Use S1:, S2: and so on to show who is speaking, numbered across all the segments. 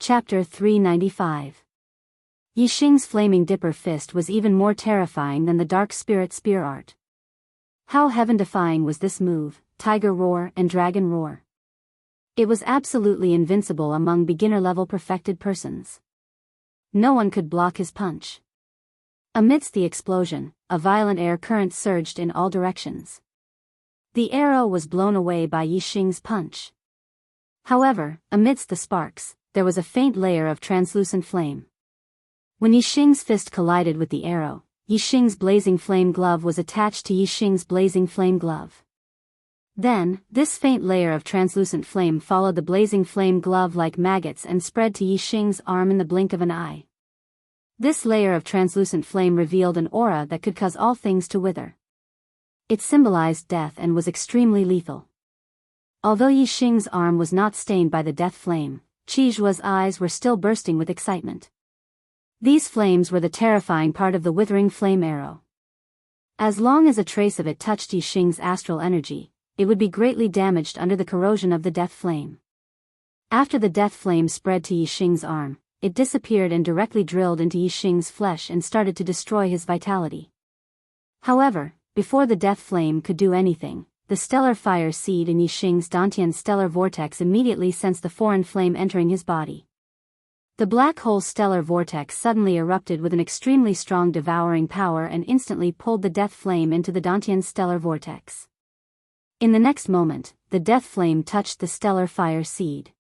S1: Chapter 395. Yixing's flaming dipper fist was even more terrifying than the dark spirit spear art. How heaven-defying was this move, tiger roar and dragon roar. It was absolutely invincible among beginner-level perfected persons. No one could block his punch. Amidst the explosion, a violent air current surged in all directions. The arrow was blown away by Yixing's punch. However, amidst the sparks, there was a faint layer of translucent flame. When Yixing's fist collided with the arrow, Yixing's blazing flame glove was attached to Yixing's blazing flame glove. Then, this faint layer of translucent flame followed the blazing flame glove like maggots and spread to Yixing's arm in the blink of an eye. This layer of translucent flame revealed an aura that could cause all things to wither. It symbolized death and was extremely lethal. Although Yixing's arm was not stained by the death flame, Qijua's eyes were still bursting with excitement. These flames were the terrifying part of the withering flame arrow. As long as a trace of it touched Yixing's astral energy, it would be greatly damaged under the corrosion of the death flame. After the death flame spread to Yixing's arm, it disappeared and directly drilled into Yixing's flesh and started to destroy his vitality. However, before the death flame could do anything, the stellar fire seed in Yixing's Dantian stellar vortex immediately sensed the foreign flame entering his body. The black hole stellar vortex suddenly erupted with an extremely strong devouring power and instantly pulled the death flame into the Dantian stellar vortex. In the next moment, the death flame touched the stellar fire seed.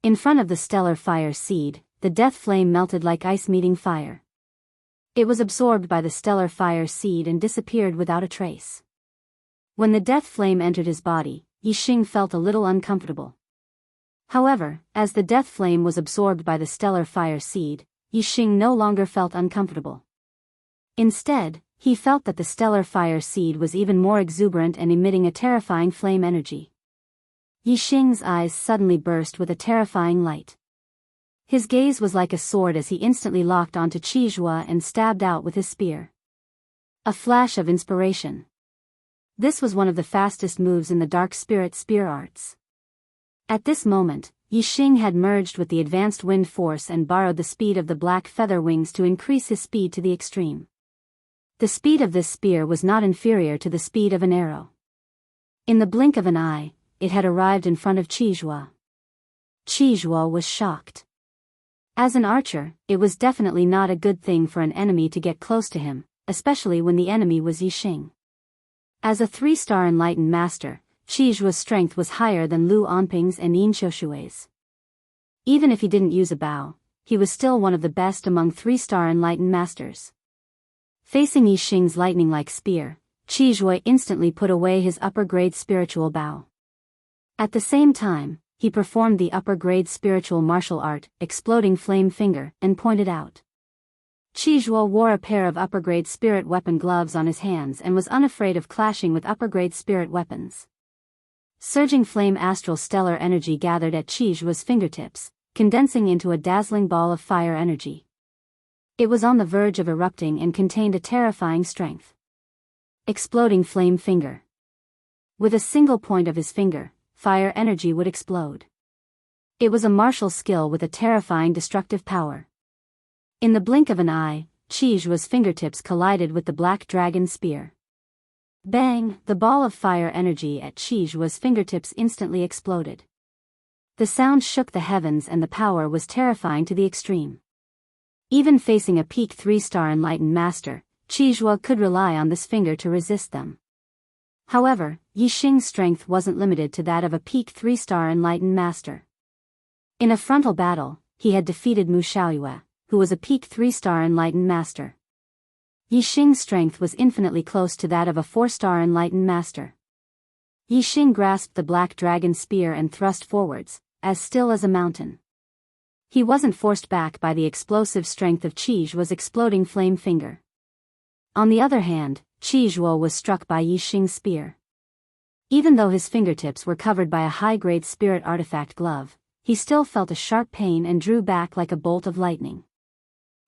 S1: In front of the stellar fire seed, the death flame melted like ice meeting fire. It was absorbed by the stellar fire seed and disappeared without a trace. When the death flame entered his body, Yixing felt a little uncomfortable. However, as the death flame was absorbed by the stellar fire seed, Yixing no longer felt uncomfortable. Instead, he felt that the stellar fire seed was even more exuberant and emitting a terrifying flame energy. Yixing's eyes suddenly burst with a terrifying light. His gaze was like a sword as he instantly locked onto Qijua and stabbed out with his spear. A flash of inspiration. This was one of the fastest moves in the dark spirit spear arts. At this moment, Yixing had merged with the advanced wind force and borrowed the speed of the black feather wings to increase his speed to the extreme. The speed of this spear was not inferior to the speed of an arrow. In the blink of an eye, it had arrived in front of Qijua. Qijua was shocked. As an archer, it was definitely not a good thing for an enemy to get close to him, especially when the enemy was Yixing. As a 3-star enlightened master, Qijua's strength was higher than Lu Onping's and Yin Qiushui's. Even if he didn't use a bow, he was still one of the best among 3-star enlightened masters. Facing Yixing's lightning-like spear, Qijua instantly put away his upper-grade spiritual bow. At the same time, he performed the upper-grade spiritual martial art, Exploding Flame Finger, and pointed out. Qijua wore a pair of upper-grade spirit weapon gloves on his hands and was unafraid of clashing with upper-grade spirit weapons. Surging flame astral stellar energy gathered at Qijua's fingertips, condensing into a dazzling ball of fire energy. It was on the verge of erupting and contained a terrifying strength. Exploding Flame Finger. With a single point of his finger, fire energy would explode. It was a martial skill with a terrifying destructive power. In the blink of an eye, Qijua's fingertips collided with the black dragon spear. Bang! The ball of fire energy at Qijua's fingertips instantly exploded. The sound shook the heavens and the power was terrifying to the extreme. Even facing a peak 3-star enlightened master, Qijua could rely on this finger to resist them. However, Yixing's strength wasn't limited to that of a peak 3-star enlightened master. In a frontal battle, he had defeated Mu Xiaoyue, who was a peak 3-star enlightened master. Yixing's strength was infinitely close to that of a 4-star enlightened master. Yixing grasped the black dragon spear and thrust forwards, as still as a mountain. He wasn't forced back by the explosive strength of Qijua's exploding flame finger. On the other hand, Qijua was struck by Yixing's spear. Even though his fingertips were covered by a high-grade spirit artifact glove, he still felt a sharp pain and drew back like a bolt of lightning.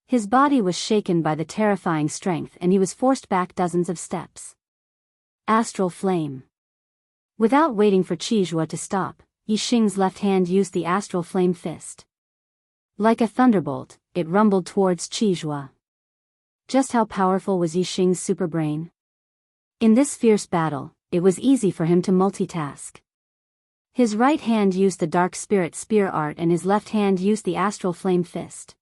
S1: His body was shaken by the terrifying strength and he was forced back dozens of steps. Astral Flame. Without waiting for Qijua to stop, Yixing's left hand used the Astral Flame Fist. Like a thunderbolt, it rumbled towards Qizhua. Just how powerful was Yixing's superbrain? In this fierce battle, it was easy for him to multitask. His right hand used the dark spirit spear art and his left hand used the astral flame fist.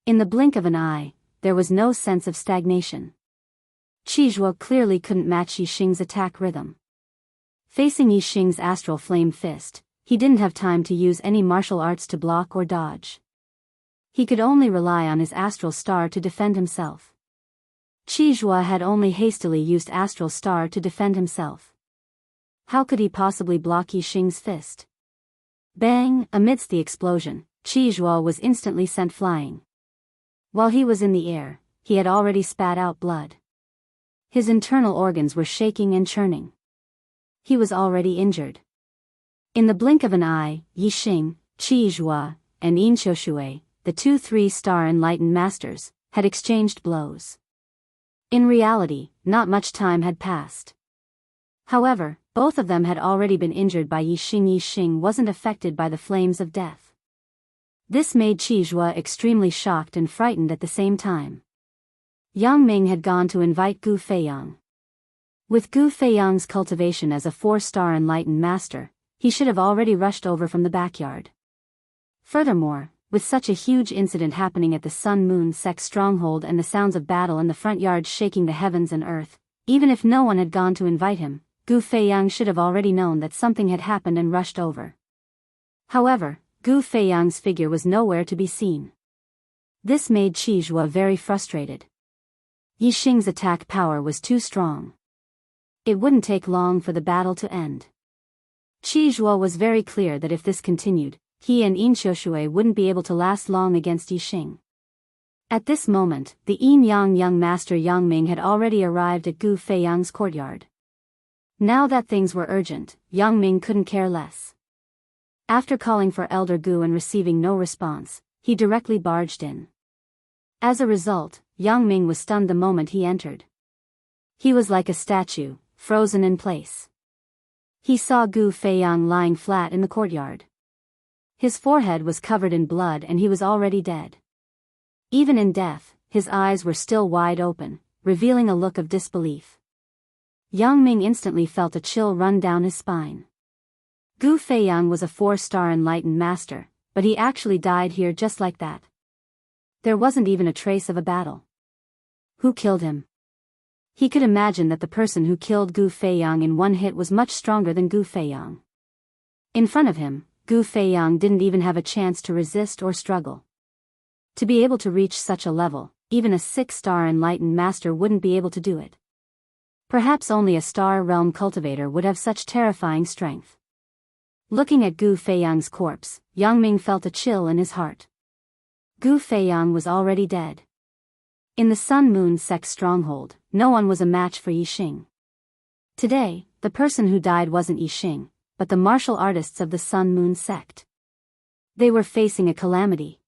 S1: In the blink of an eye, there was no sense of stagnation. Qizhua clearly couldn't match Yixing's attack rhythm. Facing Yixing's astral flame fist, he didn't have time to use any martial arts to block or dodge. He could only rely on his astral star to defend himself. Qizhua had only hastily used astral star to defend himself. How could he possibly block Yixing's fist? Bang! Amidst the explosion, Qizhua was instantly sent flying. While he was in the air, he had already spat out blood. His internal organs were shaking and churning. He was already injured. In the blink of an eye, Yixing, Qizhua, and Inshoshue, the two 3-star enlightened masters, had exchanged blows. In reality, not much time had passed. However, both of them had already been injured by Yixing. Yixing wasn't affected by the flames of death. This made Qizhua extremely shocked and frightened at the same time. Yang Ming had gone to invite Gu Feiyang. With Gu Feiyang's cultivation as a 4-star enlightened master, he should have already rushed over from the backyard. Furthermore, with such a huge incident happening at the Sun-Moon sect stronghold and the sounds of battle in the front yard shaking the heavens and earth, even if no one had gone to invite him, Gu Feiyang should have already known that something had happened and rushed over. However, Gu Feiyang's figure was nowhere to be seen. This made Qizhua very frustrated. Yixing's attack power was too strong. It wouldn't take long for the battle to end. Qizhua was very clear that if this continued, he and Inshoshue wouldn't be able to last long against Yixing. At this moment, the Yin-Yang young master Yang Ming had already arrived at Gu Feiyang's courtyard. Now that things were urgent, Yang Ming couldn't care less. After calling for Elder Gu and receiving no response, he directly barged in. As a result, Yang Ming was stunned the moment he entered. He was like a statue, frozen in place. He saw Gu Feiyang lying flat in the courtyard. His forehead was covered in blood and he was already dead. Even in death, his eyes were still wide open, revealing a look of disbelief. Yang Ming instantly felt a chill run down his spine. Gu Feiyang was a 4-star enlightened master, but he actually died here just like that. There wasn't even a trace of a battle. Who killed him? He could imagine that the person who killed Gu Feiyang in one hit was much stronger than Gu Feiyang. In front of him, Gu Feiyang didn't even have a chance to resist or struggle. To be able to reach such a level, even a 6-star enlightened master wouldn't be able to do it. Perhaps only a star realm cultivator would have such terrifying strength. Looking at Gu Feiyang's corpse, Yang Ming felt a chill in his heart. Gu Feiyang was already dead. In the Sun-Moon sect stronghold, no one was a match for Yixing. Today, the person who died wasn't Yixing, but the martial artists of the Sun-Moon sect. They were facing a calamity.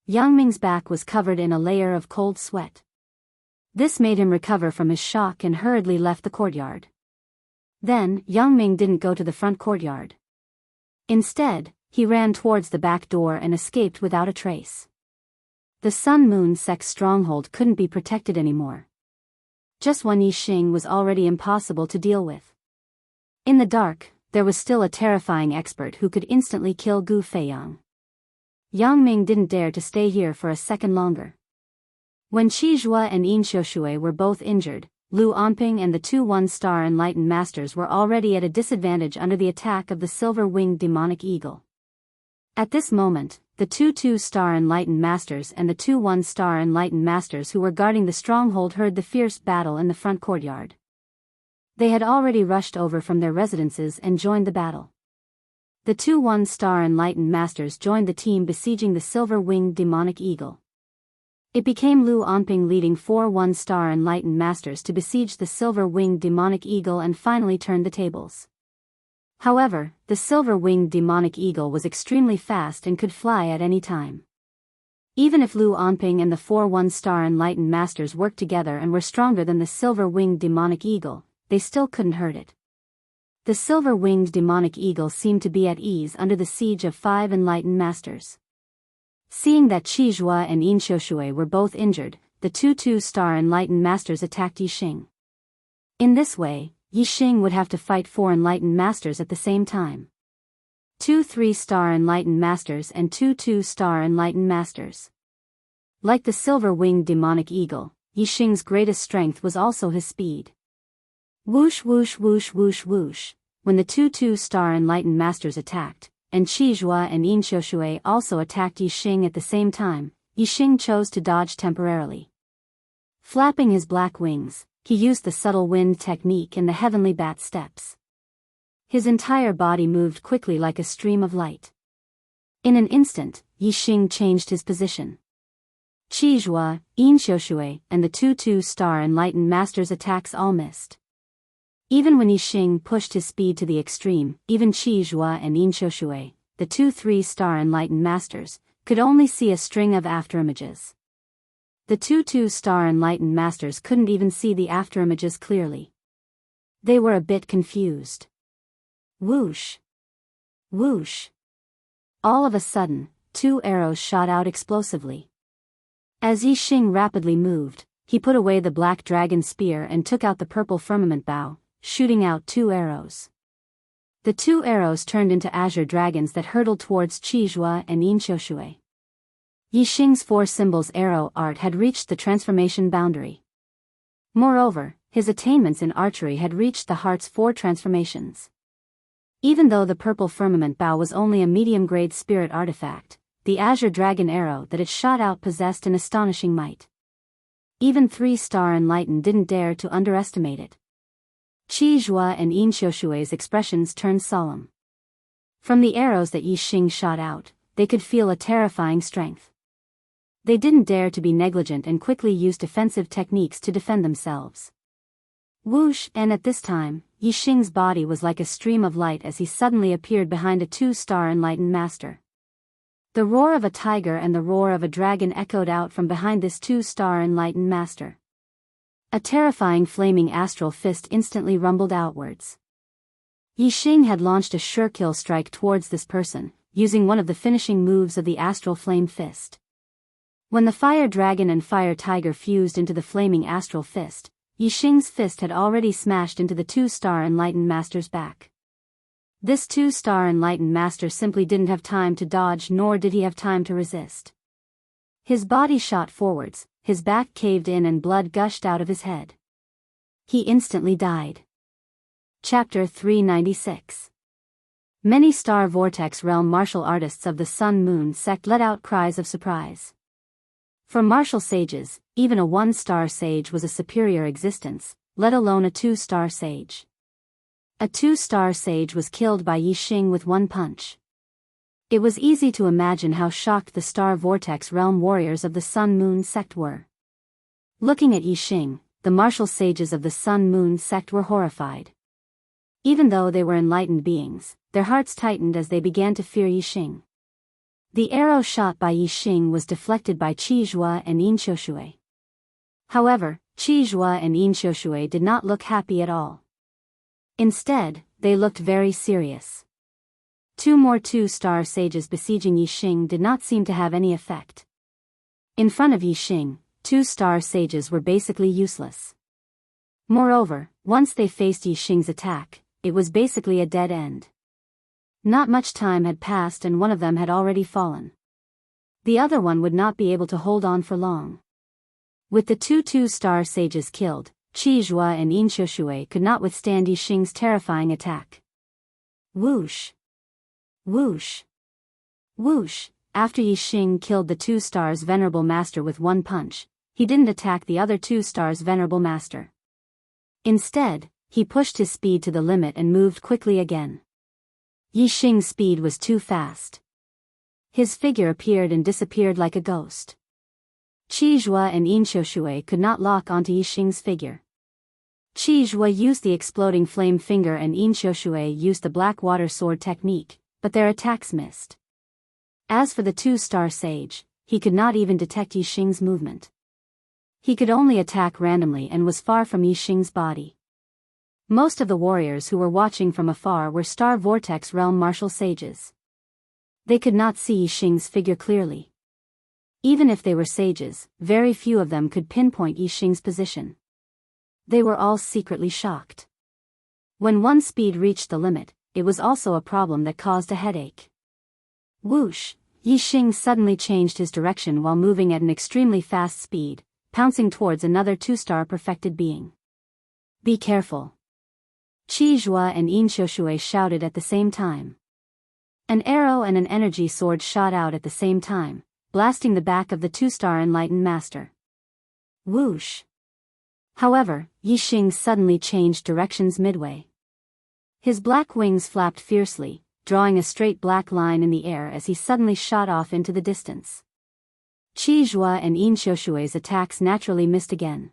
S1: Yang Ming's back was covered in a layer of cold sweat. This made him recover from his shock and hurriedly left the courtyard. Then, Yang Ming didn't go to the front courtyard. Instead, he ran towards the back door and escaped without a trace. The Sun-Moon sect stronghold couldn't be protected anymore. Just one Yixing was already impossible to deal with. In the dark, there was still a terrifying expert who could instantly kill Gu Feiyang. Yang Ming didn't dare to stay here for a second longer. When Qizhua and Inshoshue were both injured, Lu Onping and the two 1-star enlightened masters were already at a disadvantage under the attack of the silver-winged demonic eagle. At this moment, the two 2-star enlightened masters and the two 1-star enlightened masters who were guarding the stronghold heard the fierce battle in the front courtyard. They had already rushed over from their residences and joined the battle. The two 1-star enlightened masters joined the team besieging the silver-winged demonic eagle. It became Lu Onping leading 4 1-star enlightened masters to besiege the silver-winged demonic eagle and finally turned the tables. However, the silver-winged demonic eagle was extremely fast and could fly at any time. Even if Lu Onping and the 4 1-star enlightened masters worked together and were stronger than the silver-winged demonic eagle, they still couldn't hurt it. The silver-winged demonic eagle seemed to be at ease under the siege of 5 enlightened masters. Seeing that Qizhua and Inshoshui were both injured, the two two-star enlightened masters attacked Yixing. In this way, Yixing would have to fight 4 enlightened masters at the same time. 2 3-star enlightened masters and 2 2-star enlightened masters. Like the silver-winged demonic eagle, Yixing's greatest strength was also his speed. Whoosh whoosh whoosh whoosh whoosh, when the 2 2-star enlightened masters attacked, and Qizhua and Inshoshui also attacked Yixing at the same time, Yixing chose to dodge temporarily. Flapping his black wings, he used the subtle wind technique and the heavenly bat steps. His entire body moved quickly like a stream of light. In an instant, Yixing changed his position. Qizhua, Inshoshui, and the 2 2-star enlightened masters' attacks all missed. Even when Yixing pushed his speed to the extreme, even Qizhua and Inshoshui, the 2 3-star enlightened masters, could only see a string of afterimages. The 2 2-star enlightened masters couldn't even see the afterimages clearly. They were a bit confused. Whoosh! Whoosh! All of a sudden, 2 arrows shot out explosively. As Yixing rapidly moved, he put away the black dragon spear and took out the purple firmament bow, shooting out 2 arrows. The 2 arrows turned into azure dragons that hurtled towards Qizhua and Inshoshui. Yixing's 4 symbols arrow art had reached the transformation boundary. Moreover, his attainments in archery had reached the heart's 4 transformations. Even though the purple firmament bow was only a medium-grade spirit artifact, the azure dragon arrow that it shot out possessed an astonishing might. Even 3-star enlightened didn't dare to underestimate it. Qizhua and Inshoshui's expressions turned solemn. From the arrows that Yixing shot out, they could feel a terrifying strength. They didn't dare to be negligent and quickly used defensive techniques to defend themselves. Whoosh! And at this time, Yixing's body was like a stream of light as he suddenly appeared behind a 2-star enlightened master. The roar of a tiger and the roar of a dragon echoed out from behind this 2-star enlightened master. A terrifying flaming astral fist instantly rumbled outwards. Yixing had launched a sure kill strike towards this person, using one of the finishing moves of the astral flame fist. When the fire dragon and fire tiger fused into the flaming astral fist, Yixing's fist had already smashed into the 2-star enlightened master's back. This 2-star enlightened master simply didn't have time to dodge, nor did he have time to resist. His body shot forwards, his back caved in and blood gushed out of his head. He instantly died. Chapter 396. Many Star Vortex Realm martial artists of the Sun Moon sect let out cries of surprise. For martial sages, even a 1-star sage was a superior existence, let alone a 2-star sage. A 2-star sage was killed by Yixing with 1 punch. It was easy to imagine how shocked the Star Vortex Realm warriors of the Sun Moon sect were. Looking at Yixing, the martial sages of the Sun Moon sect were horrified. Even though they were enlightened beings, their hearts tightened as they began to fear Yixing. The arrow shot by Yixing was deflected by Qizhua and Inshoshui. However, Qizhua and Inshoshui did not look happy at all. Instead, they looked very serious. 2 more 2-star sages besieging Yixing did not seem to have any effect. In front of Yixing, 2-star sages were basically useless. Moreover, once they faced Yixing's attack, it was basically a dead end. Not much time had passed and one of them had already fallen. The other one would not be able to hold on for long. With the 2 2-star sages killed, Qizhua and Inshoshui could not withstand Yixing's terrifying attack. Whoosh! Whoosh! Whoosh! After Yixing killed the 2-star's venerable master with 1 punch, he didn't attack the other 2-star's venerable master. Instead, he pushed his speed to the limit and moved quickly again. Yixing's speed was too fast. His figure appeared and disappeared like a ghost. Qizhua and Inshoshui could not lock onto Yixing's figure. Qizhua used the exploding flame finger and Inshoshui used the black water sword technique, but their attacks missed. As for the 2-star sage, he could not even detect Yixing's movement. He could only attack randomly and was far from Yixing's body. Most of the warriors who were watching from afar were Star Vortex Realm martial sages. They could not see Yixing's figure clearly. Even if they were sages, very few of them could pinpoint Yixing's position. They were all secretly shocked. When one's speed reached the limit, it was also a problem that caused a headache. Whoosh! Yixing suddenly changed his direction while moving at an extremely fast speed, pouncing towards another 2-star perfected being. Be careful! Qi Zhua and Yin Xiushui shouted at the same time. An arrow and an energy sword shot out at the same time, blasting the back of the 2-star enlightened master. Whoosh! However, Yixing suddenly changed directions midway. His black wings flapped fiercely, drawing a straight black line in the air as he suddenly shot off into the distance. Qi Zhua and Yin Xiushui's attacks naturally missed again.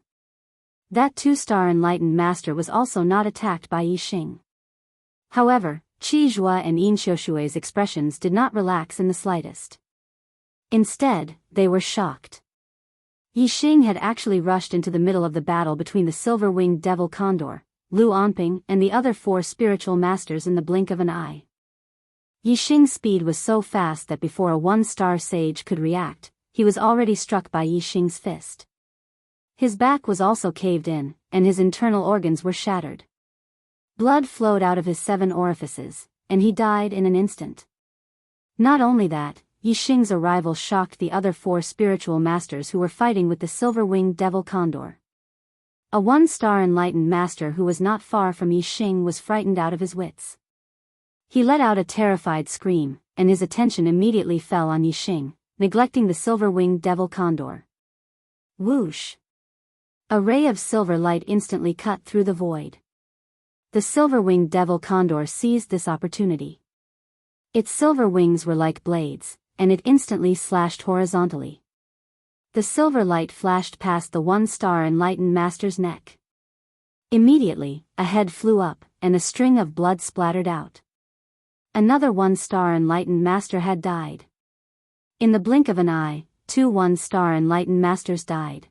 S1: That 2-star enlightened master was also not attacked by Yixing. However, Qi Zhua and Yin Xiushui's expressions did not relax in the slightest. Instead, they were shocked. Yixing had actually rushed into the middle of the battle between the silver-winged devil condor, Lu Onping, and the other 4 spiritual masters in the blink of an eye. Yixing's speed was so fast that before a 1-star sage could react, he was already struck by Yixing's fist. His back was also caved in, and his internal organs were shattered. Blood flowed out of his 7 orifices, and he died in an instant. Not only that, Yixing's arrival shocked the other 4 spiritual masters who were fighting with the silver-winged devil condor. A 1-star enlightened master who was not far from Yixing was frightened out of his wits. He let out a terrified scream, and his attention immediately fell on Yixing, neglecting the silver-winged devil condor. Whoosh! A ray of silver light instantly cut through the void. The silver-winged devil condor seized this opportunity. Its silver wings were like blades, and it instantly slashed horizontally. The silver light flashed past the 1-star enlightened master's neck. Immediately, a head flew up, and a string of blood splattered out. Another 1-star enlightened master had died. In the blink of an eye, 2 1-star enlightened masters died.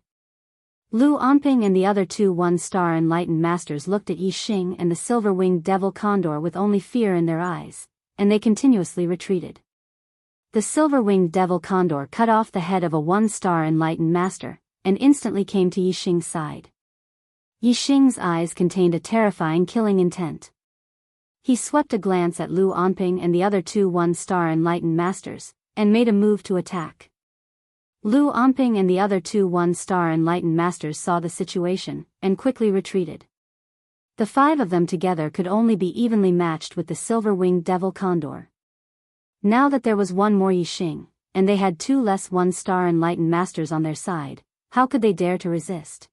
S1: Lu Onping and the other 2 1-star enlightened masters looked at Yixing and the silver-winged devil condor with only fear in their eyes, and they continuously retreated. The silver-winged devil condor cut off the head of a 1-star enlightened master, and instantly came to Yixing's side. Yixing's eyes contained a terrifying killing intent. He swept a glance at Lu Onping and the other 2 1-star enlightened masters, and made a move to attack. Lu Onping and the other 2 1-star enlightened masters saw the situation, and quickly retreated. The 5 of them together could only be evenly matched with the silver-winged devil condor. Now that there was one more Yixing, and they had 2 less 1-star enlightened masters on their side, how could they dare to resist?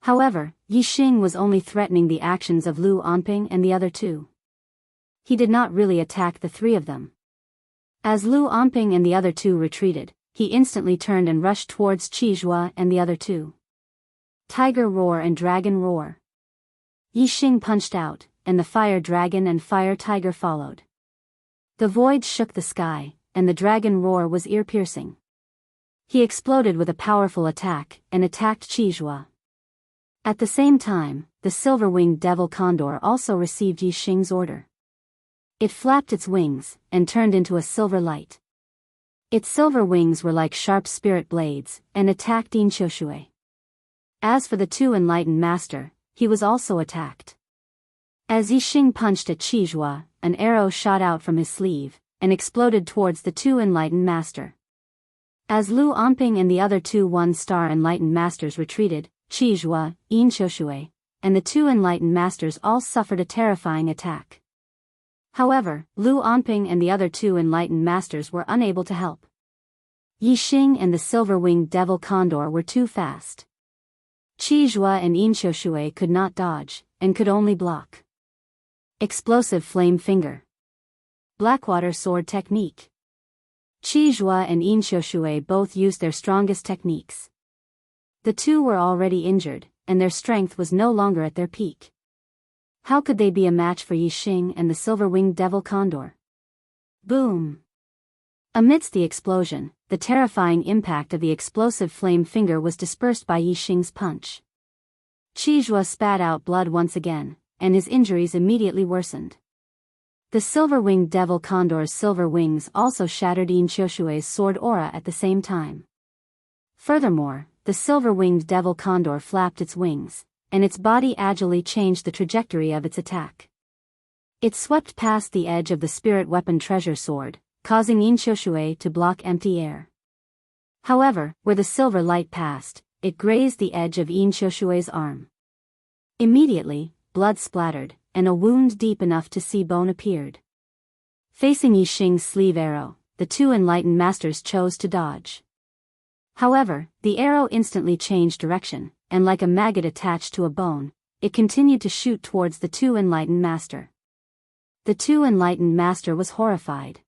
S1: However, Yixing was only threatening the actions of Lu Onping and the other 2. He did not really attack the 3 of them. As Lu Onping and the other 2 retreated, he instantly turned and rushed towards Qi Zhua and the other 2. Tiger roar and dragon roar. Yixing punched out, and the fire dragon and fire tiger followed. The void shook the sky, and the dragon roar was ear-piercing. He exploded with a powerful attack, and attacked Qi Zhua. At the same time, the silver-winged devil condor also received Yixing's order. It flapped its wings, and turned into a silver light. Its silver wings were like sharp spirit blades, and attacked Yin Xiushui. As for the 2 enlightened master, he was also attacked. As Yixing punched at Qi Zhua, an arrow shot out from his sleeve, and exploded towards the 2 enlightened master. As Lu Onping and the other 2 1-star enlightened masters retreated, Qi Zhua, Yin Xiushui, and the 2 enlightened masters all suffered a terrifying attack. However, Lu Onping and the other 2 enlightened masters were unable to help. Yixing and the silver-winged devil condor were too fast. Qi Zhua and Yin Xiushui could not dodge, and could only block. Explosive flame finger. Blackwater sword technique. Qi Zhua and Yin Xiushui both used their strongest techniques. The 2 were already injured, and their strength was no longer at their peak. How could they be a match for Yixing and the silver-winged devil condor? Boom! Amidst the explosion, the terrifying impact of the explosive flame finger was dispersed by Yixing's punch. Qi Zhua spat out blood once again, and his injuries immediately worsened. The silver-winged devil condor's silver wings also shattered Yin Xiushui's sword aura at the same time. Furthermore, the silver-winged devil condor flapped its wings, and its body agilely changed the trajectory of its attack. It swept past the edge of the spirit weapon treasure sword, causing Inshoshui to block empty air. However, where the silver light passed, it grazed the edge of Inshoshui's arm. Immediately, blood splattered, and a wound deep enough to see bone appeared. Facing Yixing's sleeve arrow, the two enlightened masters chose to dodge. However, the arrow instantly changed direction, and like a maggot attached to a bone, it continued to shoot towards the two enlightened master. The two enlightened master was horrified.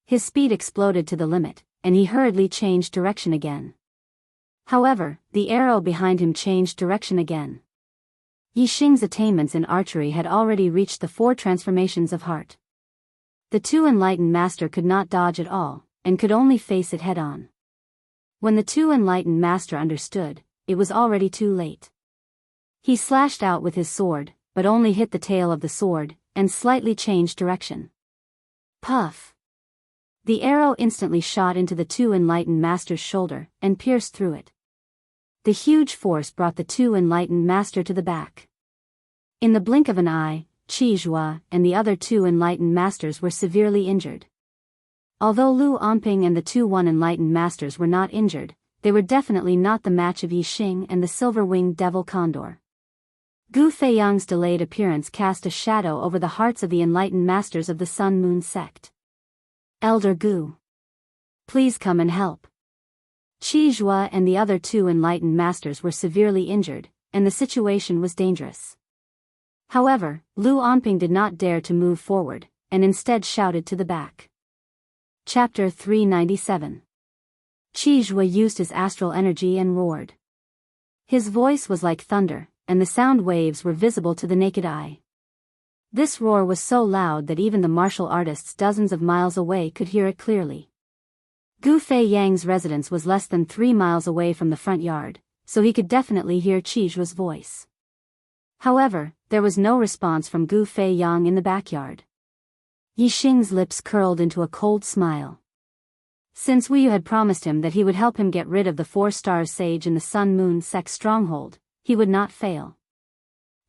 S1: His speed exploded to the limit, and he hurriedly changed direction again. However, the arrow behind him changed direction again. Yixing's attainments in archery had already reached the 4 transformations of heart. The two enlightened master could not dodge at all, and could only face it head-on. When the two enlightened master understood, it was already too late. He slashed out with his sword, but only hit the tail of the sword, and slightly changed direction. Puff! The arrow instantly shot into the two enlightened master's shoulder, and pierced through it. The huge force brought the two enlightened master to the back. In the blink of an eye, Qi Zhua and the other two enlightened masters were severely injured. Although Lu Onping and the two enlightened masters were not injured, they were definitely not the match of Yixing and the silver-winged devil condor. Gu Feiyang's delayed appearance cast a shadow over the hearts of the enlightened masters of the Sun Moon sect. Elder Gu, please come and help. Qi Zhua and the other two enlightened masters were severely injured, and the situation was dangerous. However, Lu Onping did not dare to move forward, and instead shouted to the back. Chapter 397. Qi Zhua used his astral energy and roared. His voice was like thunder, and the sound waves were visible to the naked eye. This roar was so loud that even the martial artists dozens of miles away could hear it clearly. Gu Feiyang's residence was less than 3 miles away from the front yard, so he could definitely hear Qi Zhua's voice. However, there was no response from Gu Feiyang in the backyard. Yixing's lips curled into a cold smile. Since Wu Yu had promised him that he would help him get rid of the 4-star sage in the Sun Moon sect stronghold, he would not fail.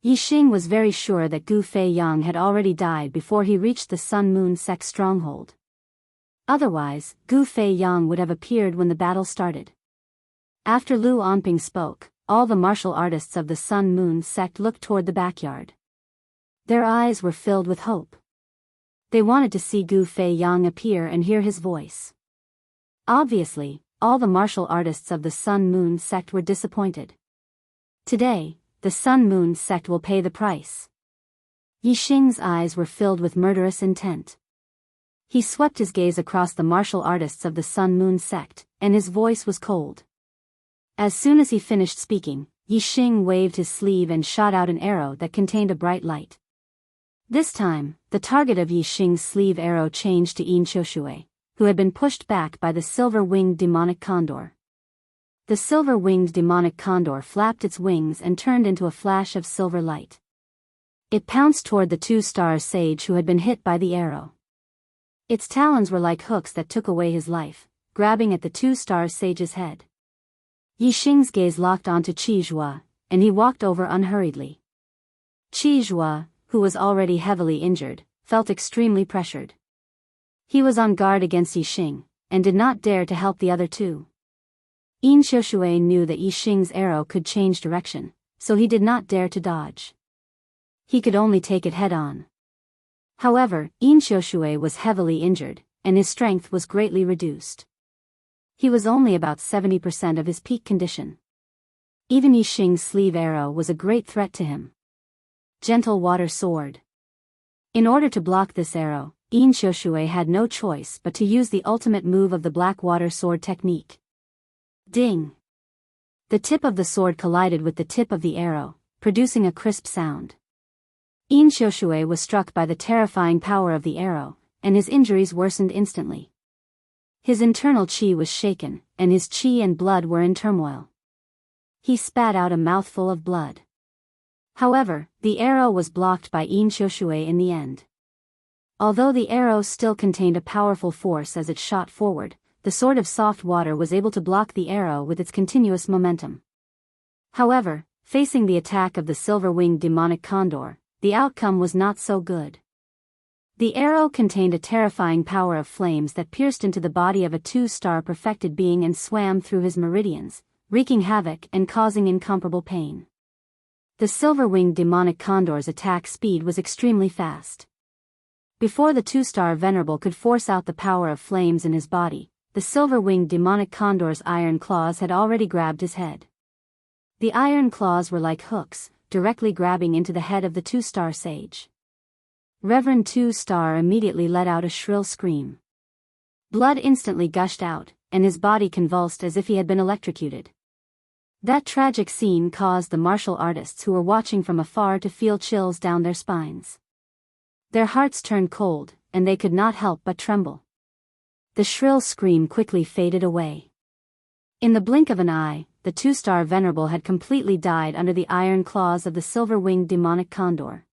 S1: Yixing was very sure that Gu Feiyang had already died before he reached the Sun Moon sect stronghold. Otherwise, Gu Feiyang would have appeared when the battle started. After Lu Onping spoke, all the martial artists of the Sun Moon sect looked toward the backyard. Their eyes were filled with hope. They wanted to see Gu Feiyang appear and hear his voice. Obviously, all the martial artists of the Sun Moon sect were disappointed. Today, the Sun Moon sect will pay the price. Yixing's eyes were filled with murderous intent. He swept his gaze across the martial artists of the Sun Moon sect, and his voice was cold. As soon as he finished speaking, Yixing waved his sleeve and shot out an arrow that contained a bright light. This time, the target of Yixing's sleeve arrow changed to Inshoshui, who had been pushed back by the silver-winged demonic condor. The silver-winged demonic condor flapped its wings and turned into a flash of silver light. It pounced toward the 2-star sage who had been hit by the arrow. Its talons were like hooks that took away his life, grabbing at the 2-star sage's head. Yixing's gaze locked onto Qi Zhua, and he walked over unhurriedly. Qi Zhua, who was already heavily injured, felt extremely pressured. He was on guard against Yixing, and did not dare to help the other two. Inshoshui knew that Yixing's arrow could change direction, so he did not dare to dodge. He could only take it head-on. However, Inshoshui was heavily injured, and his strength was greatly reduced. He was only about 70% of his peak condition. Even Yixing's sleeve arrow was a great threat to him. Gentle water sword. In order to block this arrow, Inshoshui had no choice but to use the ultimate move of the black water sword technique. Ding! The tip of the sword collided with the tip of the arrow, producing a crisp sound. Inshoshui was struck by the terrifying power of the arrow, and his injuries worsened instantly. His internal qi was shaken, and his qi and blood were in turmoil. He spat out a mouthful of blood. However, the arrow was blocked by Inshoshui in the end. Although the arrow still contained a powerful force as it shot forward, the Sword of Soft Water was able to block the arrow with its continuous momentum. However, facing the attack of the silver-winged demonic condor, the outcome was not so good. The arrow contained a terrifying power of flames that pierced into the body of a 2-star perfected being and swam through his meridians, wreaking havoc and causing incomparable pain. The silver-winged demonic condor's attack speed was extremely fast. Before the 2-star venerable could force out the power of flames in his body, the silver-winged demonic condor's iron claws had already grabbed his head. The iron claws were like hooks, directly grabbing into the head of the 2-star sage. Reverend 2-star immediately let out a shrill scream. Blood instantly gushed out, and his body convulsed as if he had been electrocuted. That tragic scene caused the martial artists who were watching from afar to feel chills down their spines. Their hearts turned cold, and they could not help but tremble. The shrill scream quickly faded away. In the blink of an eye, the 2-star venerable had completely died under the iron claws of the silver-winged demonic condor.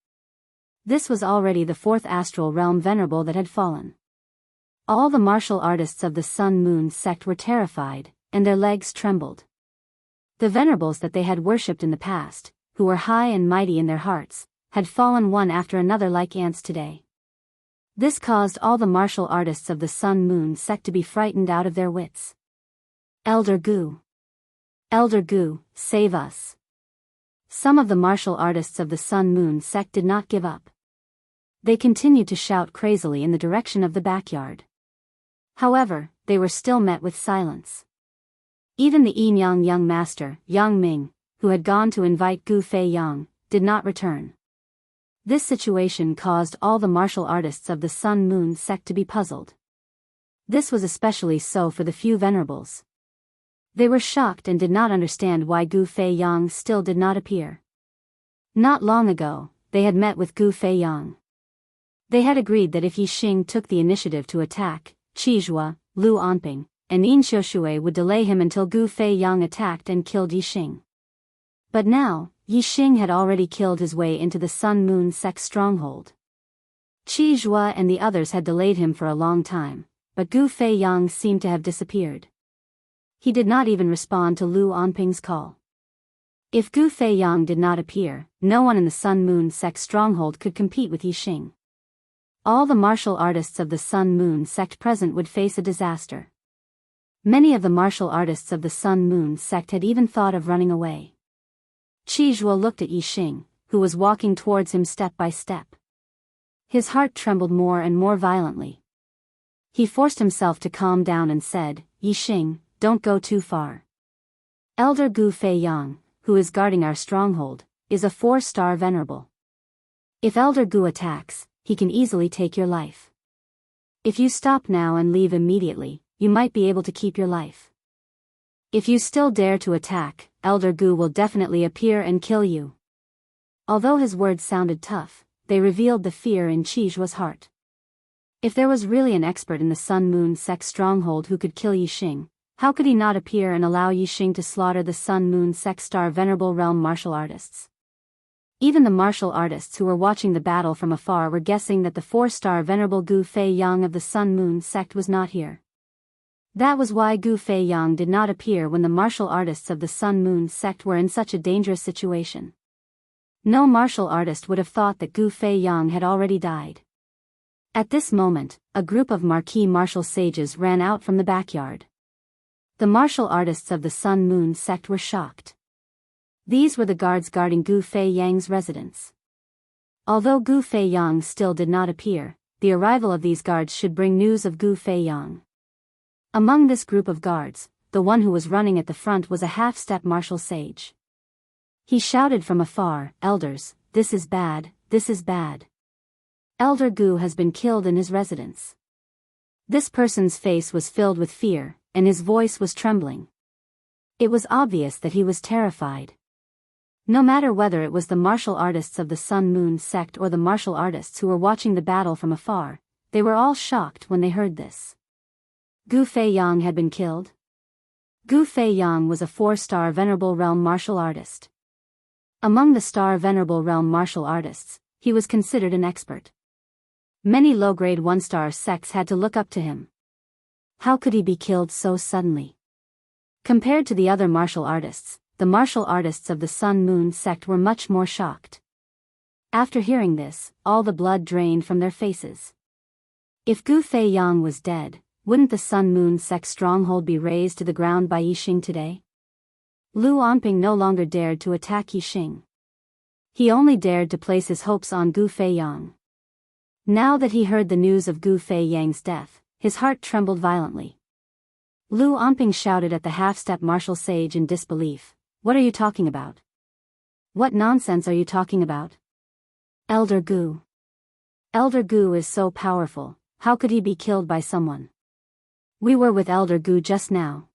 S1: This was already the 4th astral realm venerable that had fallen. All the martial artists of the Sun-Moon sect were terrified, and their legs trembled. The venerables that they had worshipped in the past, who were high and mighty in their hearts, had fallen one after another like ants today. This caused all the martial artists of the Sun-Moon sect to be frightened out of their wits. Elder Gu! Elder Gu, save us! Some of the martial artists of the Sun-Moon sect did not give up. They continued to shout crazily in the direction of the backyard. However, they were still met with silence. Even the Enyang young master, Yang Ming, who had gone to invite Gu Fei Yang, did not return. This situation caused all the martial artists of the Sun-Moon sect to be puzzled. This was especially so for the few venerables. They were shocked and did not understand why Gu Fei Yang still did not appear. Not long ago, they had met with Gu Fei Yang. They had agreed that if Yi Xing took the initiative to attack, Qizhua, Lu Anping, and Yin Xiushui would delay him until Gu Fei Yang attacked and killed Yi Xing. But now, Yi Xing had already killed his way into the Sun-Moon sect's stronghold. Qizhua and the others had delayed him for a long time, but Gu Fei Yang seemed to have disappeared. He did not even respond to Lu Anping's call. If Gu Fei Yang did not appear, no one in the Sun-Moon sect stronghold could compete with Yi Xing. All the martial artists of the Sun-Moon sect present would face a disaster. Many of the martial artists of the Sun-Moon sect had even thought of running away. Qizhua looked at Yi Xing, who was walking towards him step by step. His heart trembled more and more violently. He forced himself to calm down and said, "Yi Xing, don't go too far. Elder Gu Fei Yang, who is guarding our stronghold, is a 4-star venerable. If Elder Gu attacks, he can easily take your life. If you stop now and leave immediately, you might be able to keep your life. If you still dare to attack, Elder Gu will definitely appear and kill you." Although his words sounded tough, they revealed the fear in Qizhua's heart. If there was really an expert in the Sun-Moon sect stronghold who could kill Yi Xing, how could he not appear and allow Yi Xing to slaughter the Sun-Moon sect star venerable realm martial artists? Even the martial artists who were watching the battle from afar were guessing that the 4-star venerable Gu Fei Yang of the Sun-Moon sect was not here. That was why Gu Fei Yang did not appear when the martial artists of the Sun-Moon sect were in such a dangerous situation. No martial artist would have thought that Gu Fei Yang had already died. At this moment, a group of marquis martial sages ran out from the backyard. The martial artists of the Sun-Moon sect were shocked. These were the guards guarding Gu Fei Yang's residence. Although Gu Fei Yang still did not appear, the arrival of these guards should bring news of Gu Fei Yang. Among this group of guards, the one who was running at the front was a half-step martial sage. He shouted from afar, "Elders, this is bad, this is bad. Elder Gu has been killed in his residence." This person's face was filled with fear, and his voice was trembling. It was obvious that he was terrified. No matter whether it was the martial artists of the Sun-Moon sect or the martial artists who were watching the battle from afar, they were all shocked when they heard this. Gu Fei Yang had been killed? Gu Fei Yang was a 4-star Venerable Realm martial artist. Among the star Venerable Realm martial artists, he was considered an expert. Many low-grade 1-star sects had to look up to him. How could he be killed so suddenly? Compared to the other martial artists, the martial artists of the Sun Moon sect were much more shocked. After hearing this, all the blood drained from their faces. If Gu Feiyang was dead, wouldn't the Sun Moon sect stronghold be razed to the ground by Yixing today? Lu Onping no longer dared to attack Yixing. He only dared to place his hopes on Gu Feiyang. Now that he heard the news of Gu Feiyang's death, his heart trembled violently. Lu Onping shouted at the half-step martial sage in disbelief. What are you talking about? What nonsense are you talking about? Elder Gu. Elder Gu is so powerful, how could he be killed by someone? We were with Elder Gu just now.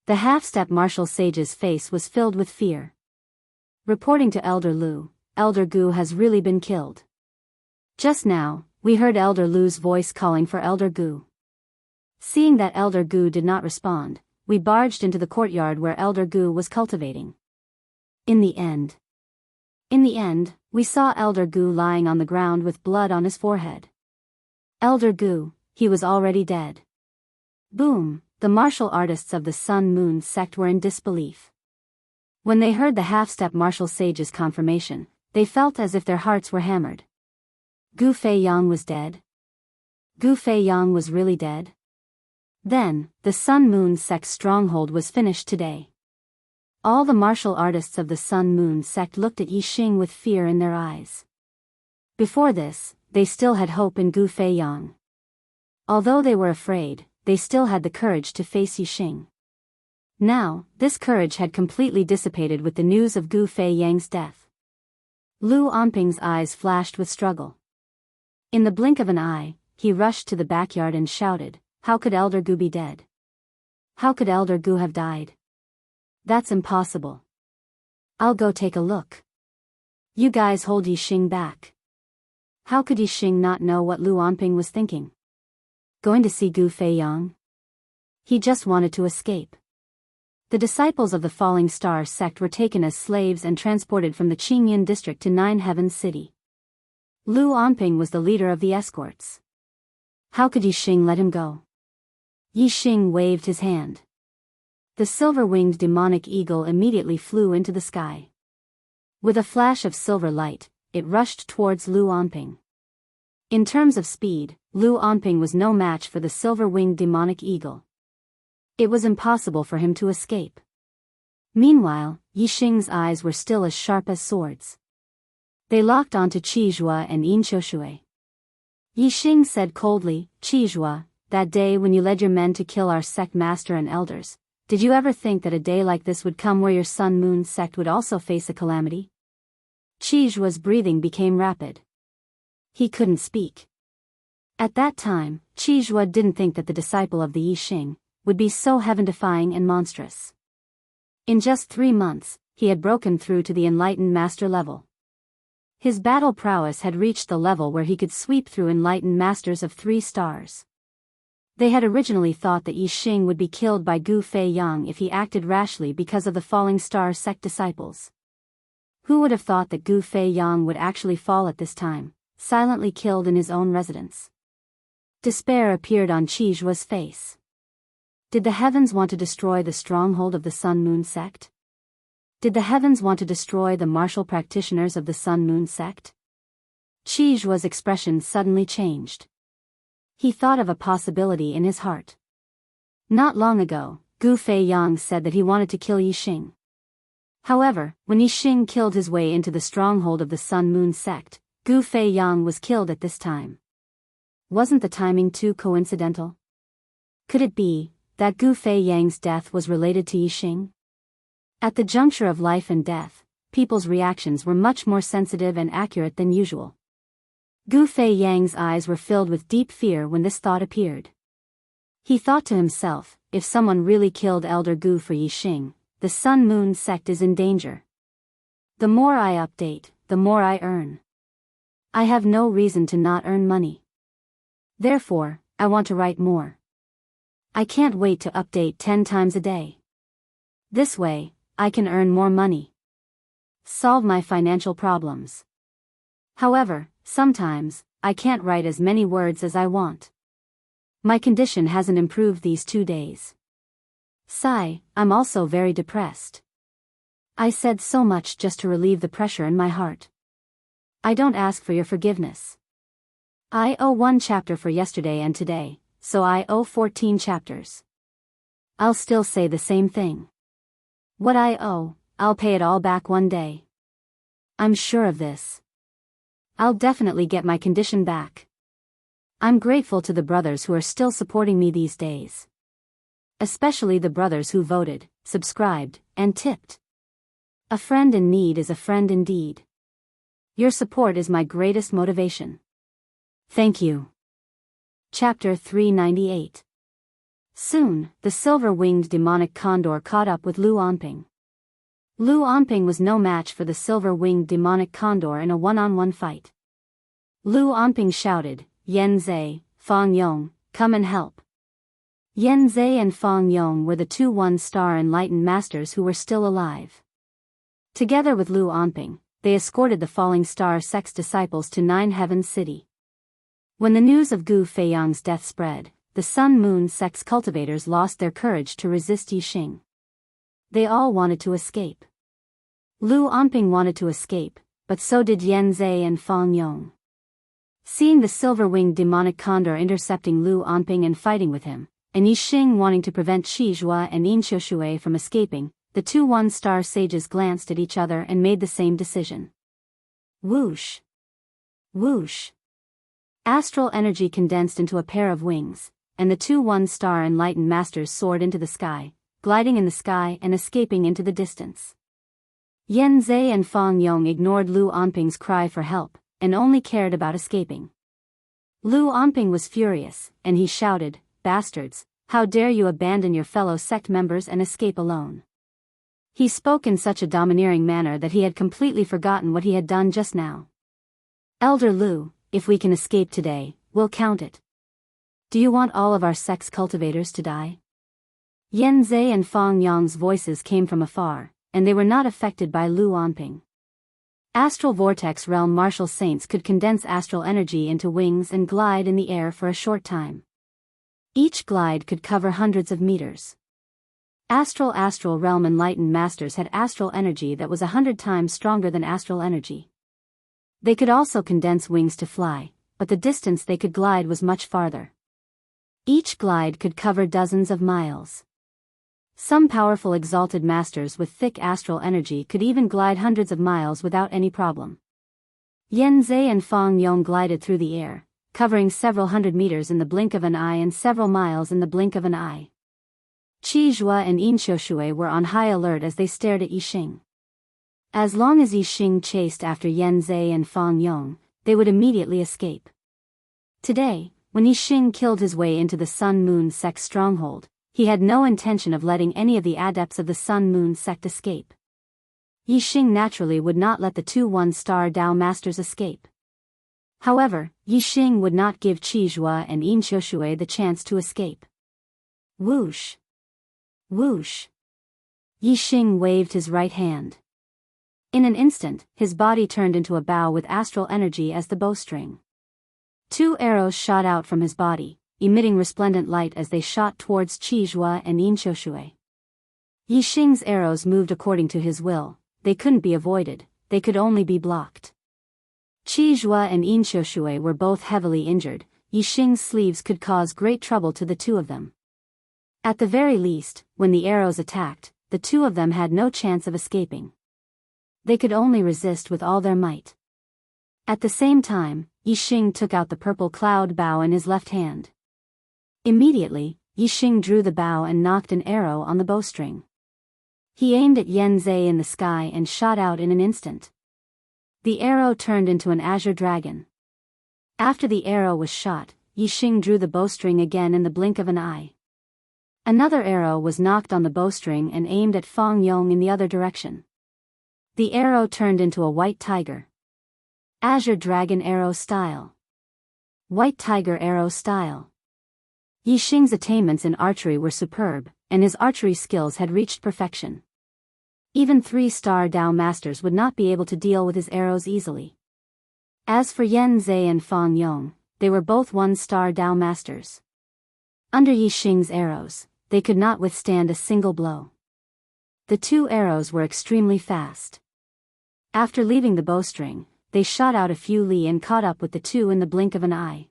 S1: The half-step martial sage's face was filled with fear. Reporting to Elder Lu, Elder Gu has really been killed. Just now, we heard Elder Lu's voice calling for Elder Gu. Seeing that Elder Gu did not respond, we barged into the courtyard where Elder Gu was cultivating. In the end, we saw Elder Gu lying on the ground with blood on his forehead. Elder Gu, he was already dead. Boom, the martial artists of the Sun Moon sect were in disbelief. When they heard the half-step martial sage's confirmation, they felt as if their hearts were hammered. Gu Feiyang was dead? Gu Feiyang was really dead? Then, the Sun Moon sect's stronghold was finished today. All the martial artists of the Sun Moon sect looked at Yixing with fear in their eyes. Before this, they still had hope in Gu Feiyang. Although they were afraid, they still had the courage to face Yixing. Now, this courage had completely dissipated with the news of Gu Feiyang's death. Lu Onping's eyes flashed with struggle. In the blink of an eye, he rushed to the backyard and shouted, "How could Elder Gu be dead? How could Elder Gu have died? That's impossible. I'll go take a look. You guys hold Yixing back." How could Yixing not know what Lu Onping was thinking? Going to see Gu Feiyang? He just wanted to escape. The disciples of the Falling Star sect were taken as slaves and transported from the Qingyan district to Nine Heavens City. Lu Onping was the leader of the escorts. How could Yixing let him go? Yixing waved his hand. The silver-winged demonic eagle immediately flew into the sky. With a flash of silver light, it rushed towards Lu Onping. In terms of speed, Lu Onping was no match for the silver-winged demonic eagle. It was impossible for him to escape. Meanwhile, Yixing's eyes were still as sharp as swords. They locked onto Qizhua and Yin Qiushui. Yixing said coldly, "Qizhua, that day when you led your men to kill our sect master and elders, did you ever think that a day like this would come where your Sun Moon sect would also face a calamity?" Qizhua's breathing became rapid. He couldn't speak. At that time, Qizhua didn't think that the disciple of the Yixing would be so heaven-defying and monstrous. In just 3 months, he had broken through to the enlightened master level. His battle prowess had reached the level where he could sweep through enlightened masters of 3 stars. They had originally thought that Yixing would be killed by Gu Feiyang if he acted rashly because of the Falling Star sect disciples. Who would have thought that Gu Feiyang would actually fall at this time, silently killed in his own residence? Despair appeared on Qizhua's face. Did the heavens want to destroy the stronghold of the Sun Moon sect? Did the heavens want to destroy the martial practitioners of the Sun Moon sect? Qizhua's expression suddenly changed. He thought of a possibility in his heart. Not long ago, Gu Feiyang said that he wanted to kill Yixing. However, when Yixing killed his way into the stronghold of the Sun Moon sect, Gu Feiyang was killed at this time. Wasn't the timing too coincidental? Could it be that Gu Feiyang's death was related to Yixing? At the juncture of life and death, people's reactions were much more sensitive and accurate than usual. Gu Feiyang's eyes were filled with deep fear when this thought appeared. He thought to himself, if someone really killed Elder Gu for Yixing, the Sun Moon sect is in danger. The more I update, the more I earn. I have no reason to not earn money. Therefore, I want to write more. I can't wait to update 10 times a day. This way, I can earn more money. Solve my financial problems. However, sometimes, I can't write as many words as I want. My condition hasn't improved these 2 days. Sigh, I'm also very depressed. I said so much just to relieve the pressure in my heart. I don't ask for your forgiveness. I owe 1 chapter for yesterday and today, so I owe 14 chapters. I'll still say the same thing. What I owe, I'll pay it all back one day. I'm sure of this. I'll definitely get my condition back. I'm grateful to the brothers who are still supporting me these days. Especially the brothers who voted, subscribed, and tipped. A friend in need is a friend indeed. Your support is my greatest motivation. Thank you. Chapter 398. Soon, the silver-winged demonic condor caught up with Lu Onping. Lu Onping was no match for the silver-winged demonic condor in a one-on-one fight. Lu Onping shouted, "Yan Zhe, Fang Yong, come and help." Yan Zhe and Fang Yong were the 2 one-star enlightened masters who were still alive. Together with Lu Onping, they escorted the falling star sect's disciples to Nine Heavens City. When the news of Gu Feiyang's death spread, the Sun Moon sect's cultivators lost their courage to resist Yixing. They all wanted to escape. Lu Onping wanted to escape, but so did Yan Zhe and Fang Yong. Seeing the silver-winged demonic condor intercepting Lu Onping and fighting with him, and Yixing wanting to prevent Qi Zhua and Yin Qiushui from escaping, the 2 one-star sages glanced at each other and made the same decision. Whoosh! Whoosh! Astral energy condensed into a pair of wings, and the 2 one-star enlightened masters soared into the sky, gliding in the sky and escaping into the distance. Yan Zhe and Fang Yong ignored Lu Onping's cry for help, and only cared about escaping. Lu Onping was furious, and he shouted, "Bastards, how dare you abandon your fellow sect members and escape alone?" He spoke in such a domineering manner that he had completely forgotten what he had done just now. "Elder Lu, if we can escape today, we'll count it. Do you want all of our sect's cultivators to die?" Yan Zhe and Fang Yong's voices came from afar, and they were not affected by Lu Onping. Astral Vortex Realm martial saints could condense astral energy into wings and glide in the air for a short time. Each glide could cover hundreds of meters. Astral Realm enlightened masters had astral energy that was 100 times stronger than astral energy. They could also condense wings to fly, but the distance they could glide was much farther. Each glide could cover dozens of miles. Some powerful exalted masters with thick astral energy could even glide hundreds of miles without any problem. Yan Zhe and Fang Yong glided through the air, covering several hundred meters in the blink of an eye and several miles in the blink of an eye. Qi Zhua and Yin Qiushui were on high alert as they stared at Yixing. As long as Yixing chased after Yan Zhe and Fang Yong, they would immediately escape. Today, when Yixing killed his way into the Sun Moon sect stronghold, he had no intention of letting any of the adepts of the Sun Moon sect escape. Yixing naturally would not let the 2 one-star Dao masters escape. However, Yixing would not give Qi Zhua and Yin Qiushui the chance to escape. Whoosh! Whoosh! Yixing waved his right hand. In an instant, his body turned into a bow with astral energy as the bowstring. 2 arrows shot out from his body, emitting resplendent light as they shot towards Qi Zhua and Yin Qiushui. Yixing's arrows moved according to his will. They couldn't be avoided, they could only be blocked. Qi Zhua and Yin Qiushui were both heavily injured. Yixing's sleeves could cause great trouble to the 2 of them. At the very least, when the arrows attacked, the 2 of them had no chance of escaping. They could only resist with all their might. At the same time, Yixing took out the purple cloud bow in his left hand. Immediately, Yixing drew the bow and knocked an arrow on the bowstring. He aimed at Yan Zhe in the sky and shot out in an instant. The arrow turned into an azure dragon. After the arrow was shot, Yixing drew the bowstring again in the blink of an eye. Another arrow was knocked on the bowstring and aimed at Fang Yong in the other direction. The arrow turned into a white tiger. Azure dragon arrow style. White tiger arrow style. Yixing's attainments in archery were superb, and his archery skills had reached perfection. Even 3-star Dao masters would not be able to deal with his arrows easily. As for Yan Zhe and Fang Yong, they were both 1-star Dao masters. Under Yi Xing's arrows, they could not withstand a single blow. The two arrows were extremely fast. After leaving the bowstring, they shot out a few li and caught up with the two in the blink of an eye.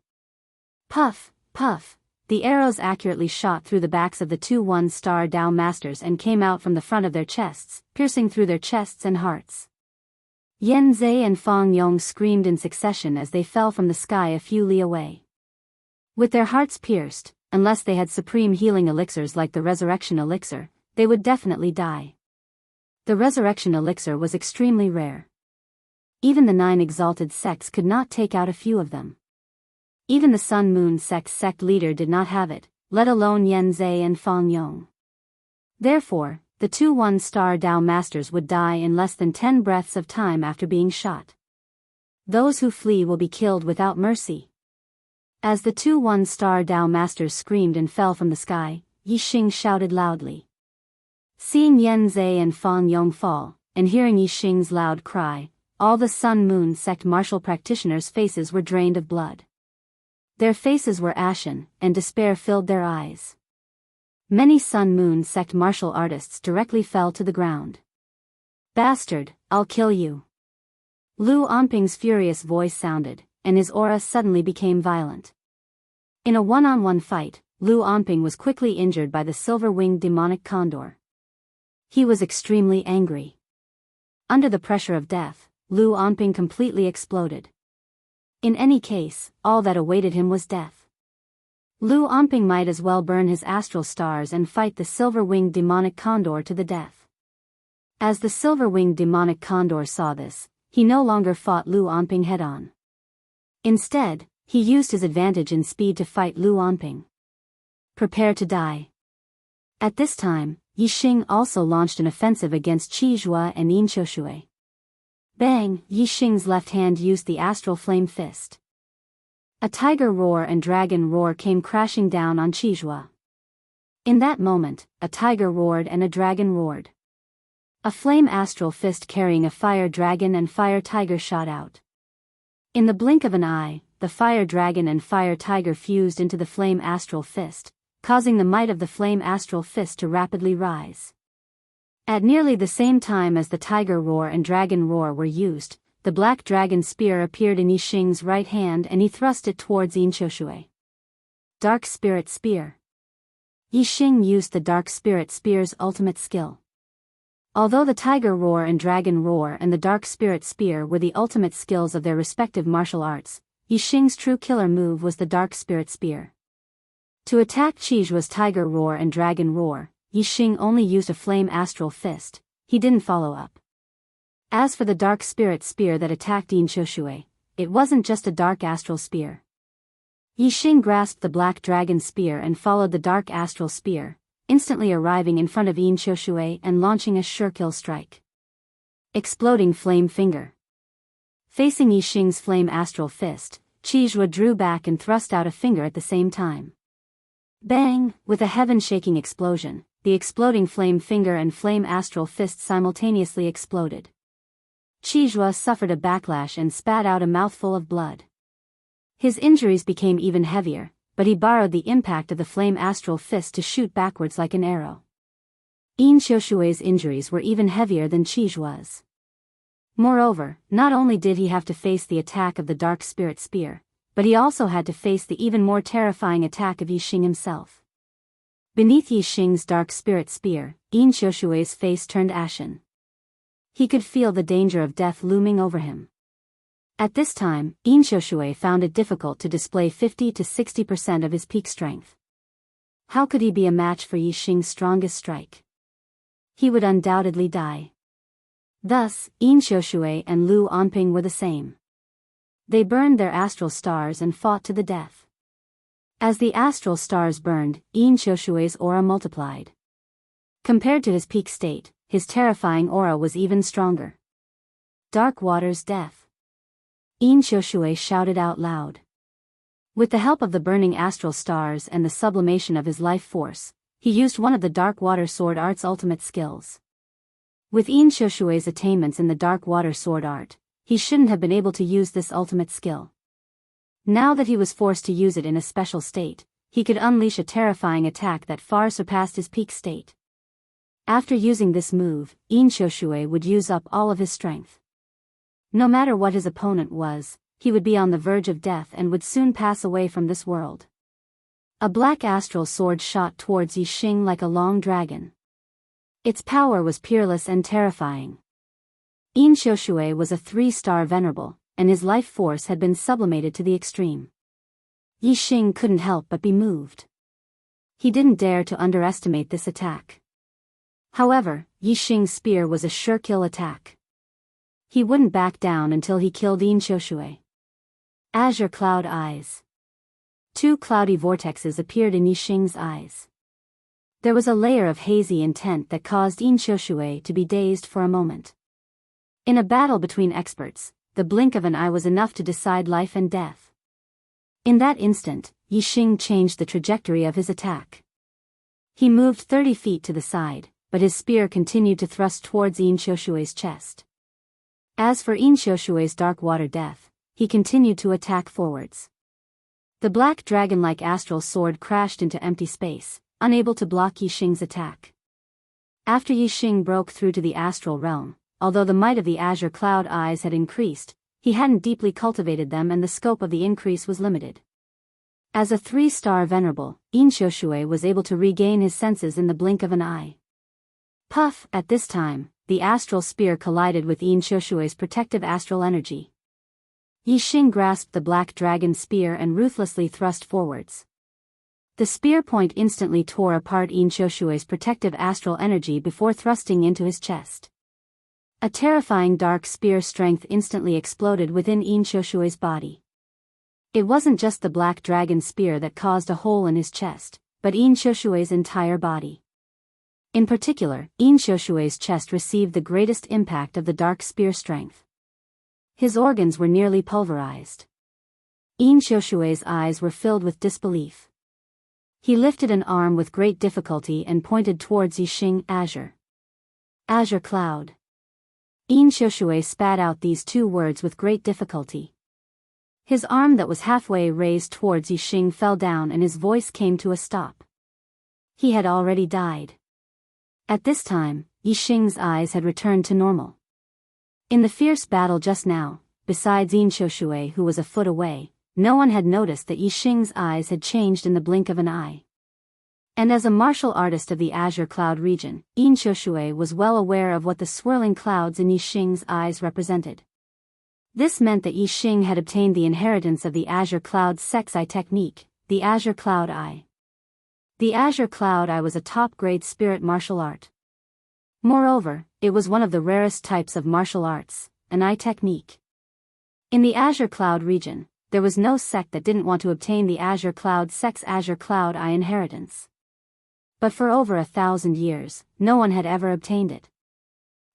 S1: Puff, puff, the arrows accurately shot through the backs of the two one-star Dao masters and came out from the front of their chests, piercing through their chests and hearts. Yan Zhe and Fang Yong screamed in succession as they fell from the sky a few li away. With their hearts pierced, unless they had supreme healing elixirs like the resurrection elixir, they would definitely die. The resurrection elixir was extremely rare. Even the 9 exalted sects could not take out a few of them. Even the Sun Moon sect's sect leader did not have it, let alone Yan Zhe and Fang Yong. Therefore, the two one-star Dao masters would die in less than 10 breaths of time after being shot. Those who flee will be killed without mercy. As the two one-star Dao masters screamed and fell from the sky, Yi Xing shouted loudly. Seeing Yan Zhe and Fang Yong fall, and hearing Yi Xing's loud cry, all the Sun Moon sect martial practitioners' faces were drained of blood. Their faces were ashen, and despair filled their eyes. Many Sun Moon sect martial artists directly fell to the ground. Bastard, I'll kill you. Lu Onping's furious voice sounded, and his aura suddenly became violent. In a one-on-one fight, Lu Onping was quickly injured by the silver-winged demonic condor. He was extremely angry. Under the pressure of death, Lu Onping completely exploded. In any case, all that awaited him was death. Lu Onping might as well burn his astral stars and fight the silver-winged demonic condor to the death. As the silver-winged demonic condor saw this, he no longer fought Lu Onping head-on. Instead, he used his advantage in speed to fight Lu Onping. Prepare to die. At this time, Yi Xing also launched an offensive against Qi Zhua and Yin Qiushui. Bang! Yi Xing's left hand used the astral flame fist. A tiger roar and dragon roar came crashing down on Qi Zhua. In that moment, a tiger roared and a dragon roared. A flame astral fist carrying a fire dragon and fire tiger shot out. In the blink of an eye, the fire dragon and fire tiger fused into the flame astral fist, causing the might of the flame astral fist to rapidly rise. At nearly the same time as the tiger roar and dragon roar were used, the black dragon spear appeared in Yi Xing's right hand and he thrust it towards Yin Qiushui. Dark Spirit Spear. Yi Xing used the Dark Spirit Spear's ultimate skill. Although the tiger roar and dragon roar and the Dark Spirit Spear were the ultimate skills of their respective martial arts, Yi Xing's true killer move was the Dark Spirit Spear. To attack Qi Zhua's tiger roar and dragon roar, Yi Xing only used a flame astral fist. He didn't follow up. As for the Dark Spirit Spear that attacked Yin Qiushui, it wasn't just a dark astral spear. Yi Xing grasped the black dragon spear and followed the dark astral spear, instantly arriving in front of Yin Qiushui and launching a sure kill strike. Exploding Flame Finger. Facing Yi Xing's flame astral fist, Qi Zhua drew back and thrust out a finger at the same time. Bang! With a heaven-shaking explosion, the exploding flame finger and flame astral fist simultaneously exploded. Qi Zhua suffered a backlash and spat out a mouthful of blood. His injuries became even heavier, but he borrowed the impact of the flame astral fist to shoot backwards like an arrow. Yin Qiushui's injuries were even heavier than Qi Zhua's. Moreover, not only did he have to face the attack of the Dark Spirit Spear, but he also had to face the even more terrifying attack of Yi Xing himself. Beneath Yi Xing's Dark Spirit Spear, Yin Qiushui's face turned ashen. He could feel the danger of death looming over him. At this time, Yin Qiushui found it difficult to display 50 to 60% of his peak strength. How could he be a match for Yi Xing's strongest strike? He would undoubtedly die. Thus, Yin Qiushui and Lu Onping were the same. They burned their astral stars and fought to the death. As the astral stars burned, Yin Qiushui's aura multiplied. Compared to his peak state, his terrifying aura was even stronger. Dark Water's Death. Yin Qiushui shouted out loud. With the help of the burning astral stars and the sublimation of his life force, he used one of the Dark Water Sword Art's ultimate skills. With Yin Qiushui's attainments in the Dark Water Sword Art, he shouldn't have been able to use this ultimate skill. Now that he was forced to use it in a special state, he could unleash a terrifying attack that far surpassed his peak state. After using this move, Inshoshue would use up all of his strength. No matter what his opponent was, he would be on the verge of death and would soon pass away from this world. A black astral sword shot towards Yixing like a long dragon. Its power was peerless and terrifying. Inshoshue was a 3-star venerable, and his life force had been sublimated to the extreme. Yixing couldn't help but be moved. He didn't dare to underestimate this attack. However, Yixing's spear was a sure kill attack. He wouldn't back down until he killed Inshoshue. Azure Cloud Eyes. 2 cloudy vortexes appeared in Yixing's eyes. There was a layer of hazy intent that caused Inshoshue to be dazed for a moment. In a battle between experts, the blink of an eye was enough to decide life and death. In that instant, Yixing changed the trajectory of his attack. He moved 30 feet to the side, but his spear continued to thrust towards Inshoshue's chest. As for Inshoshue's dark water death, he continued to attack forwards. The black dragon-like astral sword crashed into empty space, unable to block Yixing's attack. After Yixing broke through to the astral realm, although the might of the azure cloud eyes had increased, he hadn't deeply cultivated them and the scope of the increase was limited. As a 3-star venerable, Inshoshue was able to regain his senses in the blink of an eye. Puff! At this time, the astral spear collided with Inshoshue's protective astral energy. Yixing grasped the black dragon spear and ruthlessly thrust forwards. The spear point instantly tore apart Inshoshue's protective astral energy before thrusting into his chest. A terrifying dark spear strength instantly exploded within Inshoshue's body. It wasn't just the black dragon spear that caused a hole in his chest, but Inshoshue's entire body. In particular, Inshoshue's chest received the greatest impact of the dark spear strength. His organs were nearly pulverized. Inshoshue's eyes were filled with disbelief. He lifted an arm with great difficulty and pointed towards Yixing. Azure Cloud. Inshoshue spat out these 2 words with great difficulty. His arm that was halfway raised towards Yixing fell down and his voice came to a stop. He had already died. At this time, Yixing's eyes had returned to normal. In the fierce battle just now, besides Inshoshue who was a foot away, no one had noticed that Yixing's eyes had changed in the blink of an eye. And as a martial artist of the Azure Cloud region, Inshoshue was well aware of what the swirling clouds in Yixing's eyes represented. This meant that Yixing had obtained the inheritance of the Azure Cloud's Sex-Eye technique, the Azure Cloud Eye. The Azure Cloud Eye was a top-grade spirit martial art. Moreover, it was one of the rarest types of martial arts, an eye technique. In the Azure Cloud region, there was no sect that didn't want to obtain the Azure Cloud Azure Cloud Eye inheritance. But for over 1,000 years, no one had ever obtained it.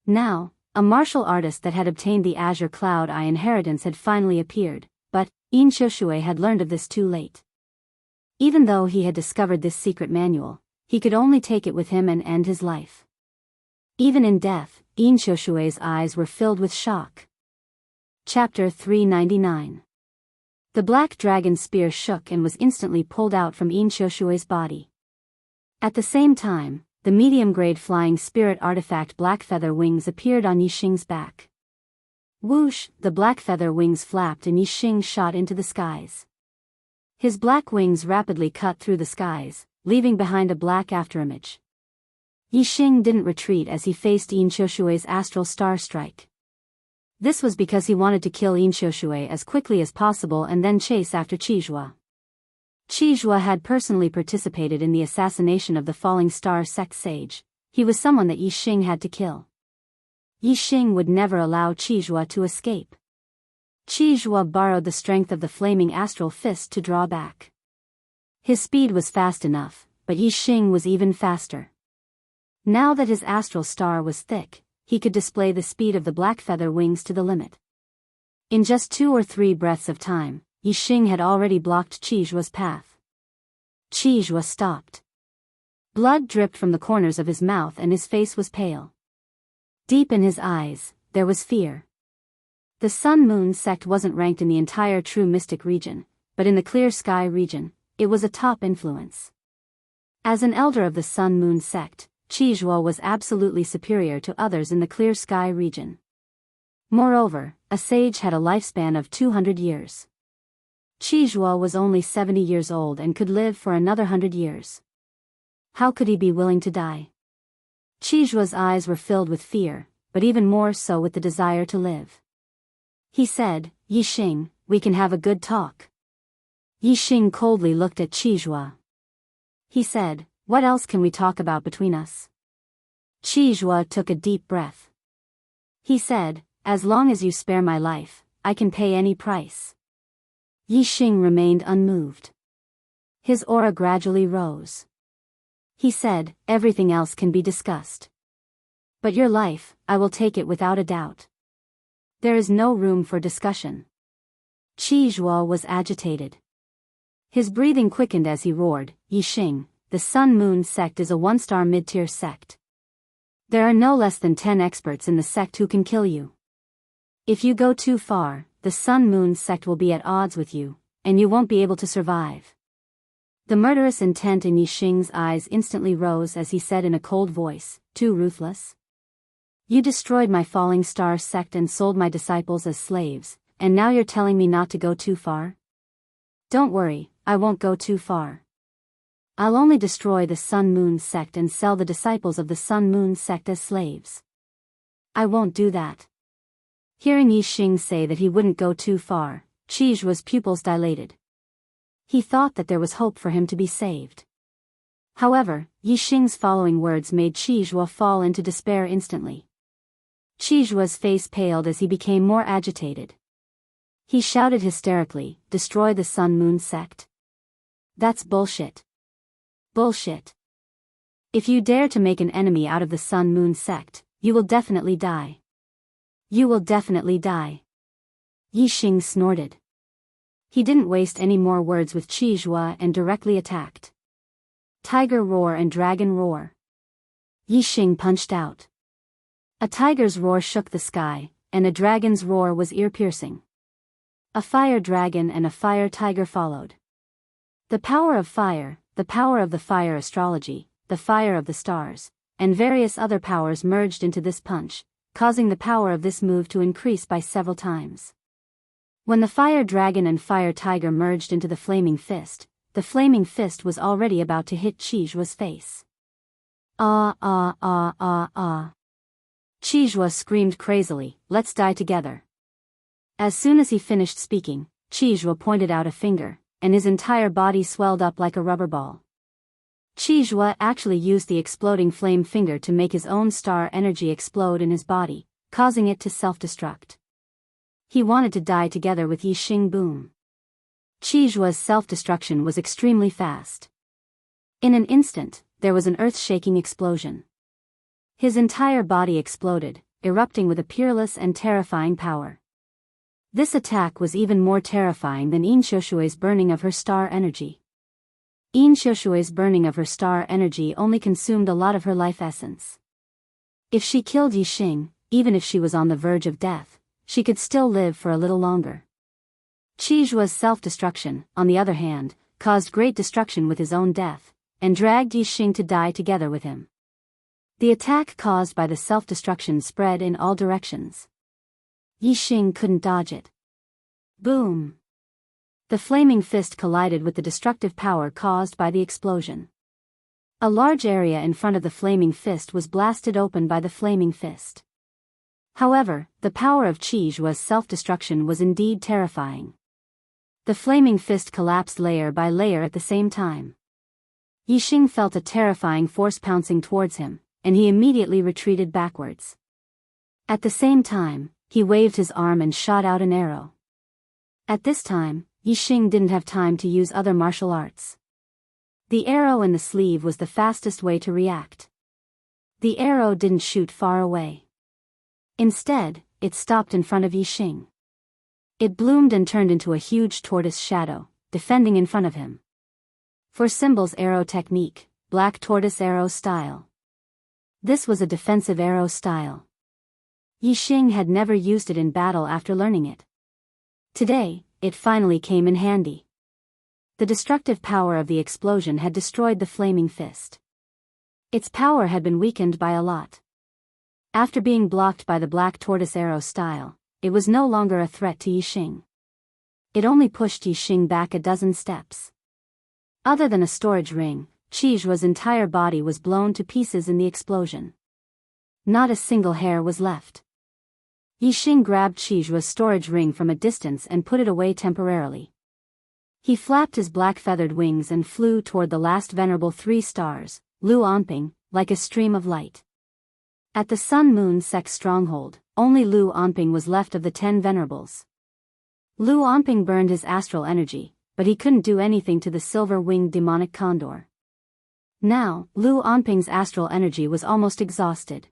S1: Now, a martial artist that had obtained the Azure Cloud Eye inheritance had finally appeared, but Inshoshue had learned of this too late. Even though he had discovered this secret manual, he could only take it with him and end his life. Even in death, Inshoshue's eyes were filled with shock. Chapter 399. The black dragon spear shook and was instantly pulled out from Inshoshue's body. At the same time, the medium-grade flying spirit artifact black feather wings appeared on Yixing's back. Whoosh! The black feather wings flapped and Yixing shot into the skies. His black wings rapidly cut through the skies, leaving behind a black afterimage. Yixing didn't retreat as he faced Inshoshue's astral star strike. This was because he wanted to kill Inshoshue as quickly as possible and then chase after Qizhua. Qizhua had personally participated in the assassination of the falling star sect sage. He was someone that Yixing had to kill. Yixing would never allow Qizhua to escape. Qizhua borrowed the strength of the flaming astral fist to draw back. His speed was fast enough, but Yixing was even faster. Now that his astral star was thick, he could display the speed of the black feather wings to the limit. In just 2 or 3 breaths of time, Yixing had already blocked Qizhua's path. Qizhua stopped. Blood dripped from the corners of his mouth and his face was pale. Deep in his eyes, there was fear. The Sun Moon sect wasn't ranked in the entire true mystic region, but in the clear sky region, it was a top influence. As an elder of the Sun Moon sect, Qizhuo was absolutely superior to others in the Clear Sky region. Moreover, a sage had a lifespan of 200 years. Qizhuo was only 70 years old and could live for another 100 years. How could he be willing to die? Qizhuo's eyes were filled with fear, but even more so with the desire to live. He said, "Yixing, we can have a good talk." Yixing coldly looked at Qizhuo. He said, "What else can we talk about between us?" Qizhuo took a deep breath. He said, "As long as you spare my life, I can pay any price." Yixing remained unmoved. His aura gradually rose. He said, "Everything else can be discussed. But your life, I will take it without a doubt. There is no room for discussion." Qizhuo was agitated. His breathing quickened as he roared, "Yixing, the Sun Moon sect is a one-star mid-tier sect. There are no less than 10 experts in the sect who can kill you. If you go too far, the Sun Moon sect will be at odds with you, and you won't be able to survive." The murderous intent in Yixing's eyes instantly rose as he said in a cold voice, "Too ruthless? You destroyed my falling star sect and sold my disciples as slaves, and now you're telling me not to go too far? Don't worry, I won't go too far. I'll only destroy the Sun Moon sect and sell the disciples of the Sun Moon sect as slaves. I won't do that." Hearing Yixing say that he wouldn't go too far, Qizhuo's pupils dilated. He thought that there was hope for him to be saved. However, Yixing's following words made Qizhuo fall into despair instantly. Qizhuo's face paled as he became more agitated. He shouted hysterically, "Destroy the Sun Moon sect? That's bullshit. Bullshit. If you dare to make an enemy out of the Sun Moon sect, you will definitely die. You will definitely die." Yixing snorted. He didn't waste any more words with Qizhuo and directly attacked. Tiger roar and dragon roar. Yixing punched out. A tiger's roar shook the sky, and a dragon's roar was ear-piercing. A fire dragon and a fire tiger followed. The power of fire, the power of the fire astrology, the fire of the stars, and various other powers merged into this punch, causing the power of this move to increase by several times. When the fire dragon and fire tiger merged into the flaming fist was already about to hit Qizhuo's face. Ah ah ah ah ah. Qizhuo screamed crazily, "Let's die together." As soon as he finished speaking, Qizhuo pointed out a finger, and his entire body swelled up like a rubber ball. Qizhuo actually used the exploding flame finger to make his own star energy explode in his body, causing it to self-destruct. He wanted to die together with Yixing. Boom. Qizhuo's self-destruction was extremely fast. In an instant, there was an earth-shaking explosion. His entire body exploded, erupting with a peerless and terrifying power. This attack was even more terrifying than Yin burning of her star energy. Yin burning of her star energy only consumed a lot of her life essence. If she killed Yixing, even if she was on the verge of death, she could still live for a little longer. Qizhuo's self-destruction, on the other hand, caused great destruction with his own death, and dragged Yixing to die together with him. The attack caused by the self-destruction spread in all directions. Yixing couldn't dodge it. Boom! The flaming fist collided with the destructive power caused by the explosion. A large area in front of the flaming fist was blasted open by the flaming fist. However, the power of Qizhuo's self-destruction was indeed terrifying. The flaming fist collapsed layer by layer at the same time. Yixing felt a terrifying force pouncing towards him, and he immediately retreated backwards. At the same time, he waved his arm and shot out an arrow. At this time, Yixing didn't have time to use other martial arts. The arrow in the sleeve was the fastest way to react. The arrow didn't shoot far away. Instead, it stopped in front of Yixing. It bloomed and turned into a huge tortoise shadow, defending in front of him. For symbols arrow technique, black tortoise arrow style. This was a defensive arrow style. Yixing had never used it in battle after learning it. Today, it finally came in handy. The destructive power of the explosion had destroyed the flaming fist. Its power had been weakened by a lot. After being blocked by the black tortoise arrow style, it was no longer a threat to Yixing. It only pushed Yixing back a dozen steps. Other than a storage ring, Qiju's entire body was blown to pieces in the explosion. Not a single hair was left. Yixing grabbed Qiju's storage ring from a distance and put it away temporarily. He flapped his black feathered wings and flew toward the last venerable 3 stars, Lu Onping, like a stream of light. At the Sun-Moon sect stronghold, only Lu Onping was left of the 10 venerables. Lu Onping burned his astral energy, but he couldn't do anything to the silver-winged demonic condor. Now, Lu Onping's astral energy was almost exhausted.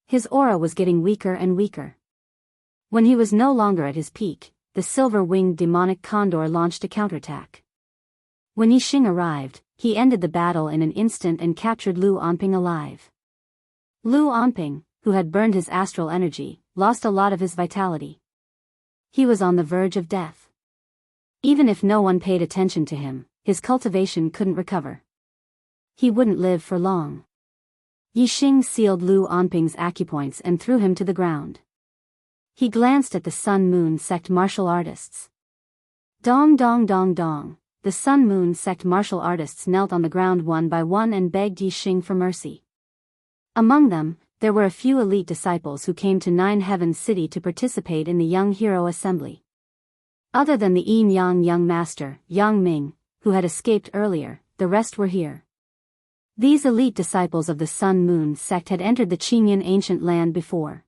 S1: His aura was getting weaker and weaker. When he was no longer at his peak, the silver-winged demonic condor launched a counterattack. When Yixing arrived, he ended the battle in an instant and captured Lu Onping alive. Lu Onping, who had burned his astral energy, lost a lot of his vitality. He was on the verge of death. Even if no one paid attention to him, his cultivation couldn't recover. He wouldn't live for long. Yixing sealed Lu Onping's acupoints and threw him to the ground. He glanced at the Sun-Moon sect martial artists. Dong dong dong dong, the Sun-Moon sect martial artists knelt on the ground one by one and begged Yixing for mercy. Among them, there were a few elite disciples who came to Nine Heavens City to participate in the Young Hero Assembly. Other than the Yin-Yang Young Master, Yang Ming, who had escaped earlier, the rest were here. These elite disciples of the Sun-Moon sect had entered the Qingyan ancient land before.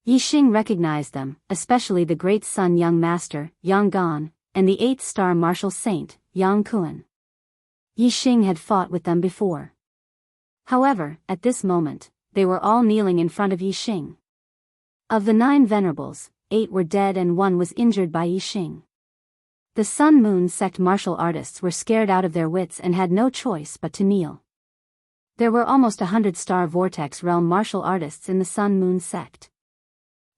S1: Yixing recognized them, especially the Great Sun Young Master, Yang Gan, and the 8-star martial saint, Yang Kuan. Yixing had fought with them before. However, at this moment, they were all kneeling in front of Yixing. Of the 9 venerables, 8 were dead and 1 was injured by Yixing. The Sun-Moon sect martial artists were scared out of their wits and had no choice but to kneel. There were almost 100-star Vortex Realm martial artists in the Sun-Moon sect.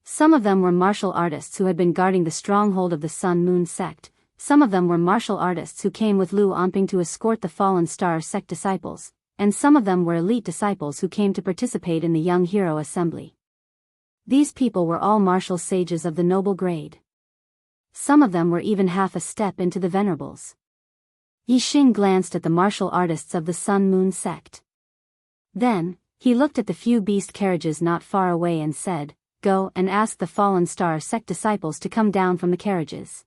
S1: Some of them were martial artists who had been guarding the stronghold of the Sun-Moon sect, some of them were martial artists who came with Lu Onping to escort the Fallen Star sect disciples, and some of them were elite disciples who came to participate in the Young Hero Assembly. These people were all martial sages of the noble grade. Some of them were even half a step into the venerables. Yixing glanced at the martial artists of the Sun-Moon sect. Then, he looked at the few beast carriages not far away and said, "Go and ask the Fallen Star sect disciples to come down from the carriages."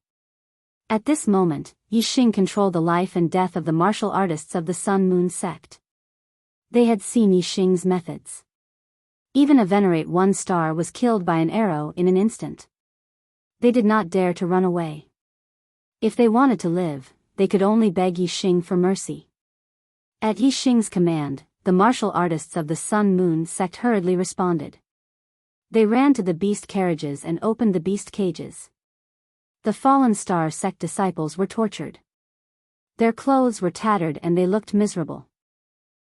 S1: At this moment, Yixing controlled the life and death of the martial artists of the Sun-Moon sect. They had seen Yixing's methods. Even a Venerate 1-star was killed by an arrow in an instant. They did not dare to run away. If they wanted to live, they could only beg Yixing for mercy. At Yixing's command, the martial artists of the Sun-Moon sect hurriedly responded. They ran to the beast carriages and opened the beast cages. The Fallen Star sect disciples were tortured. Their clothes were tattered and they looked miserable.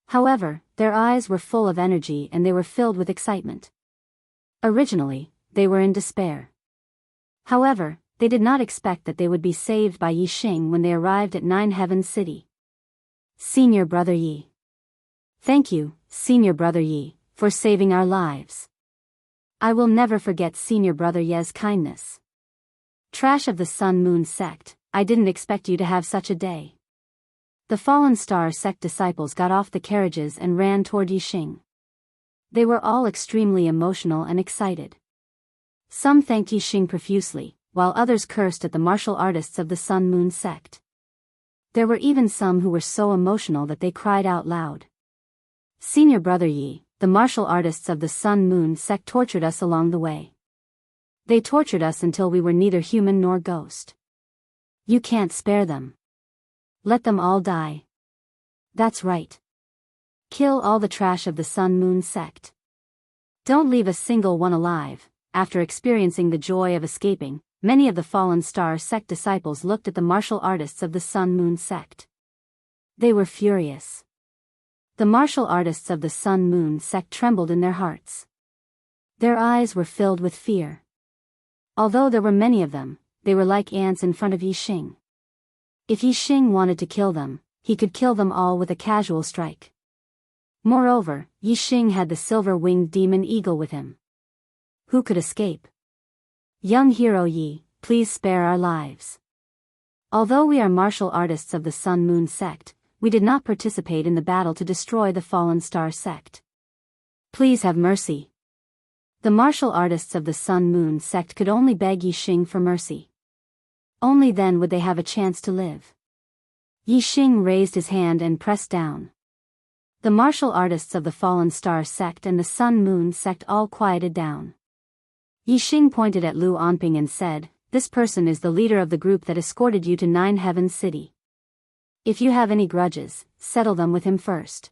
S1: However, their eyes were full of energy and they were filled with excitement. Originally, they were in despair. However, they did not expect that they would be saved by Yixing when they arrived at Nine Heavens City. Senior Brother Yi. Thank you, Senior Brother Yi, for saving our lives. I will never forget Senior Brother Ye's kindness. Trash of the Sun-Moon sect, I didn't expect you to have such a day. The Fallen Star sect disciples got off the carriages and ran toward Yixing. They were all extremely emotional and excited. Some thanked Yixing profusely, while others cursed at the martial artists of the Sun-Moon sect. There were even some who were so emotional that they cried out loud. Senior Brother Yi, the martial artists of the Sun-Moon sect tortured us along the way. They tortured us until we were neither human nor ghost. You can't spare them. Let them all die. That's right. Kill all the trash of the Sun-Moon sect. Don't leave a single one alive. After experiencing the joy of escaping, many of the Fallen Star sect disciples looked at the martial artists of the Sun-Moon sect. They were furious. The martial artists of the Sun-Moon sect trembled in their hearts. Their eyes were filled with fear. Although there were many of them, they were like ants in front of Yixing. If Yixing wanted to kill them, he could kill them all with a casual strike. Moreover, Yixing had the silver-winged demon eagle with him. Who could escape? Young hero Yi, please spare our lives. Although we are martial artists of the Sun Moon sect, we did not participate in the battle to destroy the Fallen Star sect. Please have mercy. The martial artists of the Sun Moon sect could only beg Yixing for mercy. Only then would they have a chance to live. Yixing raised his hand and pressed down. The martial artists of the Fallen Star sect and the Sun Moon sect all quieted down. Yixing pointed at Lu Onping and said, "This person is the leader of the group that escorted you to Nine Heavens City. If you have any grudges, settle them with him first."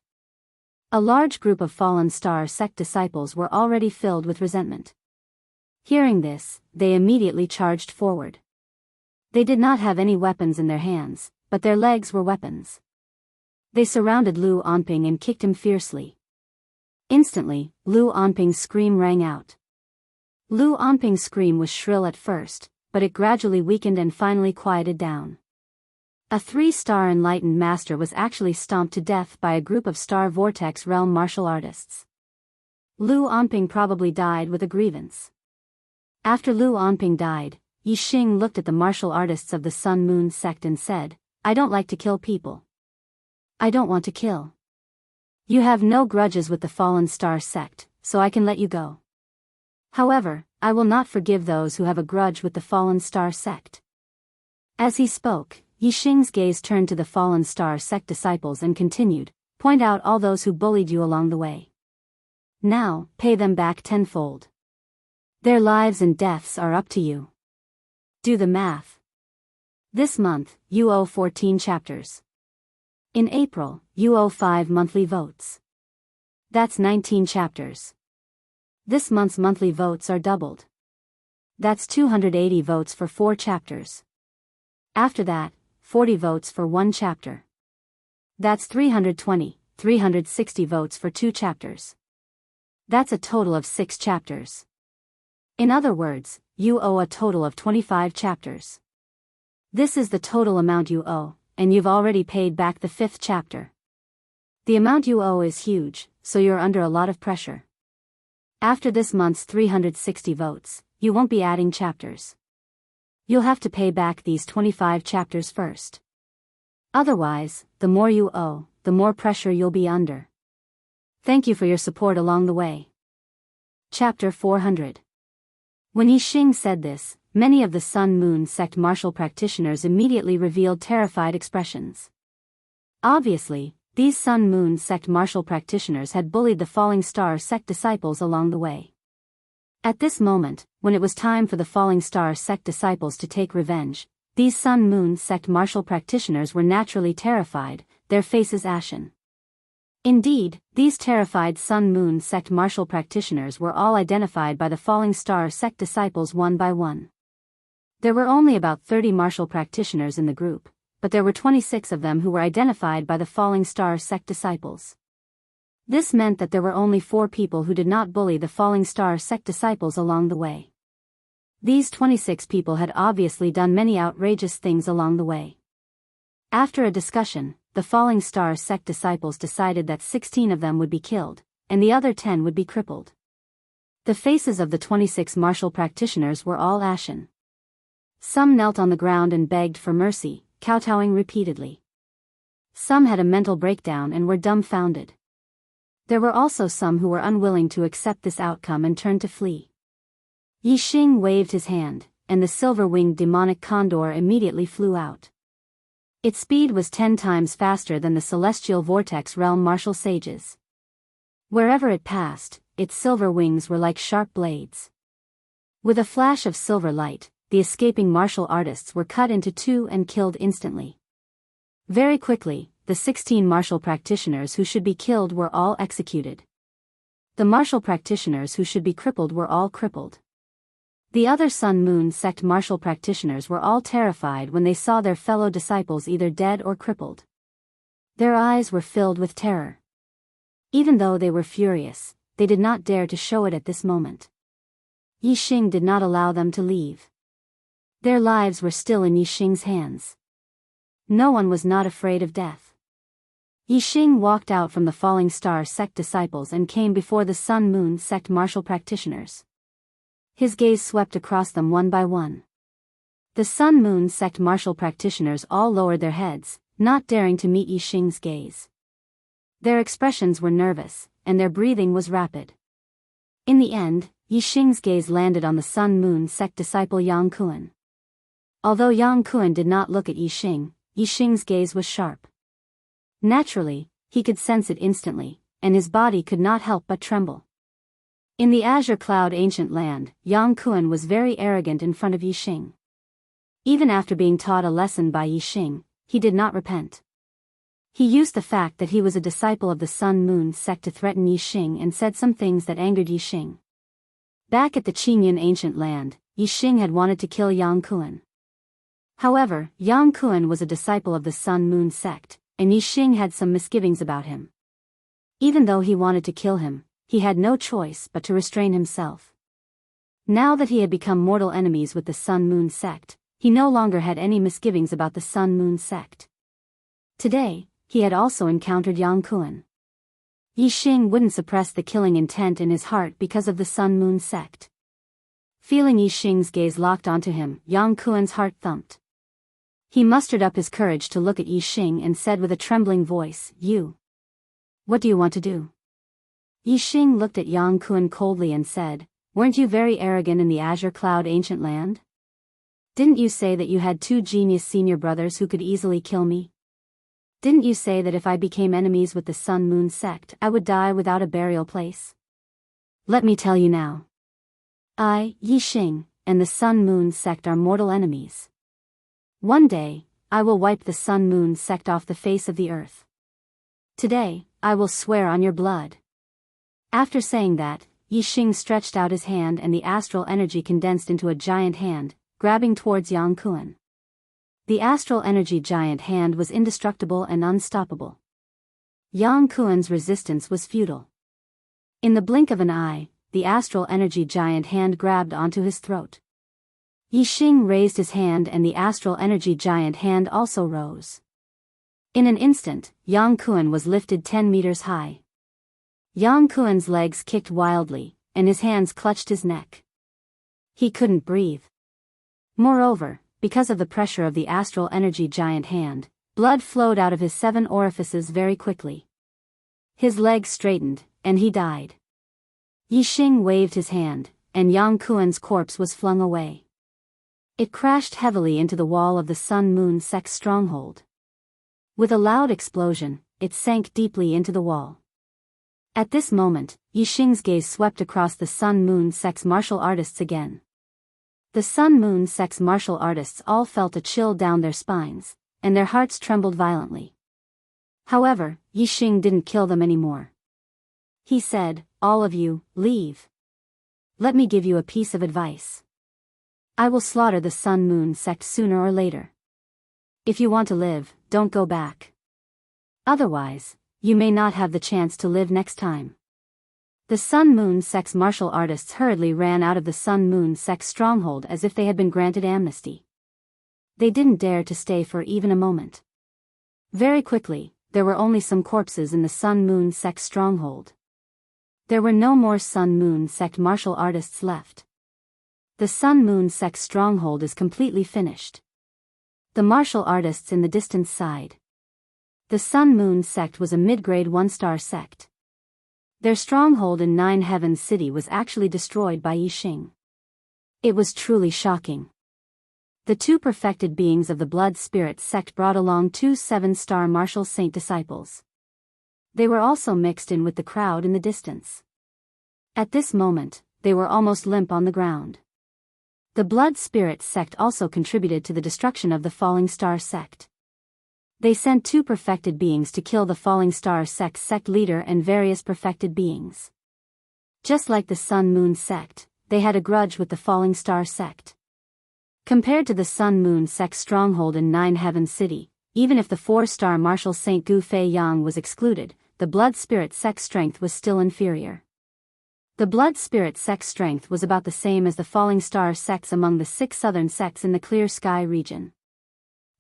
S1: A large group of Fallen Star sect disciples were already filled with resentment. Hearing this, they immediately charged forward. They did not have any weapons in their hands, but their legs were weapons. They surrounded Lu Onping and kicked him fiercely. Instantly, Lu Onping's scream rang out. Lu Onping's scream was shrill at first, but it gradually weakened and finally quieted down. A 3-star enlightened master was actually stomped to death by a group of Star Vortex realm martial artists. Lu Onping probably died with a grievance. After Lu Onping died, Yixing looked at the martial artists of the Sun Moon sect and said, "I don't like to kill people. I don't want to kill. You have no grudges with the Fallen Star sect, so I can let you go. However, I will not forgive those who have a grudge with the Fallen Star sect." As he spoke, Yixing's gaze turned to the Fallen Star sect disciples and continued, "Point out all those who bullied you along the way. Now, pay them back tenfold. Their lives and deaths are up to you. Do the math. This month, you owe 14 chapters. In April, you owe 5 monthly votes. That's 19 chapters. This month's monthly votes are doubled. That's 280 votes for 4 chapters. After that, 40 votes for 1 chapter. That's 360 votes for 2 chapters. That's a total of 6 chapters. In other words, you owe a total of 25 chapters. This is the total amount you owe, and you've already paid back the 5th chapter. The amount you owe is huge, so you're under a lot of pressure. After this month's 360 votes, you won't be adding chapters. You'll have to pay back these 25 chapters first. Otherwise, the more you owe, the more pressure you'll be under. Thank you for your support along the way." Chapter 400. When Yixing said this, many of the Sun Moon sect martial practitioners immediately revealed terrified expressions. Obviously, these Sun Moon sect martial practitioners had bullied the Falling Star sect disciples along the way. At this moment, when it was time for the Falling Star sect disciples to take revenge, these Sun Moon sect martial practitioners were naturally terrified, their faces ashen. Indeed, these terrified Sun Moon sect martial practitioners were all identified by the Falling Star sect disciples one by one. There were only about 30 martial practitioners in the group, but there were 26 of them who were identified by the Falling Star sect disciples. This meant that there were only 4 people who did not bully the Falling Star sect disciples along the way. These 26 people had obviously done many outrageous things along the way. After a discussion, the Falling Star sect disciples decided that 16 of them would be killed, and the other 10 would be crippled. The faces of the 26 martial practitioners were all ashen. Some knelt on the ground and begged for mercy, kowtowing repeatedly. Some had a mental breakdown and were dumbfounded. There were also some who were unwilling to accept this outcome and turned to flee. Yixing waved his hand, and the silver-winged demonic condor immediately flew out. Its speed was 10 times faster than the celestial vortex realm martial sages. Wherever it passed, its silver wings were like sharp blades. With a flash of silver light, the escaping martial artists were cut into 2 and killed instantly. Very quickly, the 16 martial practitioners who should be killed were all executed. The martial practitioners who should be crippled were all crippled. The other Sun Moon sect martial practitioners were all terrified when they saw their fellow disciples either dead or crippled. Their eyes were filled with terror. Even though they were furious, they did not dare to show it at this moment. Yixing did not allow them to leave. Their lives were still in Yixing's hands. no one was not afraid of death. Yixing walked out from the Falling Star sect disciples and came before the Sun Moon sect martial practitioners. His gaze swept across them one by one. The Sun Moon sect martial practitioners all lowered their heads, not daring to meet Yixing's gaze. Their expressions were nervous, and their breathing was rapid. In the end, Yixing's gaze landed on the Sun Moon sect disciple Yang Kuan. Although Yang Kuan did not look at Yixing, Yixing's gaze was sharp. Naturally, he could sense it instantly, and his body could not help but tremble. In the Azure Cloud ancient land, Yang Kuan was very arrogant in front of Yixing. Even after being taught a lesson by Yixing, he did not repent. He used the fact that he was a disciple of the Sun Moon sect to threaten Yixing and said some things that angered Yixing. Back at the Qingyun ancient land, Yixing had wanted to kill Yang Kuan. However, Yang Kuan was a disciple of the Sun Moon sect, and Yixing had some misgivings about him. Even though he wanted to kill him, he had no choice but to restrain himself. Now that he had become mortal enemies with the Sun Moon sect, he no longer had any misgivings about the Sun Moon sect. Today, he had also encountered Yang Kuan. Yixing wouldn't suppress the killing intent in his heart because of the Sun Moon sect. Feeling Yixing's gaze locked onto him, Yang Kuan's heart thumped. He mustered up his courage to look at Yixing and said with a trembling voice, "You. What do you want to do?" Yixing looked at Yang Kuan coldly and said, "Weren't you very arrogant in the Azure Cloud ancient land? Didn't you say that you had 2 genius senior brothers who could easily kill me? Didn't you say that if I became enemies with the Sun Moon sect I would die without a burial place? Let me tell you now. I, Yixing, and the Sun Moon sect are mortal enemies. One day, I will wipe the Sun Moon sect off the face of the earth. Today, I will swear on your blood." After saying that, Yixing stretched out his hand and the astral energy condensed into a giant hand, grabbing towards Yang Kuan. The astral energy giant hand was indestructible and unstoppable. Yang Kuan's resistance was futile. In the blink of an eye, the astral energy giant hand grabbed onto his throat. Yixing raised his hand and the astral energy giant hand also rose. In an instant, Yang Kuan was lifted 10 meters high. Yang Kuan's legs kicked wildly, and his hands clutched his neck. He couldn't breathe. Moreover, because of the pressure of the astral energy giant hand, blood flowed out of his 7 orifices very quickly. His legs straightened, and he died. Yixing waved his hand, and Yang Kuan's corpse was flung away. It crashed heavily into the wall of the Sun Moon sect's stronghold. With a loud explosion, it sank deeply into the wall. At this moment, Yixing's gaze swept across the Sun Moon sect's martial artists again. The Sun Moon sect's martial artists all felt a chill down their spines, and their hearts trembled violently. However, Yixing didn't kill them anymore. He said, "All of you, leave. Let me give you a piece of advice. I will slaughter the Sun Moon sect sooner or later. If you want to live, don't go back. Otherwise, you may not have the chance to live next time." The Sun Moon sect's martial artists hurriedly ran out of the Sun Moon sect's stronghold as if they had been granted amnesty. They didn't dare to stay for even a moment. Very quickly, there were only some corpses in the Sun Moon sect's stronghold. There were no more Sun Moon sect martial artists left. The Sun Moon sect's stronghold is completely finished. The martial artists in the distance sighed. The Sun Moon sect was a mid-grade 1-star sect. Their stronghold in 9 Heavens City was actually destroyed by Yixing. It was truly shocking. The 2 perfected beings of the Blood Spirit sect brought along 2 7-star martial saint disciples. They were also mixed in with the crowd in the distance. At this moment, they were almost limp on the ground. The Blood Spirit sect also contributed to the destruction of the Falling Star sect. They sent 2 perfected beings to kill the Falling Star sect's sect leader and various perfected beings. Just like the Sun Moon sect, they had a grudge with the Falling Star sect. Compared to the Sun Moon sect's stronghold in 9 Heavens City, even if the 4-star martial saint Gu Fei Yang was excluded, the Blood Spirit sect's strength was still inferior. The Blood Spirit sect's strength was about the same as the Falling Star sects among the 6 southern sects in the Clear Sky region.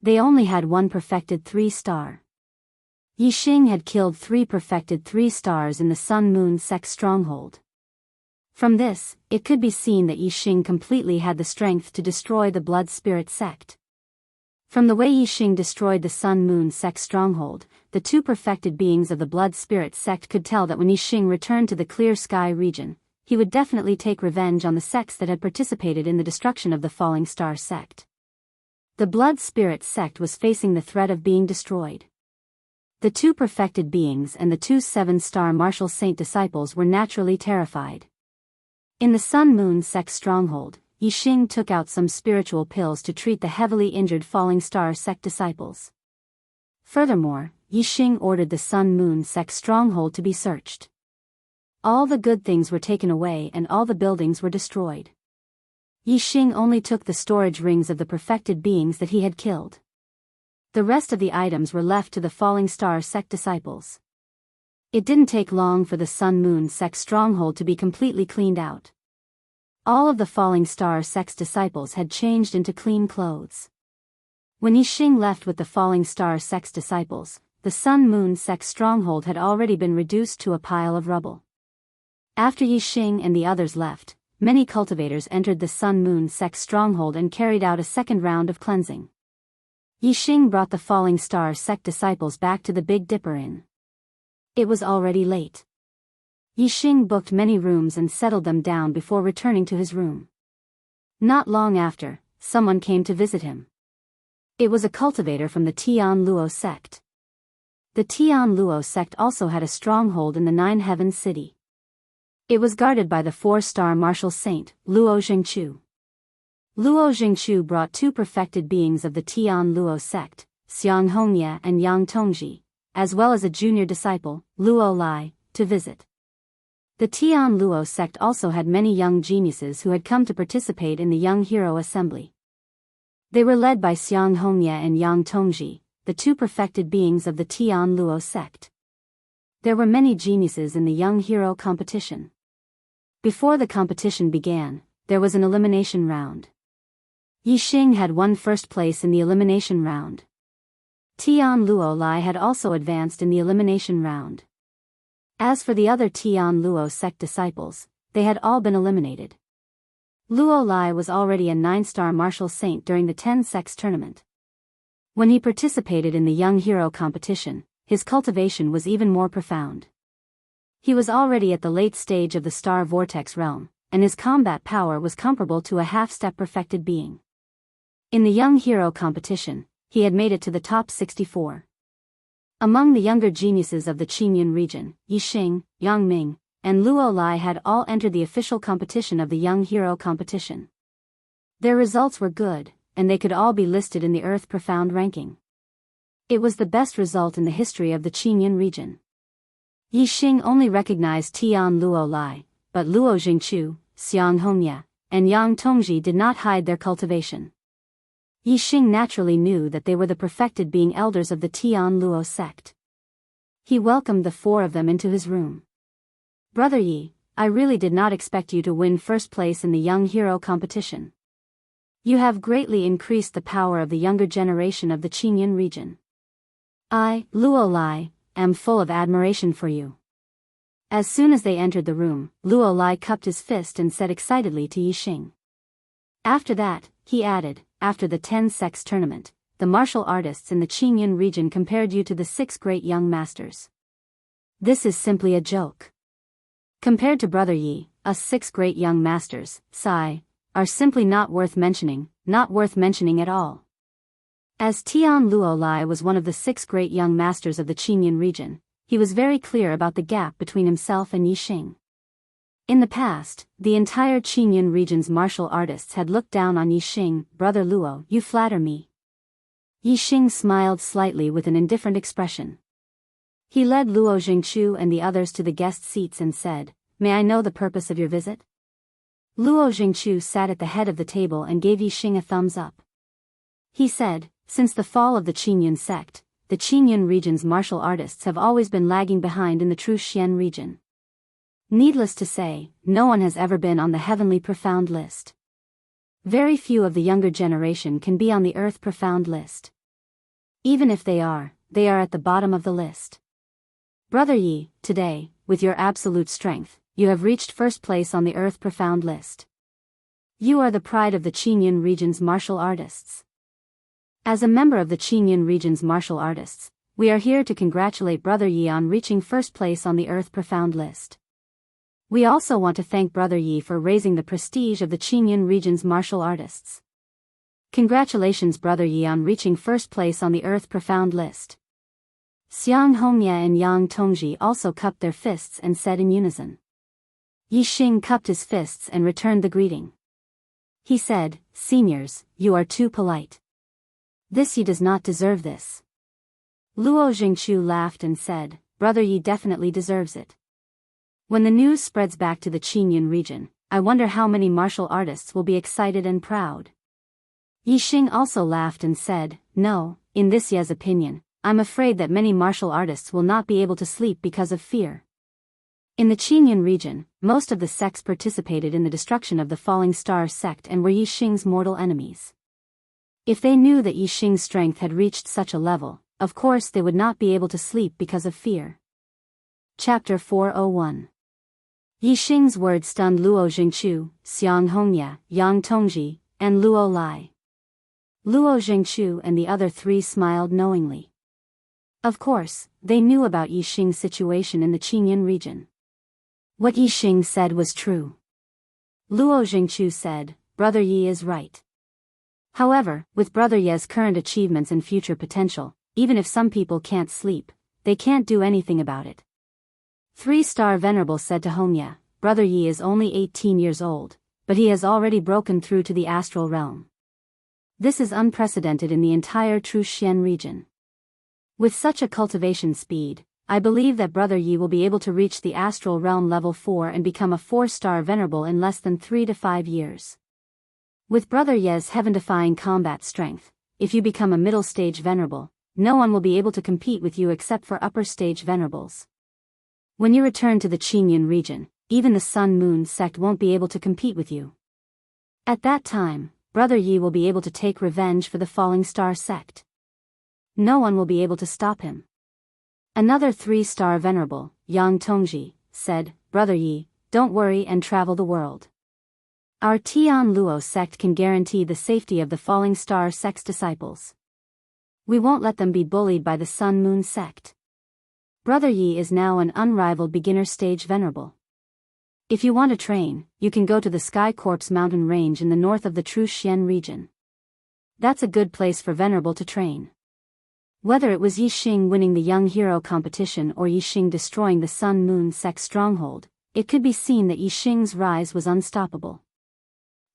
S1: They only had one perfected 3-star. Yixing had killed 3 perfected 3 stars in the Sun-Moon sect stronghold. From this, it could be seen that Yixing completely had the strength to destroy the Blood Spirit sect. From the way Yixing destroyed the Sun-Moon sect stronghold, the 2 perfected beings of the Blood Spirit sect could tell that when Yixing returned to the Clear Sky region, he would definitely take revenge on the sects that had participated in the destruction of the Falling Star sect. The Blood Spirit sect was facing the threat of being destroyed. The 2 perfected beings and the 2 7-star martial saint disciples were naturally terrified. In the Sun-Moon sect stronghold, Yixing took out some spiritual pills to treat the heavily injured Falling Star sect disciples. Furthermore, Yixing ordered the Sun-Moon sect stronghold to be searched. All the good things were taken away and all the buildings were destroyed. Yixing only took the storage rings of the perfected beings that he had killed. The rest of the items were left to the Falling Star sect disciples. It didn't take long for the Sun-Moon sect stronghold to be completely cleaned out. All of the Falling Star sect's disciples had changed into clean clothes. When Yixing left with the Falling Star sect's disciples, the Sun-Moon sect stronghold had already been reduced to a pile of rubble. After Yixing and the others left, many cultivators entered the Sun-Moon sect stronghold and carried out a second round of cleansing. Yixing brought the Falling Star sect disciples back to the Big Dipper Inn. It was already late. Yixing booked many rooms and settled them down before returning to his room. Not long after, someone came to visit him. It was a cultivator from the Tian Luo sect. The Tian Luo sect also had a stronghold in the 9 Heavens city. It was guarded by the 4-star martial saint, Luo Jingchu. Luo Jingchu brought 2 perfected beings of the Tian Luo sect, Xiang Hongye and Yang Tongji, as well as a junior disciple, Luo Lai, to visit. The Tian Luo sect also had many young geniuses who had come to participate in the Young Hero Assembly. They were led by Xiang Hongye and Yang Tongji, the 2 perfected beings of the Tian Luo sect. There were many geniuses in the Young Hero competition. Before the competition began, there was an elimination round. Yixing had won first place in the elimination round. Tian Luo Lai had also advanced in the elimination round. As for the other Tian Luo sect disciples, they had all been eliminated. Luo Lai was already a 9-star martial saint during the 10 sects tournament. When he participated in the Young Hero competition, his cultivation was even more profound. He was already at the late stage of the Star Vortex realm, and his combat power was comparable to a half-step perfected being. In the Young Hero competition, he had made it to the top 64. Among the younger geniuses of the Qingyun region, Yixing, Yang Ming, and Luo Lai had all entered the official competition of the Young Hero competition. Their results were good, and they could all be listed in the Earth Profound ranking. It was the best result in the history of the Qingyun region. Yixing only recognized Tian Luo Lai, but Luo Jingchu, Xiang Hongye, and Yang Tongji did not hide their cultivation. Yixing naturally knew that they were the perfected being elders of the Tian Luo sect. He welcomed the 4 of them into his room. Brother Yi, I really did not expect you to win first place in the Young Hero competition. You have greatly increased the power of the younger generation of the Qingyun region. I, Luo Lai, am full of admiration for you. As soon as they entered the room, Luo Lai cupped his fist and said excitedly to Yixing. After that, he added, after the 10 sects tournament, the martial artists in the Qingyun region compared you to the 6 great young masters. This is simply a joke. Compared to Brother Yi, us 6 great young masters, Sai, are simply not worth mentioning at all. As Tian Luo Lai was one of the 6 great young masters of the Qingyun region, he was very clear about the gap between himself and Yixing. In the past, the entire Qingyun region's martial artists had looked down on Yixing. Brother Luo, you flatter me. Yixing smiled slightly with an indifferent expression. He led Luo Jingchu and the others to the guest seats and said, May I know the purpose of your visit? Luo Jingchu sat at the head of the table and gave Yixing a thumbs up. He said, since the fall of the Qingyun sect, the Qingyun region's martial artists have always been lagging behind in the true Xian region. Needless to say, no one has ever been on the Heavenly Profound list. Very few of the younger generation can be on the Earth Profound list. Even if they are at the bottom of the list. Brother Yi, today, with your absolute strength, you have reached first place on the Earth Profound list. You are the pride of the Qingyun region's martial artists. As a member of the Qingyun region's martial artists, we are here to congratulate Brother Yi on reaching first place on the Earth Profound list. We also want to thank Brother Yi for raising the prestige of the Qingyun region's martial artists. Congratulations Brother Yi on reaching first place on the Earth Profound list. Xiang Hongye and Yang Tongji also cupped their fists and said in unison. Yixing cupped his fists and returned the greeting. He said, "Seniors, you are too polite. This Yi does not deserve this." Luo Jingchu laughed and said, "Brother Yi definitely deserves it. When the news spreads back to the Qingyun region, I wonder how many martial artists will be excited and proud." Yixing also laughed and said, "No, in this Ye's opinion, I'm afraid that many martial artists will not be able to sleep because of fear." In the Qingyun region, most of the sects participated in the destruction of the Falling Star sect and were Yixing's mortal enemies. If they knew that Yixing's strength had reached such a level, of course they would not be able to sleep because of fear. Chapter 401. Yixing's words stunned Luo Jingchu, Xiang Hongye, Yang Tongji, and Luo Lai. Luo Jingchu and the other three smiled knowingly. Of course, they knew about Yixing's situation in the Qingyun region. What Yixing said was true. Luo Jingchu said, "Brother Yi is right. However, with Brother Ye's current achievements and future potential, even if some people can't sleep, they can't do anything about it." Three-star Venerable said to Hongye, "Brother Yi is only 18 years old, but he has already broken through to the astral realm. This is unprecedented in the entire Truxian region. With such a cultivation speed, I believe that Brother Yi will be able to reach the astral realm level 4 and become a 4-star Venerable in less than 3 to 5 years. With Brother Ye's heaven-defying combat strength, if you become a middle-stage Venerable, no one will be able to compete with you except for upper-stage Venerables. When you return to the Qingyun region, even the Sun-Moon sect won't be able to compete with you. At that time, Brother Yi will be able to take revenge for the Falling Star sect. No one will be able to stop him." Another 3-star Venerable, Yang Tongji, said, "Brother Yi, don't worry and travel the world. Our Tian Luo sect can guarantee the safety of the Falling Star sect's disciples. We won't let them be bullied by the Sun-Moon sect. Brother Yi is now an unrivaled beginner stage Venerable. If you want to train, you can go to the Sky Corpse mountain range in the north of the Truxian region. That's a good place for Venerable to train." Whether it was Yixing winning the Young Hero competition or Yixing destroying the Sun-Moon sect stronghold, it could be seen that Yixing's rise was unstoppable.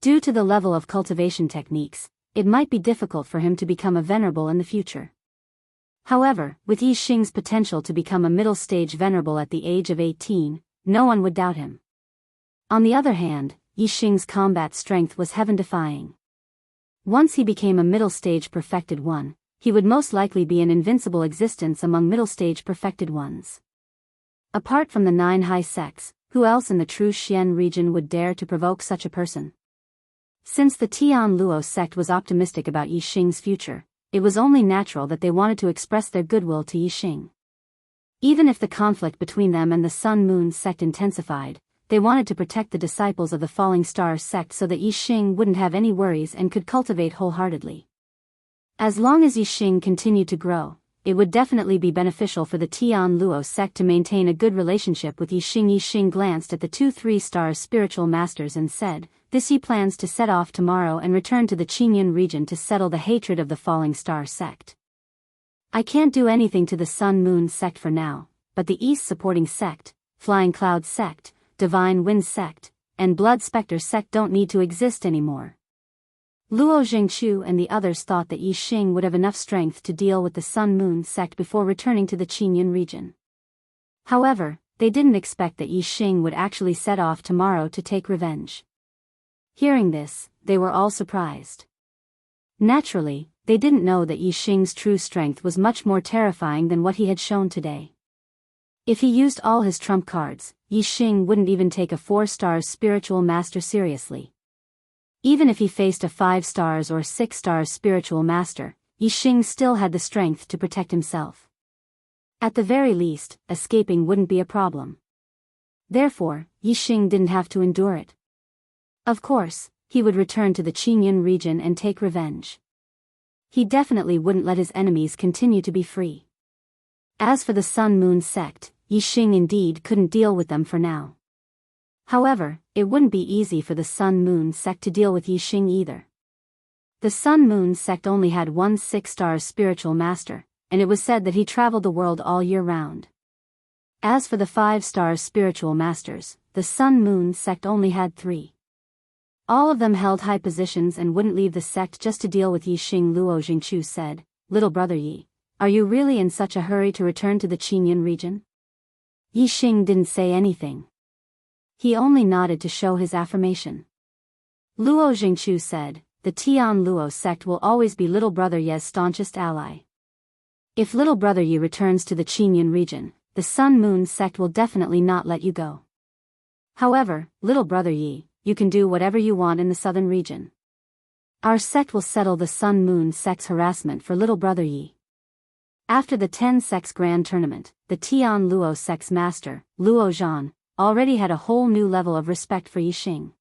S1: Due to the level of cultivation techniques, it might be difficult for him to become a Venerable in the future. However, with Yixing's potential to become a middle-stage Venerable at the age of 18, no one would doubt him. On the other hand, Yixing's combat strength was heaven-defying. Once he became a middle-stage perfected one, he would most likely be an invincible existence among middle-stage perfected ones. Apart from the 9 high sects, who else in the Truxian region would dare to provoke such a person? Since the Tian Luo sect was optimistic about Yixing's future, it was only natural that they wanted to express their goodwill to Yixing. Even if the conflict between them and the Sun-Moon sect intensified, they wanted to protect the disciples of the Falling Star sect so that Yixing wouldn't have any worries and could cultivate wholeheartedly. As long as Yixing continued to grow, it would definitely be beneficial for the Tian Luo sect to maintain a good relationship with Yixing. Yixing glanced at the 2 3-star spiritual masters and said, "This Yi plans to set off tomorrow and return to the Qingyun region to settle the hatred of the Falling Star sect. I can't do anything to the Sun-Moon sect for now, but the East supporting sect, Flying Cloud sect, Divine Wind sect, and Blood Spectre sect don't need to exist anymore." Luo Jingchu and the others thought that Yixing would have enough strength to deal with the Sun-Moon sect before returning to the Qingyun region. However, they didn't expect that Yixing would actually set off tomorrow to take revenge. Hearing this, they were all surprised. Naturally, they didn't know that Yixing's true strength was much more terrifying than what he had shown today. If he used all his trump cards, Yixing wouldn't even take a 4-star spiritual master seriously. Even if he faced a 5 stars or 6 stars spiritual master, Yixing still had the strength to protect himself. At the very least, escaping wouldn't be a problem. Therefore, Yixing didn't have to endure it. Of course, he would return to the Qingyun region and take revenge. He definitely wouldn't let his enemies continue to be free. As for the Sun Moon sect, Yixing indeed couldn't deal with them for now. However, it wouldn't be easy for the Sun Moon sect to deal with Yixing either. The Sun Moon sect only had one 6-star spiritual master, and it was said that he traveled the world all year round. As for the 5-star spiritual masters, the Sun Moon sect only had 3. All of them held high positions and wouldn't leave the sect just to deal with Yixing. Luo Jingchu said, "Little brother Yi, are you really in such a hurry to return to the Qingyun region?" Yixing didn't say anything. He only nodded to show his affirmation. Luo Jingchu said, "The Tian Luo sect will always be little brother Ye's staunchest ally. If little brother Yi returns to the Qingyun region, the Sun Moon sect will definitely not let you go. However, little brother Yi, you can do whatever you want in the southern region. Our sect will settle the Sun Moon sect's harassment for little brother Yi." After the 10 sects grand tournament, the Tian Luo sect's master, Luo Zhan, already had a whole new level of respect for Yixing.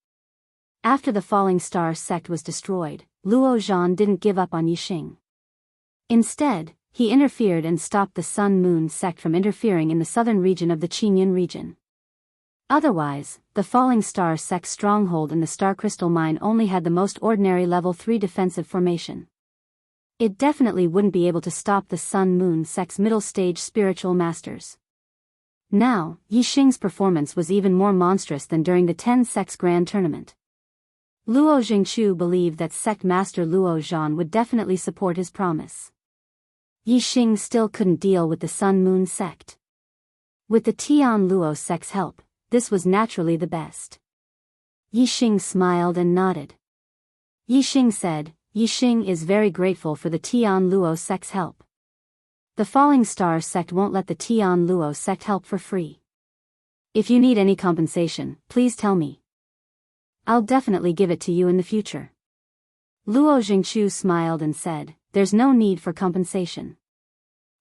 S1: After the Falling Star sect was destroyed, Luo Zhan didn't give up on Yixing. Instead, he interfered and stopped the Sun Moon sect from interfering in the southern region of the Qingyun region. Otherwise, the Falling Star sect's stronghold in the Star Crystal Mine only had the most ordinary level 3 defensive formation. It definitely wouldn't be able to stop the Sun Moon sect's middle stage spiritual masters. Now, Yixing's performance was even more monstrous than during the 10 sects grand tournament. Luo Jingchu believed that sect master Luo Zhan would definitely support his promise. Yixing still couldn't deal with the Sun Moon sect. With the Tian Luo sect's help, this was naturally the best. Yixing smiled and nodded. Yixing said, "Yixing is very grateful for the Tian Luo sect's help. The Falling Star sect won't let the Tian Luo sect help for free. If you need any compensation, please tell me. I'll definitely give it to you in the future." Luo Jingchu smiled and said, "There's no need for compensation.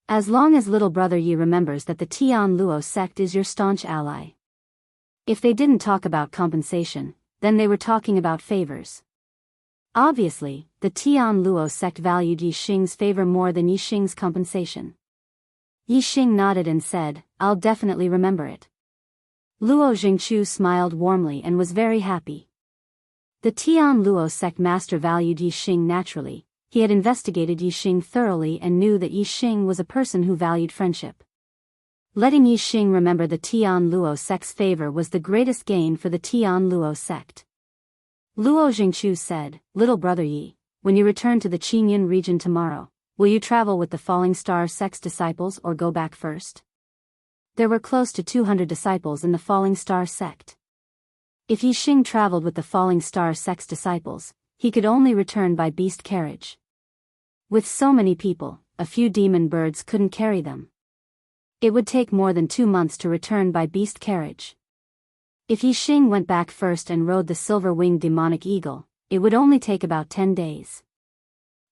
S1: As long as little brother Yi remembers that the Tian Luo sect is your staunch ally." If they didn't talk about compensation, then they were talking about favors. Obviously, the Tian Luo sect valued Yixing's favor more than Yixing's compensation. Yixing nodded and said, "I'll definitely remember it." Luo Jingchu smiled warmly and was very happy. The Tian Luo sect master valued Yixing naturally. He had investigated Yixing thoroughly and knew that Yixing was a person who valued friendship. Letting Yixing remember the Tian Luo sect's favor was the greatest gain for the Tian Luo sect. Luo Jingchu said, "Little brother Yi, when you return to the Qingyun region tomorrow, will you travel with the Falling Star sect's disciples or go back first?" There were close to 200 disciples in the Falling Star sect. If Yixing traveled with the Falling Star sect's disciples, he could only return by beast carriage. With so many people, a few demon birds couldn't carry them. It would take more than 2 months to return by beast carriage. If Yixing went back first and rode the silver-winged demonic eagle, it would only take about 10 days.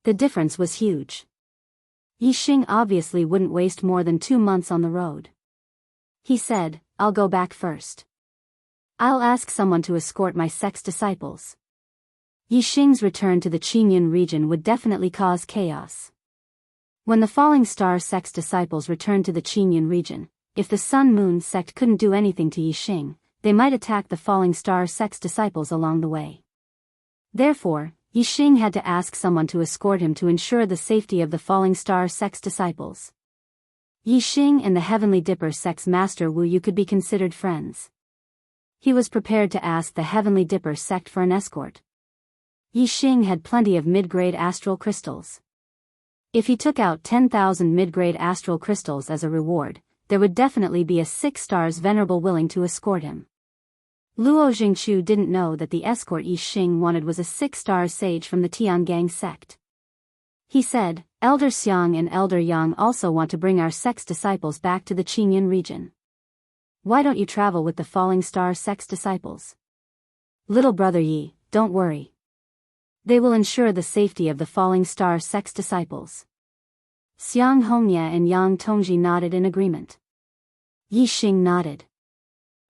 S1: The difference was huge. Yixing obviously wouldn't waste more than 2 months on the road. He said, "I'll go back first. I'll ask someone to escort my sect's disciples." Yixing's return to the Qingyun region would definitely cause chaos. When the Falling Star sect's disciples returned to the Qingyun region, if the Sun Moon sect couldn't do anything to Yixing, they might attack the Falling Star sect's disciples along the way. Therefore, Yixing had to ask someone to escort him to ensure the safety of the Falling Star sect's disciples. Yixing and the Heavenly Dipper sect's master Wu Yu could be considered friends. He was prepared to ask the Heavenly Dipper sect for an escort. Yixing had plenty of mid-grade astral crystals. If he took out 10,000 mid-grade astral crystals as a reward, there would definitely be a 6-star venerable willing to escort him. Luo Jingchu didn't know that the escort Yixing wanted was a 6-star sage from the Tiangang sect. He said, "Elder Xiang and Elder Yang also want to bring our sect's disciples back to the Qingyun region. Why don't you travel with the Falling Star sect's disciples?" "Little brother Yi, don't worry. They will ensure the safety of the falling star sect's disciples. Xiang Hongye and Yang Tongji nodded in agreement. Yi Xing nodded.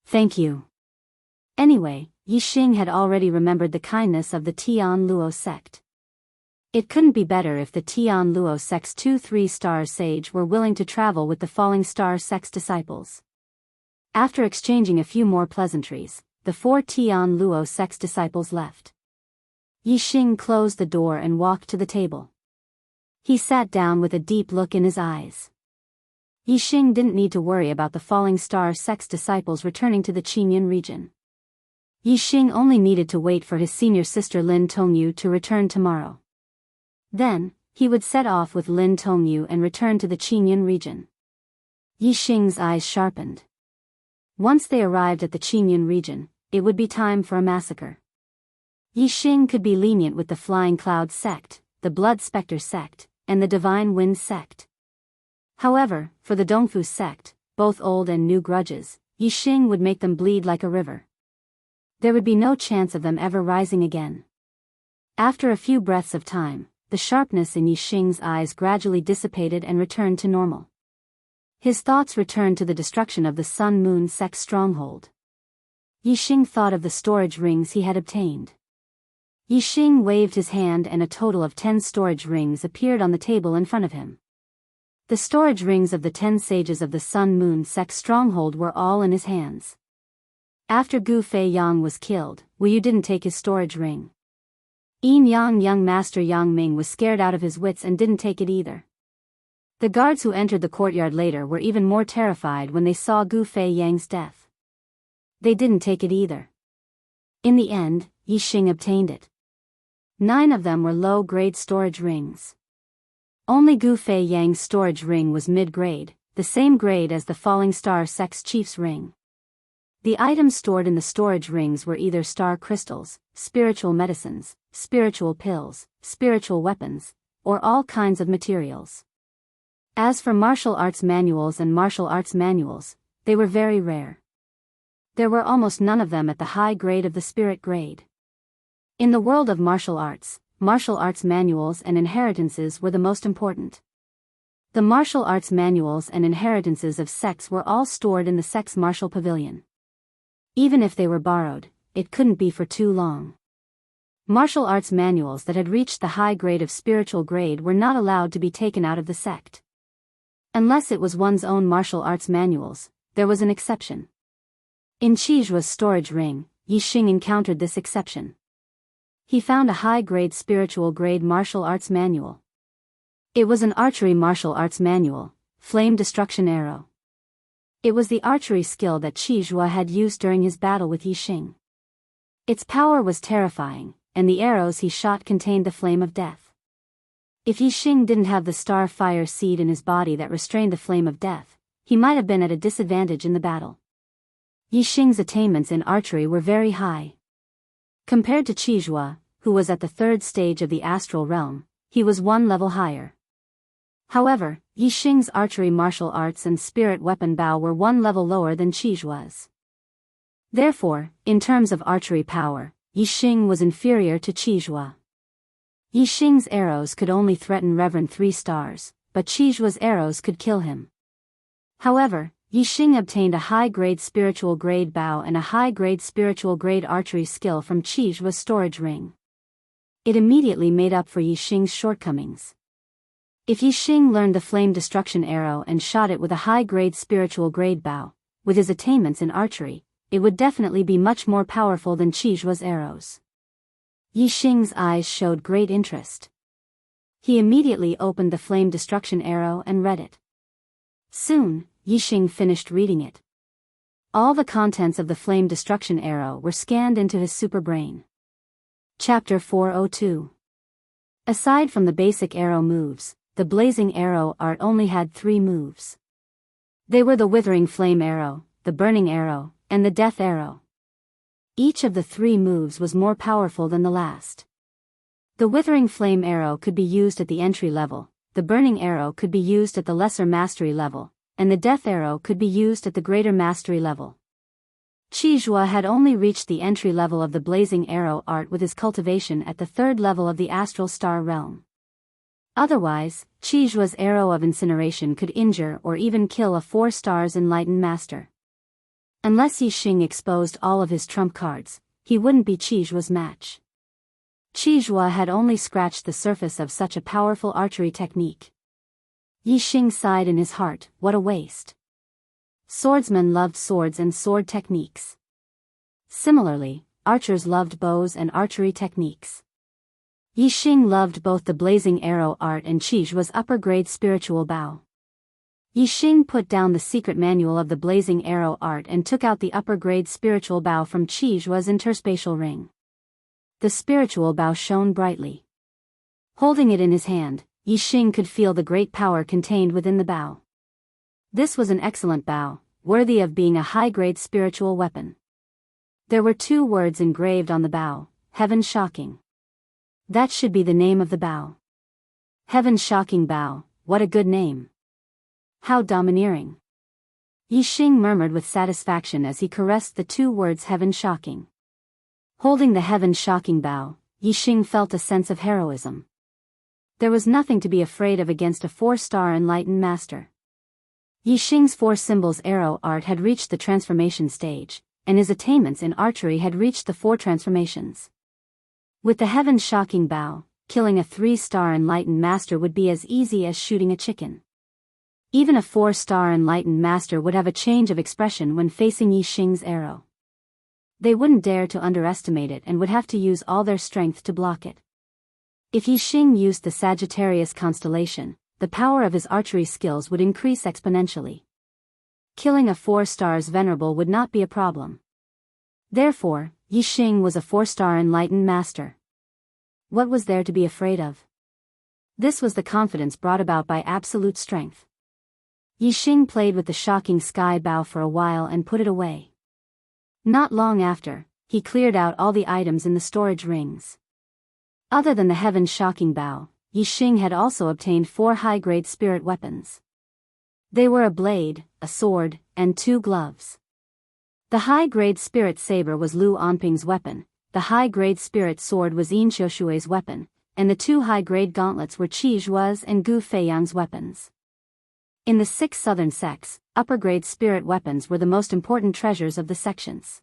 S1: Thank you. Anyway, Yi Xing had already remembered the kindness of the Tian Luo sect. It couldn't be better if the Tian Luo sect's 2 3-star sage were willing to travel with the falling star sect's disciples. After exchanging a few more pleasantries, the 4 Tian Luo sect's disciples left. Yi Xing closed the door and walked to the table. He sat down with a deep look in his eyes. Yi Xing didn't need to worry about the falling star sect's disciples returning to the Qingyun region. Yi Xing only needed to wait for his senior sister Lin Tongyu to return tomorrow. Then, he would set off with Lin Tongyu and return to the Qingyun region. Yi Xing's eyes sharpened. Once they arrived at the Qingyun region, it would be time for a massacre. Yi Xing could be lenient with the Flying Cloud sect, the Blood Spectre sect, and the Divine Wind sect. However, for the Dongfu sect, both old and new grudges, Yi Xing would make them bleed like a river. There would be no chance of them ever rising again. After a few breaths of time, the sharpness in Yi Xing's eyes gradually dissipated and returned to normal. His thoughts returned to the destruction of the Sun Moon sect's stronghold. Yi Xing thought of the storage rings he had obtained. Yi Xing waved his hand and a total of 10 storage rings appeared on the table in front of him. The storage rings of the 10 sages of the Sun Moon sect's stronghold were all in his hands. After Gu Fei Yang was killed, Wu Yu didn't take his storage ring. Yin Yang young master Yang Ming was scared out of his wits and didn't take it either. The guards who entered the courtyard later were even more terrified when they saw Gu Fei Yang's death. They didn't take it either. In the end, Yi Xing obtained it. 9 of them were low-grade storage rings. Only Gu Fei Yang's storage ring was mid-grade, the same grade as the Falling Star sect's chief's ring. The items stored in the storage rings were either star crystals, spiritual medicines, spiritual pills, spiritual weapons, or all kinds of materials. As for martial arts manuals and martial arts manuals, they were very rare. There were almost none of them at the high grade of the spirit grade. In the world of martial arts manuals and inheritances were the most important. The martial arts manuals and inheritances of sects were all stored in the sect's martial pavilion. Even if they were borrowed, it couldn't be for too long. Martial arts manuals that had reached the high grade of spiritual grade were not allowed to be taken out of the sect. Unless it was one's own martial arts manuals, there was an exception. In Qijua's storage ring, Yi Xing encountered this exception. He found a high-grade spiritual grade martial arts manual. It was an archery martial arts manual, Flame Destruction Arrow. It was the archery skill that Qijua had used during his battle with Yi Xing. Its power was terrifying, and the arrows he shot contained the flame of death. If Yi Xing didn't have the star fire seed in his body that restrained the flame of death, he might have been at a disadvantage in the battle. Yi Xing's attainments in archery were very high. Compared to Qijua, who was at the 3rd stage of the astral realm, he was 1 level higher. However, Yi Xing's archery martial arts and spirit weapon bow were 1 level lower than Qijua's. Therefore, in terms of archery power, Yi Xing was inferior to Qijua. Yi Xing's arrows could only threaten Reverend 3 stars, but Qijua's arrows could kill him. However, Yi Xing obtained a high-grade spiritual grade bow and a high-grade spiritual grade archery skill from Qijua's storage ring. It immediately made up for Yi Xing's shortcomings. If Yi Xing learned the flame destruction arrow and shot it with a high-grade spiritual grade bow, with his attainments in archery, it would definitely be much more powerful than Qijua's arrows. Yi Xing's eyes showed great interest. He immediately opened the flame destruction arrow and read it. Soon, Yi Xing finished reading it. All the contents of the flame destruction arrow were scanned into his superbrain. Chapter 402. Aside from the basic arrow moves, the blazing arrow art only had 3 moves. They were the withering flame arrow, the burning arrow, and the death arrow. Each of the 3 moves was more powerful than the last. The withering flame arrow could be used at the entry level, the burning arrow could be used at the lesser mastery level, and the death arrow could be used at the greater mastery level. Qizhua had only reached the entry level of the blazing arrow art with his cultivation at the third level of the astral star realm. Otherwise, Qizhua's arrow of incineration could injure or even kill a 4-stars enlightened master. Unless Yixing exposed all of his trump cards, he wouldn't be Qizhua's match. Qizhua had only scratched the surface of such a powerful archery technique. Yixing sighed in his heart, what a waste. Swordsmen loved swords and sword techniques. Similarly, archers loved bows and archery techniques. Yixing loved both the blazing arrow art and Qizhua's upper-grade spiritual bow. Yixing put down the secret manual of the blazing arrow art and took out the upper-grade spiritual bow from Qizhua's interspatial ring. The spiritual bow shone brightly. Holding it in his hand, Yixing could feel the great power contained within the bow. This was an excellent bow, worthy of being a high-grade spiritual weapon. There were 2 words engraved on the bow, Heaven Shocking. That should be the name of the bow. Heaven Shocking Bow, what a good name. How domineering. Yixing murmured with satisfaction as he caressed the 2 words Heaven Shocking. Holding the Heaven Shocking bow, Yixing felt a sense of heroism. There was nothing to be afraid of against a 4-star enlightened master. Yixing's 4 symbols arrow art had reached the transformation stage, and his attainments in archery had reached the 4 transformations. With the Heaven Shocking bow, killing a 3-star enlightened master would be as easy as shooting a chicken. Even a 4-star enlightened master would have a change of expression when facing Yixing's arrow. They wouldn't dare to underestimate it and would have to use all their strength to block it. If Yixing used the Sagittarius constellation, the power of his archery skills would increase exponentially. Killing a 4-stars venerable would not be a problem. Therefore, Yixing was a 4-star enlightened master. What was there to be afraid of? This was the confidence brought about by absolute strength. Yixing played with the shocking sky bow for a while and put it away. Not long after, he cleared out all the items in the storage rings. Other than the Heaven Shocking bow, Yixing had also obtained 4 high-grade spirit weapons. They were a blade, a sword, and 2 gloves. The high-grade spirit saber was Lu Anping's weapon, the high-grade spirit sword was Yin Xiushui's weapon, and the 2 high-grade gauntlets were Qizhua's and Gu Feiyang's weapons. In the 6 southern sects, upper-grade spirit weapons were the most important treasures of the sections.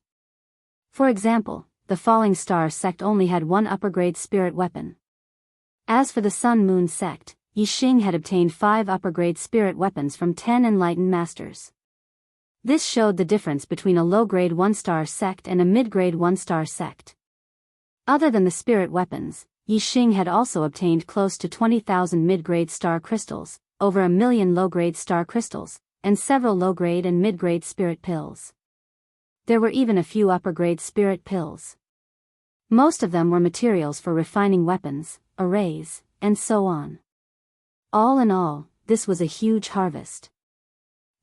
S1: For example, the Falling Star sect only had 1 upper-grade spirit weapon. As for the Sun-Moon sect, Yixing had obtained 5 upper-grade spirit weapons from 10 enlightened masters. This showed the difference between a low-grade 1-star sect and a mid-grade 1-star sect. Other than the spirit weapons, Yixing had also obtained close to 20,000 mid-grade star crystals, over 1 million low-grade star crystals, and several low-grade and mid-grade spirit pills. There were even a few upper-grade spirit pills. Most of them were materials for refining weapons, arrays, and so on. All in all, this was a huge harvest.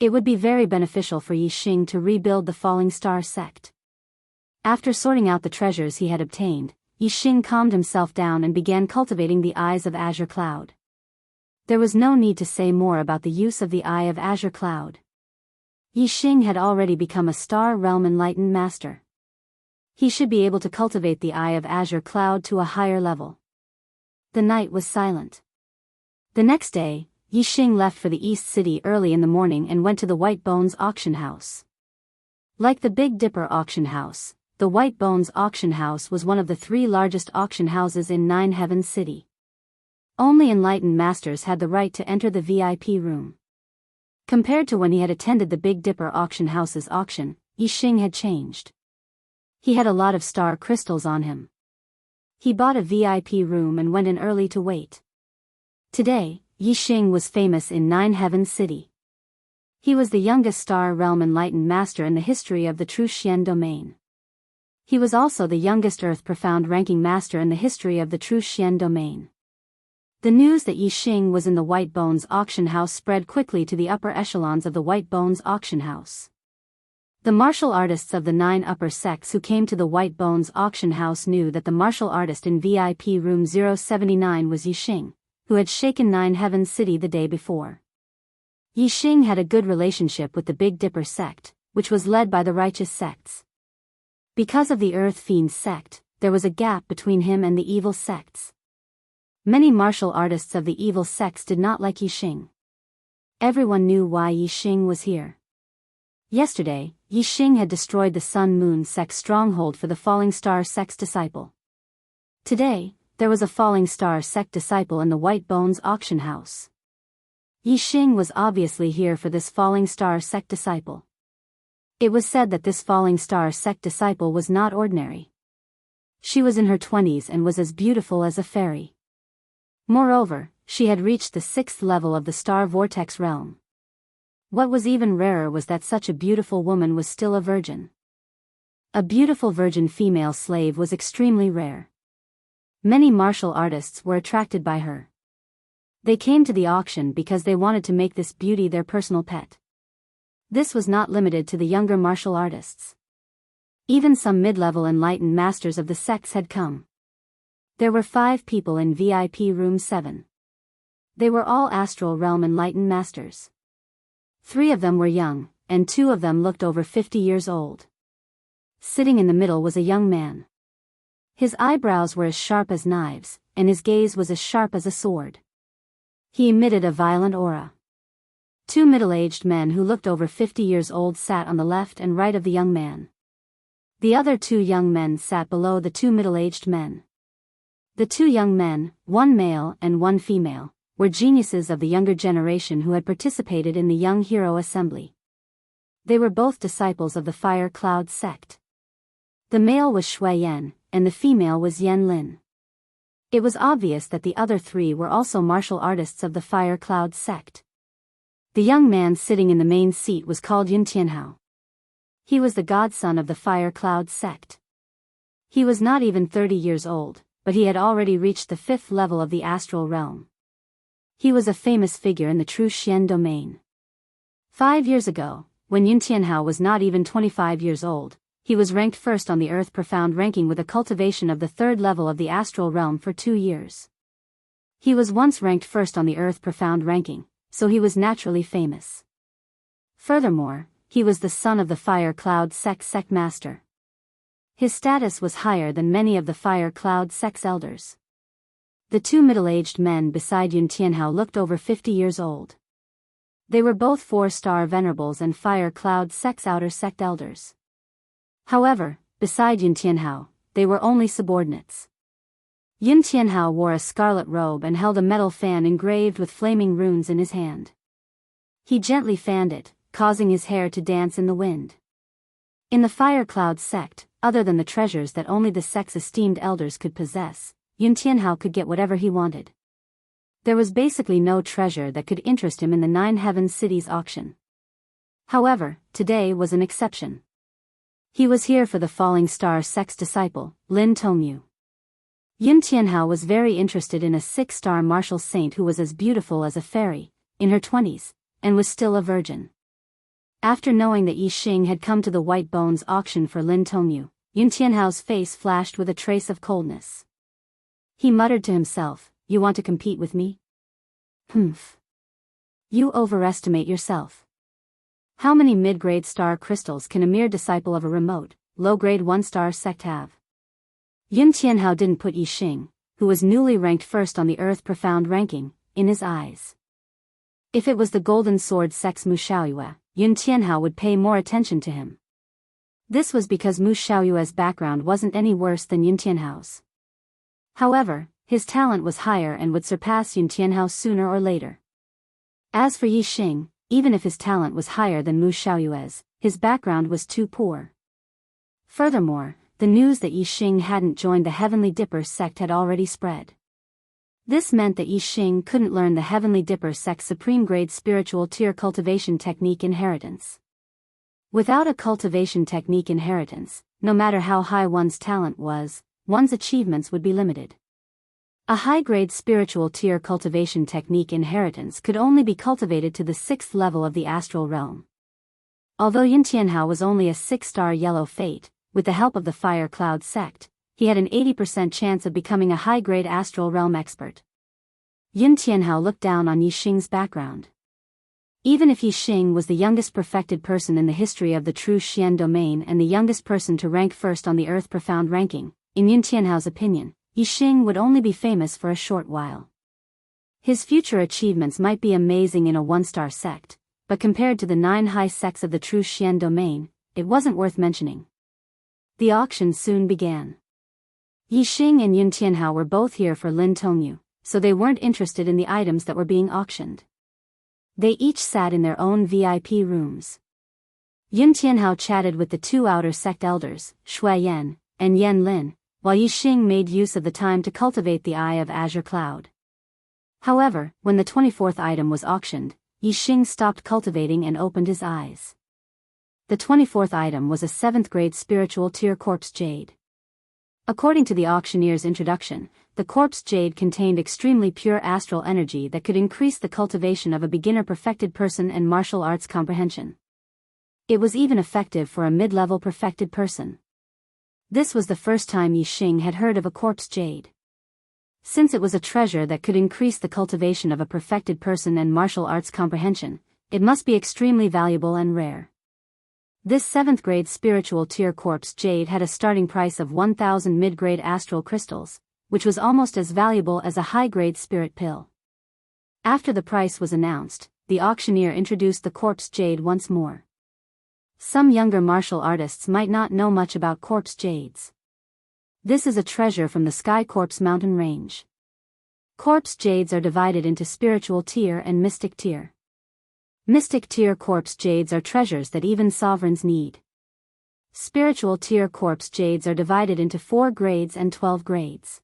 S1: It would be very beneficial for Yixing to rebuild the Falling Star sect. After sorting out the treasures he had obtained, Yixing calmed himself down and began cultivating the Eyes of Azure Cloud. There was no need to say more about the use of the Eye of Azure Cloud. Yixing had already become a Star Realm Enlightened Master. He should be able to cultivate the Eye of Azure Cloud to a higher level. The night was silent. The next day, Yixing left for the East City early in the morning and went to the White Bones auction house. Like the Big Dipper auction house, the White Bones auction house was one of the 3 largest auction houses in Nine Heavens City. Only enlightened masters had the right to enter the VIP room. Compared to when he had attended the Big Dipper auction house's auction, Yixing had changed. He had a lot of star crystals on him. He bought a VIP room and went in early to wait. Today, Yixing was famous in Nine Heavens City. He was the youngest Star Realm Enlightened Master in the history of the True Xian domain. He was also the youngest Earth Profound ranking Master in the history of the True Xian domain. The news that Yixing was in the White Bones auction house spread quickly to the upper echelons of the White Bones auction house. The martial artists of the 9 upper sects who came to the White Bones auction house knew that the martial artist in VIP room 079 was Yixing, who had shaken Nine Heavens City the day before. Yixing had a good relationship with the Big Dipper sect, which was led by the righteous sects. Because of the Earth Fiend sect, there was a gap between him and the evil sects. Many martial artists of the evil sects did not like Yixing. Everyone knew why Yixing was here. Yesterday, Yixing had destroyed the Sun Moon sect's stronghold for the Falling Star sect's disciple. Today, there was a Falling Star sect disciple in the White Bones auction house. Yixing was obviously here for this Falling Star sect disciple. It was said that this Falling Star sect disciple was not ordinary. She was in her 20s and was as beautiful as a fairy. Moreover, she had reached the 6th level of the Star Vortex realm. What was even rarer was that such a beautiful woman was still a virgin. A beautiful virgin female slave was extremely rare. Many martial artists were attracted by her. They came to the auction because they wanted to make this beauty their personal pet. This was not limited to the younger martial artists. Even some mid-level enlightened masters of the sects had come. There were 5 people in VIP room 7. They were all astral realm enlightened masters. 3 of them were young, and 2 of them looked over 50 years old. Sitting in the middle was a young man. His eyebrows were as sharp as knives, and his gaze was as sharp as a sword. He emitted a violent aura. 2 middle-aged men who looked over 50 years old sat on the left and right of the young man. The other 2 young men sat below the 2 middle-aged men. The 2 young men, 1 male and 1 female, were geniuses of the younger generation who had participated in the Young Hero Assembly. They were both disciples of the Fire Cloud sect. The male was Shui Yan, and the female was Yan Lin. It was obvious that the other 3 were also martial artists of the Fire Cloud sect. The young man sitting in the main seat was called Yun Tianhao. He was the godson of the Fire Cloud sect. He was not even 30 years old, but he had already reached the 5th level of the astral realm. He was a famous figure in the true Xian domain. 5 years ago, when Yun Tianhao was not even 25 years old, he was ranked first on the Earth Profound ranking with a cultivation of the 3rd level of the astral realm for 2 years. He was once ranked first on the Earth Profound ranking, so he was naturally famous. Furthermore, he was the son of the Fire Cloud sect master. His status was higher than many of the Fire Cloud sect's elders. The 2 middle-aged men beside Yun Tianhao looked over 50 years old. They were both 4-star venerables and Fire Cloud sect's outer sect elders. However, beside Yun Tianhao, they were only subordinates. Yun Tianhao wore a scarlet robe and held a metal fan engraved with flaming runes in his hand. He gently fanned it, causing his hair to dance in the wind. In the Fire Cloud sect, other than the treasures that only the sect's esteemed elders could possess, Yun Tianhao could get whatever he wanted. There was basically no treasure that could interest him in the 9 Heaven Cities auction. However, today was an exception. He was here for the Falling Star sect's disciple, Lin Tongyu. Yun Tianhao was very interested in a 6-star martial saint who was as beautiful as a fairy, in her 20s, and was still a virgin. After knowing that Yixing had come to the White Bones auction for Lin Tongyu, Yun Tianhao's face flashed with a trace of coldness. He muttered to himself, "You want to compete with me? Humph. You overestimate yourself. How many mid-grade star crystals can a mere disciple of a remote, low-grade 1-star sect have?" Yun Tianhao didn't put Yixing, who was newly ranked first on the Earth Profound ranking, in his eyes. If it was the Golden Sword sect's Mu Xiaoyue, Yun Tianhao would pay more attention to him. This was because Mu Xiaoyue's background wasn't any worse than Yun Tianhao's. However, his talent was higher and would surpass Yun Tianhao sooner or later. As for Yixing, even if his talent was higher than Mu Xiaoyue's, his background was too poor. Furthermore, the news that Yixing hadn't joined the Heavenly Dipper sect had already spread. This meant that Yixing couldn't learn the Heavenly Dipper sect's supreme grade spiritual tier cultivation technique inheritance. Without a cultivation technique inheritance, no matter how high one's talent was, one's achievements would be limited. A high-grade spiritual tier cultivation technique inheritance could only be cultivated to the 6th level of the astral realm. Although Yun Tianhao was only a 6-star yellow fate, with the help of the Fire Cloud sect, he had an 80% chance of becoming a high-grade astral realm expert. Yun Tianhao looked down on Yixing's background. Even if Yi Xing was the youngest perfected person in the history of the true Xian domain and the youngest person to rank first on the Earth Profound ranking, in Yun Tianhao's opinion, Yi Xing would only be famous for a short while. His future achievements might be amazing in a one-star sect, but compared to the 9 high sects of the true Xian domain, it wasn't worth mentioning. The auction soon began. Yi Xing and Yun Tianhao were both here for Lin Tongyu, so they weren't interested in the items that were being auctioned. They each sat in their own VIP rooms. Yun Tianhao chatted with the 2 outer sect elders, Shui Yan and Yan Lin, while Yi Xing made use of the time to cultivate the Eye of Azure Cloud. However, when the 24th item was auctioned, Yi Xing stopped cultivating and opened his eyes. The 24th item was a 7th grade spiritual tier corpse jade. According to the auctioneer's introduction, the corpse jade contained extremely pure astral energy that could increase the cultivation of a beginner perfected person and martial arts comprehension. It was even effective for a mid-level perfected person. This was the first time Yi Xing had heard of a corpse jade. Since it was a treasure that could increase the cultivation of a perfected person and martial arts comprehension, it must be extremely valuable and rare. This 7th grade spiritual tier corpse jade had a starting price of 1,000 mid-grade astral crystals, which was almost as valuable as a high-grade spirit pill. After the price was announced, the auctioneer introduced the corpse jade once more. Some younger martial artists might not know much about corpse jades. This is a treasure from the Sky Corpse mountain range. Corpse jades are divided into spiritual tier and mystic tier. Mystic tier corpse jades are treasures that even sovereigns need. Spiritual tier corpse jades are divided into 4 grades and 12 grades.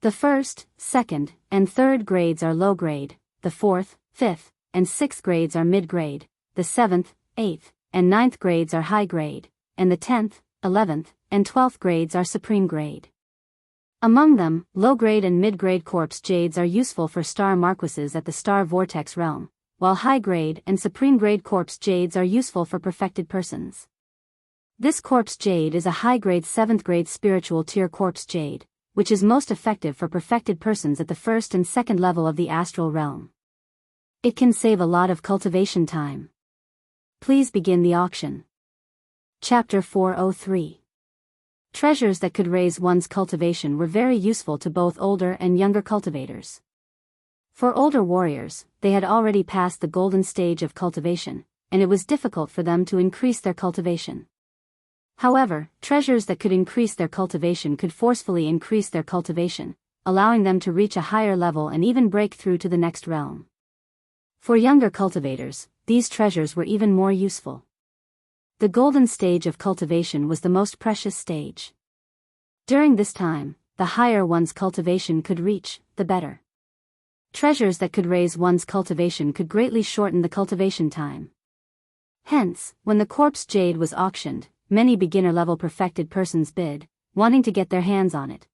S1: The 1st, 2nd, and 3rd grades are low grade, the 4th, 5th, and 6th grades are mid grade, the 7th, 8th, and 9th grades are high grade, and the 10th, 11th, and 12th grades are supreme grade. Among them, low grade and mid grade corpse jades are useful for star marquises at the star vortex realm, while high-grade and supreme-grade corpse jades are useful for perfected persons. This corpse jade is a high-grade 7th-grade spiritual tier corpse jade, which is most effective for perfected persons at the 1st and 2nd level of the astral realm. It can save a lot of cultivation time. Please begin the auction. Chapter 403. Treasures that could raise one's cultivation were very useful to both older and younger cultivators. For older warriors, they had already passed the golden stage of cultivation, and it was difficult for them to increase their cultivation. However, treasures that could increase their cultivation could forcefully increase their cultivation, allowing them to reach a higher level and even break through to the next realm. For younger cultivators, these treasures were even more useful. The golden stage of cultivation was the most precious stage. During this time, the higher one's cultivation could reach, the better. Treasures that could raise one's cultivation could greatly shorten the cultivation time. Hence, when the corpse jade was auctioned, many beginner-level perfected persons bid, wanting to get their hands on it.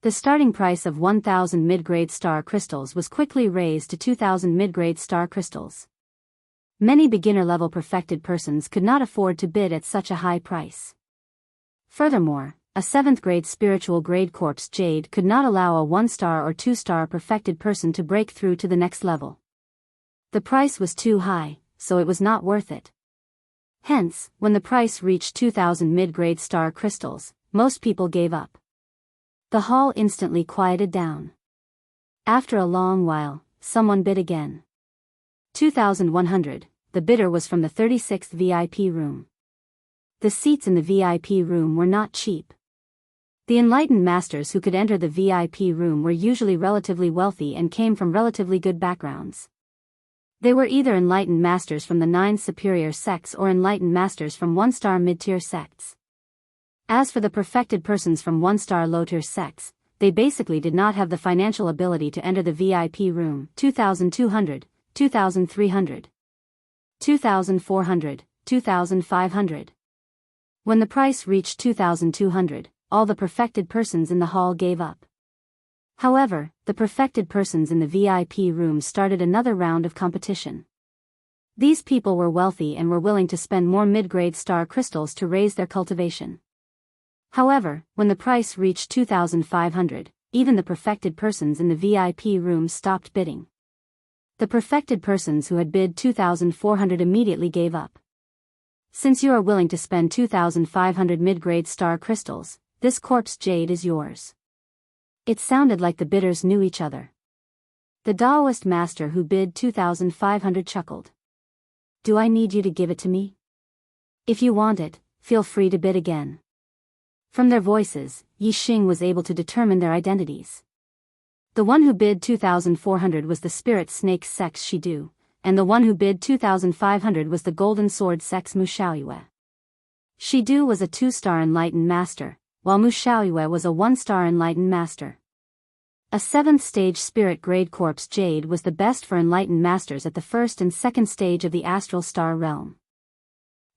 S1: The starting price of 1,000 mid-grade star crystals was quickly raised to 2,000 mid-grade star crystals. Many beginner-level perfected persons could not afford to bid at such a high price. Furthermore, a 7th grade spiritual grade corpse jade could not allow a 1-star or 2-star perfected person to break through to the next level. The price was too high, so it was not worth it. Hence, when the price reached 2,000 mid-grade star crystals, most people gave up. The hall instantly quieted down. After a long while, someone bid again. 2,100, the bidder was from the 36th VIP room. The seats in the VIP room were not cheap. The enlightened masters who could enter the VIP room were usually relatively wealthy and came from relatively good backgrounds. They were either enlightened masters from the 9 superior sects or enlightened masters from 1-star mid-tier sects. As for the perfected persons from 1-star low-tier sects, they basically did not have the financial ability to enter the VIP room. 2,200, 2,300, 2,400, 2,500. When the price reached 2,200, all the perfected persons in the hall gave up. However, the perfected persons in the VIP room started another round of competition. These people were wealthy and were willing to spend more mid-grade star crystals to raise their cultivation. However, when the price reached 2,500, even the perfected persons in the VIP room stopped bidding. The perfected persons who had bid 2,400 immediately gave up. Since you are willing to spend 2,500 mid-grade star crystals, this corpse jade is yours. It sounded like the bidders knew each other. The Taoist master who bid 2,500 chuckled. Do I need you to give it to me? If you want it, feel free to bid again. From their voices, Yixing was able to determine their identities. The one who bid 2,400 was the spirit snake sex Shidu, and the one who bid 2,500 was the golden sword sex Mu Xiaoyue. Shidu was a 2-star enlightened master, while Mu Xiaoyue was a 1-star enlightened master. A 7th stage spirit grade corpse jade was the best for enlightened masters at the 1st and 2nd stage of the astral star realm.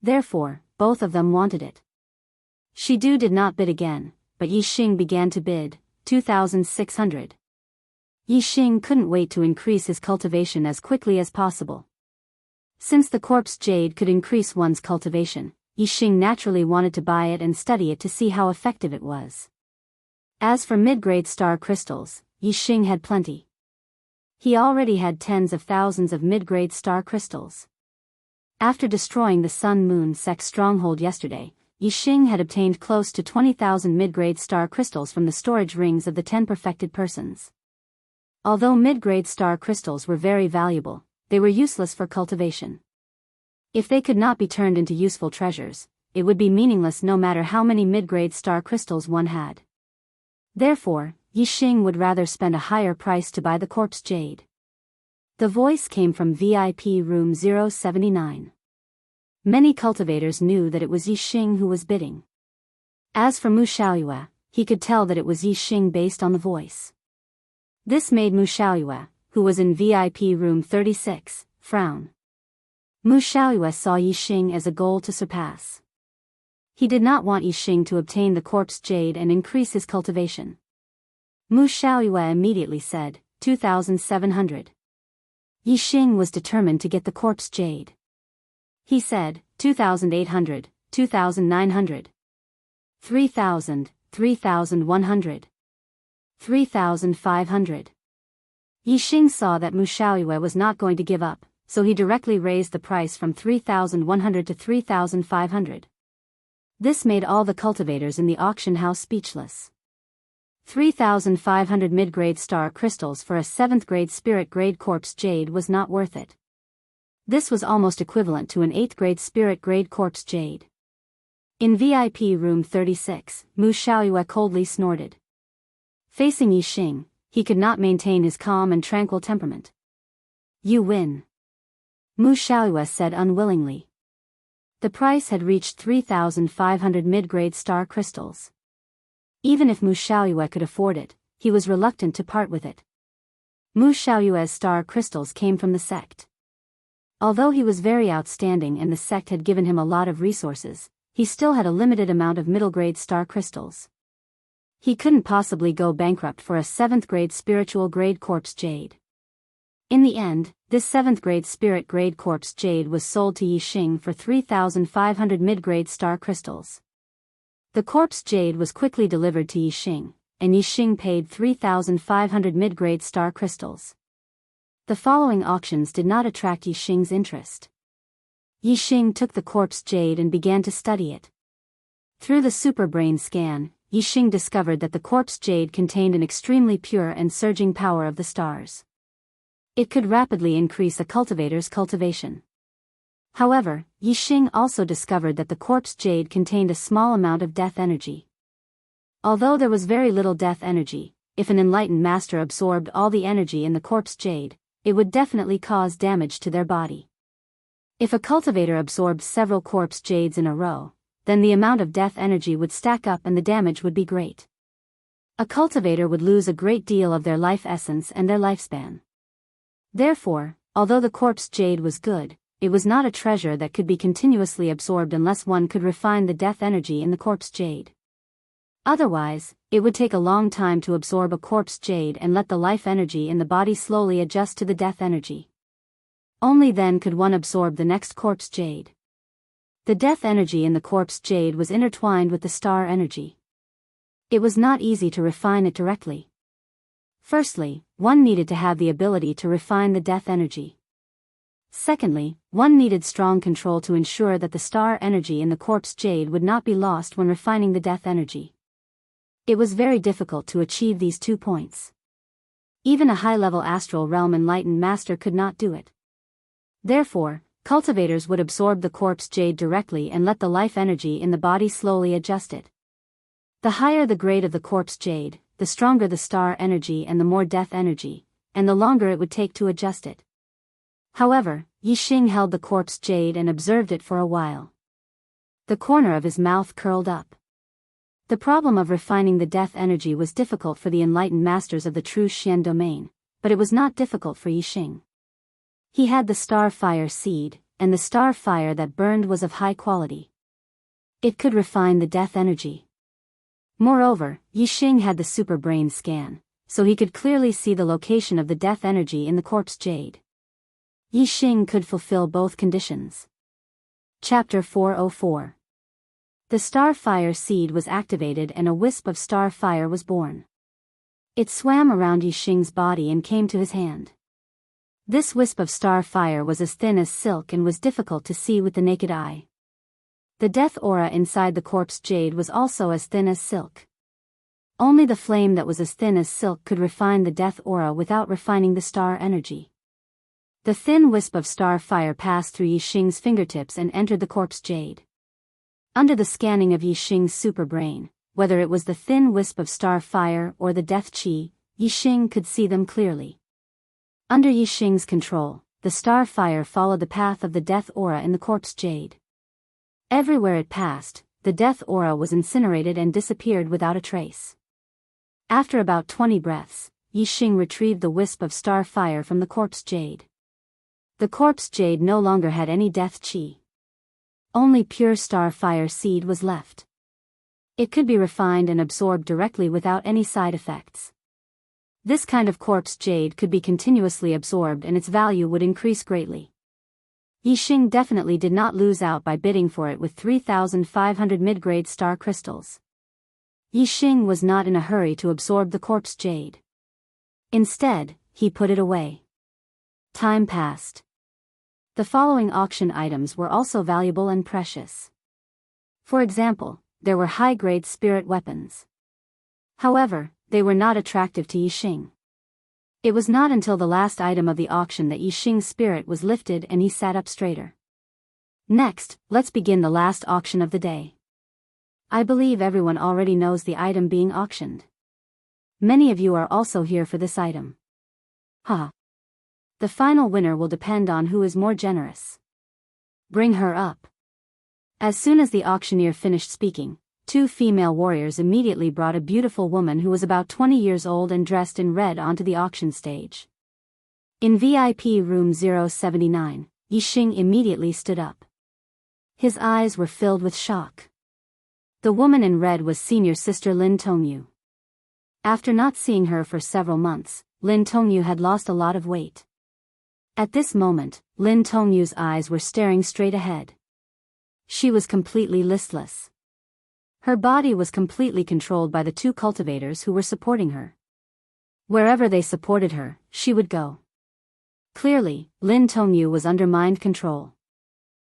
S1: Therefore, both of them wanted it. Shidu did not bid again, but Yixing began to bid 2,600. Yixing couldn't wait to increase his cultivation as quickly as possible. Since the corpse jade could increase one's cultivation, Yixing naturally wanted to buy it and study it to see how effective it was. As for mid-grade star crystals, Yixing had plenty. He already had tens of thousands of mid-grade star crystals. After destroying the Sun-Moon Sex stronghold yesterday, Yixing had obtained close to 20,000 mid-grade star crystals from the storage rings of the 10 perfected persons. Although mid-grade star crystals were very valuable, they were useless for cultivation. If they could not be turned into useful treasures, it would be meaningless no matter how many mid-grade star crystals one had. Therefore, Yixing would rather spend a higher price to buy the corpse jade. The voice came from VIP room 079. Many cultivators knew that it was Yixing who was bidding. As for Mu Xiaoyue, he could tell that it was Yixing based on the voice. This made Mu Xiaoyue, who was in VIP room 36, frown. Mu Xiaoyue saw Yixing as a goal to surpass. He did not want Yixing to obtain the corpse jade and increase his cultivation. Mu Xiaoyue immediately said, 2,700. Yixing was determined to get the corpse jade. He said, 2,800, 2,900. 3,000, 3,100. 3,500. Yixing saw that Mu Xiaoyue was not going to give up, so he directly raised the price from 3,100 to 3,500. This made all the cultivators in the auction house speechless. 3,500 mid-grade star crystals for a 7th grade spirit grade corpse jade was not worth it. This was almost equivalent to an 8th grade spirit grade corpse jade. In VIP room 36, Mu Xiaoyue coldly snorted. Facing Yixing, he could not maintain his calm and tranquil temperament. You win. Mu Xiaoyue said unwillingly. The price had reached 3,500 mid-grade star crystals. Even if Mu Xiaoyue could afford it, he was reluctant to part with it. Mu Xiaoyue's star crystals came from the sect. Although he was very outstanding and the sect had given him a lot of resources, he still had a limited amount of middle-grade star crystals. He couldn't possibly go bankrupt for a 7th grade spiritual grade corpse jade. In the end, this 7th grade spirit grade corpse jade was sold to Yixing for 3,500 mid-grade star crystals. The corpse jade was quickly delivered to Yixing, and Yixing paid 3,500 mid-grade star crystals. The following auctions did not attract Yixing's interest. Yixing took the corpse jade and began to study it. Through the superbrain scan, Yixing discovered that the corpse jade contained an extremely pure and surging power of the stars. It could rapidly increase a cultivator's cultivation. However, Yixing also discovered that the corpse jade contained a small amount of death energy. Although there was very little death energy, if an enlightened master absorbed all the energy in the corpse jade, it would definitely cause damage to their body. If a cultivator absorbed several corpse jades in a row, then the amount of death energy would stack up and the damage would be great. A cultivator would lose a great deal of their life essence and their lifespan. Therefore, although the corpse jade was good, it was not a treasure that could be continuously absorbed unless one could refine the death energy in the corpse jade. Otherwise, it would take a long time to absorb a corpse jade and let the life energy in the body slowly adjust to the death energy. Only then could one absorb the next corpse jade. The death energy in the corpse jade was intertwined with the star energy. It was not easy to refine it directly. Firstly, one needed to have the ability to refine the death energy. Secondly, one needed strong control to ensure that the star energy in the corpse jade would not be lost when refining the death energy. It was very difficult to achieve these 2 points. Even a high-level astral realm enlightened master could not do it. Therefore, cultivators would absorb the corpse jade directly and let the life energy in the body slowly adjust it. The higher the grade of the corpse jade, the stronger the star energy and the more death energy, and the longer it would take to adjust it. However, Yixing held the corpse jade and observed it for a while. The corner of his mouth curled up. The problem of refining the death energy was difficult for the enlightened masters of the true Xian domain, but it was not difficult for Yixing. He had the star fire seed, and the star fire that burned was of high quality. It could refine the death energy. Moreover, Yixing had the super brain scan, so he could clearly see the location of the death energy in the corpse jade. Yixing could fulfill both conditions. Chapter 404. The star fire seed was activated and a wisp of star fire was born. It swam around Yixing's body and came to his hand. This wisp of star fire was as thin as silk and was difficult to see with the naked eye. The death aura inside the corpse jade was also as thin as silk. Only the flame that was as thin as silk could refine the death aura without refining the star energy. The thin wisp of star fire passed through Yixing's fingertips and entered the corpse jade. Under the scanning of Yixing's super brain, whether it was the thin wisp of star fire or the death chi, Yixing could see them clearly. Under Yixing's control, the star fire followed the path of the death aura in the corpse jade. Everywhere it passed, the death aura was incinerated and disappeared without a trace. After about 20 breaths, Yixing retrieved the wisp of star fire from the corpse jade. The corpse jade no longer had any death chi. Only pure star fire seed was left. It could be refined and absorbed directly without any side effects. This kind of corpse jade could be continuously absorbed and its value would increase greatly. Yixing definitely did not lose out by bidding for it with 3,500 mid-grade star crystals. Yixing was not in a hurry to absorb the corpse jade. Instead, he put it away. Time passed. The following auction items were also valuable and precious. For example, there were high-grade spirit weapons. However, they were not attractive to Yixing. It was not until the last item of the auction that Yixing's spirit was lifted and he sat up straighter. Next, let's begin the last auction of the day. I believe everyone already knows the item being auctioned. Many of you are also here for this item. Ha! The final winner will depend on who is more generous. Bring her up. As soon as the auctioneer finished speaking, 2 female warriors immediately brought a beautiful woman who was about 20 years old and dressed in red onto the auction stage. In VIP room 079, Yixing immediately stood up. His eyes were filled with shock. The woman in red was senior sister Lin Tongyu. After not seeing her for several months, Lin Tongyu had lost a lot of weight. At this moment, Lin Tongyu's eyes were staring straight ahead. She was completely listless. Her body was completely controlled by the 2 cultivators who were supporting her. Wherever they supported her, she would go. Clearly, Lin Tongyu was under mind control.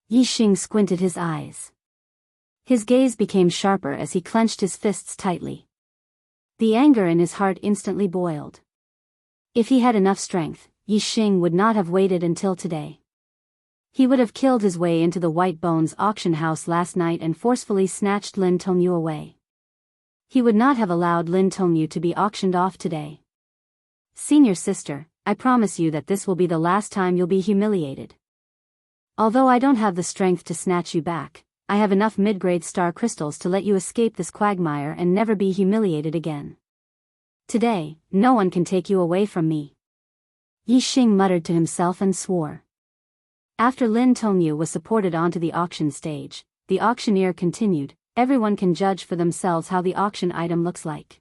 S1: Yixing squinted his eyes. His gaze became sharper as he clenched his fists tightly. The anger in his heart instantly boiled. If he had enough strength, Yixing would not have waited until today. He would have killed his way into the White Bones auction house last night and forcefully snatched Lin Tongyu away. He would not have allowed Lin Tongyu to be auctioned off today. Senior sister, I promise you that this will be the last time you'll be humiliated. Although I don't have the strength to snatch you back, I have enough mid-grade star crystals to let you escape this quagmire and never be humiliated again. Today, no one can take you away from me. Yixing muttered to himself and swore. After Lin Tongyu was supported onto the auction stage, the auctioneer continued, everyone can judge for themselves how the auction item looks like.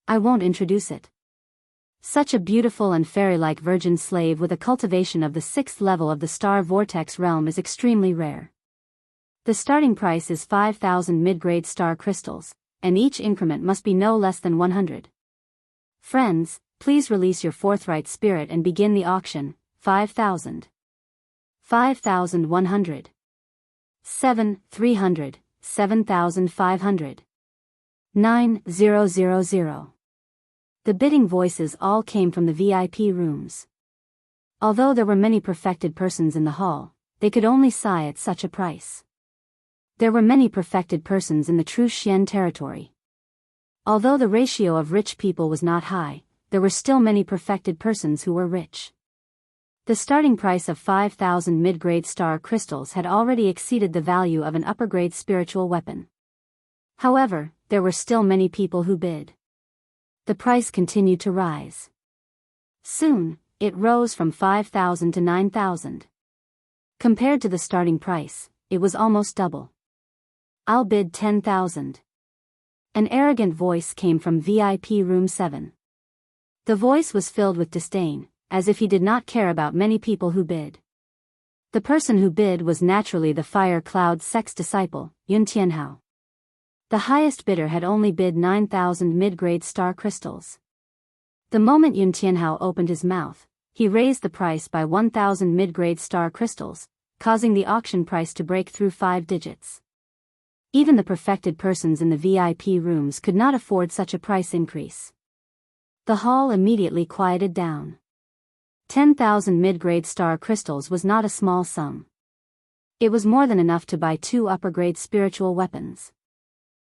S1: I won't introduce it. Such a beautiful and fairy-like virgin slave with a cultivation of the 6th level of the star vortex realm is extremely rare. The starting price is 5,000 mid-grade star crystals, and each increment must be no less than 100. Friends, please release your forthright spirit and begin the auction. 5,000. 5,100. 7,300. 7,500. 9,000. The bidding voices all came from the VIP rooms. Although there were many perfected persons in the hall, they could only sigh at such a price. There were many perfected persons in the true Xian territory. Although the ratio of rich people was not high, there were still many perfected persons who were rich. The starting price of 5,000 mid-grade star crystals had already exceeded the value of an upper-grade spiritual weapon. However, there were still many people who bid. The price continued to rise. Soon, it rose from 5,000 to 9,000. Compared to the starting price, it was almost double. I'll bid 10,000. An arrogant voice came from VIP room 7. The voice was filled with disdain, as if he did not care about many people who bid. The person who bid was naturally the Fire Cloud sect's disciple, Yun Tianhao. The highest bidder had only bid 9,000 mid-grade star crystals. The moment Yun Tianhao opened his mouth, he raised the price by 1,000 mid-grade star crystals, causing the auction price to break through 5 digits. Even the perfected persons in the VIP rooms could not afford such a price increase. The hall immediately quieted down. 10,000 mid-grade star crystals was not a small sum. It was more than enough to buy 2 upper-grade spiritual weapons.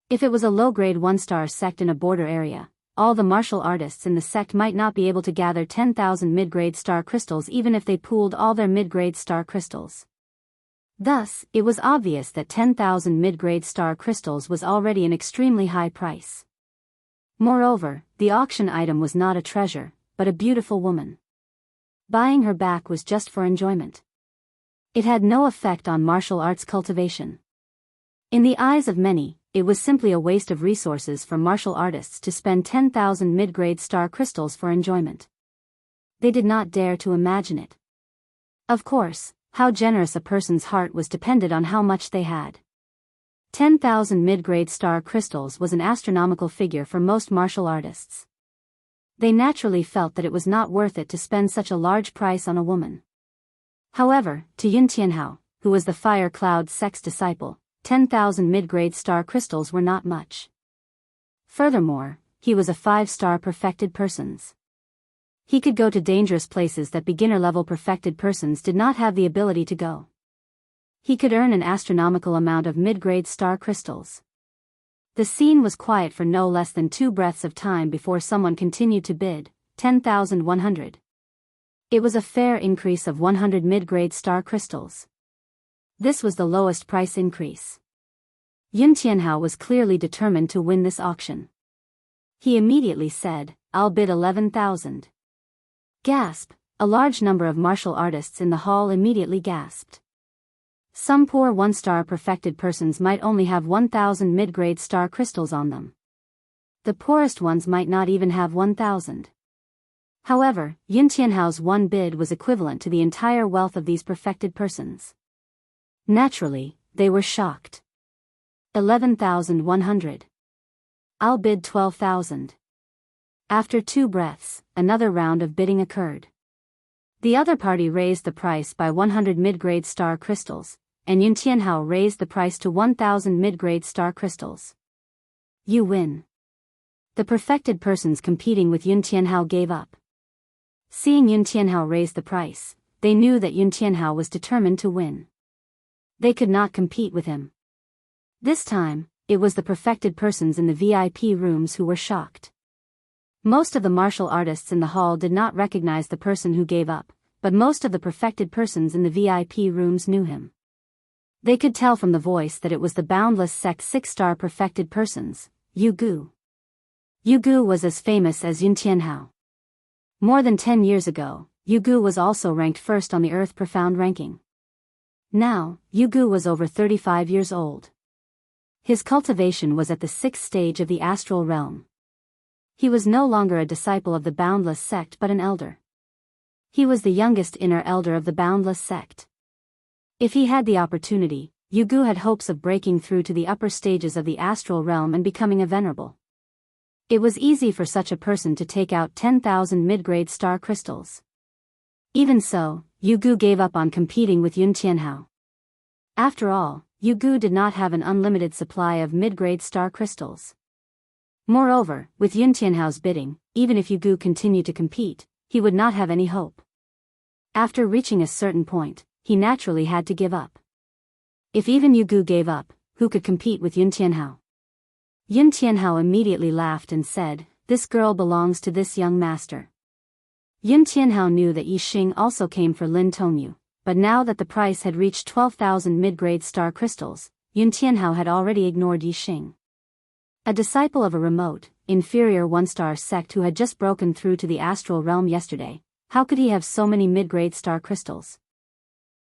S1: If it was a low-grade 1-star sect in a border area, all the martial artists in the sect might not be able to gather 10,000 mid-grade star crystals even if they pooled all their mid-grade star crystals. Thus, it was obvious that 10,000 mid-grade star crystals was already an extremely high price. Moreover, the auction item was not a treasure, but a beautiful woman. Buying her back was just for enjoyment. It had no effect on martial arts cultivation. In the eyes of many, it was simply a waste of resources for martial artists to spend 10,000 mid-grade star crystals for enjoyment. They did not dare to imagine it. Of course, how generous a person's heart was depended on how much they had. 10,000 mid-grade star crystals was an astronomical figure for most martial artists. They naturally felt that it was not worth it to spend such a large price on a woman. However, to Yun Tianhao, who was the Fire Cloud sect's disciple, 10,000 mid-grade star crystals were not much. Furthermore, he was a 5-star perfected persons. He could go to dangerous places that beginner-level perfected persons did not have the ability to go. He could earn an astronomical amount of mid-grade star crystals. The scene was quiet for no less than 2 breaths of time before someone continued to bid, 10,100. It was a fair increase of 100 mid-grade star crystals. This was the lowest price increase. Yun Tianhao was clearly determined to win this auction. He immediately said, "I'll bid 11,000. Gasp! A large number of martial artists in the hall immediately gasped. Some poor 1-star perfected persons might only have 1,000 mid-grade star crystals on them. The poorest ones might not even have 1,000. However, Yun Tianhao's one bid was equivalent to the entire wealth of these perfected persons. Naturally, they were shocked. 11,100. I'll bid 12,000. After 2 breaths, another round of bidding occurred. The other party raised the price by 100 mid-grade star crystals, and Yun Tianhao raised the price to 1,000 mid-grade star crystals. You win. The perfected persons competing with Yun Tianhao gave up. Seeing Yun Tianhao raise the price, they knew that Yun Tianhao was determined to win. They could not compete with him. This time, it was the perfected persons in the VIP rooms who were shocked. Most of the martial artists in the hall did not recognize the person who gave up, but most of the perfected persons in the VIP rooms knew him. They could tell from the voice that it was the Boundless Sect's 6-star perfected persons, Yu Gu. Yu Gu was as famous as Yun Tianhao. More than 10 years ago, Yu Gu was also ranked first on the Earth Profound ranking. Now, Yu Gu was over 35 years old. His cultivation was at the 6th stage of the astral realm. He was no longer a disciple of the Boundless Sect but an elder. He was the youngest inner elder of the Boundless Sect. If he had the opportunity, Yu Gu had hopes of breaking through to the upper stages of the astral realm and becoming a venerable. It was easy for such a person to take out 10,000 mid-grade star crystals. Even so, Yu Gu gave up on competing with Yun Tianhao. After all, Yu Gu did not have an unlimited supply of mid-grade star crystals. Moreover, with Yun Tianhao's bidding, even if Yu Gu continued to compete, he would not have any hope. After reaching a certain point, he naturally had to give up. If even Yu Gu gave up, who could compete with Yun Tianhao? Yun Tianhao immediately laughed and said, "This girl belongs to this young master." Yun Tianhao knew that Yi Xing also came for Lin Tongyu, but now that the price had reached 12,000 mid-grade star crystals, Yun Tianhao had already ignored Yi Xing. A disciple of a remote, inferior one-star sect who had just broken through to the astral realm yesterday, how could he have so many mid-grade star crystals?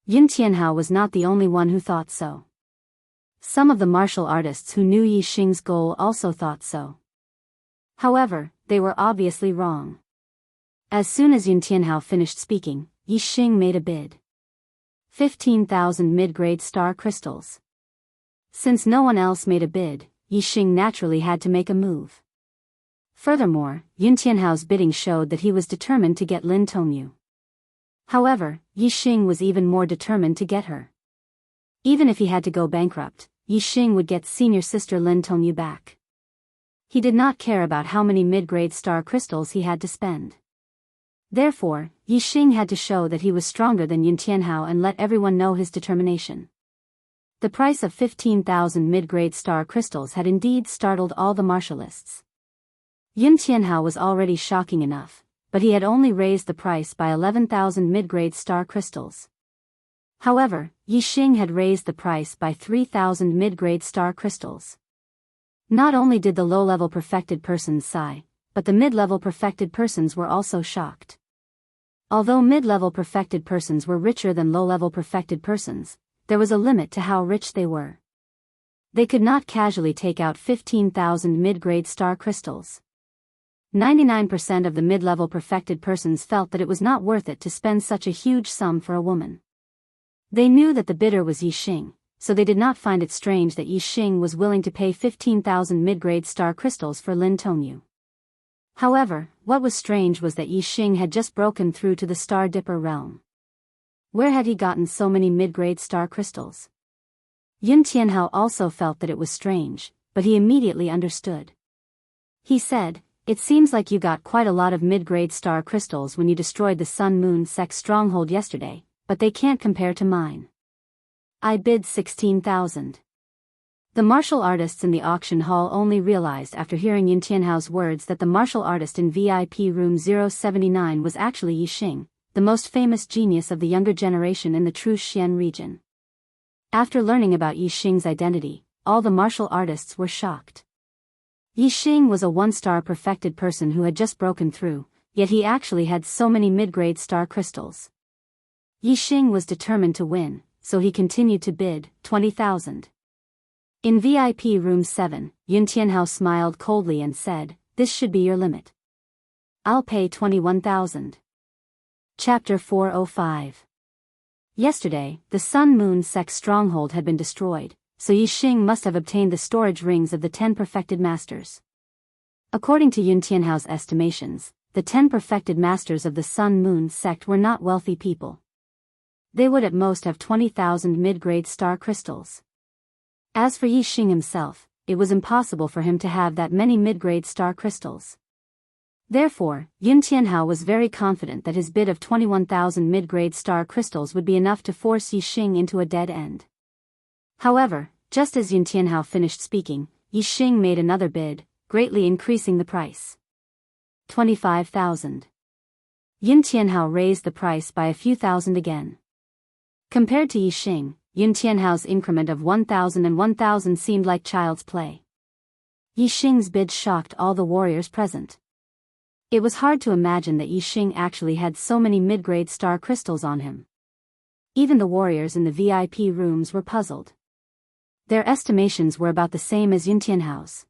S1: Yun Tianhao was not the only one who thought so. Some of the martial artists who knew Yi Xing's goal also thought so. However, they were obviously wrong. As soon as Yun Tianhao finished speaking, Yi Xing made a bid. 15,000 mid-grade star crystals. Since no one else made a bid, Yi Xing naturally had to make a move. Furthermore, Yun Tianhao's bidding showed that he was determined to get Lin Tongyu. However, Yi Xing was even more determined to get her. Even if he had to go bankrupt, Yi Xing would get senior sister Lin Tongyu back. He did not care about how many mid-grade star crystals he had to spend. Therefore, Yi Xing had to show that he was stronger than Yun Tianhao and let everyone know his determination. The price of 15,000 mid-grade star crystals had indeed startled all the martialists. Yun Tianhao was already shocking enough, but he had only raised the price by 11,000 mid-grade star crystals. However, Yi Xing had raised the price by 3,000 mid-grade star crystals. Not only did the low-level perfected persons sigh, but the mid-level perfected persons were also shocked. Although mid-level perfected persons were richer than low-level perfected persons, there was a limit to how rich they were. They could not casually take out 15,000 mid-grade star crystals. 99% of the mid-level perfected persons felt that it was not worth it to spend such a huge sum for a woman. They knew that the bidder was Yi Xing, so they did not find it strange that Yi Xing was willing to pay 15,000 mid-grade star crystals for Lin Tongyu. However, what was strange was that Yi Xing had just broken through to the Star Dipper realm. Where had he gotten so many mid-grade star crystals? Yun Tianhao also felt that it was strange, but he immediately understood. He said, "It seems like you got quite a lot of mid-grade star crystals when you destroyed the Sun-Moon Sect stronghold yesterday, but they can't compare to mine. I bid 16,000. The martial artists in the auction hall only realized after hearing Yun Tianhao's words that the martial artist in VIP room 079 was actually Yi Xing, the most famous genius of the younger generation in the true Xian region. After learning about Yi Xing's identity, all the martial artists were shocked. Yi Xing was a one-star perfected person who had just broken through, yet he actually had so many mid-grade star crystals. Yi Xing was determined to win, so he continued to bid 20,000. In VIP room 7, Yun Tianhao smiled coldly and said, "This should be your limit. I'll pay 21,000. Chapter 405. Yesterday, the Sun-Moon Sect stronghold had been destroyed, so Yi Xing must have obtained the storage rings of the 10 perfected masters. According to Yun Tianhao's estimations, the 10 perfected masters of the Sun-Moon Sect were not wealthy people. They would at most have 20,000 mid-grade star crystals. As for Yi Xing himself, it was impossible for him to have that many mid-grade star crystals. Therefore, Yun Tianhao was very confident that his bid of 21,000 mid-grade star crystals would be enough to force Yi Xing into a dead end. However, just as Yun Tianhao finished speaking, Yi Xing made another bid, greatly increasing the price. 25,000. Yun Tianhao raised the price by a few thousand again. Compared to Yi Xing, Yun Tianhao's increment of 1,000 and 1,000 seemed like child's play. Yi Xing's bid shocked all the warriors present. It was hard to imagine that Yi Xing actually had so many mid-grade star crystals on him. Even the warriors in the VIP rooms were puzzled. Their estimations were about the same as Yun Tianhao's.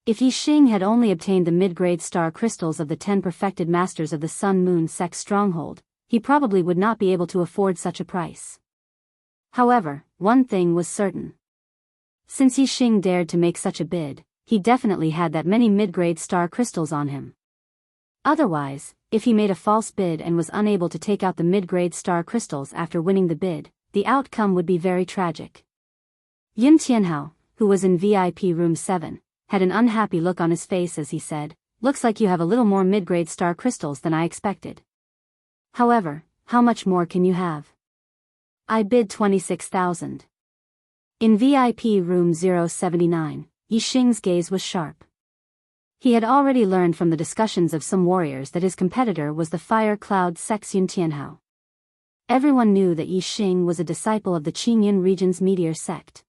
S1: If Yi Xing had only obtained the mid-grade star crystals of the 10 perfected masters of the Sun-Moon Sect stronghold, he probably would not be able to afford such a price. However, one thing was certain. Since Yi Xing dared to make such a bid, he definitely had that many mid-grade star crystals on him. Otherwise, if he made a false bid and was unable to take out the mid-grade star crystals after winning the bid, the outcome would be very tragic. Yin Tianhao, who was in VIP room 7, had an unhappy look on his face as he said, "Looks like you have a little more mid-grade star crystals than I expected. However, how much more can you have?" "I bid 26,000. In VIP room 079, Yixing's gaze was sharp. He had already learned from the discussions of some warriors that his competitor was the Fire Cloud Sect's Yin Tianhao. Everyone knew that Yixing was a disciple of the Qingyun region's meteor sect.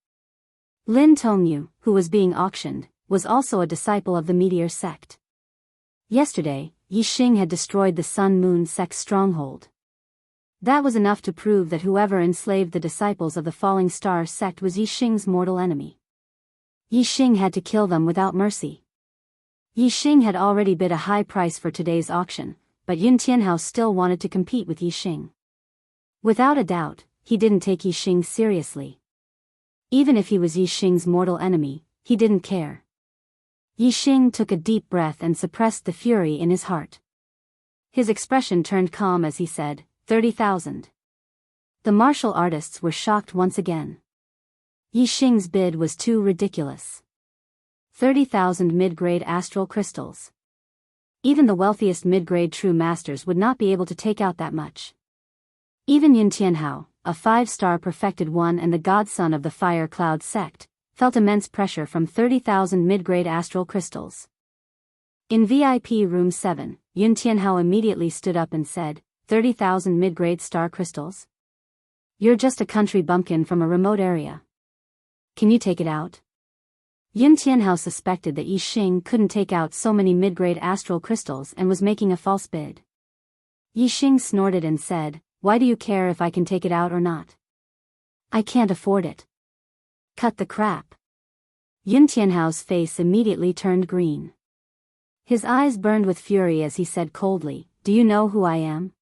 S1: Lin Tongyu, who was being auctioned, was also a disciple of the meteor sect. Yesterday, Yixing had destroyed the Sun-Moon sect's stronghold. That was enough to prove that whoever enslaved the disciples of the Falling Star sect was Yixing's mortal enemy. Yixing had to kill them without mercy. Yixing had already bid a high price for today's auction, but Yin Tianhao still wanted to compete with Yixing. Without a doubt, he didn't take Yixing seriously. Even if he was Yixing's mortal enemy, he didn't care. Yixing took a deep breath and suppressed the fury in his heart. His expression turned calm as he said, 30,000. The martial artists were shocked once again. Yixing's bid was too ridiculous. 30,000 mid-grade astral crystals. Even the wealthiest mid-grade true masters would not be able to take out that much. Even Yin Tianhao, a 5-star perfected one and the godson of the Fire Cloud sect, felt immense pressure from 30,000 mid-grade astral crystals. In VIP room 7, Yin Tianhao immediately stood up and said, 30,000 mid-grade star crystals? You're just a country bumpkin from a remote area. Can you take it out? Yin Tianhao suspected that Yixing couldn't take out so many mid-grade astral crystals and was making a false bid. Yixing snorted and said, "Why do you care if I can take it out or not? I can't afford it." "Cut the crap." Yin Tianhao's face immediately turned green. His eyes burned with fury as he said coldly, "Do you know who I am?"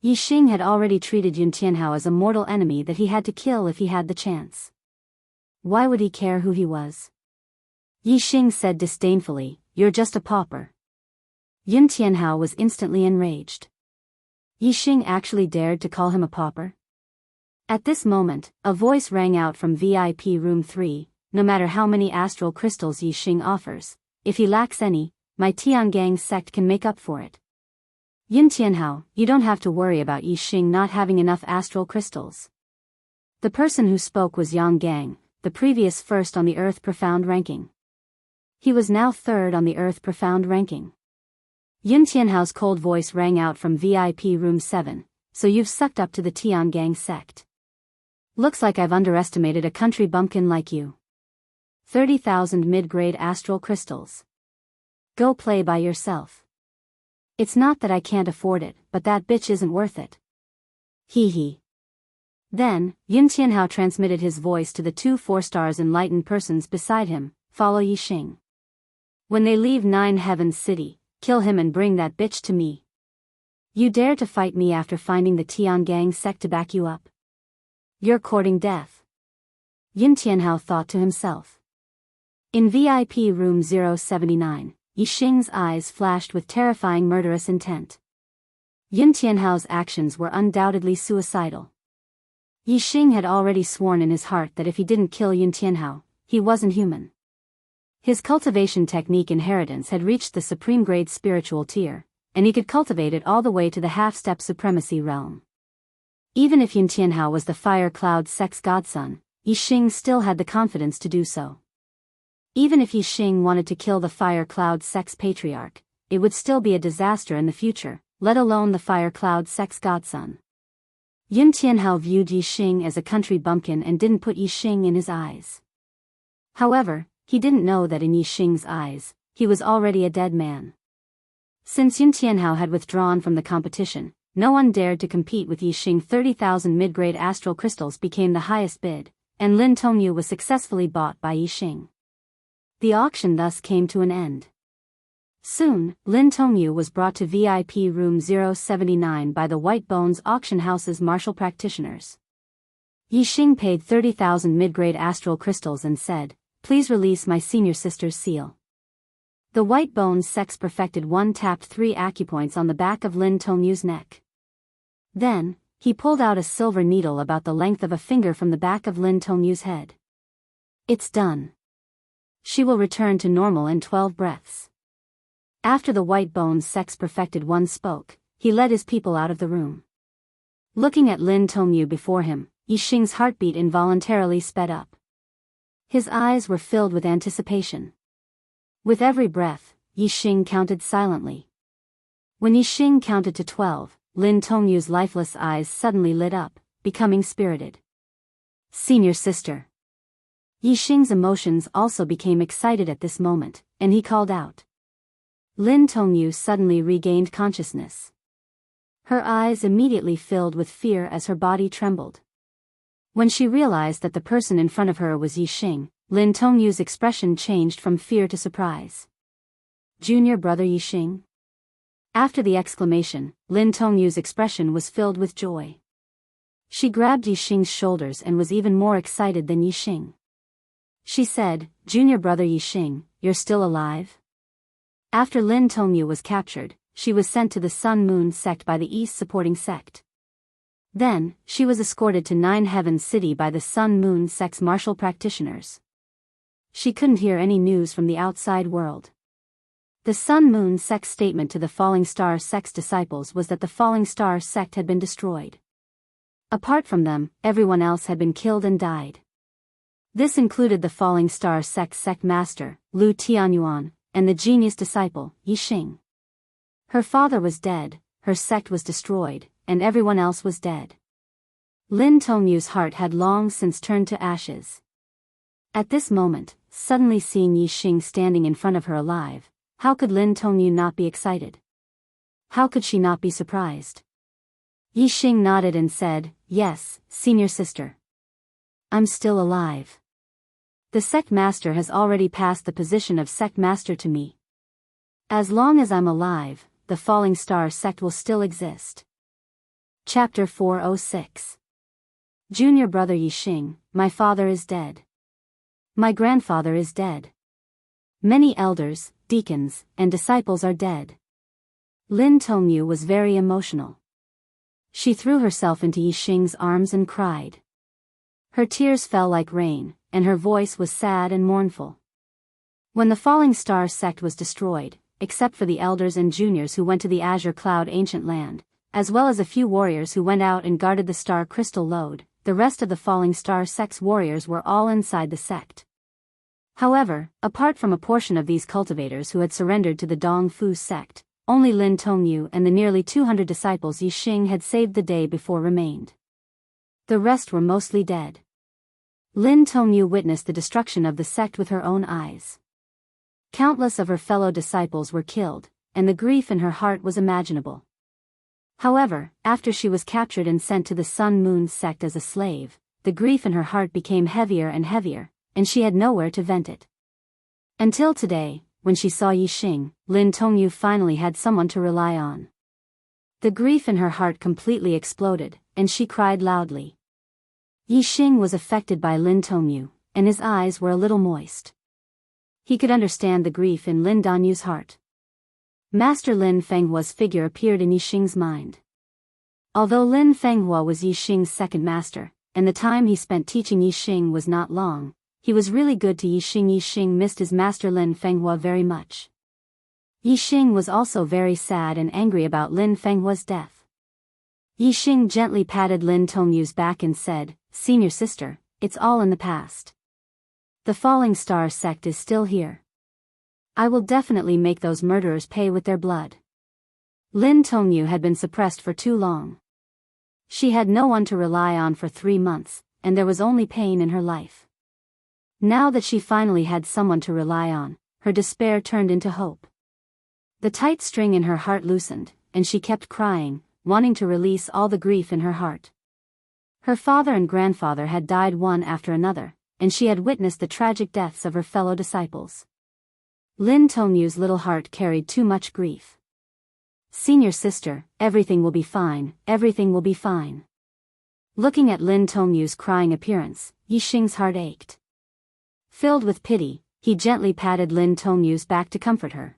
S1: Yixing had already treated Yin Tianhao as a mortal enemy that he had to kill if he had the chance. Why would he care who he was? Yixing said disdainfully, "You're just a pauper." Yin Tianhao was instantly enraged. Yixing actually dared to call him a pauper? At this moment, a voice rang out from VIP room 3, "No matter how many astral crystals Yixing offers, if he lacks any, my Tiangang sect can make up for it." Yin Tianhao, you don't have to worry about Yixing not having enough astral crystals. The person who spoke was Yang Gang, the previous first on the Earth Profound ranking. He was now third on the Earth Profound ranking. Yin Tianhao's cold voice rang out from VIP room 7, "So you've sucked up to the Tiangang sect. Looks like I've underestimated a country bumpkin like you. 30,000 mid-grade astral crystals. Go play by yourself. It's not that I can't afford it, but that bitch isn't worth it. Hee hee." Then, Yin Tianhao transmitted his voice to the 2 4-stars enlightened persons beside him, "Follow Yixing. When they leave 9 Heavens City, kill him and bring that bitch to me. You dare to fight me after finding the Tiangang sect to back you up? You're courting death." Yin Tianhao thought to himself. In VIP room 079, Yixing's eyes flashed with terrifying murderous intent. Yin Tianhao's actions were undoubtedly suicidal. Yixing had already sworn in his heart that if he didn't kill Yin Tianhao, he wasn't human. His cultivation technique inheritance had reached the supreme grade spiritual tier, and he could cultivate it all the way to the half-step supremacy realm. Even if Yin Tianhao was the Fire Cloud sect's godson, Yixing still had the confidence to do so. Even if Yixing wanted to kill the Fire Cloud sect's patriarch, it would still be a disaster in the future, let alone the Fire Cloud sect's godson. Yin Tianhao viewed Yixing as a country bumpkin and didn't put Yixing in his eyes. However, he didn't know that in Yixing's eyes, he was already a dead man. Since Yin Tianhao had withdrawn from the competition, no one dared to compete with Yixing. 30,000 mid-grade astral crystals became the highest bid, and Lin Tongyu was successfully bought by Yixing. The auction thus came to an end. Soon, Lin Tongyu was brought to VIP room 079 by the White Bones auction house's martial practitioners. Yixing paid 30,000 mid-grade astral crystals and said, please release my senior sister's seal. The white bones sex perfected one tapped 3 acupoints on the back of Lin Tongyu's neck. Then, he pulled out a silver needle about the length of a finger from the back of Lin Tongyu's head. It's done. She will return to normal in 12 breaths. After the white bones sex perfected one spoke, he led his people out of the room. Looking at Lin Tongyu before him, Yixing's heartbeat involuntarily sped up. His eyes were filled with anticipation. With every breath, Yixing counted silently. When Yixing counted to 12, Lin Tongyu's lifeless eyes suddenly lit up, becoming spirited. Senior sister. Yixing's emotions also became excited at this moment, and he called out. Lin Tongyu suddenly regained consciousness. Her eyes immediately filled with fear as her body trembled. When she realized that the person in front of her was Yixing, Lin Tongyu's expression changed from fear to surprise. Junior brother Yixing? After the exclamation, Lin Tongyu's expression was filled with joy. She grabbed Yixing's shoulders and was even more excited than Yixing. She said, Junior brother Yixing, you're still alive? After Lin Tongyu was captured, she was sent to the Sun-Moon sect by the East supporting sect. Then, she was escorted to Nine Heavens City by the Sun-Moon sect's martial practitioners. She couldn't hear any news from the outside world. The Sun-Moon sect's statement to the Falling Star sect's disciples was that the Falling Star sect had been destroyed. Apart from them, everyone else had been killed and died. This included the Falling Star sect's sect master, Lu Tianyuan, and the genius disciple, Yixing. Her father was dead, her sect was destroyed, and everyone else was dead. Lin Tongyu's heart had long since turned to ashes. At this moment, suddenly seeing Yixing standing in front of her alive, how could Lin Tongyu not be excited? How could she not be surprised? Yixing nodded and said, Yes, senior sister. I'm still alive. The sect master has already passed the position of sect master to me. As long as I'm alive, the Falling Star sect will still exist. Chapter 406. Junior brother Yixing, my father is dead. My grandfather is dead. Many elders, deacons, and disciples are dead. Lin Tongyu was very emotional. She threw herself into Yixing's arms and cried. Her tears fell like rain, and her voice was sad and mournful. When the Falling Star sect was destroyed, except for the elders and juniors who went to the Azure Cloud ancient land, as well as a few warriors who went out and guarded the star crystal lode, the rest of the Falling Star sect's warriors were all inside the sect. However, apart from a portion of these cultivators who had surrendered to the Dong Fu sect, only Lin Tongyu and the nearly 200 disciples Yixing had saved the day before remained. The rest were mostly dead. Lin Tongyu witnessed the destruction of the sect with her own eyes. Countless of her fellow disciples were killed, and the grief in her heart was imaginable. However, after she was captured and sent to the Sun-Moon sect as a slave, the grief in her heart became heavier and heavier, and she had nowhere to vent it. Until today, when she saw Yixing, Lin Tongyu finally had someone to rely on. The grief in her heart completely exploded, and she cried loudly. Yixing was affected by Lin Tongyu, and his eyes were a little moist. He could understand the grief in Lin Danyu's heart. Master Lin Fenghua's figure appeared in Yixing's mind. Although Lin Fenghua was Yixing's second master, and the time he spent teaching Yixing was not long, he was really good to Yixing. Yixing missed his master Lin Fenghua very much. Yixing was also very sad and angry about Lin Fenghua's death. Yixing gently patted Lin Tongyu's back and said, Senior sister, it's all in the past. The Falling Star sect is still here. I will definitely make those murderers pay with their blood. Lin Tongyu had been suppressed for too long. She had no one to rely on for 3 months, and there was only pain in her life. Now that she finally had someone to rely on, her despair turned into hope. The tight string in her heart loosened, and she kept crying, wanting to release all the grief in her heart. Her father and grandfather had died one after another, and she had witnessed the tragic deaths of her fellow disciples. Lin Tongyu's little heart carried too much grief. Senior sister, everything will be fine, everything will be fine. Looking at Lin Tongyu's crying appearance, Yixing's heart ached. Filled with pity, he gently patted Lin Tonyu's back to comfort her.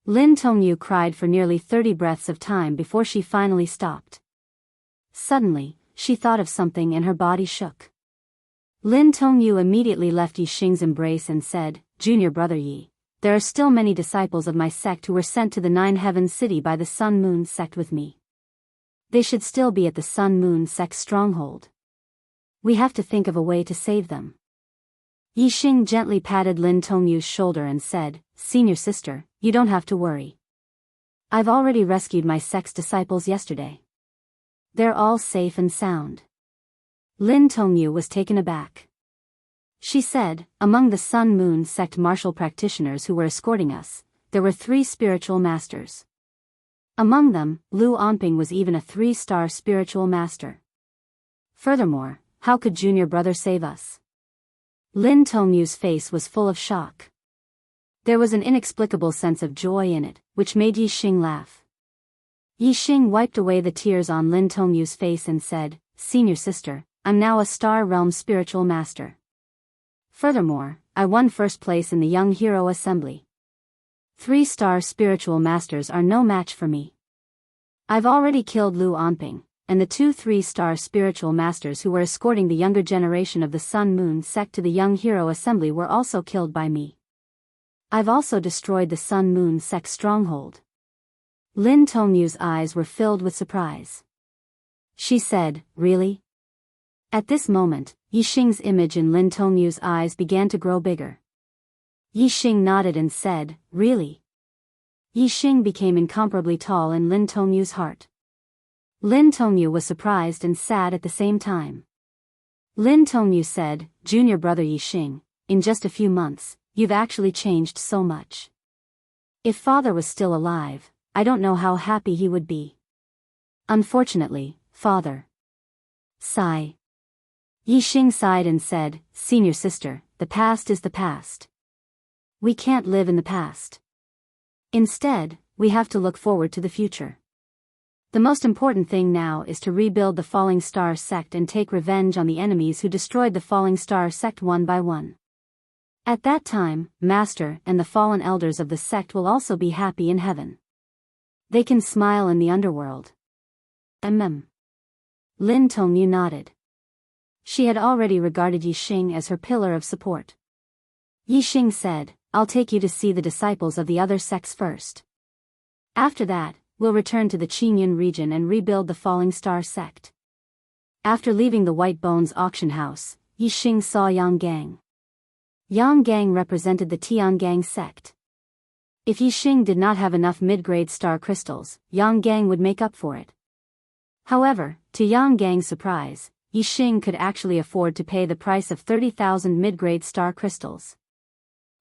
S1: Lin Tonyu cried for nearly 30 breaths of time before she finally stopped. Suddenly, she thought of something and her body shook. Lin Tongyu immediately left Yi Xing's embrace and said, "Junior brother Yi, there are still many disciples of my sect who were sent to the Nine Heavens City by the Sun Moon sect with me. They should still be at the Sun Moon sect stronghold. We have to think of a way to save them." Yi Xing gently patted Lin Tongyu's shoulder and said, "Senior sister, you don't have to worry. I've already rescued my sect's disciples yesterday. They're all safe and sound." Lin Tongyu was taken aback. She said, "Among the Sun Moon sect martial practitioners who were escorting us, there were 3 spiritual masters. Among them, Lu Onping was even a 3-star spiritual master. Furthermore, how could junior brother save us?" Lin Tongyu's face was full of shock. There was an inexplicable sense of joy in it, which made Yi Xing laugh. Yi Xing wiped away the tears on Lin Tongyu's face and said, "Senior sister, I'm now a Star Realm spiritual master. Furthermore, I won first place in the Young Hero Assembly. 3-star spiritual masters are no match for me. I've already killed Lu Onping, and the 2 3-star spiritual masters who were escorting the younger generation of the Sun Moon sect to the Young Hero Assembly were also killed by me. I've also destroyed the Sun Moon sect stronghold." Lin Tongyu's eyes were filled with surprise. She said, "Really?" At this moment, Yi Xing's image in Lin Tongyu's eyes began to grow bigger. Yi Xing nodded and said, "Really?" Yi Xing became incomparably tall in Lin Tongyu's heart. Lin Tongyu was surprised and sad at the same time. Lin Tongyu said, "Junior brother Yi Xing, in just a few months, you've actually changed so much. If father was still alive, I don't know how happy he would be. Unfortunately, father." Sigh. Yi Xing sighed and said, "Senior sister, the past is the past. We can't live in the past. Instead, we have to look forward to the future. The most important thing now is to rebuild the Falling Star sect and take revenge on the enemies who destroyed the Falling Star sect one by one. At that time, Master and the fallen elders of the sect will also be happy in heaven. They can smile in the underworld." Lin Tongyu nodded. She had already regarded Yi Xing as her pillar of support. Yi Xing said, "I'll take you to see the disciples of the other sects first. After that, we'll return to the Qingyun region and rebuild the Falling Star sect." After leaving the White Bones auction house, Yi Xing saw Yang Gang. Yang Gang represented the Tiangang sect. If Yi Xing did not have enough mid-grade star crystals, Yang Gang would make up for it. However, to Yang Gang's surprise, Yi Xing could actually afford to pay the price of 30,000 mid-grade star crystals.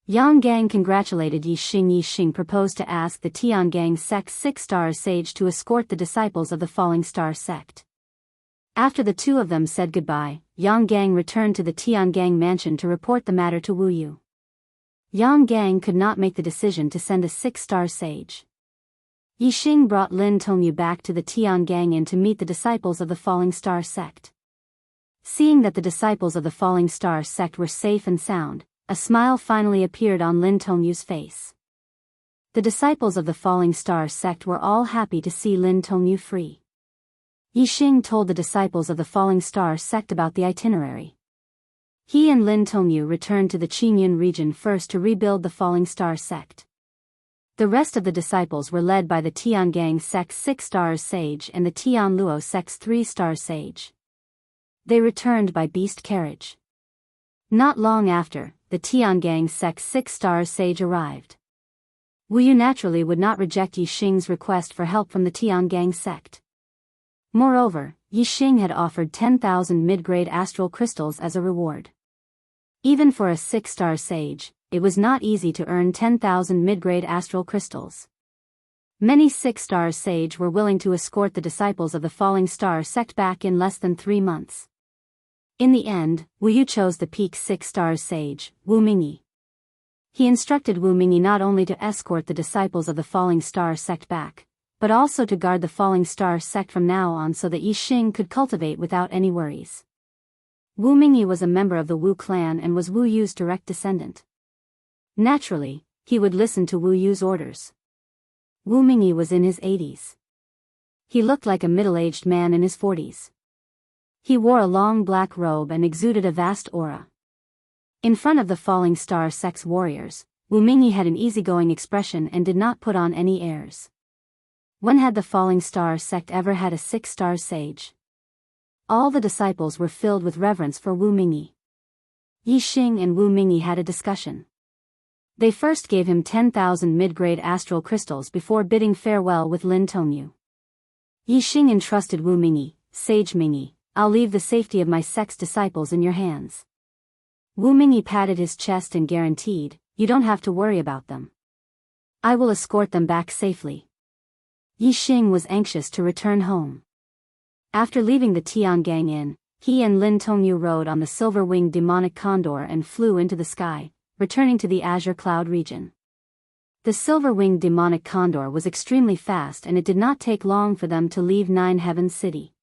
S1: Yang Gang congratulated Yi Xing. Yi Xing proposed to ask the Tiangang sect's 6-star sage to escort the disciples of the Falling Star sect. After the two of them said goodbye, Yang Gang returned to the Tiangang mansion to report the matter to Wu Yu. Yang Gang could not make the decision to send a 6-star sage. Yi Xing brought Lin Tongyu back to the Tiangang Inn to meet the disciples of the Falling Star sect. Seeing that the disciples of the Falling Star sect were safe and sound, a smile finally appeared on Lin Tongyu's face. The disciples of the Falling Star sect were all happy to see Lin Tongyu free. Yi Xing told the disciples of the Falling Star sect about the itinerary. He and Lin Tongyu returned to the Qingyun region first to rebuild the Falling Star sect. The rest of the disciples were led by the Tiangang sect's 6-star sage and the Tianluo sect's 3-star sage. They returned by beast carriage. Not long after, the Tiangang sect's 6-star sage arrived. Wu Yu naturally would not reject Yi Xing's request for help from the Tiangang sect. Moreover, Yi Xing had offered 10,000 mid-grade astral crystals as a reward. Even for a 6-star sage, it was not easy to earn 10,000 mid-grade astral crystals. Many 6-star sage were willing to escort the disciples of the Falling Star sect back in less than 3 months. In the end, Wu Yu chose the peak 6-star sage, Wu Mingyi. He instructed Wu Mingyi not only to escort the disciples of the Falling Star sect back, but also to guard the Falling Star sect from now on so that Yi Xing could cultivate without any worries. Wu Mingyi was a member of the Wu clan and was Wu Yu's direct descendant. Naturally, he would listen to Wu Yu's orders. Wu Mingyi was in his 80s. He looked like a middle-aged man in his 40s. He wore a long black robe and exuded a vast aura. In front of the Falling Star Sect's warriors, Wu Mingyi had an easygoing expression and did not put on any airs. When had the Falling Star Sect ever had a 6-star sage? All the disciples were filled with reverence for Wu Mingyi. Yi Xing and Wu Mingyi had a discussion. They first gave him 10,000 mid-grade astral crystals before bidding farewell with Lin Tongyu. Yi Xing entrusted Wu Mingyi, "Sage Mingyi, I'll leave the safety of my sect's disciples in your hands." Wu Mingyi patted his chest and guaranteed, "You don't have to worry about them. I will escort them back safely." Yi Xing was anxious to return home. After leaving the Tiangang Inn, he and Lin Tongyu rode on the silver-winged demonic condor and flew into the sky, returning to the azure cloud region. The silver-winged demonic condor was extremely fast and it did not take long for them to leave Nine Heavens City.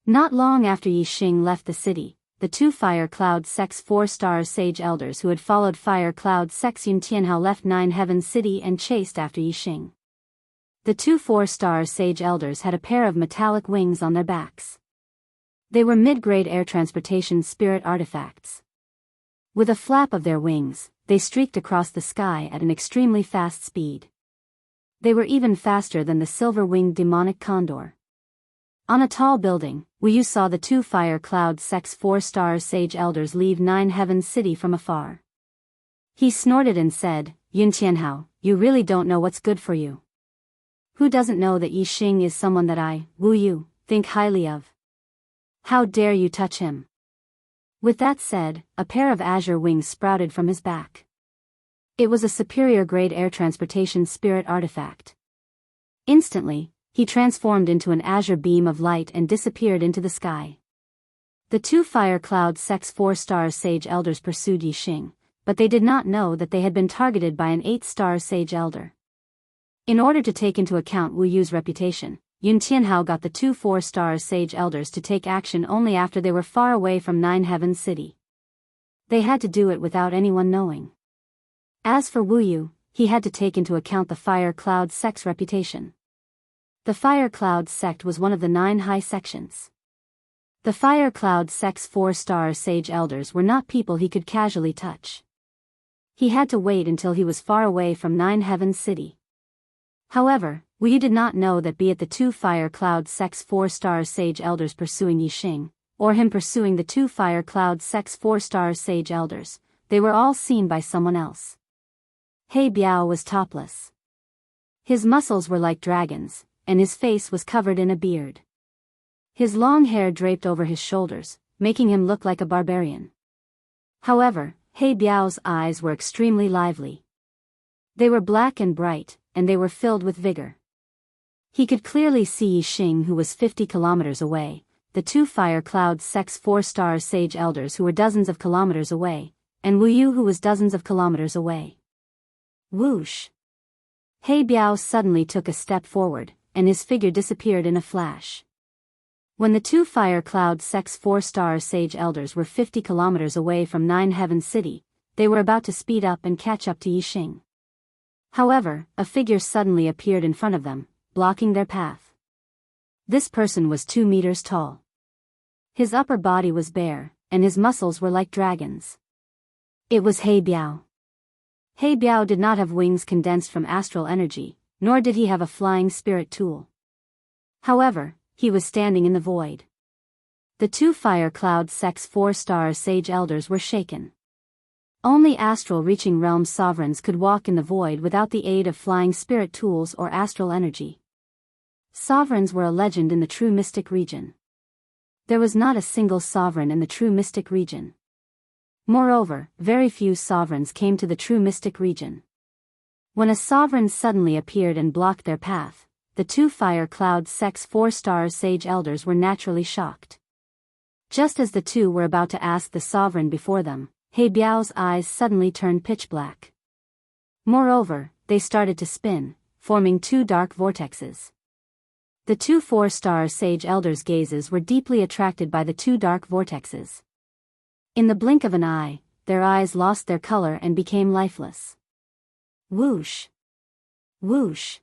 S1: Not long after Yi Xing left the city, the two Fire Cloud Sect's 4-star sage elders who had followed Fire Cloud Sect's Yun Tianhao left Nine Heavens City and chased after Yi Xing. The two 4-star sage elders had a pair of metallic wings on their backs. They were mid-grade air transportation spirit artifacts. With a flap of their wings, they streaked across the sky at an extremely fast speed. They were even faster than the silver-winged demonic condor. On a tall building, Wu Yu saw the two Fire Cloud Sect's 4-star sage elders leave Nine Heavens City from afar. He snorted and said, "Yun Tianhao, you really don't know what's good for you. Who doesn't know that Yi Xing is someone that I, Wu Yu, think highly of? How dare you touch him?" With that said, a pair of azure wings sprouted from his back. It was a superior-grade air transportation spirit artifact. Instantly, he transformed into an azure beam of light and disappeared into the sky. The two Fire Cloud Sect's 4-star sage elders pursued Yi Xing, but they did not know that they had been targeted by an 8-star sage elder. In order to take into account Wu Yu's reputation, Yun Tianhao got the two 4-star sage elders to take action only after they were far away from Nine Heavens City. They had to do it without anyone knowing. As for Wu Yu, he had to take into account the Fire Cloud Sect's reputation. The Fire Cloud Sect was one of the 9 high sections. The Fire Cloud Sect's 4-star sage elders were not people he could casually touch. He had to wait until he was far away from Nine Heavens City. However, Wu Yu did not know that be it the two Fire Cloud Sect's 4-star sage elders pursuing Yi Xing, or him pursuing the two Fire Cloud Sect's 4-star sage elders, they were all seen by someone else. He Biao was topless. His muscles were like dragons, and his face was covered in a beard. His long hair draped over his shoulders, making him look like a barbarian. However, He Biao's eyes were extremely lively. They were black and bright, and they were filled with vigor. He could clearly see Yi Xing, who was 50 kilometers away, the two Fire Cloud Sect's 4-star sage elders who were dozens of kilometers away, and Wu Yu who was dozens of kilometers away. Whoosh! He Biao suddenly took a step forward, and his figure disappeared in a flash. When the two Fire Cloud Sect's 4-star sage elders were 50 kilometers away from Nine Heavens City, they were about to speed up and catch up to Yi Xing. However, a figure suddenly appeared in front of them, blocking their path. This person was 2 meters tall. His upper body was bare, and his muscles were like dragons. It was He Biao. He Biao did not have wings condensed from astral energy, nor did he have a flying spirit tool. However, he was standing in the void. The two Fire Cloud Sect's 4-star sage elders were shaken. Only astral-reaching realm sovereigns could walk in the void without the aid of flying spirit tools or astral energy. Sovereigns were a legend in the true mystic region. There was not a single sovereign in the true mystic region. Moreover, very few sovereigns came to the true mystic region. When a sovereign suddenly appeared and blocked their path, the two Fire Cloud Sect's 4-star sage elders were naturally shocked. Just as the two were about to ask the sovereign before them, He Biao's eyes suddenly turned pitch black. Moreover, they started to spin, forming 2 dark vortexes. The two 4-star sage elders' gazes were deeply attracted by the 2 dark vortexes. In the blink of an eye, their eyes lost their color and became lifeless. Whoosh! Whoosh!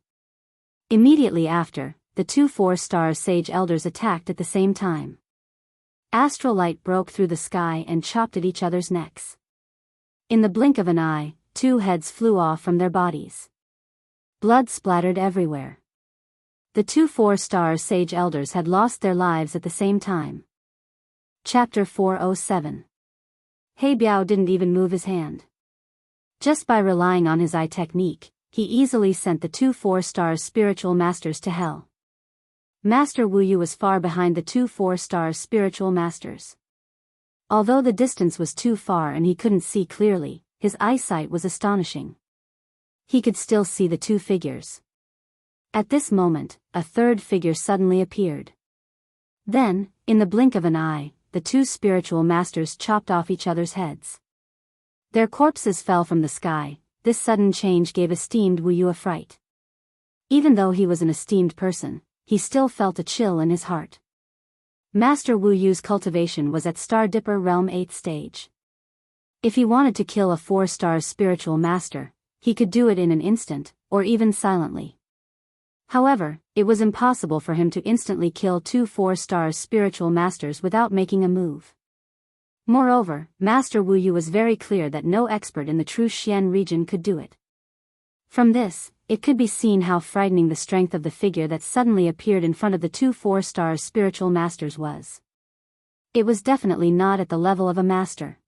S1: Immediately after, the two four-star sage elders attacked at the same time. Astral light broke through the sky and chopped at each other's necks. In the blink of an eye, two heads flew off from their bodies. Blood splattered everywhere. The two four-star sage elders had lost their lives at the same time. Chapter 407. He Biao didn't even move his hand. Just by relying on his eye technique, he easily sent the two four-star spiritual masters to hell. Master Wu Yu was far behind the two four-star spiritual masters. Although the distance was too far and he couldn't see clearly, his eyesight was astonishing. He could still see the two figures. At this moment, a third figure suddenly appeared. Then, in the blink of an eye, the two spiritual masters chopped off each other's heads. Their corpses fell from the sky. This sudden change gave esteemed Wu Yu a fright. Even though he was an esteemed person, he still felt a chill in his heart. Master Wu Yu's cultivation was at Star Dipper Realm 8th stage. If he wanted to kill a 4-star spiritual master, he could do it in an instant, or even silently. However, it was impossible for him to instantly kill two 4-star spiritual masters without making a move. Moreover, Master Wu Yu was very clear that no expert in the true Xian region could do it. From this, it could be seen how frightening the strength of the figure that suddenly appeared in front of the two 4-star spiritual masters was. It was definitely not at the level of a master.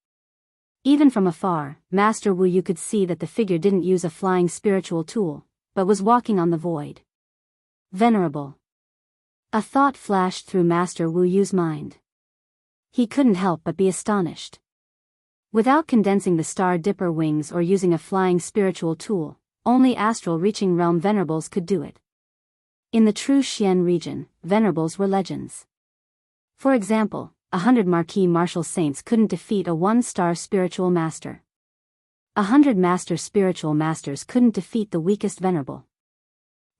S1: Even from afar, Master Wu Yu could see that the figure didn't use a flying spiritual tool, but was walking on the void. Venerable. A thought flashed through Master Wu Yu's mind. He couldn't help but be astonished. Without condensing the Star Dipper wings or using a flying spiritual tool, only astral-reaching realm venerables could do it. In the true Xian region, venerables were legends. For example, 100 marquis martial saints couldn't defeat a 1-star spiritual master. 100 master spiritual masters couldn't defeat the weakest venerable.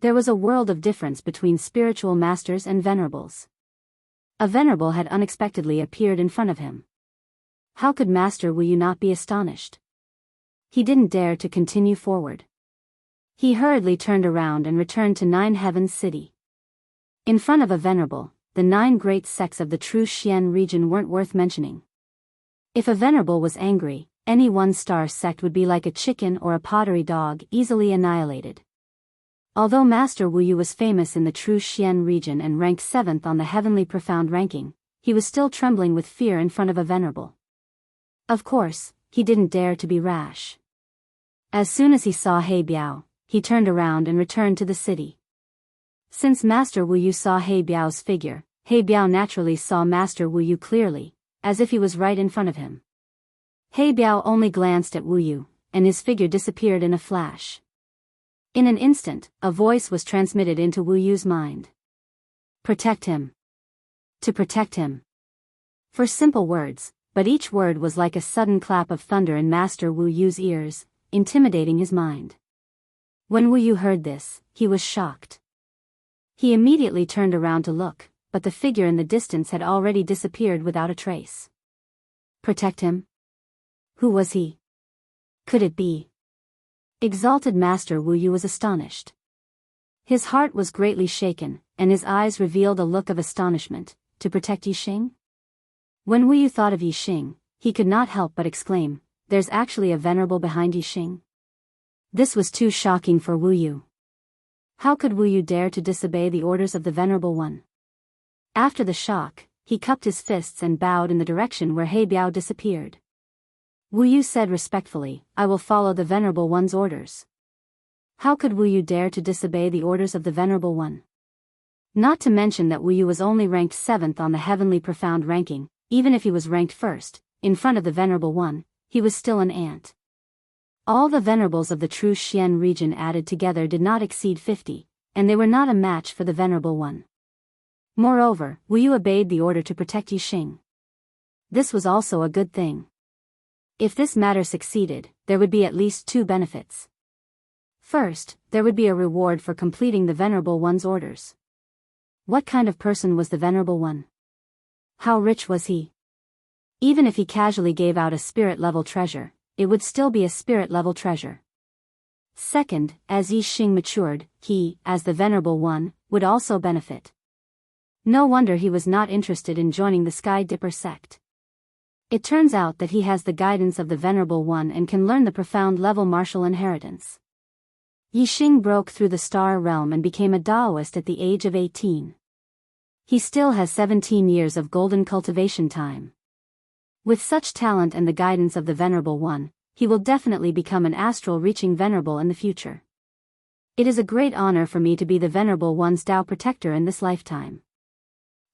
S1: There was a world of difference between spiritual masters and venerables. A venerable had unexpectedly appeared in front of him. How could Master Wu Yu not be astonished? He didn't dare to continue forward. He hurriedly turned around and returned to Nine Heavens City. In front of a venerable, the 9 great sects of the true Xian region weren't worth mentioning. If a venerable was angry, any 1-star sect would be like a chicken or a pottery dog, easily annihilated. Although Master Wu Yu was famous in the true Xian region and ranked 7th on the heavenly profound ranking, he was still trembling with fear in front of a venerable. Of course, he didn't dare to be rash. As soon as he saw He Biao, he turned around and returned to the city. Since Master Wu Yu saw He Biao's figure, He Biao naturally saw Master Wu Yu clearly, as if he was right in front of him. He Biao only glanced at Wu Yu, and his figure disappeared in a flash. In an instant, a voice was transmitted into Wu Yu's mind. Protect him. To protect him. For simple words, but each word was like a sudden clap of thunder in Master Wu Yu's ears, intimidating his mind. When Wu Yu heard this, he was shocked. He immediately turned around to look, but the figure in the distance had already disappeared without a trace. Protect him? Who was he? Could it be? Exalted Master Wu Yu was astonished. His heart was greatly shaken, and his eyes revealed a look of astonishment. To protect Yixing? When Wu Yu thought of Yixing, he could not help but exclaim, there's actually a venerable behind Yixing? This was too shocking for Wu Yu. How could Wu Yu dare to disobey the orders of the Venerable One? After the shock, he cupped his fists and bowed in the direction where He Biao disappeared. Wu Yu said respectfully, I will follow the Venerable One's orders. How could Wu Yu dare to disobey the orders of the Venerable One? Not to mention that Wu Yu was only ranked 7th on the heavenly profound ranking. Even if he was ranked 1st, in front of the Venerable One, he was still an ant. All the venerables of the true Xian region added together did not exceed 50, and they were not a match for the Venerable One. Moreover, Wu Yu obeyed the order to protect Yixing. This was also a good thing. If this matter succeeded, there would be at least 2 benefits. First, there would be a reward for completing the Venerable One's orders. What kind of person was the Venerable One? How rich was he? Even if he casually gave out a spirit-level treasure, it would still be a spirit-level treasure. Second, as Yixing matured, he, as the Venerable One, would also benefit. No wonder he was not interested in joining the Sky Dipper sect. It turns out that he has the guidance of the Venerable One and can learn the profound-level martial inheritance. Yixing broke through the star realm and became a Taoist at the age of 18. He still has 17 years of golden cultivation time. With such talent and the guidance of the Venerable One, he will definitely become an astral-reaching Venerable in the future. It is a great honor for me to be the Venerable One's Tao protector in this lifetime.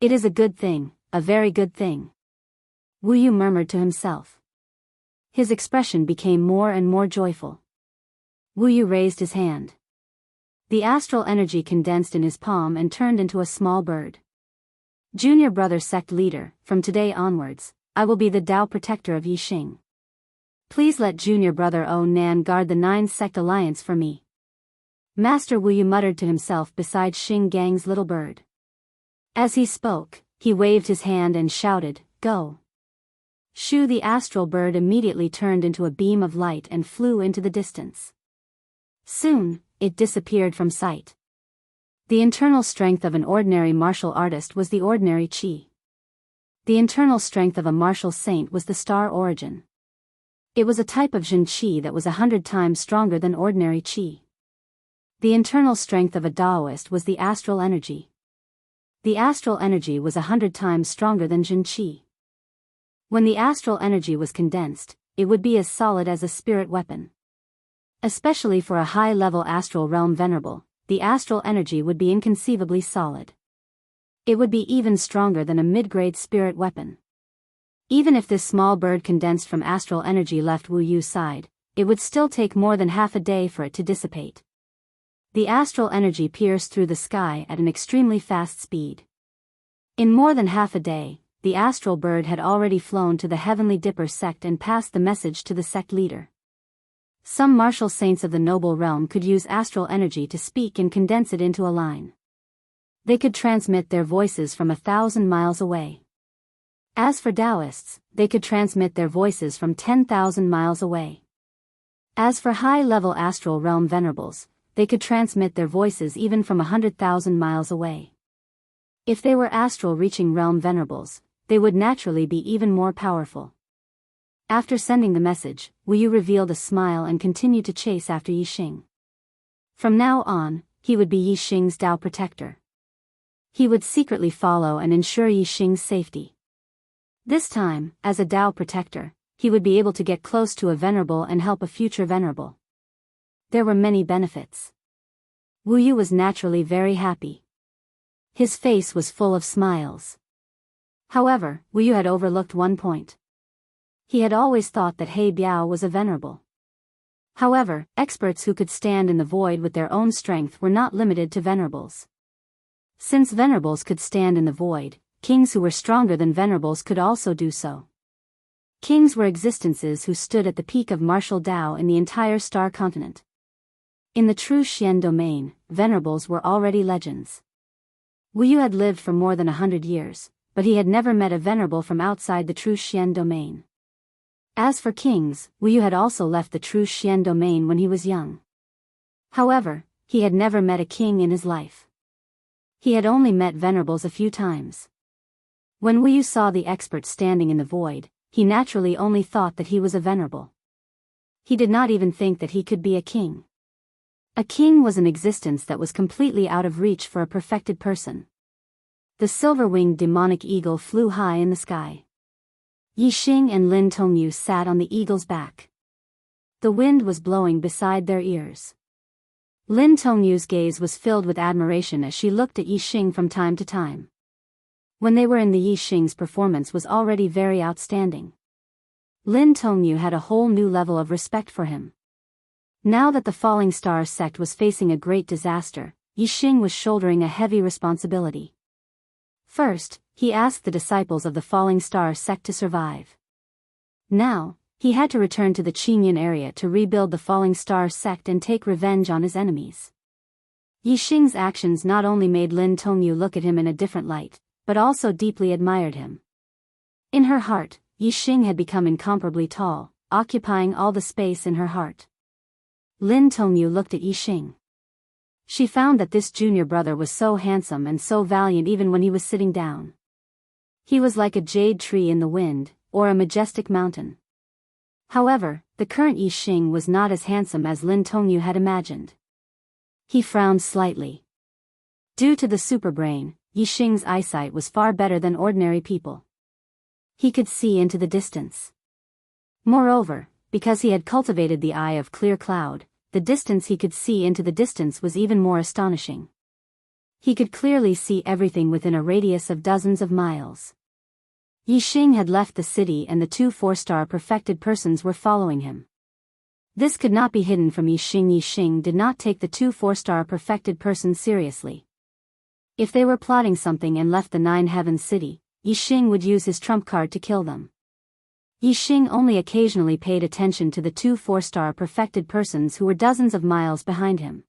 S1: It is a good thing, a very good thing. Wu Yu murmured to himself. His expression became more and more joyful. Wu Yu raised his hand. The astral energy condensed in his palm and turned into a small bird. Junior brother sect leader, from today onwards, I will be the Tao protector of Yixing. Please let junior brother O Nan guard the 9 sect alliance for me. Master Wu Yu muttered to himself beside Xing Gang's little bird. As he spoke, he waved his hand and shouted, "Go!" Shu the astral bird immediately turned into a beam of light and flew into the distance. Soon, it disappeared from sight. The internal strength of an ordinary martial artist was the ordinary qi. The internal strength of a martial saint was the star origin. It was a type of Jin qi that was 100 times stronger than ordinary qi. The internal strength of a Taoist was the astral energy. The astral energy was 100 times stronger than Jin qi. When the astral energy was condensed, it would be as solid as a spirit weapon. Especially for a high-level astral realm venerable, the astral energy would be inconceivably solid. It would be even stronger than a mid-grade spirit weapon. Even if this small bird condensed from astral energy left Wu Yu's side, it would still take more than half a day for it to dissipate. The astral energy pierced through the sky at an extremely fast speed. In more than half a day, the astral bird had already flown to the Heavenly Dipper sect and passed the message to the sect leader. Some martial saints of the noble realm could use astral energy to speak and condense it into a line. They could transmit their voices from 1,000 miles away. As for Taoists, they could transmit their voices from 10,000 miles away. As for high-level astral realm venerables, they could transmit their voices even from 100,000 miles away. If they were astral-reaching realm venerables, they would naturally be even more powerful. After sending the message, Wu Yu revealed a smile and continued to chase after Yixing. From now on, he would be Yixing's Tao protector. He would secretly follow and ensure Yixing's safety. This time, as a Tao protector, he would be able to get close to a venerable and help a future venerable. There were many benefits. Wu Yu was naturally very happy. His face was full of smiles. However, Wu Yu had overlooked one point. He had always thought that He Biao was a venerable. However, experts who could stand in the void with their own strength were not limited to venerables. Since venerables could stand in the void, kings who were stronger than venerables could also do so. Kings were existences who stood at the peak of martial Tao in the entire star continent. In the true Xian domain, venerables were already legends. Wu Yu had lived for more than 100 years, but he had never met a venerable from outside the true Xian domain. As for kings, Wu Yu had also left the true Xian domain when he was young. However, he had never met a king in his life. He had only met venerables a few times. When Wu Yu saw the expert standing in the void, he naturally only thought that he was a venerable. He did not even think that he could be a king. A king was an existence that was completely out of reach for a perfected person. The silver-winged demonic eagle flew high in the sky. Yixing and Lin Tongyu sat on the eagle's back. The wind was blowing beside their ears. Lin Tongyu's gaze was filled with admiration as she looked at Yixing from time to time. When they were in the Yixing's performance was already very outstanding. Lin Tongyu had a whole new level of respect for him. Now that the Falling Star sect was facing a great disaster, Yixing was shouldering a heavy responsibility. First, he asked the disciples of the Falling Star sect to survive. Now, he had to return to the Qingyun area to rebuild the Falling Star sect and take revenge on his enemies. Yixing's actions not only made Lin Tongyu look at him in a different light, but also deeply admired him. In her heart, Yixing had become incomparably tall, occupying all the space in her heart. Lin Tongyu looked at Yixing. She found that this junior brother was so handsome and so valiant even when he was sitting down. He was like a jade tree in the wind, or a majestic mountain. However, the current Yixing was not as handsome as Lin Tongyu had imagined. He frowned slightly. Due to the superbrain, Yixing's eyesight was far better than ordinary people. He could see into the distance. Moreover, because he had cultivated the eye of clear cloud, the distance he could see into the distance was even more astonishing. He could clearly see everything within a radius of dozens of miles. Yixing had left the city and the two 4-star perfected persons were following him. This could not be hidden from Yixing. Yixing did not take the two 4-star perfected persons seriously. If they were plotting something and left the Nine Heavens city, Yixing would use his trump card to kill them. Yixing only occasionally paid attention to the two 4-star perfected persons who were dozens of miles behind him.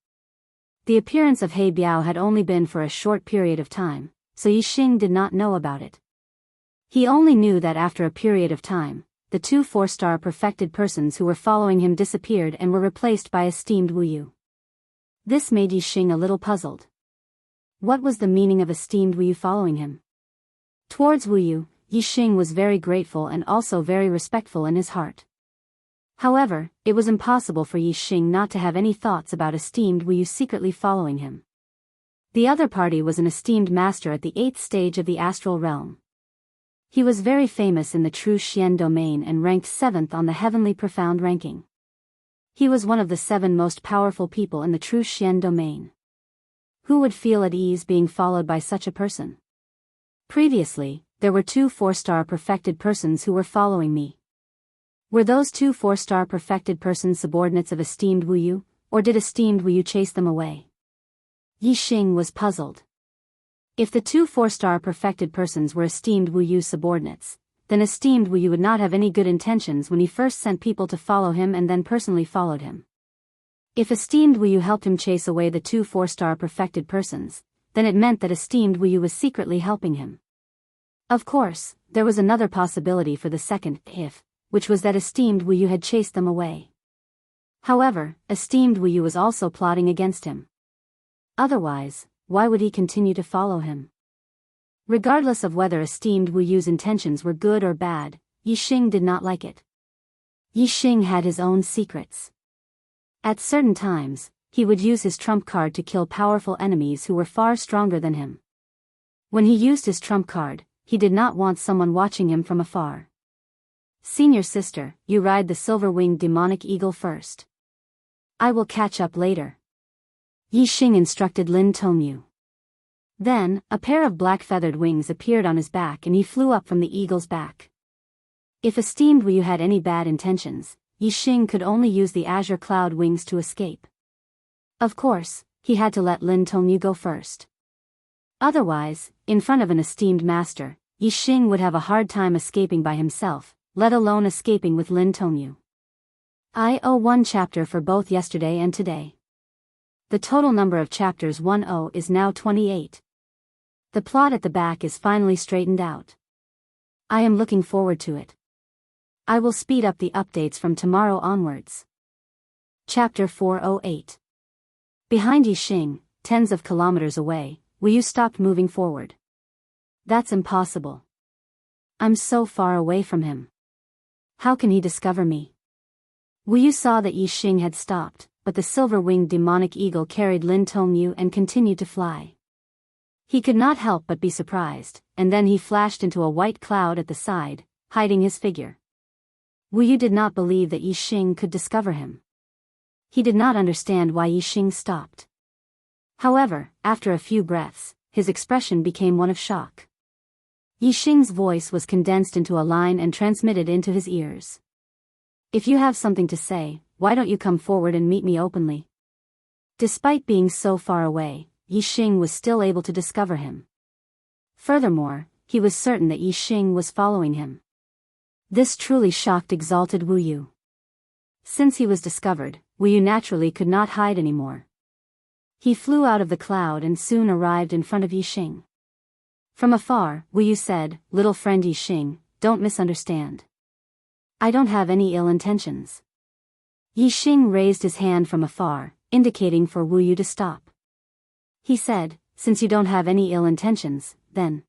S1: The appearance of He Biao had only been for a short period of time, so Yixing did not know about it. He only knew that after a period of time, the two 4-star perfected persons who were following him disappeared and were replaced by esteemed Wu Yu. This made Yixing a little puzzled. What was the meaning of esteemed Wu Yu following him? Towards Wu Yu, Yixing was very grateful and also very respectful in his heart. However, it was impossible for Yixing not to have any thoughts about esteemed Wu Yu secretly following him. The other party was an esteemed master at the 8th stage of the astral realm. He was very famous in the true Xian domain and ranked 7th on the heavenly profound ranking. He was one of the 7 most powerful people in the true Xian domain. Who would feel at ease being followed by such a person? Previously, there were two 4-star perfected persons who were following me. Were those two 4-star perfected persons subordinates of esteemed Wu Yu, or did esteemed Wu Yu chase them away? Yixing was puzzled. If the two 4-star perfected persons were esteemed Wu Yu subordinates, then esteemed Wu Yu would not have any good intentions when he first sent people to follow him and then personally followed him. If esteemed Wu Yu helped him chase away the two 4-star perfected persons, then it meant that esteemed Wu Yu was secretly helping him. Of course, there was another possibility for the second if, which was that esteemed Wu Yu had chased them away. However, esteemed Wu Yu was also plotting against him. Otherwise, why would he continue to follow him? Regardless of whether esteemed Wu Yu's intentions were good or bad, Yixing did not like it. Yixing had his own secrets. At certain times, he would use his trump card to kill powerful enemies who were far stronger than him. When he used his trump card, he did not want someone watching him from afar. Senior sister, you ride the silver-winged demonic eagle first. I will catch up later. Yixing instructed Lin Tongyu. Then, a pair of black feathered wings appeared on his back and he flew up from the eagle's back. If esteemed Wu Yu had any bad intentions, Yixing could only use the azure cloud wings to escape. Of course, he had to let Lin Tongyu go first. Otherwise, in front of an esteemed master, Yixing would have a hard time escaping by himself, let alone escaping with Lin Tongyu. I owe 1 chapter for both yesterday and today. The total number of chapters 10 is now 28. The plot at the back is finally straightened out. I am looking forward to it. I will speed up the updates from tomorrow onwards. Chapter 408. Behind Yixing, tens of kilometers away, Wu Yu stopped moving forward. That's impossible. I'm so far away from him. How can he discover me? Wu Yu saw that Yixing had stopped, but the silver-winged demonic eagle carried Lin Tongyu and continued to fly. He could not help but be surprised, and then he flashed into a white cloud at the side, hiding his figure. Wu Yu did not believe that Yixing could discover him. He did not understand why Yixing stopped. However, after a few breaths, his expression became one of shock. Yixing's voice was condensed into a line and transmitted into his ears. If you have something to say, why don't you come forward and meet me openly? Despite being so far away, Yixing was still able to discover him. Furthermore, he was certain that Yixing was following him. This truly shocked exalted Wu Yu. Since he was discovered, Wu Yu naturally could not hide anymore. He flew out of the cloud and soon arrived in front of Yixing. From afar, Wu Yu said, "Little friend Yixing, don't misunderstand. I don't have any ill intentions. Yixing raised his hand from afar, indicating for Wu Yu to stop. He said, since you don't have any ill intentions, then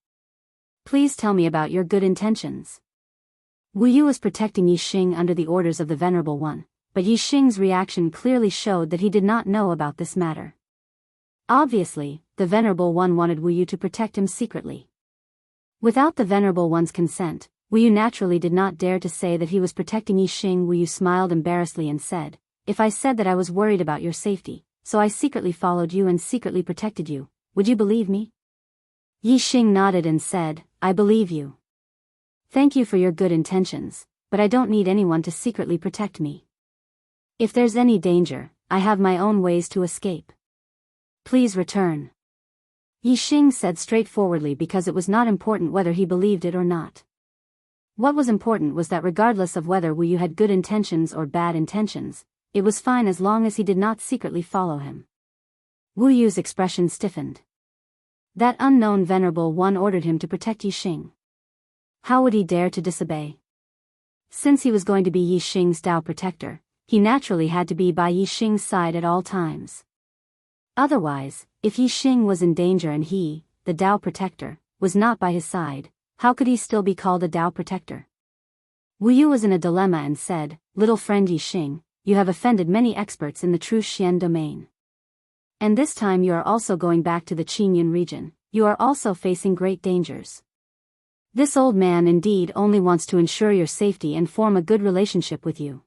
S1: please tell me about your good intentions. Wu Yu was protecting Yixing under the orders of the Venerable One, but Yixing's reaction clearly showed that he did not know about this matter. Obviously, the Venerable One wanted Wu Yu to protect him secretly. Without the Venerable One's consent, Wu Yu naturally did not dare to say that he was protecting Yixing. Wu Yu smiled embarrassedly and said, if I said that I was worried about your safety, so I secretly followed you and secretly protected you, would you believe me? Yixing nodded and said, I believe you. Thank you for your good intentions, but I don't need anyone to secretly protect me. If there's any danger, I have my own ways to escape. Please return. Yixing said straightforwardly because it was not important whether he believed it or not. What was important was that regardless of whether Wu Yu had good intentions or bad intentions, it was fine as long as he did not secretly follow him. Wu Yu's expression stiffened. That unknown Venerable One ordered him to protect Yixing. How would he dare to disobey? Since he was going to be Yixing's Tao protector, he naturally had to be by Yixing's side at all times. Otherwise, if Yixing was in danger and he, the Tao protector, was not by his side, how could he still be called a Tao protector? Wu Yu was in a dilemma and said, little friend Yixing, you have offended many experts in the true Xian domain. And this time you are also going back to the Qingyun region, you are also facing great dangers. This old man indeed only wants to ensure your safety and form a good relationship with you.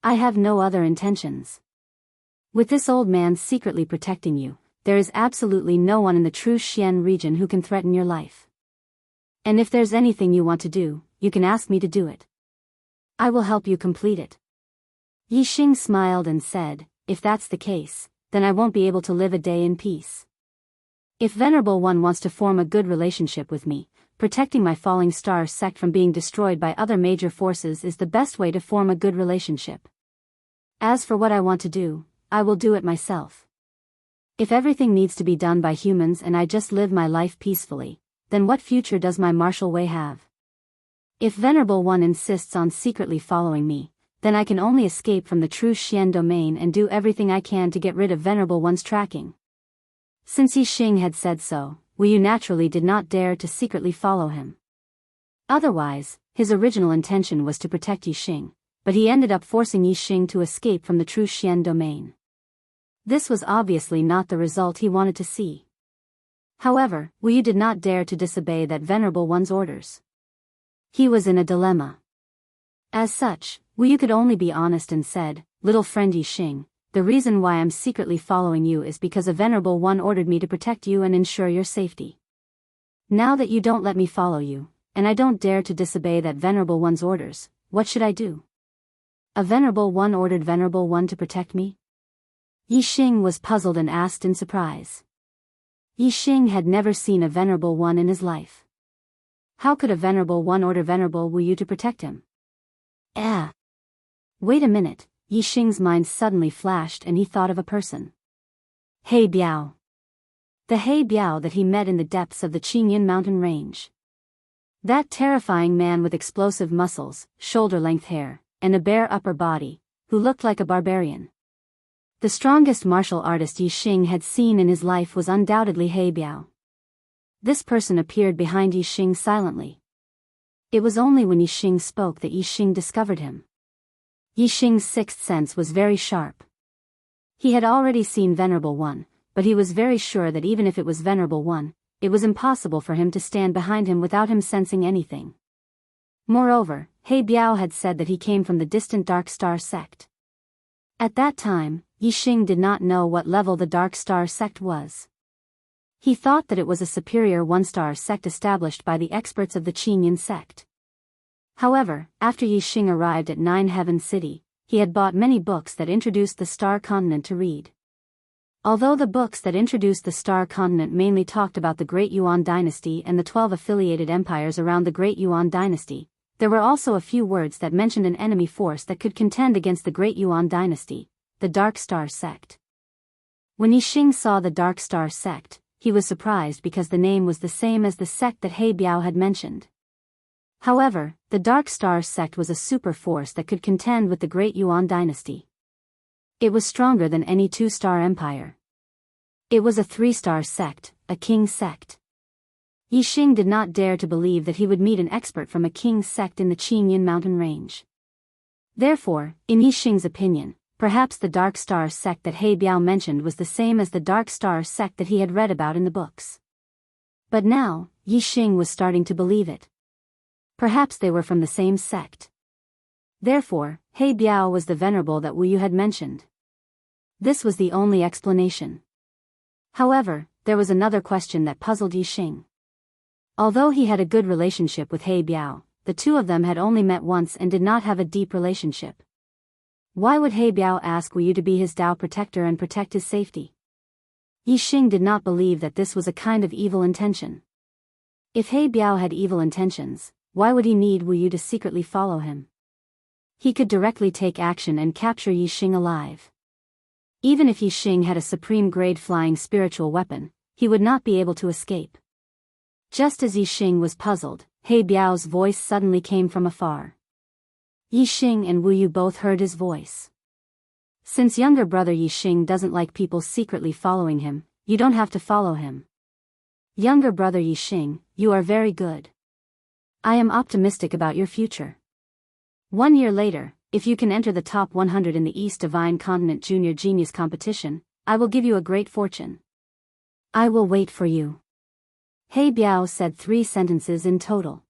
S1: I have no other intentions. With this old man secretly protecting you, there is absolutely no one in the true Xian region who can threaten your life. And if there's anything you want to do, you can ask me to do it. I will help you complete it. Yixing smiled and said, if that's the case, then I won't be able to live a day in peace. If Venerable One wants to form a good relationship with me, protecting my falling star sect from being destroyed by other major forces is the best way to form a good relationship. As for what I want to do, I will do it myself. If everything needs to be done by humans and I just live my life peacefully, then what future does my martial way have? If Venerable One insists on secretly following me, then I can only escape from the true Xian domain and do everything I can to get rid of Venerable One's tracking. Since Yixing had said so, Wu Yu naturally did not dare to secretly follow him. Otherwise, his original intention was to protect Yixing, but he ended up forcing Yixing to escape from the true Xian domain. This was obviously not the result he wanted to see. However, Wu Yu did not dare to disobey that Venerable One's orders. He was in a dilemma. As such, Wu Yu could only be honest and said, little friend Yixing, the reason why I'm secretly following you is because a Venerable One ordered me to protect you and ensure your safety. Now that you don't let me follow you, and I don't dare to disobey that Venerable One's orders, what should I do? A Venerable One ordered Venerable One to protect me? Yixing was puzzled and asked in surprise. Yixing had never seen a Venerable One in his life. How could a Venerable One order Venerable Wu Yu to protect him? Wait a minute, Yixing's mind suddenly flashed and he thought of a person. He Biao. The He Biao that he met in the depths of the Qingyun mountain range. That terrifying man with explosive muscles, shoulder-length hair, and a bare upper body, who looked like a barbarian. The strongest martial artist Yixing had seen in his life was undoubtedly He Biao. This person appeared behind Yixing silently. It was only when Yixing spoke that Yixing discovered him. Yixing's sixth sense was very sharp. He had already seen Venerable One, but he was very sure that even if it was Venerable One, it was impossible for him to stand behind him without him sensing anything. Moreover, He Biao had said that he came from the distant Dark Star sect. At that time, Yixing did not know what level the Dark Star sect was. He thought that it was a superior one-star sect established by the experts of the Qingyun sect. However, after Yixing arrived at Nine Heaven City, he had bought many books that introduced the Star Continent to read. Although the books that introduced the Star Continent mainly talked about the Great Yuan Dynasty and the 12 affiliated empires around the Great Yuan Dynasty, there were also a few words that mentioned an enemy force that could contend against the Great Yuan Dynasty, the Dark Star sect. When Yixing saw the Dark Star sect, he was surprised because the name was the same as the sect that He Biao had mentioned. However, the Dark Star sect was a super force that could contend with the Great Yuan dynasty. It was stronger than any two-star empire. It was a three-star sect, a king sect. Yixing did not dare to believe that he would meet an expert from a king's sect in the Qingyun mountain range. Therefore, in Yixing's opinion, perhaps the Dark Star sect that He Biao mentioned was the same as the Dark Star sect that he had read about in the books. But now, Yixing was starting to believe it. Perhaps they were from the same sect. Therefore, He Biao was the venerable that Wu Yu had mentioned. This was the only explanation. However, there was another question that puzzled Yixing. Although he had a good relationship with He Biao, the two of them had only met once and did not have a deep relationship. Why would He Biao ask Wu Yu to be his Dao protector and protect his safety? Yixing did not believe that this was a kind of evil intention. If He Biao had evil intentions, why would he need Wu Yu to secretly follow him? He could directly take action and capture Yixing alive. Even if Yixing had a supreme-grade flying spiritual weapon, he would not be able to escape. Just as Yixing was puzzled, He Biao's voice suddenly came from afar. Yixing and Wu Yu both heard his voice. Since younger brother Yixing doesn't like people secretly following him, you don't have to follow him. Younger brother Yixing, you are very good. I am optimistic about your future. 1 year later, if you can enter the top 100 in the East Divine Continent Junior Genius Competition, I will give you a great fortune. I will wait for you. He Biao said 3 sentences in total.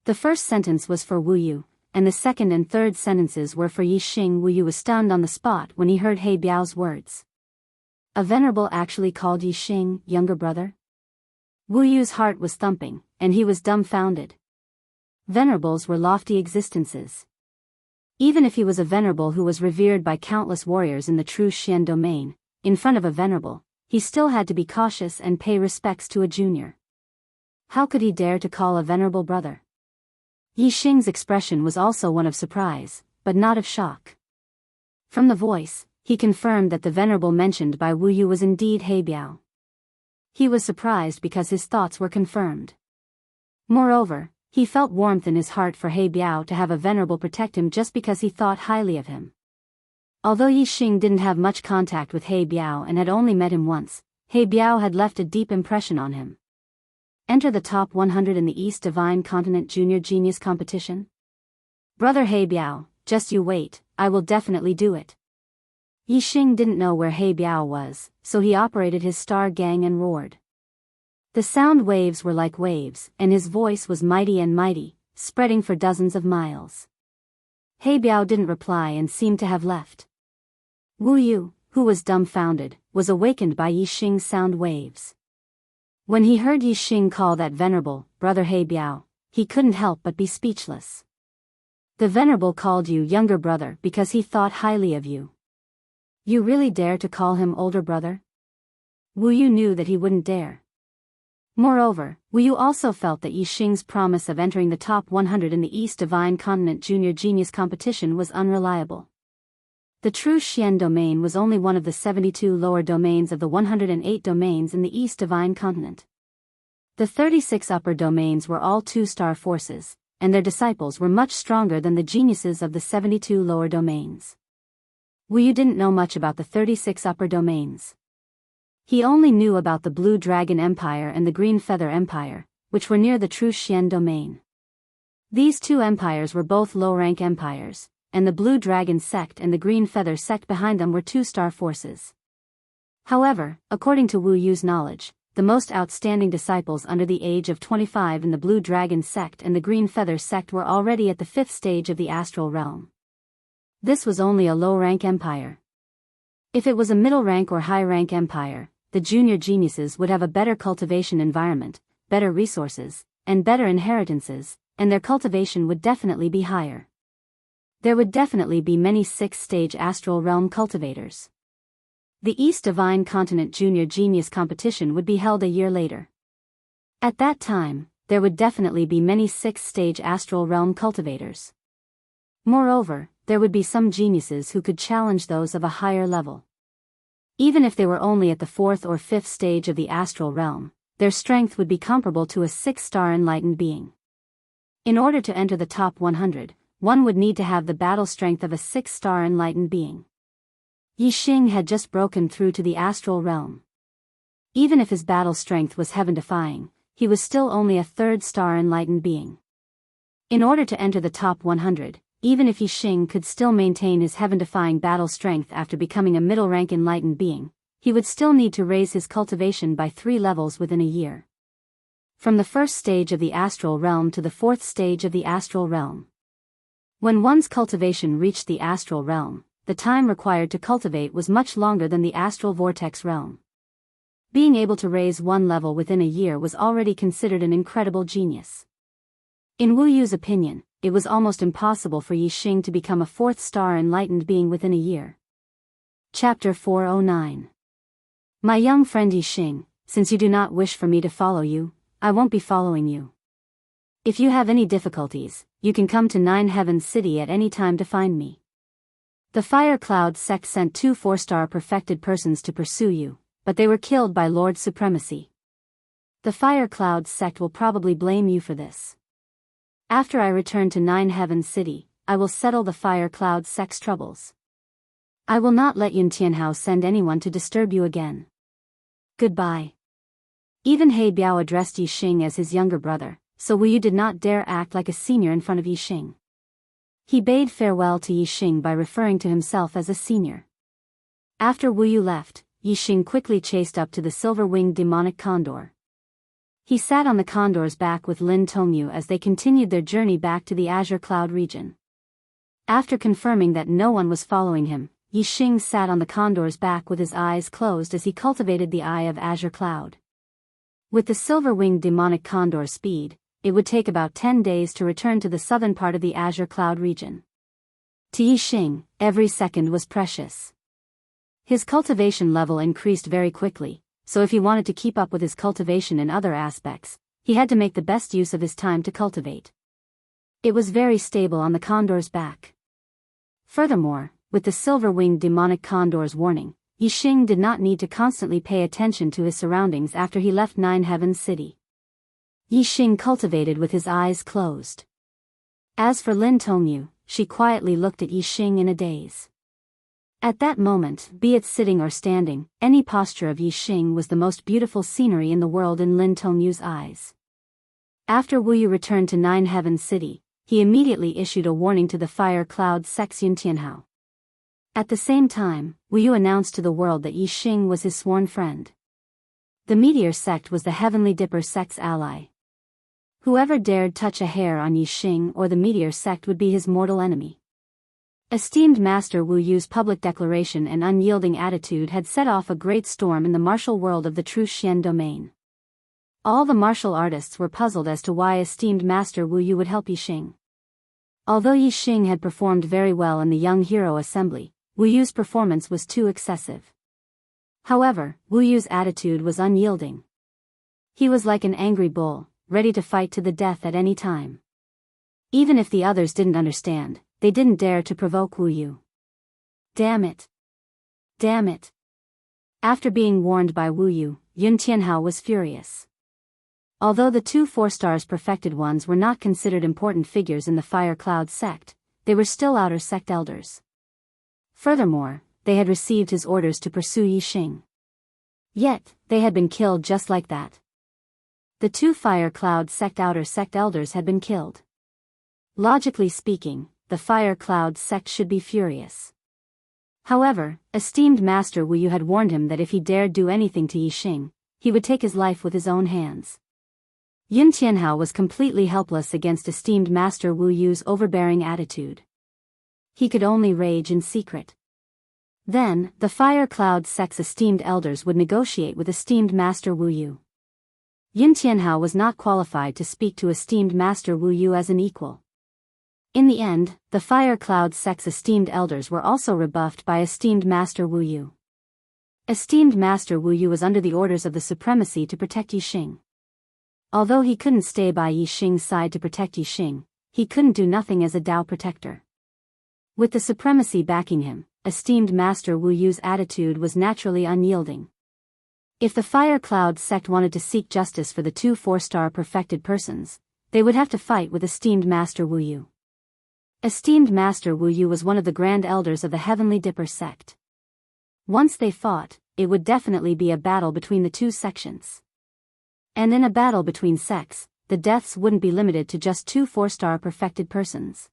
S1: The first sentence was for Wu Yu, and the second and third sentences were for Yixing. Wu Yu was stunned on the spot when he heard He Biao's words. A venerable actually called Yixing younger brother? Wu Yu's heart was thumping, and he was dumbfounded. Venerables were lofty existences. Even if he was a venerable who was revered by countless warriors in the true Xian domain, in front of a venerable, he still had to be cautious and pay respects to a junior. How could he dare to call a venerable brother? Yixing's expression was also one of surprise, but not of shock. From the voice, he confirmed that the venerable mentioned by Wu Yu was indeed He Biao. He was surprised because his thoughts were confirmed. Moreover, he felt warmth in his heart for He Biao to have a venerable protect him just because he thought highly of him. Although Yixing didn't have much contact with He Biao and had only met him once, He Biao had left a deep impression on him. Enter the top 100 in the East Divine Continent Junior Genius Competition? Brother He Biao, just you wait, I will definitely do it. Yixing didn't know where He Biao was, so he operated his star gang and roared. The sound waves were like waves, and his voice was mighty and mighty, spreading for dozens of miles. He Biao didn't reply and seemed to have left. Wu Yu, who was dumbfounded, was awakened by Yixing's sound waves. When he heard Yixing call that venerable, brother He Biao, he couldn't help but be speechless. The venerable called you younger brother because he thought highly of you. You really dare to call him older brother? Wu Yu knew that he wouldn't dare. Moreover, Wu Yu also felt that Yixing's promise of entering the top 100 in the East Divine Continent Junior Genius Competition was unreliable. The true Xian domain was only one of the 72 lower domains of the 108 domains in the East Divine Continent. The 36 upper domains were all two-star forces, and their disciples were much stronger than the geniuses of the 72 lower domains. Wu Yu didn't know much about the 36 upper domains. He only knew about the Blue Dragon Empire and the Green Feather Empire, which were near the true Xian domain. These two empires were both low-rank empires, and the Blue Dragon sect and the Green Feather sect behind them were two-star forces. However, according to Wu Yu's knowledge, the most outstanding disciples under the age of 25 in the Blue Dragon sect and the Green Feather sect were already at the 5th stage of the astral realm. This was only a low-rank empire. If it was a middle-rank or high-rank empire, the junior geniuses would have a better cultivation environment, better resources, and better inheritances, and their cultivation would definitely be higher. There would definitely be many 6th-stage astral realm cultivators. The East Divine Continent Junior Genius Competition would be held a year later. At that time, there would definitely be many 6th-stage astral realm cultivators. Moreover, there would be some geniuses who could challenge those of a higher level. Even if they were only at the 4th or 5th stage of the astral realm, their strength would be comparable to a 6-star enlightened being. In order to enter the top 100, one would need to have the battle strength of a 6-star enlightened being. Yixing had just broken through to the astral realm. Even if his battle strength was heaven-defying, he was still only a 3rd-star enlightened being. In order to enter the top 100, even if Yixing could still maintain his heaven-defying battle strength after becoming a middle-rank enlightened being, he would still need to raise his cultivation by 3 levels within a year. From the 1st stage of the astral realm to the 4th stage of the astral realm. When one's cultivation reached the astral realm, the time required to cultivate was much longer than the astral vortex realm. Being able to raise 1 level within a year was already considered an incredible genius. In Wu Yu's opinion, it was almost impossible for Yixing to become a 4th-star enlightened being within a year. Chapter 409. My young friend Yixing, since you do not wish for me to follow you, I won't be following you. If you have any difficulties, you can come to 9 Heavens City at any time to find me. The Fire Cloud sect sent 2 4-star perfected persons to pursue you, but they were killed by Lord Supremacy. The Fire Cloud sect will probably blame you for this. After I return to 9 Heavens City, I will settle the Fire Cloud sect's troubles. I will not let Yun Tianhao send anyone to disturb you again. Goodbye. Even He Biao addressed Yixing as his younger brother, so Wu Yu did not dare act like a senior in front of Yixing. He bade farewell to Yixing by referring to himself as a senior. After Wu Yu left, Yixing quickly chased up to the silver-winged demonic condor. He sat on the condor's back with Lin Tongyu as they continued their journey back to the Azure Cloud region. After confirming that no one was following him, Yixing sat on the condor's back with his eyes closed as he cultivated the Eye of Azure Cloud. With the silver-winged demonic condor's speed, it would take about 10 days to return to the southern part of the Azure Cloud region. To Yixing, every second was precious. His cultivation level increased very quickly, so if he wanted to keep up with his cultivation in other aspects, he had to make the best use of his time to cultivate. It was very stable on the condor's back. Furthermore, with the silver-winged demonic condor's warning, Yixing did not need to constantly pay attention to his surroundings after he left 9 Heavens City. Yixing cultivated with his eyes closed. As for Lin Tongyu, she quietly looked at Yixing in a daze. At that moment, be it sitting or standing, any posture of Yixing was the most beautiful scenery in the world in Lin Tongyu's eyes. After Wu Yu returned to 9 Heavens City, he immediately issued a warning to the Fire Cloud sect's Yun Tianhao. At the same time, Wu Yu announced to the world that Yixing was his sworn friend. The Meteor sect was the Heavenly Dipper sect's ally. Whoever dared touch a hair on Yixing or the Meteor sect would be his mortal enemy. Esteemed Master Wu Yu's public declaration and unyielding attitude had set off a great storm in the martial world of the True Xian domain. All the martial artists were puzzled as to why esteemed Master Wu Yu would help Yixing. Although Yixing had performed very well in the Young Hero Assembly, Wu Yu's performance was too excessive. However, Wu Yu's attitude was unyielding. He was like an angry bull, ready to fight to the death at any time. Even if the others didn't understand, they didn't dare to provoke Wu Yu. Damn it! Damn it! After being warned by Wu Yu, Yun Tianhao was furious. Although the 2 4-stars perfected ones were not considered important figures in the Fire Cloud sect, they were still outer sect elders. Furthermore, they had received his orders to pursue Yixing. Yet, they had been killed just like that. The 2 Fire Cloud sect outer sect elders had been killed. Logically speaking, the Fire Cloud sect should be furious. However, esteemed Master Wu Yu had warned him that if he dared do anything to Yixing, he would take his life with his own hands. Yun Tianhao was completely helpless against esteemed Master Wu Yu's overbearing attitude. He could only rage in secret. Then, the Fire Cloud sect's esteemed elders would negotiate with esteemed Master Wu Yu. Yun Tianhao was not qualified to speak to esteemed Master Wu Yu as an equal. In the end, the Fire Cloud sect's esteemed elders were also rebuffed by esteemed Master Wu Yu. Esteemed Master Wu Yu was under the orders of the Supremacy to protect Yixing. Although he couldn't stay by Yixing's side to protect Yixing, he couldn't do nothing as a Dao protector. With the Supremacy backing him, esteemed Master Wu Yu's attitude was naturally unyielding. If the Fire Cloud sect wanted to seek justice for the 2 4-star perfected persons, they would have to fight with esteemed Master Wu Yu. Esteemed Master Wu Yu was one of the Grand Elders of the Heavenly Dipper sect. Once they fought, it would definitely be a battle between the two sections. And in a battle between sects, the deaths wouldn't be limited to just 2 4-star perfected persons.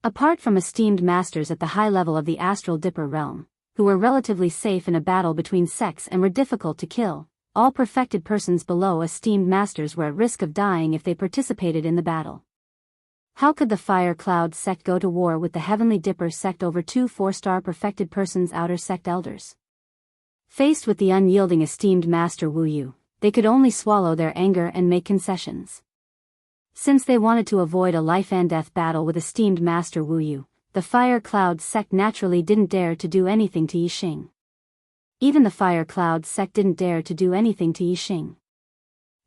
S1: Apart from esteemed masters at the high level of the Astral Dipper realm, who were relatively safe in a battle between sects and were difficult to kill, all perfected persons below esteemed masters were at risk of dying if they participated in the battle. How could the Fire Cloud sect go to war with the Heavenly Dipper sect over 2 4-star perfected persons outer sect elders? Faced with the unyielding esteemed Master Wu Yu, they could only swallow their anger and make concessions. Since they wanted to avoid a life-and-death battle with esteemed Master Wu Yu, the Fire Cloud sect naturally didn't dare to do anything to Yixing. Even the Fire Cloud sect didn't dare to do anything to Yixing.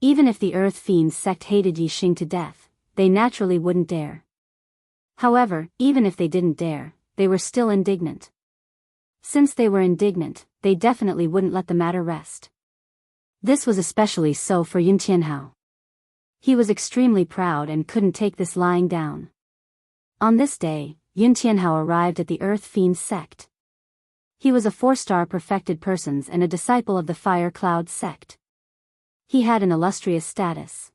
S1: Even if the Earth Fiends sect hated Yixing to death, they naturally wouldn't dare. However, even if they didn't dare, they were still indignant. Since they were indignant, they definitely wouldn't let the matter rest. This was especially so for Yun Tianhao. He was extremely proud and couldn't take this lying down. On this day, Yun Tianhao arrived at the Earth Fiends sect. He was a 4-star perfected persons and a disciple of the Fire Cloud sect. He had an illustrious status.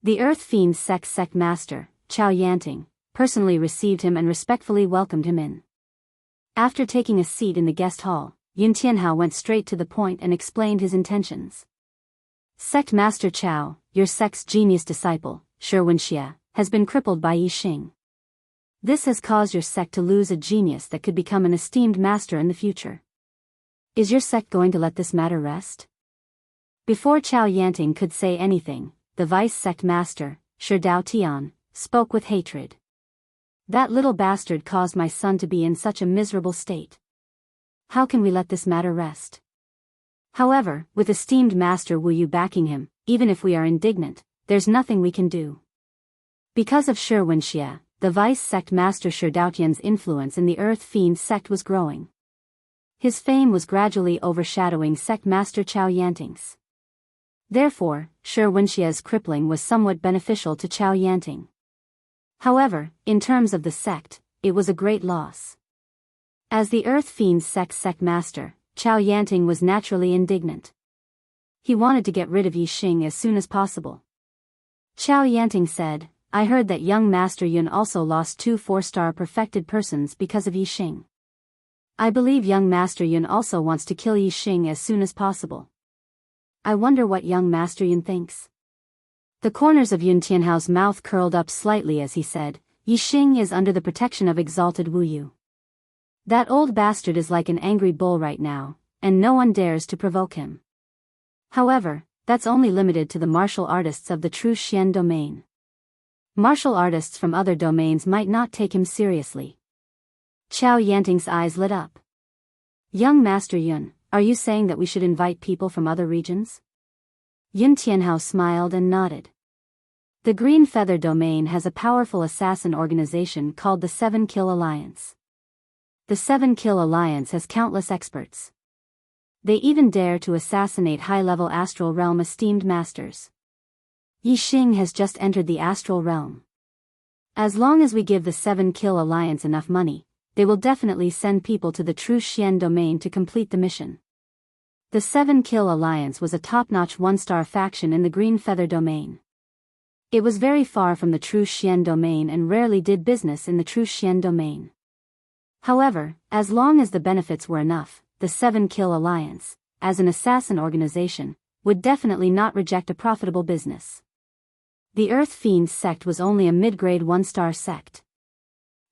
S1: The Earth Fiends sect master, Chao Yanting, personally received him and respectfully welcomed him in. After taking a seat in the guest hall, Yun Tianhao went straight to the point and explained his intentions. Sect Master Chao, your sect's genius disciple, Shi Wenxie, has been crippled by Yixing. This has caused your sect to lose a genius that could become an esteemed master in the future. Is your sect going to let this matter rest? Before Chao Yanting could say anything, the vice sect master, Shi Dao Tian, spoke with hatred. That little bastard caused my son to be in such a miserable state. How can we let this matter rest? However, with esteemed Master Wu Yu backing him, even if we are indignant, there's nothing we can do. Because of Shi Wenxie, the vice sect master Shi Daotian's influence in the Earth Fiend sect was growing. His fame was gradually overshadowing sect master Chao Yanting's. Therefore, Shi Wenxie's crippling was somewhat beneficial to Chao Yanting. However, in terms of the sect, it was a great loss. As the Earth Fiend sect master, Chao Yanting was naturally indignant. He wanted to get rid of Yixing as soon as possible. Chao Yanting said, I heard that young Master Yun also lost 2 4-star perfected persons because of Yixing. I believe young Master Yun also wants to kill Yixing as soon as possible. I wonder what young Master Yun thinks. The corners of Yun Tianhao's mouth curled up slightly as he said, Yixing is under the protection of exalted Wu Yu. That old bastard is like an angry bull right now, and no one dares to provoke him. However, that's only limited to the martial artists of the true Xian domain. Martial artists from other domains might not take him seriously. Chao Yanting's eyes lit up. Young Master Yun, are you saying that we should invite people from other regions? Yun Tianhao smiled and nodded. The Green Feather domain has a powerful assassin organization called the 7 Kill Alliance. The 7 Kill Alliance has countless experts. They even dare to assassinate high-level astral realm esteemed masters. Yixing has just entered the astral realm. As long as we give the 7 Kill Alliance enough money, they will definitely send people to the true Xian domain to complete the mission. The 7 Kill Alliance was a top-notch 1-star faction in the Green Feather domain. It was very far from the true Xian domain and rarely did business in the true Xian domain. However, as long as the benefits were enough, the 7 Kill Alliance, as an assassin organization, would definitely not reject a profitable business. The Earth Fiends sect was only a mid-grade 1-star sect.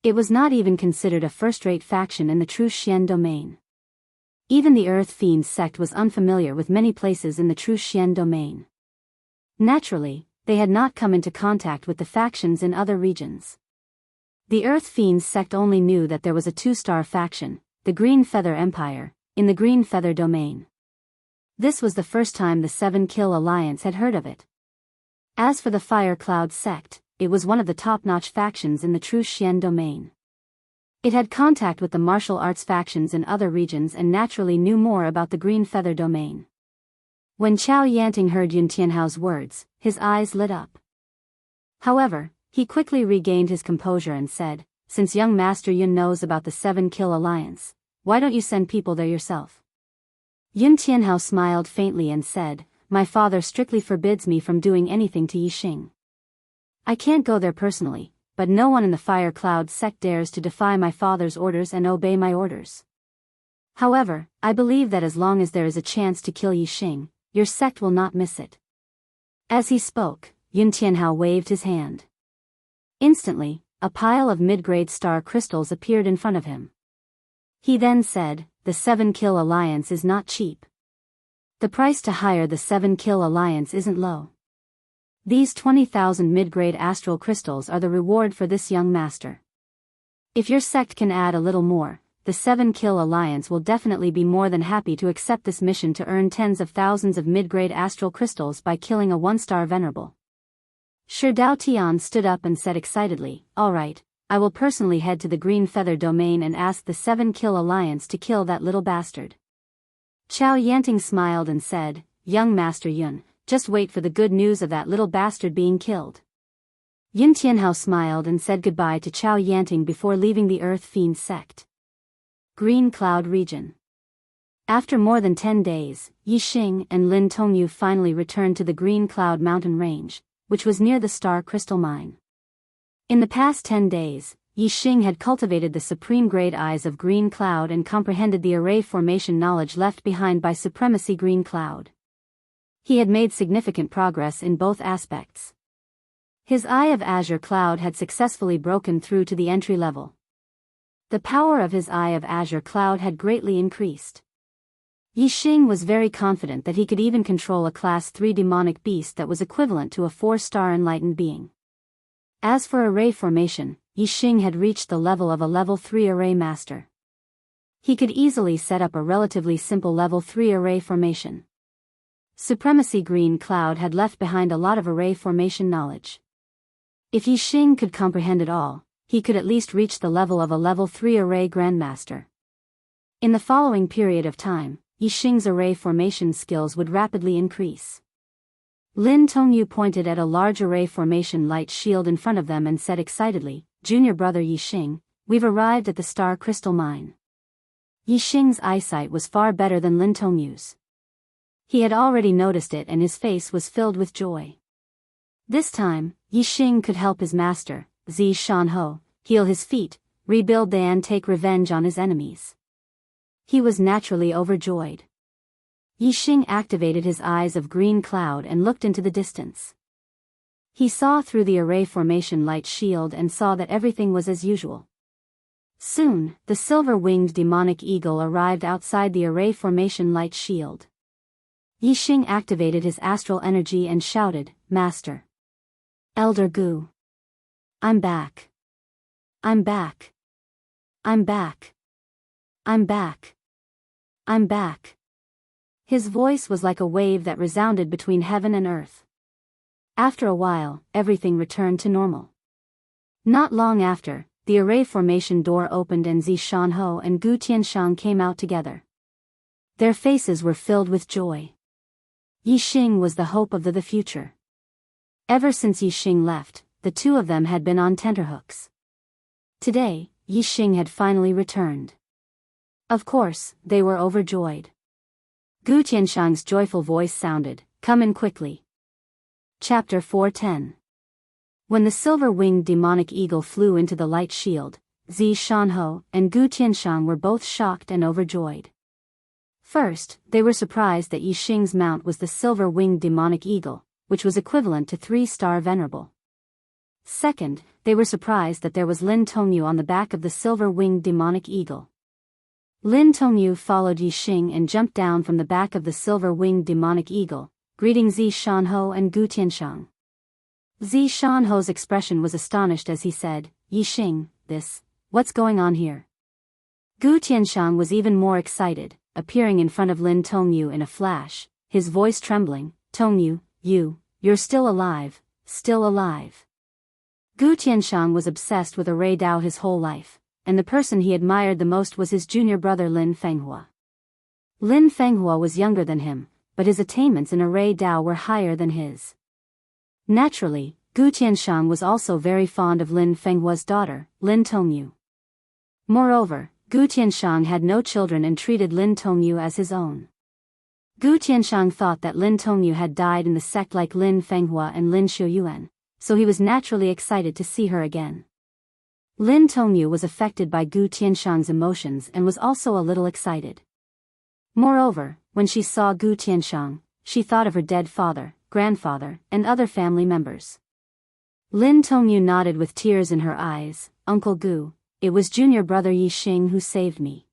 S1: It was not even considered a first-rate faction in the true Xian domain. Even the Earth Fiends sect was unfamiliar with many places in the true Xian domain. Naturally, they had not come into contact with the factions in other regions. The Earth Fiends sect only knew that there was a 2-star faction, the Green Feather Empire, in the Green Feather domain. This was the first time the 7 Kill Alliance had heard of it. As for the Fire Cloud sect, it was one of the top-notch factions in the true Xian domain. It had contact with the martial arts factions in other regions and naturally knew more about the Green Feather domain. When Chao Yanting heard Yun Tianhao's words, his eyes lit up. However, he quickly regained his composure and said, "Since young Master Yun knows about the 7-kill alliance, why don't you send people there yourself?" Yun Tianhao smiled faintly and said, "My father strictly forbids me from doing anything to Yixing. I can't go there personally, but no one in the Fire Cloud sect dares to defy my father's orders and obey my orders. However, I believe that as long as there is a chance to kill Yixing, your sect will not miss it." As he spoke, Yun Tianhao waved his hand. Instantly, a pile of mid-grade star crystals appeared in front of him. He then said, "The 7-kill alliance is not cheap. The price to hire the 7-kill alliance isn't low. These 20,000 mid-grade astral crystals are the reward for this young master. If your sect can add a little more, the 7-kill alliance will definitely be more than happy to accept this mission to earn tens of thousands of mid-grade astral crystals by killing a 1-star venerable." Shi Dao Tian stood up and said excitedly, "All right, I will personally head to the Green Feather Domain and ask the 7-kill alliance to kill that little bastard." Chao Yanting smiled and said, "Young Master Yun, just wait for the good news of that little bastard being killed." Yun Tianhao smiled and said goodbye to Chao Yanting before leaving the Earth Fiend sect. Green Cloud Region. After more than 10 days, Yixing and Lin Tongyu finally returned to the Green Cloud mountain range, which was near the Star Crystal Mine. In the past 10 days, Yixing had cultivated the supreme grade eyes of Green Cloud and comprehended the array formation knowledge left behind by Supremacy Green Cloud. He had made significant progress in both aspects. His Eye of Azure Cloud had successfully broken through to the entry level. The power of his Eye of Azure Cloud had greatly increased. Yixing was very confident that he could even control a Class 3 demonic beast that was equivalent to a 4-star enlightened being. As for array formation, Yixing had reached the level of a Level 3 array master. He could easily set up a relatively simple Level 3 array formation. Supremacy Green Cloud had left behind a lot of array formation knowledge. If Yixing could comprehend it all, he could at least reach the level of a Level 3 array grandmaster. In the following period of time, Yixing's array formation skills would rapidly increase. Lin Tongyu pointed at a large array formation light shield in front of them and said excitedly, "Junior brother Yixing, we've arrived at the Star Crystal Mine." Yixing's eyesight was far better than Lin Tongyu's. He had already noticed it and his face was filled with joy. This time, Yixing could help his master, Zi Shanho, heal his feet, rebuild and take revenge on his enemies. He was naturally overjoyed. Yixing activated his eyes of green cloud and looked into the distance. He saw through the array formation light shield and saw that everything was as usual. Soon, the silver-winged demonic eagle arrived outside the array formation light shield. Yixing activated his astral energy and shouted, "Master! Elder Gu! I'm back! I'm back! I'm back! I'm back! I'm back!" His voice was like a wave that resounded between heaven and earth. After a while, everything returned to normal. Not long after, the array formation door opened and Zi Shanho and Gu Tianshang came out together. Their faces were filled with joy. Yixing was the hope of the future. Ever since Yixing left, the two of them had been on tenterhooks. Today, Yixing had finally returned. Of course, they were overjoyed. Gu Tianshang's joyful voice sounded, "Come in quickly." Chapter 410. When the silver-winged demonic eagle flew into the light shield, Zi Shanho and Gu Tianshang were both shocked and overjoyed. First, they were surprised that Yixing's mount was the silver-winged demonic eagle, which was equivalent to 3-star venerable. Second, they were surprised that there was Lin Tongyu on the back of the silver-winged demonic eagle. Lin Tongyu followed Yixing and jumped down from the back of the silver-winged demonic eagle, greeting Zi Shanho and Gu Tianshang. Zi Shanho's expression was astonished as he said, "Yixing, what's going on here?" Gu Tianshang was even more excited, appearing in front of Lin Tongyu in a flash, his voice trembling, "Tongyu, you're still alive, still alive." Gu Tianshang was obsessed with Array Dao his whole life, and the person he admired the most was his junior brother Lin Fenghua. Lin Fenghua was younger than him, but his attainments in Array Dao were higher than his. Naturally, Gu Tianshang was also very fond of Lin Fenghua's daughter, Lin Tongyu. Moreover, Gu Tianshang had no children and treated Lin Tongyu as his own. Gu Tianshang thought that Lin Tongyu had died in the sect like Lin Fenghua and Lin Xiuyuan, so he was naturally excited to see her again. Lin Tongyu was affected by Gu Tianshang's emotions and was also a little excited. Moreover, when she saw Gu Tianshang, she thought of her dead father, grandfather, and other family members. Lin Tongyu nodded with tears in her eyes. Uncle Gu, it was junior brother Yi Xing who saved me.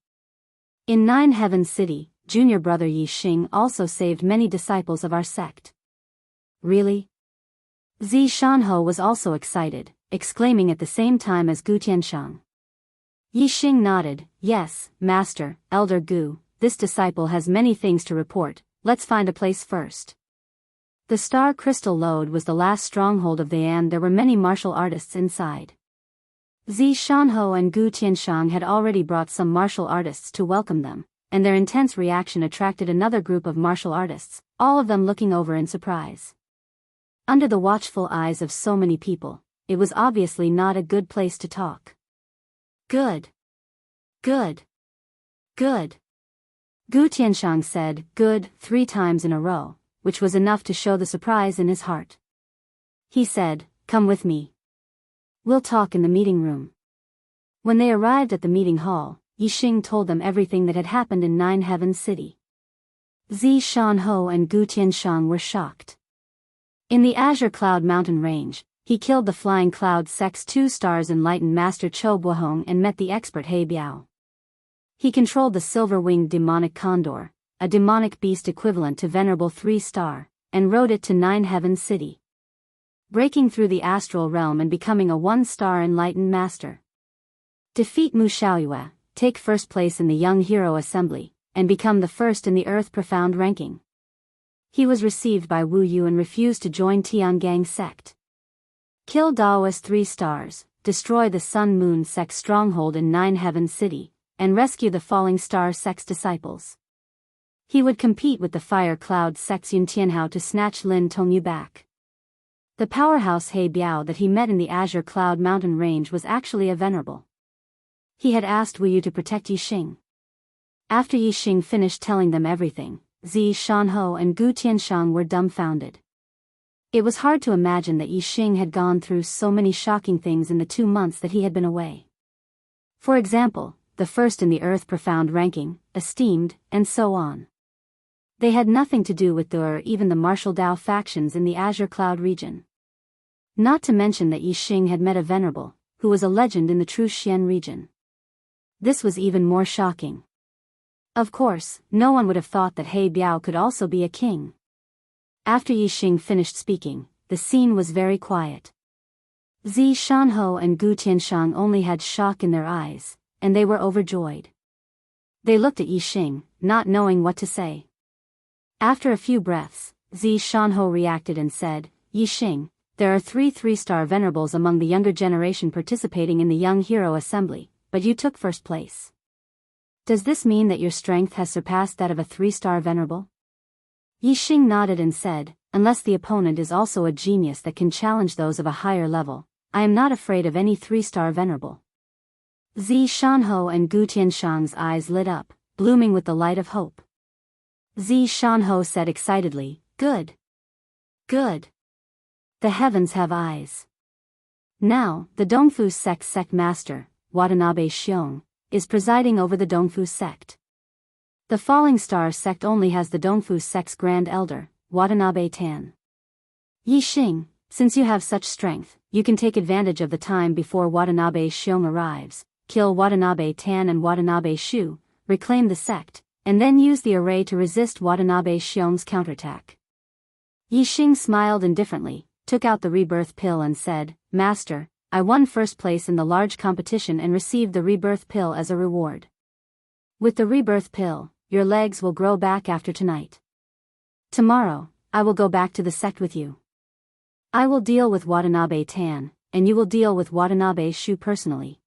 S1: In Nine Heavens City, junior brother Yi Xing also saved many disciples of our sect. Really? Zi Shanho was also excited, exclaiming at the same time as Gu Tianshang. Yi Xing nodded. Yes, Master, Elder Gu, this disciple has many things to report. Let's find a place first. The Star Crystal Lode was the last stronghold of the and there were many martial artists inside. Zi Shanho and Gu Tianshang had already brought some martial artists to welcome them, and their intense reaction attracted another group of martial artists, all of them looking over in surprise. Under the watchful eyes of so many people, it was obviously not a good place to talk. Good. Good. Good. Gu Tianshang said, good, 3 times in a row, which was enough to show the surprise in his heart. He said, come with me. We'll talk in the meeting room. When they arrived at the meeting hall, Yi Xing told them everything that had happened in Nine Heavens City. Zi Shanho and Gu Tianshang were shocked. In the Azure Cloud Mountain Range, he killed the Flying Cloud Sect's 2 stars enlightened Master Chou Buohong and met the expert He Biao. He controlled the silver-winged demonic condor, a demonic beast equivalent to Venerable 3-star, and rode it to Nine Heavens City, breaking through the astral realm and becoming a 1-star enlightened master. Defeat Mu Xiaoyue, take first place in the Young Hero Assembly, and become the first in the Earth Profound ranking. He was received by Wu Yu and refused to join Tiangang sect. Kill Daoist 3 stars, destroy the Sun Moon sect's stronghold in Nine Heavens City, and rescue the Falling Star sect's disciples. He would compete with the Fire Cloud sect's Yun Tianhao to snatch Lin Tongyu back. The powerhouse He Biao that he met in the Azure Cloud Mountain Range was actually a venerable. He had asked Wu Yu to protect Yi Xing. After Yi Xing finished telling them everything, Zi Shanho and Gu Tianshang were dumbfounded. It was hard to imagine that Yi Xing had gone through so many shocking things in the 2 months that he had been away. For example, the first in the Earth Profound ranking, esteemed, and so on. They had nothing to do with the or even the martial Dao factions in the Azure Cloud region. Not to mention that Yi Xing had met a venerable, who was a legend in the True Xian region. This was even more shocking. Of course, no one would have thought that He Biao could also be a king. After Yi Xing finished speaking, the scene was very quiet. Zi Shanho and Gu Tianshang only had shock in their eyes, and they were overjoyed. They looked at Yi Xing, not knowing what to say. After a few breaths, Zi Shanho reacted and said, Yi Xing, there are 3 3-star venerables among the younger generation participating in the Young Hero Assembly, but you took first place. Does this mean that your strength has surpassed that of a 3-star venerable? Yi Xing nodded and said, unless the opponent is also a genius that can challenge those of a higher level, I am not afraid of any 3-star venerable. Zi Shanho and Gu Tianshang's eyes lit up, blooming with the light of hope. Zi Shanho said excitedly, good. Good. The heavens have eyes. Now, the Dongfu sect master, Watanabe Xiong, is presiding over the Dongfu sect. The Falling Star sect only has the Dongfu sect's grand elder, Watanabe Tan. Yi Xing, since you have such strength, you can take advantage of the time before Watanabe Xiong arrives, kill Watanabe Tan and Watanabe Shu, reclaim the sect, and then use the array to resist Watanabe Xiong's counterattack. Yi Xing smiled indifferently, took out the rebirth pill and said, Master, I won first place in the large competition and received the rebirth pill as a reward. With the rebirth pill, your legs will grow back after tonight. Tomorrow, I will go back to the sect with you. I will deal with Watanabe Tan, and you will deal with Watanabe Shu personally.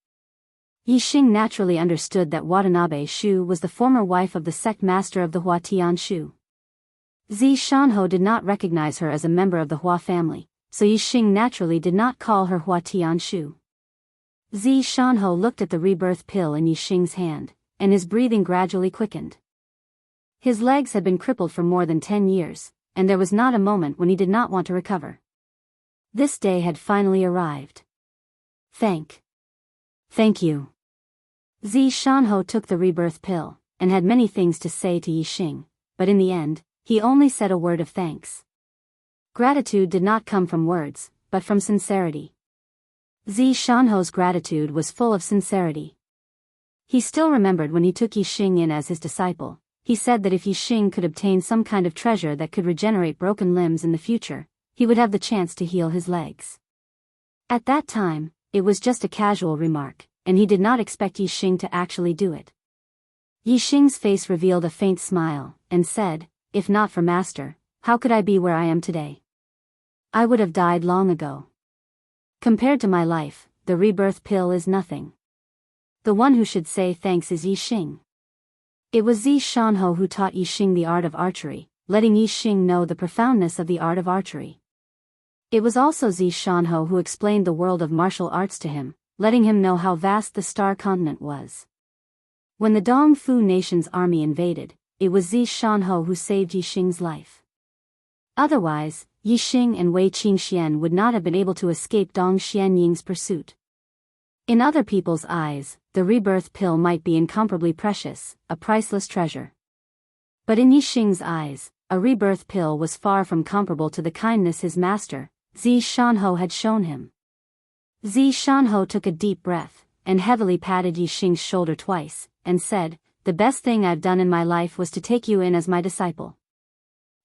S1: Yi Xing naturally understood that Watanabe Shu was the former wife of the sect master of the Hua Tian Shu. Zi Shanho did not recognize her as a member of the Hua family, so Yixing naturally did not call her Hua Tianshu. Zi Shanho looked at the rebirth pill in Yixing's hand, and his breathing gradually quickened. His legs had been crippled for more than 10 years, and there was not a moment when he did not want to recover. This day had finally arrived. Thank you. Zi Shanho took the rebirth pill, and had many things to say to Yixing, but in the end, he only said a word of thanks. Gratitude did not come from words, but from sincerity. Zi Shanho's gratitude was full of sincerity. He still remembered when he took Yixing in as his disciple. He said that if Yixing could obtain some kind of treasure that could regenerate broken limbs in the future, he would have the chance to heal his legs. At that time, it was just a casual remark, and he did not expect Yixing to actually do it. Yixing's face revealed a faint smile, and said, "If not for Master, how could I be where I am today? I would have died long ago. Compared to my life, the rebirth pill is nothing. The one who should say thanks is Yixing." It was Zi Shanho who taught Yixing the art of archery, letting Yixing know the profoundness of the art of archery. It was also Zi Shanho who explained the world of martial arts to him, letting him know how vast the Star Continent was. When the Dongfu nation's army invaded, it was Zi Shanho who saved Yixing's life. Otherwise, Yixing and Wei Qingxian would not have been able to escape Dong Xianying's pursuit. In other people's eyes, the rebirth pill might be incomparably precious, a priceless treasure. But in Yixing's eyes, a rebirth pill was far from comparable to the kindness his master, Zi Shanho, had shown him. Zi Shanho took a deep breath, and heavily patted Yixing's shoulder twice, and said, "The best thing I've done in my life was to take you in as my disciple.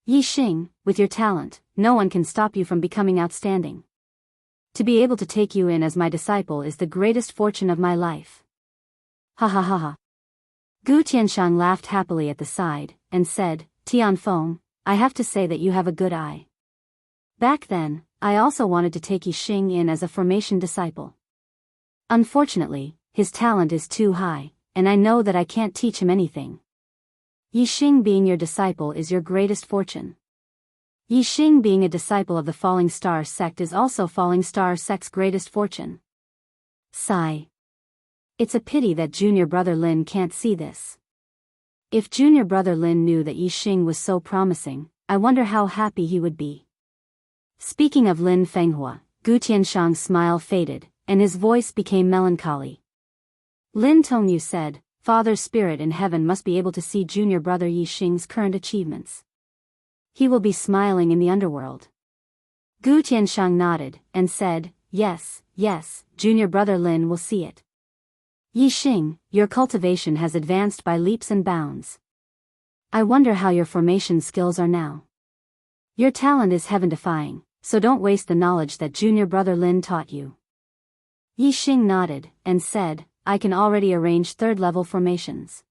S1: Yixing, with your talent, no one can stop you from becoming outstanding. To be able to take you in as my disciple is the greatest fortune of my life." Ha ha ha ha. Gu Tianshang laughed happily at the side, and said, "Tianfeng, I have to say that you have a good eye. Back then, I also wanted to take Yixing in as a formation disciple. Unfortunately, his talent is too high, and I know that I can't teach him anything. Yixing being your disciple is your greatest fortune. Yixing being a disciple of the Falling Star sect is also Falling Star sect's greatest fortune." Sigh. It's a pity that junior brother Lin can't see this. If junior brother Lin knew that Yixing was so promising, I wonder how happy he would be. Speaking of Lin Fenghua, Gu Tianshang's smile faded, and his voice became melancholy. Lin Tongyu said, "Father's spirit in heaven must be able to see junior brother Yixing's current achievements. He will be smiling in the underworld." Gu Tianshang nodded, and said, yes, junior brother Lin will see it. Yixing, your cultivation has advanced by leaps and bounds. I wonder how your formation skills are now. Your talent is heaven-defying, so don't waste the knowledge that junior brother Lin taught you." Yixing nodded, and said, "I can already arrange third-level formations."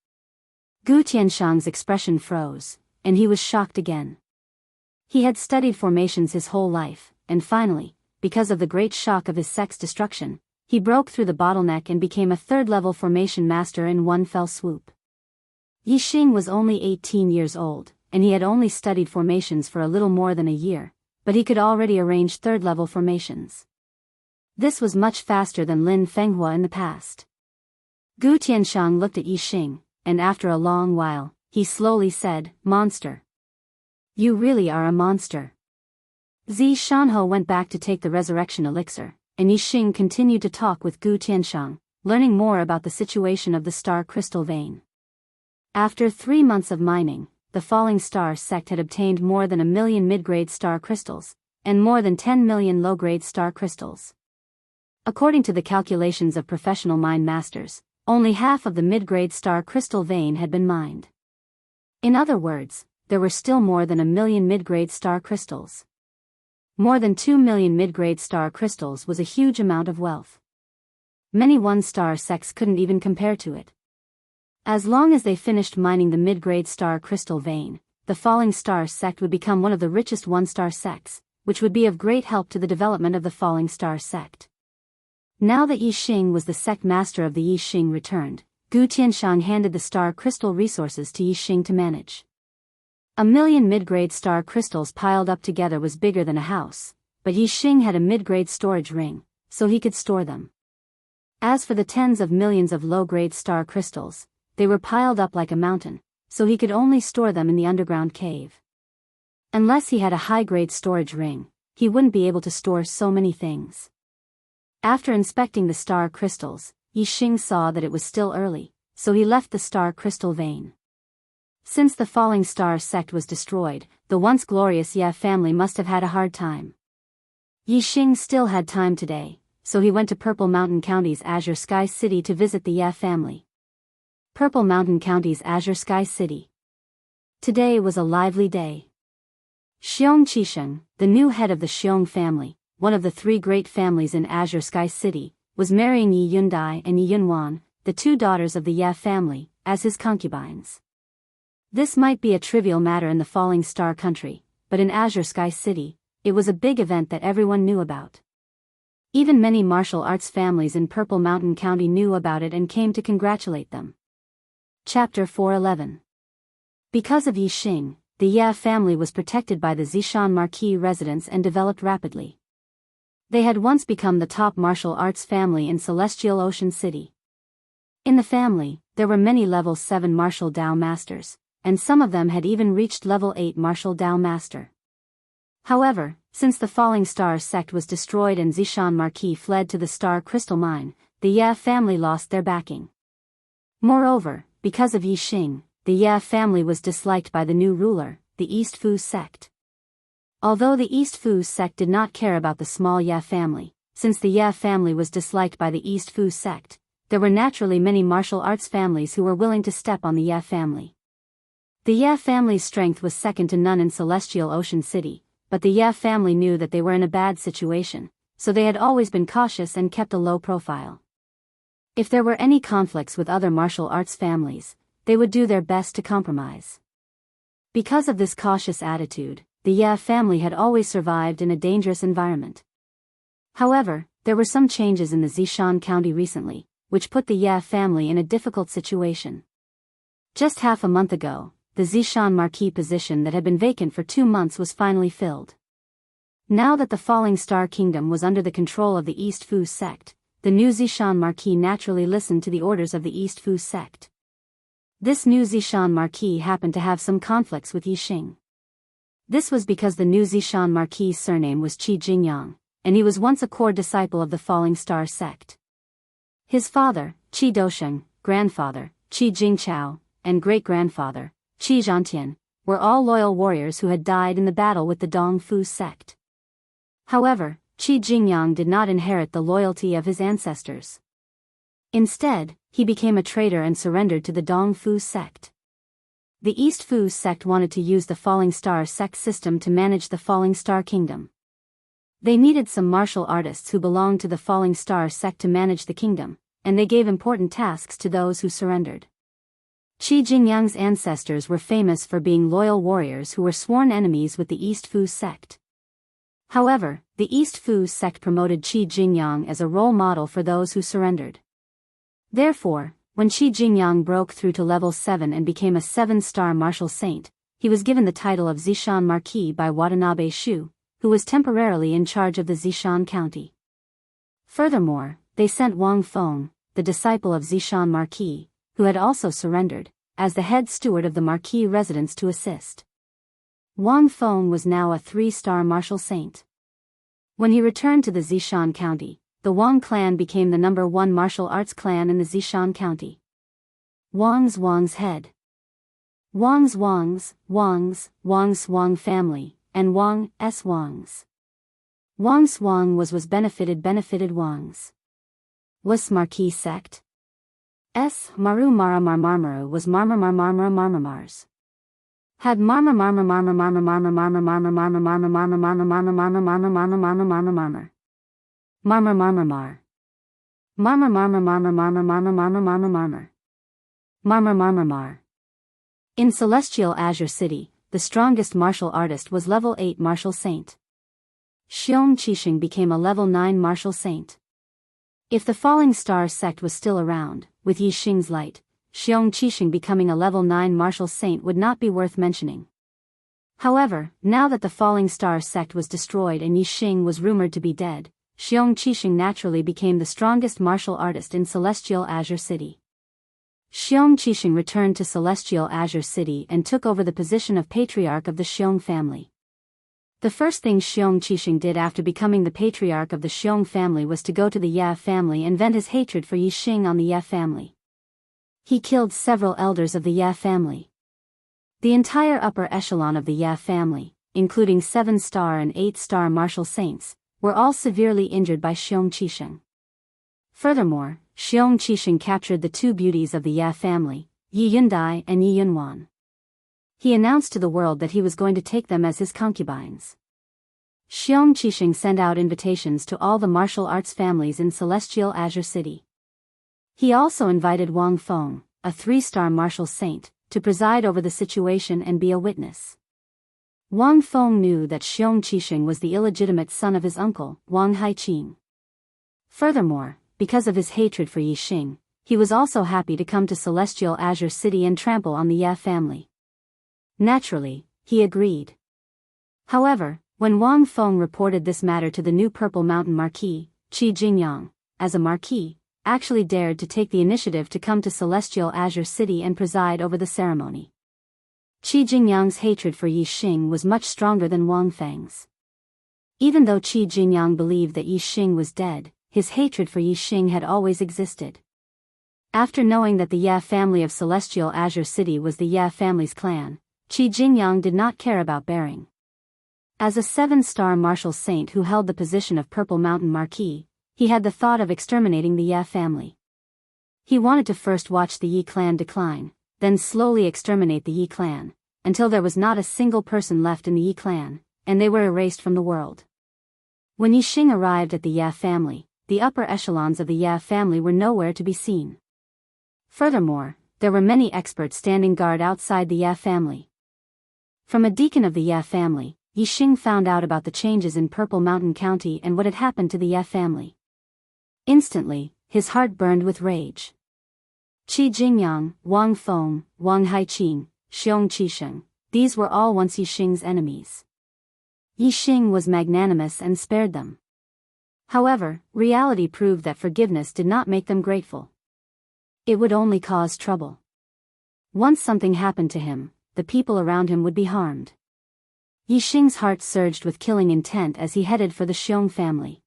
S1: Gu Tianshang's expression froze, and he was shocked again. He had studied formations his whole life, and finally, because of the great shock of his sect's destruction, he broke through the bottleneck and became a third-level formation master in one fell swoop. Yixing was only 18 years old, and he had only studied formations for a little more than a year, but he could already arrange third-level formations. This was much faster than Lin Fenghua in the past. Gu Tianshang looked at Yixing, and after a long while, he slowly said, "Monster. You really are a monster." Zi Shanho went back to take the resurrection elixir, and Yixing continued to talk with Gu Tianshang, learning more about the situation of the star crystal vein. After 3 months of mining, the Falling Star sect had obtained more than 1 million mid-grade star crystals, and more than 10 million low-grade star crystals. According to the calculations of professional mine masters, only half of the mid-grade star crystal vein had been mined. In other words, there were still more than 1 million mid-grade star crystals. More than 2 million mid-grade star crystals was a huge amount of wealth. Many one-star sects couldn't even compare to it. As long as they finished mining the mid-grade star crystal vein, the Falling Star sect would become one of the richest one-star sects, which would be of great help to the development of the Falling Star sect. Now that Yixing was the sect master of the Yixing returned, Gu Tianshang handed the star crystal resources to Yixing to manage. 1 million mid-grade star crystals piled up together was bigger than a house, but Yixing had a mid-grade storage ring, so he could store them. As for the tens of millions of low-grade star crystals, they were piled up like a mountain, so he could only store them in the underground cave. Unless he had a high-grade storage ring, he wouldn't be able to store so many things. After inspecting the star crystals, Yixing saw that it was still early, so he left the star crystal vein. Since the falling star sect was destroyed, the once glorious Ye family must have had a hard time. Yixing still had time today, so he went to Purple Mountain County's Azure Sky City to visit the Ye family. Purple Mountain County's Azure Sky City. Today was a lively day. Xiong Qisheng, the new head of the Xiong family, one of the three great families in Azure Sky City, was marrying Yi Yundai and Yi Yunwan, the two daughters of the Ye family, as his concubines. This might be a trivial matter in the Falling Star Country, but in Azure Sky City, it was a big event that everyone knew about. Even many martial arts families in Purple Mountain County knew about it and came to congratulate them. Chapter 411. Because of Yixing, the Ye family was protected by the Zishan Marquis residents and developed rapidly. They had once become the top martial arts family in Celestial Ocean City. In the family, there were many level 7 martial Dao masters, and some of them had even reached level 8 martial Dao master. However, since the Falling Star sect was destroyed and Zishan Marquis fled to the Star Crystal Mine, the Ye family lost their backing. Moreover, because of Yixing, the Ye family was disliked by the new ruler, the East Fu sect. Although the East Fu sect did not care about the small Ye family, since the Ye family was disliked by the East Fu sect, there were naturally many martial arts families who were willing to step on the Ye family. The Ye family's strength was second to none in Celestial Ocean City, but the Ye family knew that they were in a bad situation, so they had always been cautious and kept a low profile. If there were any conflicts with other martial arts families, they would do their best to compromise. Because of this cautious attitude, the Ye family had always survived in a dangerous environment. However, there were some changes in the Zishan County recently, which put the Ye family in a difficult situation. Just half a month ago, the Zishan Marquis position that had been vacant for 2 months was finally filled. Now that the Falling Star Kingdom was under the control of the East Fu sect, the new Zishan Marquis naturally listened to the orders of the East Fu sect. This new Zishan Marquis happened to have some conflicts with Yixing. This was because the new Zishan Marquis' surname was Qi Jingyang, and he was once a core disciple of the Falling Star sect. His father, Qi Dosheng, grandfather, Qi Jingchao, and great-grandfather, Qi Zhantian, were all loyal warriors who had died in the battle with the Dong Fu sect. However, Qi Jingyang did not inherit the loyalty of his ancestors. Instead, he became a traitor and surrendered to the Dong Fu sect. The East Fu sect wanted to use the Falling Star sect system to manage the Falling Star Kingdom. They needed some martial artists who belonged to the Falling Star sect to manage the kingdom, and they gave important tasks to those who surrendered. Qi Jingyang's ancestors were famous for being loyal warriors who were sworn enemies with the East Fu sect. However, the East Fu sect promoted Qi Jingyang as a role model for those who surrendered. Therefore, when Qi Jingyang broke through to level 7 and became a 7-star martial saint, he was given the title of Zishan Marquis by Watanabe Shu, who was temporarily in charge of the Zishan County. Furthermore, they sent Wang Feng, the disciple of Zishan Marquis, who had also surrendered, as the head steward of the Marquis residence to assist. Wang Feng was now a 3-star martial saint. When he returned to the Zishan County, the Wang clan became the number 1 martial arts clan in the Zishan County. Wang's head. Wang's Wang family, and Wang's. Wang was benefited Wang's. Was Marquis sect? S. Maru Mara Marmaru was Marmars. Had Marmar. In Celestial Azure City, the strongest martial artist was level 8 martial saint. Xiong Qisheng became a level 9 martial saint. If the Falling Star sect was still around, with Yixing's light, Xiong Qisheng becoming a level 9 martial saint would not be worth mentioning. However, now that the Falling Star sect was destroyed and Yi Xing was rumored to be dead, Xiong Qixing naturally became the strongest martial artist in Celestial Azure City. Xiong Qixing returned to Celestial Azure City and took over the position of patriarch of the Xiong family. The first thing Xiong Qixing did after becoming the patriarch of the Xiong family was to go to the Ye family and vent his hatred for Yi Xing on the Ye family. He killed several elders of the Ye family. The entire upper echelon of the Ye family, including 7-star and 8-star martial saints, were all severely injured by Xiong Qixing. Furthermore, Xiong Qixing captured the two beauties of the Ye family, Yi Yundai and Yi Yunwan. He announced to the world that he was going to take them as his concubines. Xiong Qixing sent out invitations to all the martial arts families in Celestial Azure City. He also invited Wang Feng, a 3-star martial saint, to preside over the situation and be a witness. Wang Feng knew that Xiong Qixing was the illegitimate son of his uncle, Wang Haiqing. Furthermore, because of his hatred for Yi Xing, he was also happy to come to Celestial Azure City and trample on the Ye family. Naturally, he agreed. However, when Wang Feng reported this matter to the new Purple Mountain Marquis, Qi Jingyang, as a marquis, actually dared to take the initiative to come to Celestial Azure City and preside over the ceremony. Qi Jingyang's hatred for Yi Xing was much stronger than Wang Feng's. Even though Qi Jingyang believed that Yi Xing was dead, his hatred for Yi Xing had always existed. After knowing that the Ye family of Celestial Azure City was the Ye family's clan, Qi Jingyang did not care about bearing. As a 7-star martial saint who held the position of Purple Mountain Marquis, he had the thought of exterminating the Ye family. He wanted to first watch the Yi clan decline, then slowly exterminate the Yi clan, until there was not a single person left in the Yi clan, and they were erased from the world. When Yi Xing arrived at the Ye family, the upper echelons of the Ye family were nowhere to be seen. Furthermore, there were many experts standing guard outside the Ye family. From a deacon of the Ye family, Yi Xing found out about the changes in Purple Mountain County and what had happened to the Ye family. Instantly, his heart burned with rage. Qi Jingyang, Wang Feng, Wang Haiqing, Xiong Qixing, these were all once Yi Xing's enemies. Yi Xing was magnanimous and spared them. However, reality proved that forgiveness did not make them grateful. It would only cause trouble. Once something happened to him, the people around him would be harmed. Yi Xing's heart surged with killing intent as he headed for the Xiong family.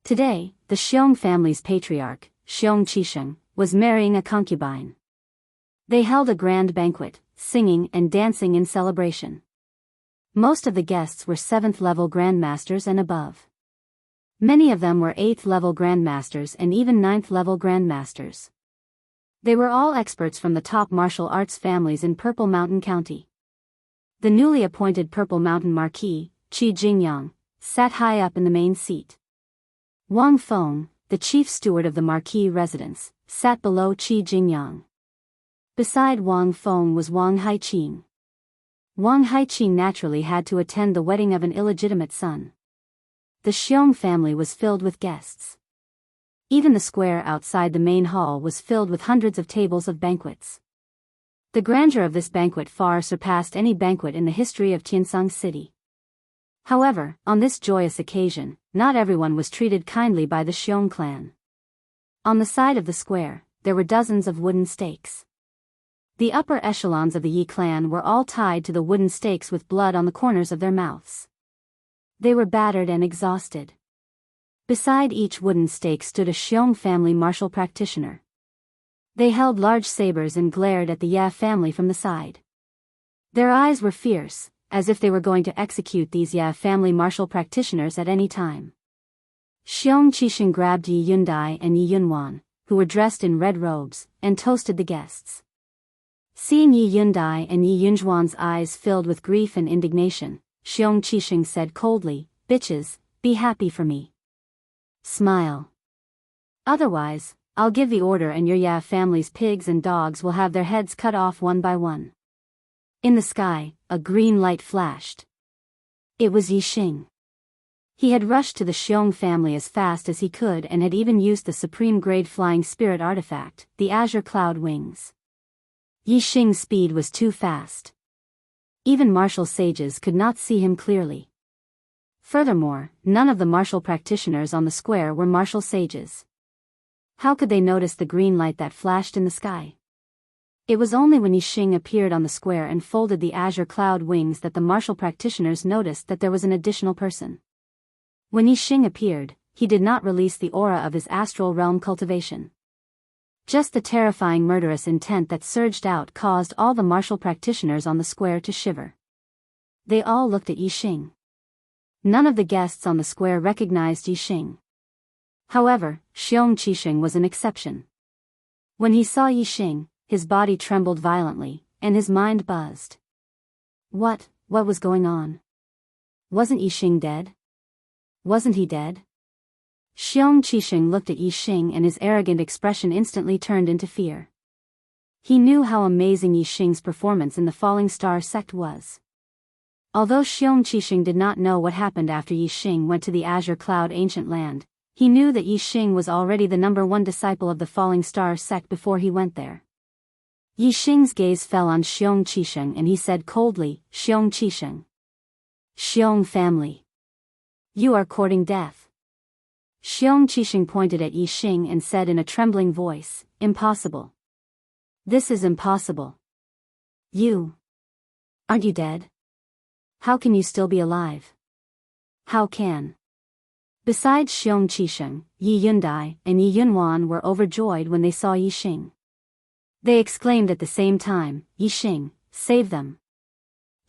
S1: Today, the Xiong family's patriarch, Xiong Qixing, was marrying a concubine. They held a grand banquet, singing and dancing in celebration. Most of the guests were 7th-level grandmasters and above. Many of them were 8th-level grandmasters and even 9th-level grandmasters. They were all experts from the top martial arts families in Purple Mountain County. The newly appointed Purple Mountain Marquis, Qi Jingyang, sat high up in the main seat. Wang Feng, the chief steward of the Marquis residence, sat below Qi Jingyang. Beside Wang Feng was Wang Haiqing. Wang Haiqing naturally had to attend the wedding of an illegitimate son. The Xiong family was filled with guests. Even the square outside the main hall was filled with hundreds of tables of banquets. The grandeur of this banquet far surpassed any banquet in the history of Tiansong City. However, on this joyous occasion, not everyone was treated kindly by the Xiong clan. On the side of the square, there were dozens of wooden stakes. The upper echelons of the Yi clan were all tied to the wooden stakes with blood on the corners of their mouths. They were battered and exhausted. Beside each wooden stake stood a Xiong family martial practitioner. They held large sabers and glared at the Ye family from the side. Their eyes were fierce, as if they were going to execute these Ye family martial practitioners at any time. Xiong Qixing grabbed Yi Yundai and Yi Yunwan, who were dressed in red robes, and toasted the guests. Seeing Yi Yundai and Yi Yunjuan's eyes filled with grief and indignation, Xiong Qixing said coldly, "Bitches, be happy for me. Smile. Otherwise, I'll give the order and your Ye family's pigs and dogs will have their heads cut off one by one." In the sky, a green light flashed. It was Yi Xing. He had rushed to the Xiong family as fast as he could and had even used the supreme-grade flying spirit artifact, the Azure Cloud Wings. Yi Xing's speed was too fast. Even martial sages could not see him clearly. Furthermore, none of the martial practitioners on the square were martial sages. How could they notice the green light that flashed in the sky? It was only when Yixing appeared on the square and folded the azure cloud wings that the martial practitioners noticed that there was an additional person. When Yixing appeared, he did not release the aura of his astral realm cultivation. Just the terrifying murderous intent that surged out caused all the martial practitioners on the square to shiver. They all looked at Yixing. None of the guests on the square recognized Yixing. However, Xiong Qixing was an exception. When he saw Yixing, his body trembled violently, and his mind buzzed. What was going on? Wasn't Yixing dead? Wasn't he dead? Xiong Qixing looked at Yixing and his arrogant expression instantly turned into fear. He knew how amazing Yixing's performance in the Falling Star sect was. Although Xiong Qixing did not know what happened after Yixing went to the Azure Cloud Ancient Land, he knew that Yixing was already the #1 disciple of the Falling Star sect before he went there. Yixing's gaze fell on Xiong Qixing and he said coldly, Xiong Qixing. Xiong family. You are courting death. Xiong Qixing pointed at Yixing and said in a trembling voice, impossible. This is impossible. Aren't you dead? How can you still be alive? How can? Besides Xiong Qixing, Yi Yundai and Yi Yunwan were overjoyed when they saw Yixing. They exclaimed at the same time, Yixing, save them.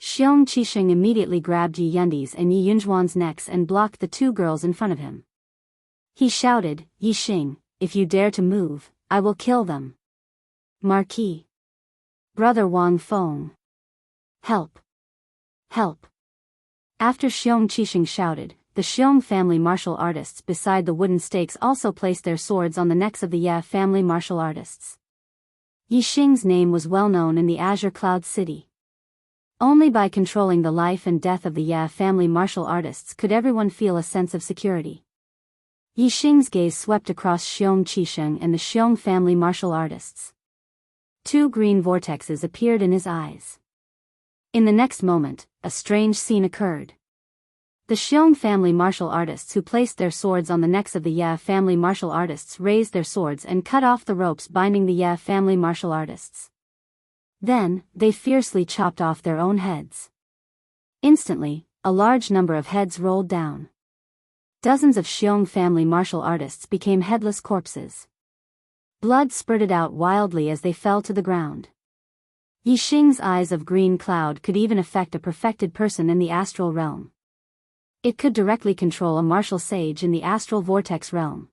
S1: Xiong Qixing immediately grabbed Yi Yundi's and Yi Yunjuan's necks and blocked the two girls in front of him. He shouted, Yixing, if you dare to move, I will kill them. Marquis. Brother Wang Feng. Help. Help. After Xiong Qixing shouted, the Xiong family martial artists beside the wooden stakes also placed their swords on the necks of the Ye family martial artists. Yixing's name was well known in the Azure Cloud City. Only by controlling the life and death of the Ye family martial artists could everyone feel a sense of security. Yixing's gaze swept across Xiong Qixing and the Xiong family martial artists. Two green vortexes appeared in his eyes. In the next moment, a strange scene occurred. The Xiong family martial artists who placed their swords on the necks of the Ye family martial artists raised their swords and cut off the ropes binding the Ye family martial artists. Then, they fiercely chopped off their own heads. Instantly, a large number of heads rolled down. Dozens of Xiong family martial artists became headless corpses. Blood spurted out wildly as they fell to the ground. Yixing's eyes of green cloud could even affect a perfected person in the astral realm. It could directly control a martial sage in the astral vortex realm.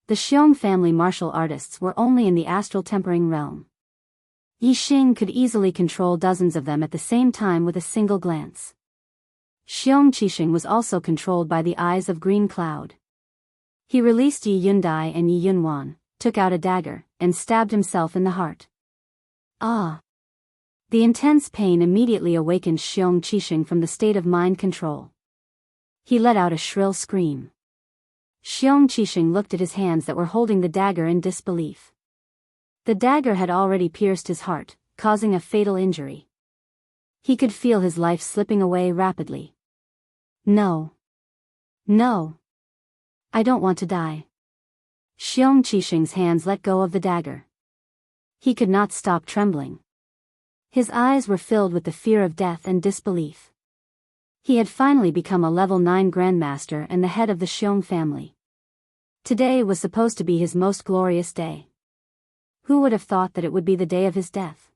S1: The Xiong family martial artists were only in the astral tempering realm. Yixing could easily control dozens of them at the same time with a single glance. Xiong Qixing was also controlled by the eyes of green cloud. He released Yi Yundai and Yi Yunwan, took out a dagger, and stabbed himself in the heart. Ah! The intense pain immediately awakened Xiong Qixing from the state of mind control. He let out a shrill scream. Xiong Qixing looked at his hands that were holding the dagger in disbelief. The dagger had already pierced his heart, causing a fatal injury. He could feel his life slipping away rapidly. No. No. I don't want to die. Xiong Qixing's hands let go of the dagger. He could not stop trembling. His eyes were filled with the fear of death and disbelief. He had finally become a level 9 Grandmaster and the head of the Xiong family. Today was supposed to be his most glorious day. Who would have thought that it would be the day of his death?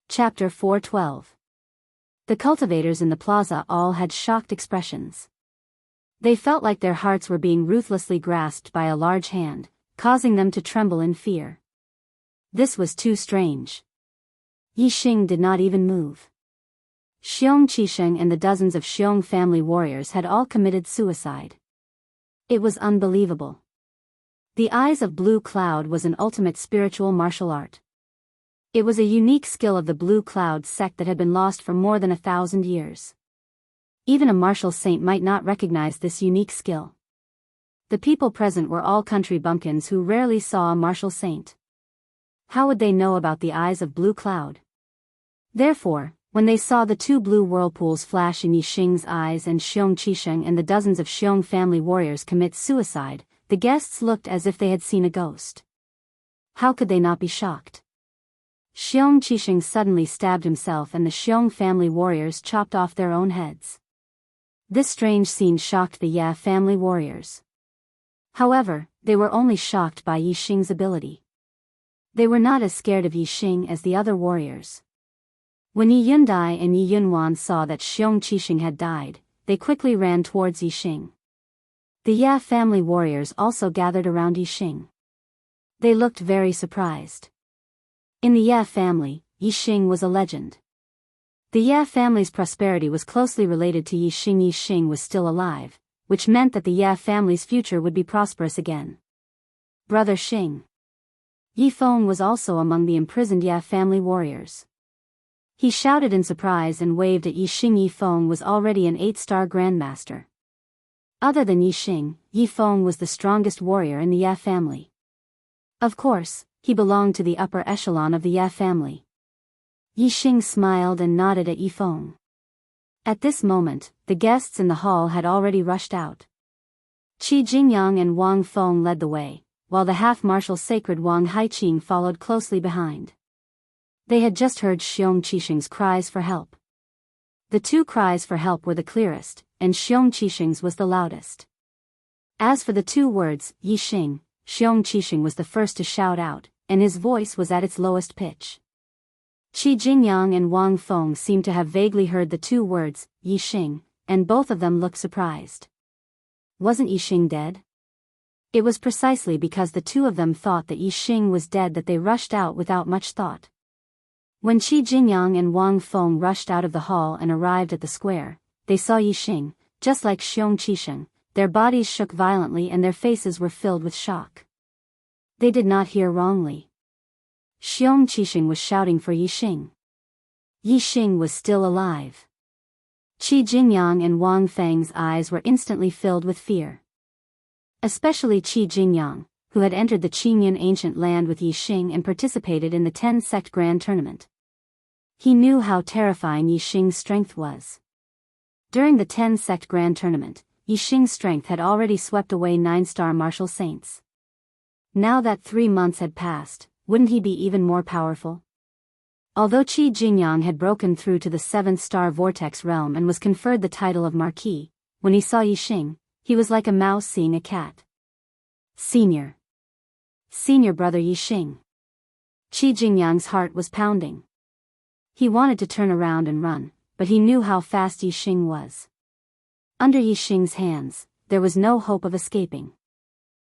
S1: Chapter 412. The cultivators in the plaza all had shocked expressions. They felt like their hearts were being ruthlessly grasped by a large hand, causing them to tremble in fear. This was too strange. Yixing did not even move. Xiong Qixing and the dozens of Xiong family warriors had all committed suicide. It was unbelievable. The Eyes of Blue Cloud was an ultimate spiritual martial art. It was a unique skill of the Blue Cloud sect that had been lost for more than 1,000 years. Even a martial saint might not recognize this unique skill. The people present were all country bumpkins who rarely saw a martial saint. How would they know about the Eyes of Blue Cloud? Therefore, When they saw the two blue whirlpools flash in Yixing's eyes and Xiong Qisheng and the dozens of Xiong family warriors commit suicide, the guests looked as if they had seen a ghost. How could they not be shocked? Xiong Qisheng suddenly stabbed himself and the Xiong family warriors chopped off their own heads. This strange scene shocked the Ya family warriors. However, they were only shocked by Yixing's ability. They were not as scared of Yixing as the other warriors. When Yi Yundai and Yi Yunwan saw that Xiong Qisheng had died, they quickly ran towards Yixing. The Ya family warriors also gathered around Yixing. They looked very surprised. In the Ya family, Yixing was a legend. The Ya family's prosperity was closely related to Yixing. Yixing was still alive, which meant that the Ya family's future would be prosperous again. Brother Xing. Yi Feng was also among the imprisoned Ya family warriors. He shouted in surprise and waved at Yixing. Yi Feng was already an 8-star grandmaster. Other than Yixing, Yi Feng was the strongest warrior in the Ya family. Of course, he belonged to the upper echelon of the Ya family. Yixing smiled and nodded at Yi Feng. At this moment, the guests in the hall had already rushed out. Qi Jingyang and Wang Feng led the way, while the half-martial sacred Wang Haiqing followed closely behind. They had just heard Xiong Qisheng's cries for help. The two cries for help were the clearest, and Xiong Qisheng's was the loudest. As for the two words, Yixing, Xiong Qisheng was the first to shout out, and his voice was at its lowest pitch. Qi Jingyang and Wang Feng seemed to have vaguely heard the two words, Yixing, and both of them looked surprised. Wasn't Yixing dead? It was precisely because the two of them thought that Yixing was dead that they rushed out without much thought. When Qi Jingyang and Wang Feng rushed out of the hall and arrived at the square, they saw Yixing, just like Xiong Qisheng. Their bodies shook violently and their faces were filled with shock. They did not hear wrongly. Xiong Qisheng was shouting for Yixing. Yixing was still alive. Qi Jingyang and Wang Feng's eyes were instantly filled with fear. Especially Qi Jingyang, who had entered the Qingyun ancient land with Yixing and participated in the 10-sect grand tournament. He knew how terrifying Yixing's strength was. During the 10-sect grand tournament, Yixing's strength had already swept away 9-star martial saints. Now that 3 months had passed, wouldn't he be even more powerful? Although Qi Jingyang had broken through to the 7th-star vortex realm and was conferred the title of Marquis, when he saw Yixing, he was like a mouse seeing a cat. Senior brother Yixing. Qi Jingyang's heart was pounding. He wanted to turn around and run, but he knew how fast Yixing was. Under Yixing's hands, there was no hope of escaping.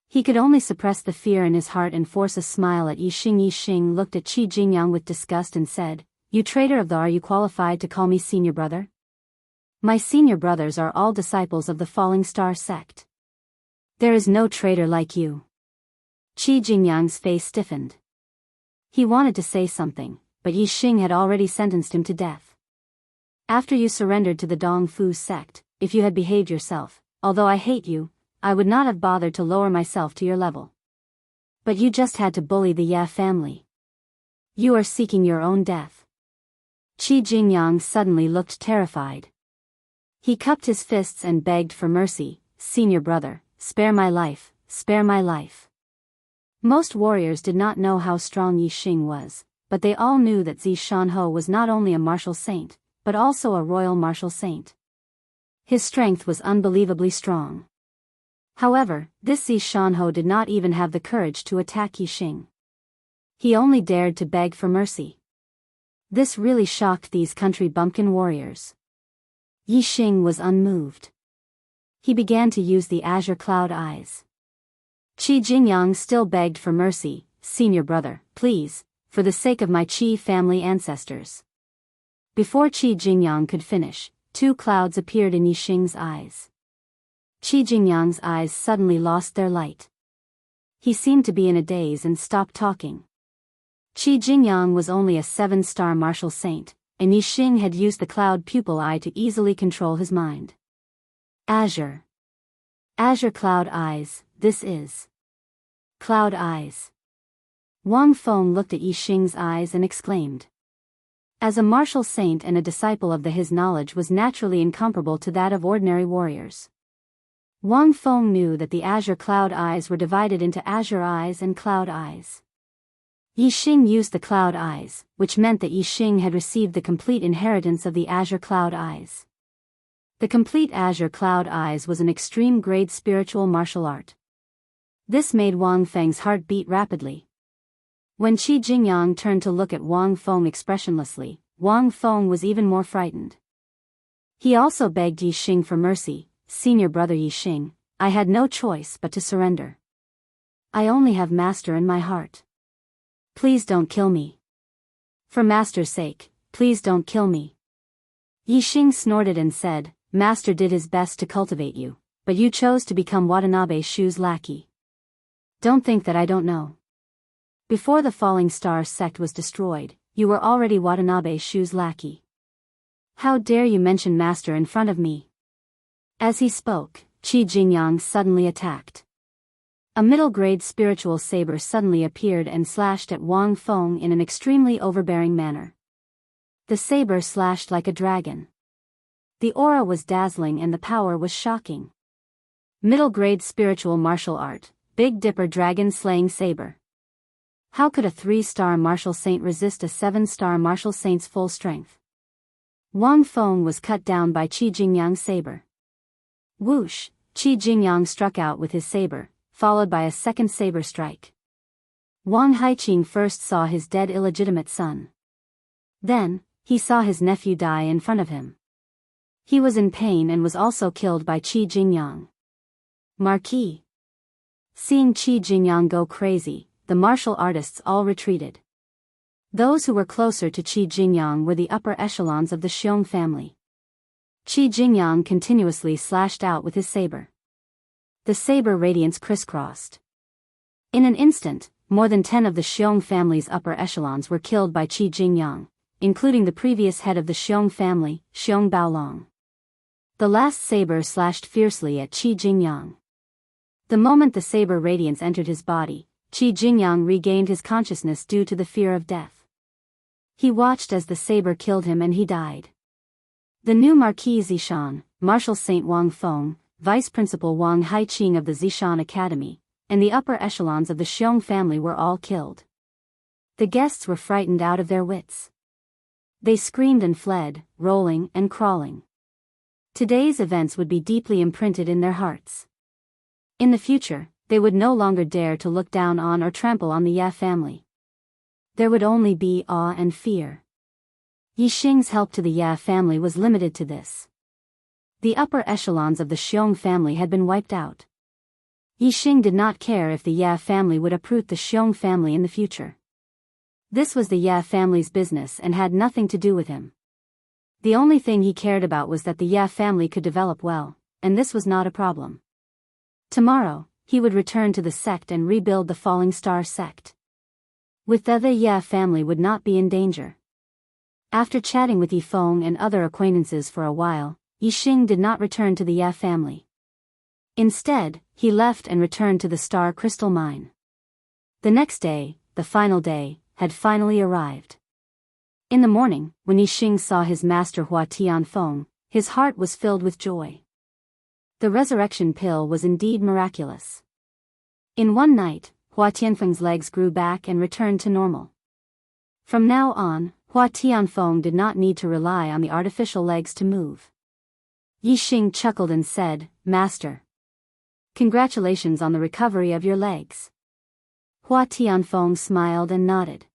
S1: He could only suppress the fear in his heart and force a smile at Yixing. Yixing looked at Qi Jingyang with disgust and said, "You traitor of the, are you qualified to call me senior brother? My senior brothers are all disciples of the Falling Star sect. There is no traitor like you." Qi Jingyang's face stiffened. He wanted to say something, but Yixing had already sentenced him to death. After you surrendered to the Dong Fu sect, if you had behaved yourself, although I hate you, I would not have bothered to lower myself to your level. But you just had to bully the Ya family. You are seeking your own death. Qi Jingyang suddenly looked terrified. He cupped his fists and begged for mercy, "Senior brother, spare my life, spare my life." Most warriors did not know how strong Yixing was, but they all knew that Zi Shanho was not only a martial saint, but also a royal martial saint. His strength was unbelievably strong. However, this Zi Shanho did not even have the courage to attack Yixing. He only dared to beg for mercy. This really shocked these country bumpkin warriors. Yixing was unmoved. He began to use the azure cloud eyes. Qi Jingyang still begged for mercy, "Senior brother, please, for the sake of my Qi family ancestors." Before Qi Jingyang could finish, 2 clouds appeared in Yixing's eyes. Qi Jingyang's eyes suddenly lost their light. He seemed to be in a daze and stopped talking. Qi Jingyang was only a 7-star martial saint, and Yixing had used the cloud pupil eye to easily control his mind. Azure cloud eyes, this is cloud eyes. Wang Feng looked at Yixing's eyes and exclaimed. As a martial saint and a disciple of his knowledge was naturally incomparable to that of ordinary warriors. Wang Feng knew that the azure cloud eyes were divided into azure eyes and cloud eyes. Yixing used the cloud eyes, which meant that Yixing had received the complete inheritance of the azure cloud eyes. The complete azure cloud eyes was an extreme grade spiritual martial art. This made Wang Feng's heart beat rapidly. When Qi Jingyang turned to look at Wang Feng expressionlessly, Wang Feng was even more frightened. He also begged Yixing for mercy. Senior brother Yixing, I had no choice but to surrender. I only have Master in my heart. Please don't kill me. For Master's sake, please don't kill me. Yixing snorted and said, Master did his best to cultivate you, but you chose to become Watanabe Shu's lackey. Don't think that I don't know. Before the Falling Star sect was destroyed, you were already Watanabe Shu's lackey. How dare you mention Master in front of me? As he spoke, Qi Jingyang suddenly attacked. A middle-grade spiritual saber suddenly appeared and slashed at Wang Feng in an extremely overbearing manner. The saber slashed like a dragon. The aura was dazzling and the power was shocking. Middle-grade spiritual martial art, Big Dipper Dragon Slaying Saber. How could a 3-star martial saint resist a 7-star martial saint's full strength? Wang Feng was cut down by Qi Jingyang's saber. Whoosh, Qi Jingyang struck out with his saber, followed by a second saber strike. Wang Haiqing first saw his dead illegitimate son. Then, he saw his nephew die in front of him. He was in pain and was also killed by Qi Jingyang. Marquis. Seeing Qi Jingyang go crazy, the martial artists all retreated. Those who were closer to Qi Jingyang were the upper echelons of the Xiong family. Qi Jingyang continuously slashed out with his saber. The saber radiance crisscrossed. In an instant, more than 10 of the Xiong family's upper echelons were killed by Qi Jingyang, including the previous head of the Xiong family, Xiong Baolong. The last saber slashed fiercely at Qi Jingyang. The moment the saber radiance entered his body, Qi Jingyang regained his consciousness due to the fear of death. He watched as the saber killed him and he died. The new Marquis Zishan, Martial Saint Wang Feng, Vice Principal Wang Haiqing of the Zishan Academy, and the upper echelons of the Xiong family were all killed. The guests were frightened out of their wits. They screamed and fled, rolling and crawling. Today's events would be deeply imprinted in their hearts. In the future, they would no longer dare to look down on or trample on the Ya family. There would only be awe and fear. Yixing's help to the Ya family was limited to this. The upper echelons of the Xiong family had been wiped out. Yixing did not care if the Ya family would uproot the Xiong family in the future. This was the Ya family's business and had nothing to do with him. The only thing he cared about was that the Ya family could develop well, and this was not a problem. Tomorrow, he would return to the sect and rebuild the Falling Star sect. With the Ya family would not be in danger. After chatting with Yifeng and other acquaintances for a while, Yixing did not return to the Ya family. Instead, he left and returned to the Star Crystal Mine. The next day, the final day, had finally arrived. In the morning, when Yixing saw his master Hua Tianfeng, his heart was filled with joy. The resurrection pill was indeed miraculous. In one night, Hua Tianfeng's legs grew back and returned to normal. From now on, Hua Tianfeng did not need to rely on the artificial legs to move. Yixing chuckled and said, Master, congratulations on the recovery of your legs. Hua Tianfeng smiled and nodded.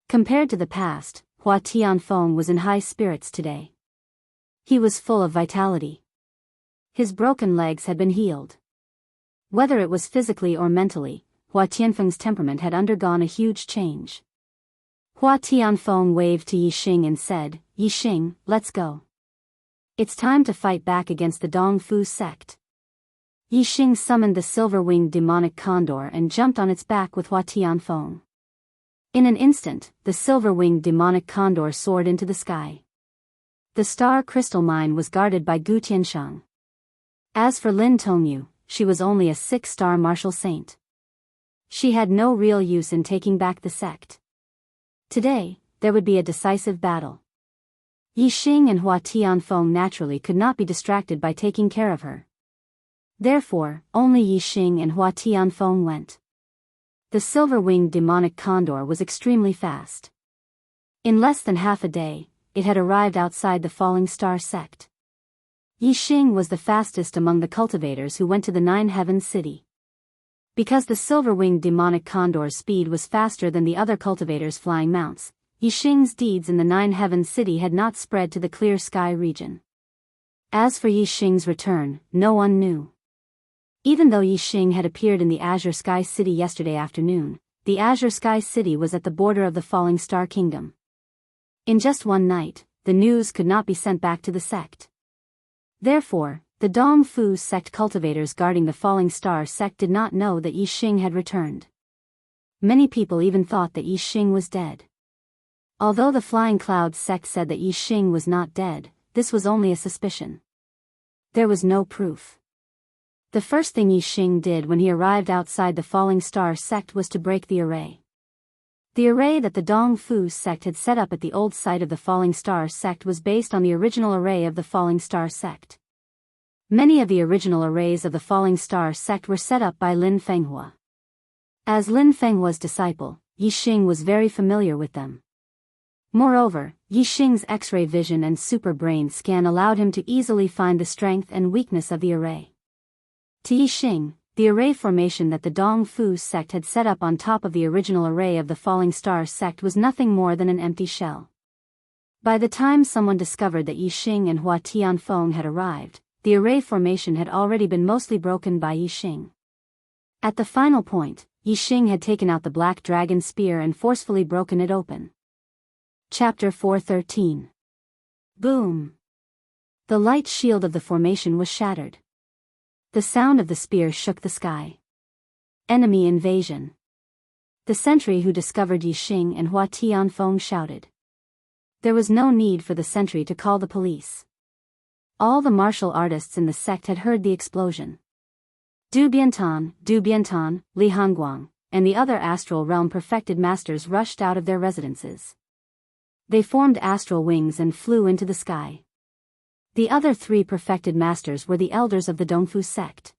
S1: Compared to the past, Hua Tianfeng was in high spirits today. He was full of vitality. His broken legs had been healed. Whether it was physically or mentally, Hua Tianfeng's temperament had undergone a huge change. Hua Tianfeng waved to Yixing and said, Yixing, let's go. It's time to fight back against the Dongfu sect. Yixing summoned the silver-winged demonic condor and jumped on its back with Hua Tianfeng. In an instant, the silver-winged demonic condor soared into the sky. The Star Crystal Mine was guarded by Gu Tianshang. As for Lin Tongyu, she was only a 6-star martial saint. She had no real use in taking back the sect. Today, there would be a decisive battle. Yi Xing and Hua Tianfeng naturally could not be distracted by taking care of her. Therefore, only Yi Xing and Hua Tianfeng went. The silver-winged demonic condor was extremely fast. In less than half a day, it had arrived outside the Falling Star sect. Yi Xing was the fastest among the cultivators who went to the Nine Heavens city. Because the silver-winged demonic condor's speed was faster than the other cultivators' flying mounts, Yi Xing's deeds in the Nine Heavens city had not spread to the Clear Sky region. As for Yi Xing's return, no one knew. Even though Yi Xing had appeared in the Azure Sky City yesterday afternoon, the Azure Sky City was at the border of the Falling Star Kingdom. In just one night, the news could not be sent back to the sect. Therefore, the Dong Fu sect cultivators guarding the Falling Star sect did not know that Yi Xing had returned. Many people even thought that Yi Xing was dead. Although the Flying Cloud sect said that Yi Xing was not dead, this was only a suspicion. There was no proof. The first thing Yi Xing did when he arrived outside the Falling Star sect was to break the array. The array that the Dong Fu sect had set up at the old site of the Falling Star sect was based on the original array of the Falling Star sect. Many of the original arrays of the Falling Star sect were set up by Lin Fenghua. As Lin Fenghua's disciple, Yi Xing was very familiar with them. Moreover, Yi Xing's X-ray vision and super brain scan allowed him to easily find the strength and weakness of the array. To Yi Xing, the array formation that the Dong Fu sect had set up on top of the original array of the Falling Star sect was nothing more than an empty shell. By the time someone discovered that Yi Xing and Hua Tianfeng had arrived, the array formation had already been mostly broken by Yi Xing. At the final point, Yi Xing had taken out the Black Dragon Spear and forcefully broken it open. Chapter 413. Boom! The light shield of the formation was shattered. The sound of the spear shook the sky. Enemy invasion. The sentry who discovered Yi Xing and Hua Tianfeng shouted. There was no need for the sentry to call the police. All the martial artists in the sect had heard the explosion. Du Biantan, Li Hongguang, and the other astral realm perfected masters rushed out of their residences. They formed astral wings and flew into the sky. The other three perfected masters were the elders of the Dongfu sect.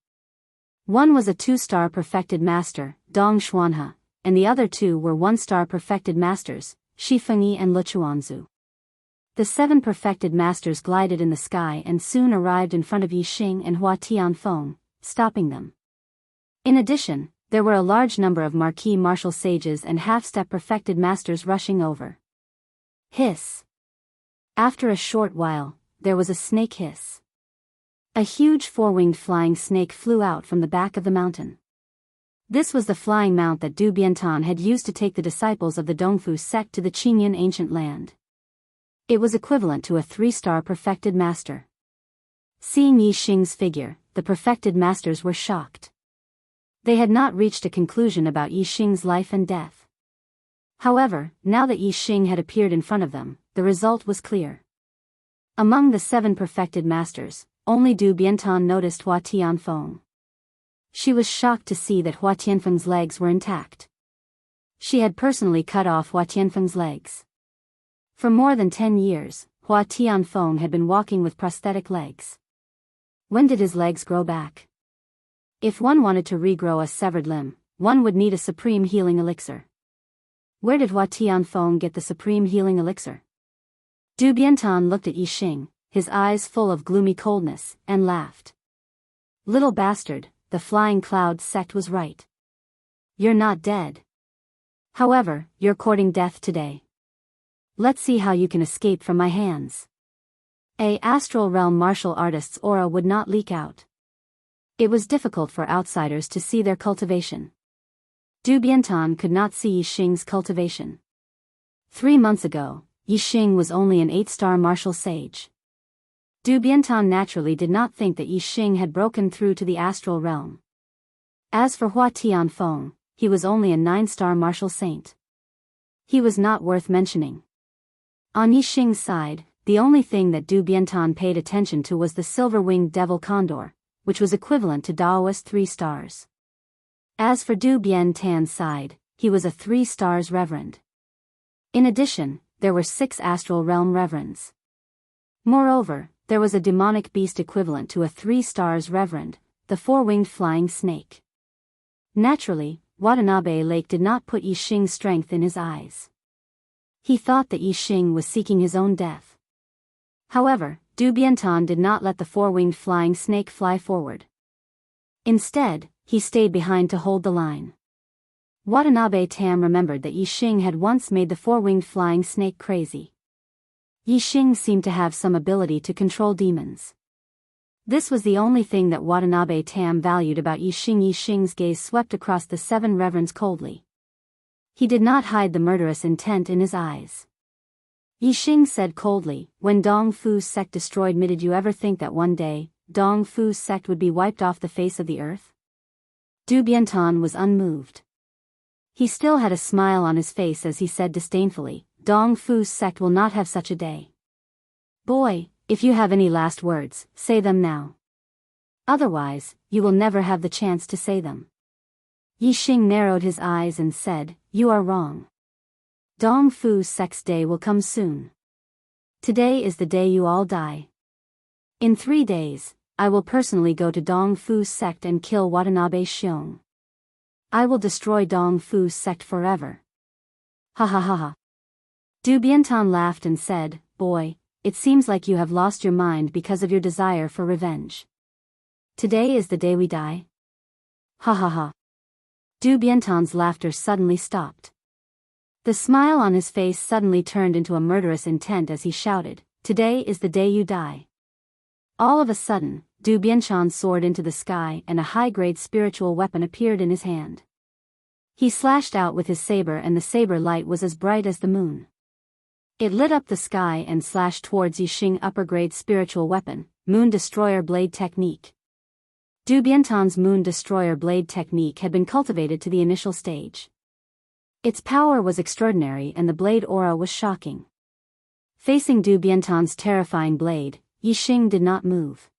S1: One was a 2-star perfected master, Dong Xuanhe, and the other two were 1-star perfected masters, Shi Fengyi and Le Chuanzu. The 7 perfected masters glided in the sky and soon arrived in front of Yi Xing and Hua Tianfeng, stopping them. In addition, there were a large number of marquis martial sages and half-step perfected masters rushing over. Hiss. After a short while, there was a snake hiss. A huge 4-winged flying snake flew out from the back of the mountain. This was the flying mount that Du Biantan had used to take the disciples of the Dongfu sect to the Qingyan ancient land. It was equivalent to a 3-star perfected master. Seeing Yi Xing's figure, the perfected masters were shocked. They had not reached a conclusion about Yi Xing's life and death. However, now that Yi Xing had appeared in front of them, the result was clear. Among the 7 perfected masters, only Du Biantan noticed Hua Tianfeng. She was shocked to see that Hua Tianfeng's legs were intact. She had personally cut off Hua Tianfeng's legs. For more than 10 years, Hua Tianfeng had been walking with prosthetic legs. When did his legs grow back? If one wanted to regrow a severed limb, one would need a supreme healing elixir. Where did Hua Tianfeng get the supreme healing elixir? Du Biantan looked at Yi Xing, his eyes full of gloomy coldness, and laughed. Little bastard, the Flying Cloud sect was right. You're not dead. However, you're courting death today. Let's see how you can escape from my hands. A astral realm martial artist's aura would not leak out. It was difficult for outsiders to see their cultivation. Du Biantan could not see Yi Xing's cultivation. 3 months ago, Yi Xing was only an 8-star martial sage. Du Biantan naturally did not think that Yi Xing had broken through to the astral realm. As for Hua Tianfeng, he was only a 9-star martial saint. He was not worth mentioning. On Yi Xing's side, the only thing that Du Biantan paid attention to was the silver-winged devil condor, which was equivalent to Daoist 3 stars. As for Du Biantan's side, he was a 3 stars reverend. In addition, there were 6 astral realm reverends. Moreover, there was a demonic beast equivalent to a 3 stars reverend, the 4-winged flying snake. Naturally, Watanabe Lake did not put Yixing's strength in his eyes. He thought that Yixing was seeking his own death. However, Du Biantan did not let the 4-winged flying snake fly forward. Instead, he stayed behind to hold the line. Watanabe Tam remembered that Yixing had once made the 4-winged flying snake crazy. Yixing seemed to have some ability to control demons. This was the only thing that Watanabe Tam valued about Yixing. Yixing's gaze swept across the 7 reverends coldly. He did not hide the murderous intent in his eyes. Yixing said coldly, "When Dong Fu's sect destroyed me, did you ever think that one day, Dong Fu's sect would be wiped off the face of the earth?" Du Biantan was unmoved. He still had a smile on his face as he said disdainfully, "Dong Fu's sect will not have such a day. Boy, if you have any last words, say them now. Otherwise, you will never have the chance to say them." Yixing narrowed his eyes and said, "You are wrong. Dong Fu's sect's day will come soon. Today is the day you all die. In 3 days, I will personally go to Dong Fu's sect and kill Watanabe Xiong. I will destroy Dong Fu's sect forever." Ha ha ha ha. Du Biantan laughed and said, "Boy, it seems like you have lost your mind because of your desire for revenge. Today is the day we die?" Ha ha ha. Du Biantan's laughter suddenly stopped. The smile on his face suddenly turned into a murderous intent as he shouted, "Today is the day you die." All of a sudden, Du Biantan soared into the sky and a high-grade spiritual weapon appeared in his hand. He slashed out with his saber and the saber light was as bright as the moon. It lit up the sky and slashed towards Yixing upper-grade spiritual weapon, Moon Destroyer Blade Technique. Du Biantan's Moon Destroyer Blade Technique had been cultivated to the initial stage. Its power was extraordinary and the blade aura was shocking. Facing Du Biantan's terrifying blade, Yixing did not move.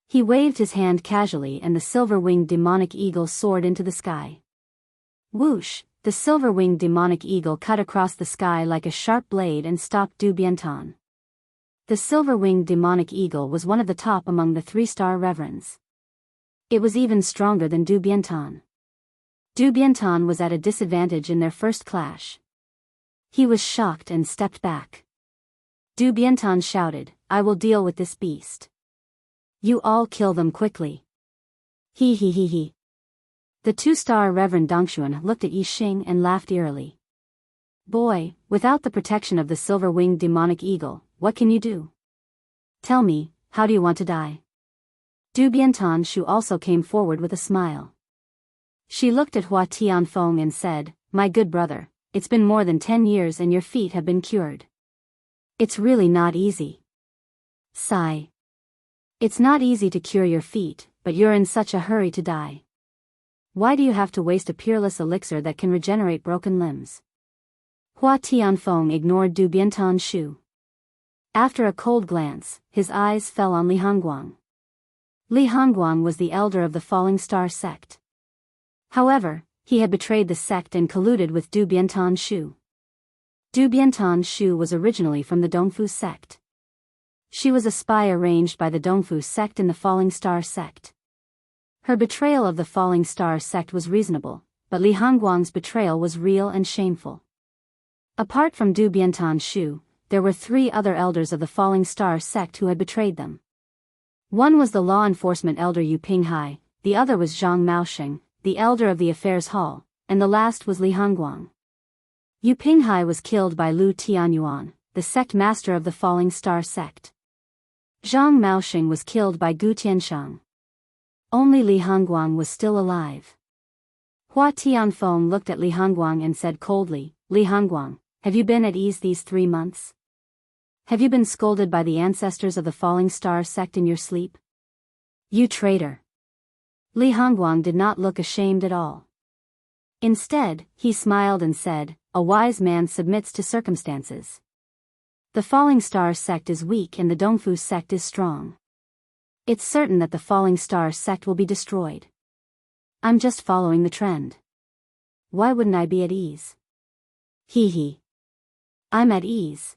S1: He waved his hand casually and the silver-winged demonic eagle soared into the sky. Whoosh! The silver-winged demonic eagle cut across the sky like a sharp blade and stopped Du Biantan. The silver-winged demonic eagle was one of the top among the 3-star reverends. It was even stronger than Du Biantan. Du Biantan was at a disadvantage in their first clash. He was shocked and stepped back. Du Biantan shouted, "I will deal with this beast. You all kill them quickly." He he he he. The 2-star Reverend Dongxuan looked at Yixing and laughed eerily. "Boy, without the protection of the silver-winged demonic eagle, what can you do? Tell me, how do you want to die?" Du Biantan Shu also came forward with a smile. She looked at Hua Tianfeng and said, "My good brother, it's been more than 10 years and your feet have been cured. It's really not easy." Sigh. "It's not easy to cure your feet, but you're in such a hurry to die. Why do you have to waste a peerless elixir that can regenerate broken limbs?" Hua Tianfeng ignored Du Biantan Shu. After a cold glance, his eyes fell on Li Hongguang. Li Hongguang was the elder of the Falling Star sect. However, he had betrayed the sect and colluded with Du Biantan Shu. Du Biantan Shu was originally from the Dongfu sect. She was a spy arranged by the Dongfu sect and the Falling Star sect. Her betrayal of the Falling Star sect was reasonable, but Li Hongguang's betrayal was real and shameful. Apart from Du Biantan Shu, there were 3 other elders of the Falling Star sect who had betrayed them. One was the law enforcement elder Yu Pinghai, the other was Zhang Maosheng, the elder of the affairs hall, and the last was Li Hongguang. Yu Pinghai was killed by Lu Tianyuan, the sect master of the Falling Star sect. Zhang Maosheng was killed by Gu Tianshang. Only Li Hongguang was still alive. Hua Tianfeng looked at Li Hongguang and said coldly, "Li Hongguang, have you been at ease these 3 months? Have you been scolded by the ancestors of the Falling Star sect in your sleep? You traitor." Li Hongguang did not look ashamed at all. Instead, he smiled and said, "A wise man submits to circumstances. The Falling Star sect is weak and the Dongfu sect is strong. It's certain that the Falling Star sect will be destroyed. I'm just following the trend. Why wouldn't I be at ease?" He he. I'm at ease.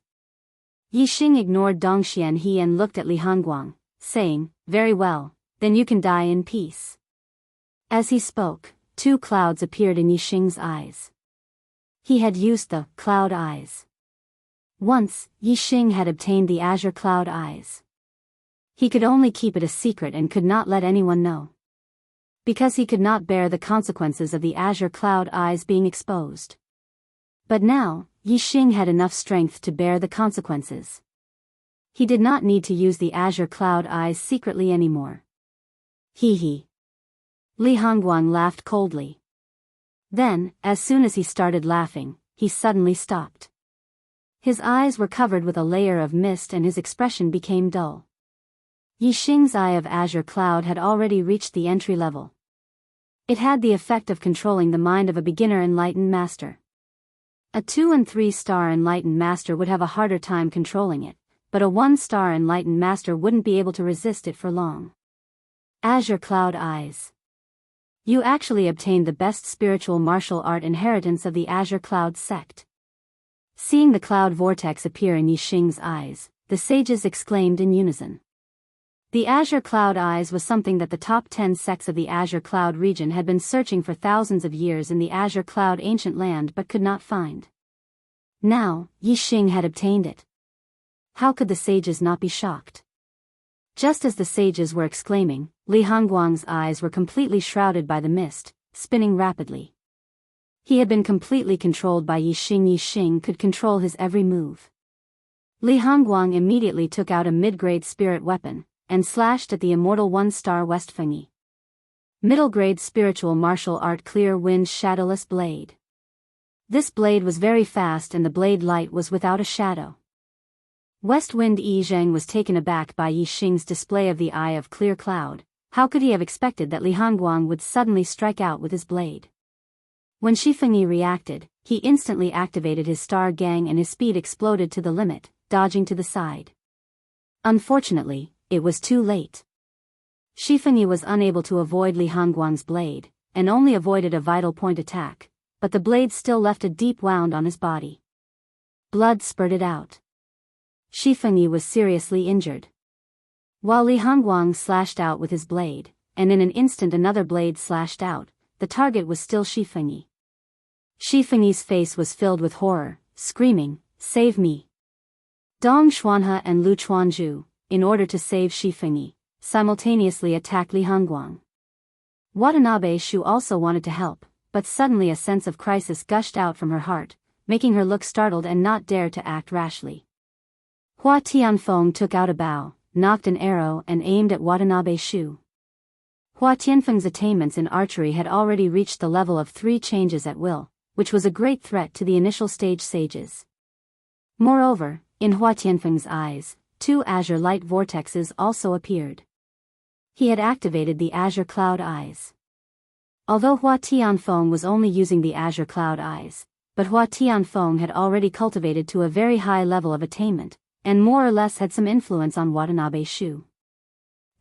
S1: Yixing ignored Dong Xianhe and looked at Li Hongguang, saying, very well, then you can die in peace. As he spoke, two clouds appeared in Yixing's eyes. He had used the cloud eyes. Once, Yixing had obtained the azure cloud eyes. He could only keep it a secret and could not let anyone know. Because he could not bear the consequences of the azure cloud eyes being exposed. But now, Yixing had enough strength to bear the consequences. He did not need to use the azure cloud eyes secretly anymore. He. Li Hongguang laughed coldly. Then, as soon as he started laughing, he suddenly stopped. His eyes were covered with a layer of mist and his expression became dull. Yixing's eye of azure cloud had already reached the entry level. It had the effect of controlling the mind of a beginner enlightened master. A 2- and 3-star enlightened master would have a harder time controlling it, but a 1-star enlightened master wouldn't be able to resist it for long. Azure cloud eyes. You actually obtained the best spiritual martial art inheritance of the Azure Cloud sect. Seeing the cloud vortex appear in Yixing's eyes, the sages exclaimed in unison. The Azure Cloud eyes was something that the top 10 sects of the Azure Cloud region had been searching for thousands of years in the Azure Cloud ancient land but could not find. Now, Yixing had obtained it. How could the sages not be shocked? Just as the sages were exclaiming, Li Hongguang's eyes were completely shrouded by the mist, spinning rapidly. He had been completely controlled by Yixing. Yixing could control his every move. Li Hongguang immediately took out a mid-grade spirit weapon, and slashed at the immortal 1-star Westfengi. Middle-grade spiritual martial art clear wind shadowless blade. This blade was very fast and the blade light was without a shadow. Westwind Yi Zheng was taken aback by Yixing's display of the eye of clear cloud. How could he have expected that Li Hongguang would suddenly strike out with his blade? When Shifengyi reacted, he instantly activated his star gang and his speed exploded to the limit, dodging to the side. Unfortunately, it was too late. Shifengyi was unable to avoid Li Hongguang's blade, and only avoided a vital point attack, but the blade still left a deep wound on his body. Blood spurted out. Shifengyi was seriously injured. While Li Hongguang slashed out with his blade, and in an instant another blade slashed out, the target was still Shifengyi. Shifengyi's face was filled with horror, screaming, "Save me!" Dong Xuanhe and Lu Chuanzhu, in order to save Shifengyi, simultaneously attacked Li Hongguang. Watanabe Shu also wanted to help, but suddenly a sense of crisis gushed out from her heart, making her look startled and not dare to act rashly. Hua Tianfeng took out a bow, knocked an arrow and aimed at Watanabe Shu. Hua Tianfeng's attainments in archery had already reached the level of 3 changes at will, which was a great threat to the initial stage sages. Moreover, in Hua Tianfeng's eyes, 2 azure light vortexes also appeared. He had activated the azure cloud eyes. Although Hua Tianfeng was only using the azure cloud eyes, but Hua Tianfeng had already cultivated to a very high level of attainment, and more or less had some influence on Watanabe Shu.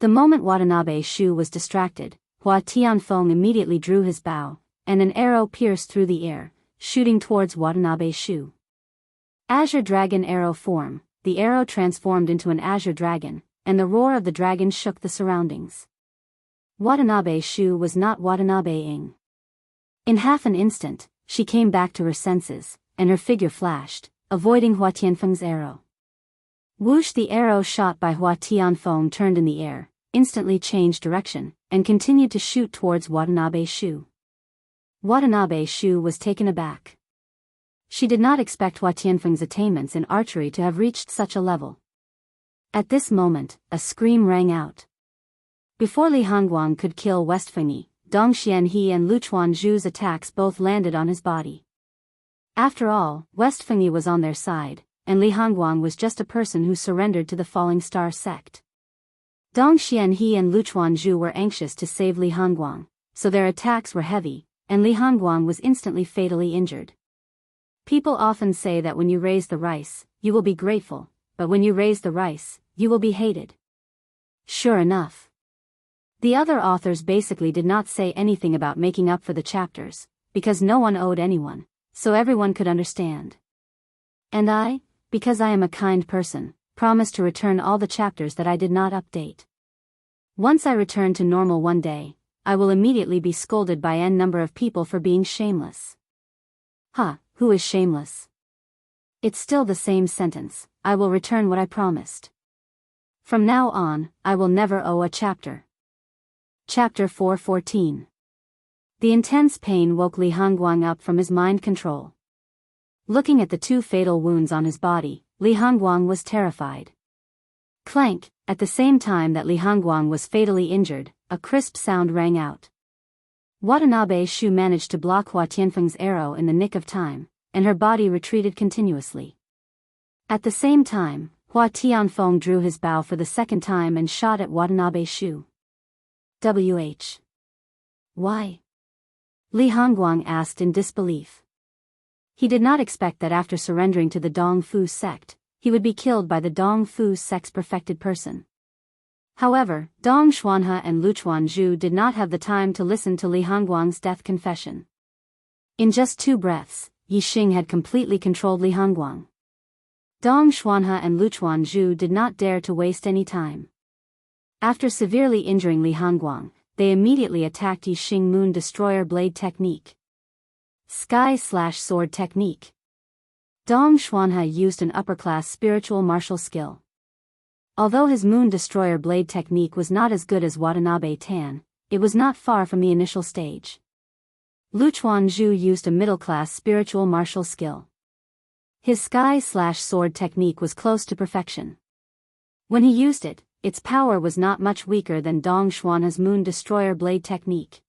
S1: The moment Watanabe Shu was distracted, Hua Tianfeng immediately drew his bow, and an arrow pierced through the air, shooting towards Watanabe Shu. Azure Dragon Arrow form. The arrow transformed into an azure dragon, and the roar of the dragon shook the surroundings. Watanabe Shu was not Watanabe-ing. In half an instant, she came back to her senses, and her figure flashed, avoiding Hua Tianfeng's arrow. Whoosh! The arrow shot by Hua Tianfeng turned in the air, instantly changed direction, and continued to shoot towards Watanabe Shu. Watanabe Shu was taken aback. She did not expect Hua Tianfeng's attainments in archery to have reached such a level. At this moment, a scream rang out. Before Li Hongguang could kill Westfengi, Dong Xianhe and Lu Chuanzhu's attacks both landed on his body. After all, Westfengi was on their side, and Li Hongguang was just a person who surrendered to the Falling Star sect. Dong Xianhe and Lu Chuanzhu were anxious to save Li Hongguang, so their attacks were heavy, and Li Hongguang was instantly fatally injured. People often say that when you raise the rice, you will be grateful, but when you raise the rice, you will be hated. Sure enough. The other authors basically did not say anything about making up for the chapters, because no one owed anyone, so everyone could understand. And I, because I am a kind person, promise to return all the chapters that I did not update. Once I return to normal one day, I will immediately be scolded by n number of people for being shameless. Who is shameless? It's still the same sentence. I will return what I promised. From now on, I will never owe a chapter. Chapter 4:14. The intense pain woke Li Hongguang up from his mind control. Looking at the 2 fatal wounds on his body, Li Hongguang was terrified. Clank! At the same time that Li Hongguang was fatally injured, a crisp sound rang out. Watanabe Shu managed to block Hua Tianfeng's arrow in the nick of time, and her body retreated continuously. At the same time, Hua Tianfeng drew his bow for the second time and shot at Watanabe Shu. Why? Li Hongguang asked in disbelief. He did not expect that after surrendering to the Dong Fu sect, he would be killed by the Dong Fu sect's perfected person. However, Dong Xuanhe and Lu Chuanzhu did not have the time to listen to Li Hongguang's death confession. In just 2 breaths, Yi Xing had completely controlled Li Hongguang. Dong Xuanhe and Lu Chuanzhu did not dare to waste any time. After severely injuring Li Hongguang, they immediately attacked Yi Xing Moon Destroyer Blade Technique. Sky/Sword Technique. Dong Xuanhe used an upper-class spiritual martial skill. Although his Moon Destroyer Blade Technique was not as good as Watanabe Tan, it was not far from the initial stage. Lu Chuanzhu used a middle-class spiritual martial skill. His Sky/Sword Technique was close to perfection. When he used it, its power was not much weaker than Dong Xuanhe's Moon Destroyer Blade Technique.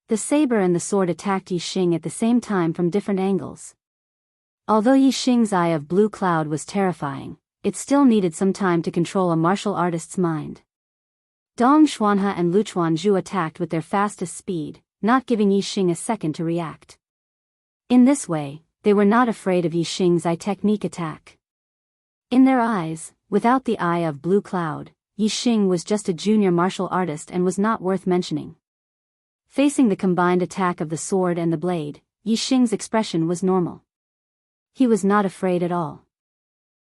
S1: The saber and the sword attacked Yi Xing at the same time from different angles. Although Yi Xing's eye of blue cloud was terrifying, it still needed some time to control a martial artist's mind. Dong Xuanhe and Lu Chuanzhu attacked with their fastest speed, not giving Yi Xing a second to react. In this way, they were not afraid of Yi Xing's eye technique attack. In their eyes, without the eye of blue cloud, Yi Xing was just a junior martial artist and was not worth mentioning. Facing the combined attack of the sword and the blade, Yi Xing's expression was normal. He was not afraid at all.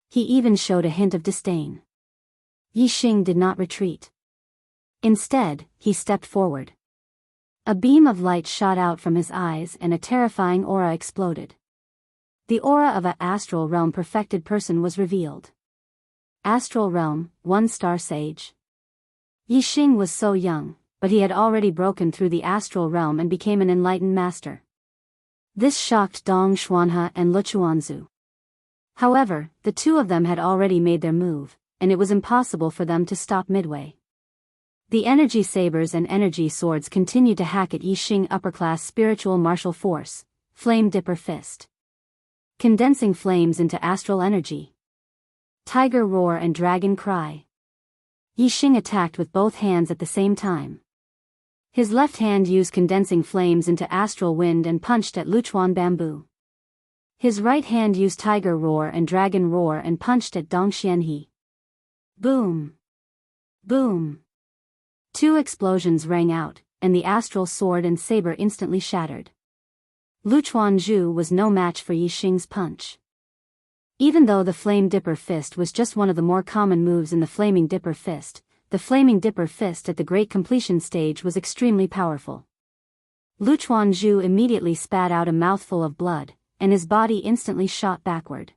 S1: He even showed a hint of disdain. Yi Xing did not retreat. Instead, he stepped forward. A beam of light shot out from his eyes and a terrifying aura exploded. The aura of an astral realm perfected person was revealed. Astral realm, 1-star sage. Yi Xing was so young, but he had already broken through the astral realm and became an enlightened master. This shocked Dong Xuanhe and Lu Chuanzhu. However, the 2 of them had already made their move, and it was impossible for them to stop midway. The energy sabers and energy swords continued to hack at Yi Xing upper-class spiritual martial force, Flame Dipper Fist. Condensing flames into astral energy. Tiger Roar and Dragon Cry. Yi Xing attacked with both hands at the same time. His left hand used condensing flames into astral wind and punched at Luchuan Bamboo. His right hand used Tiger Roar and Dragon Roar and punched at Dong Xianhe. Boom! Boom! 2 explosions rang out, and the astral sword and saber instantly shattered. Lu Chuanzhu was no match for Yi Xing's punch. Even though the Flame Dipper Fist was just one of the more common moves in the Flaming Dipper Fist, the Flaming Dipper Fist at the Great Completion stage was extremely powerful. Lu Chuanzhu immediately spat out a mouthful of blood, and his body instantly shot backward.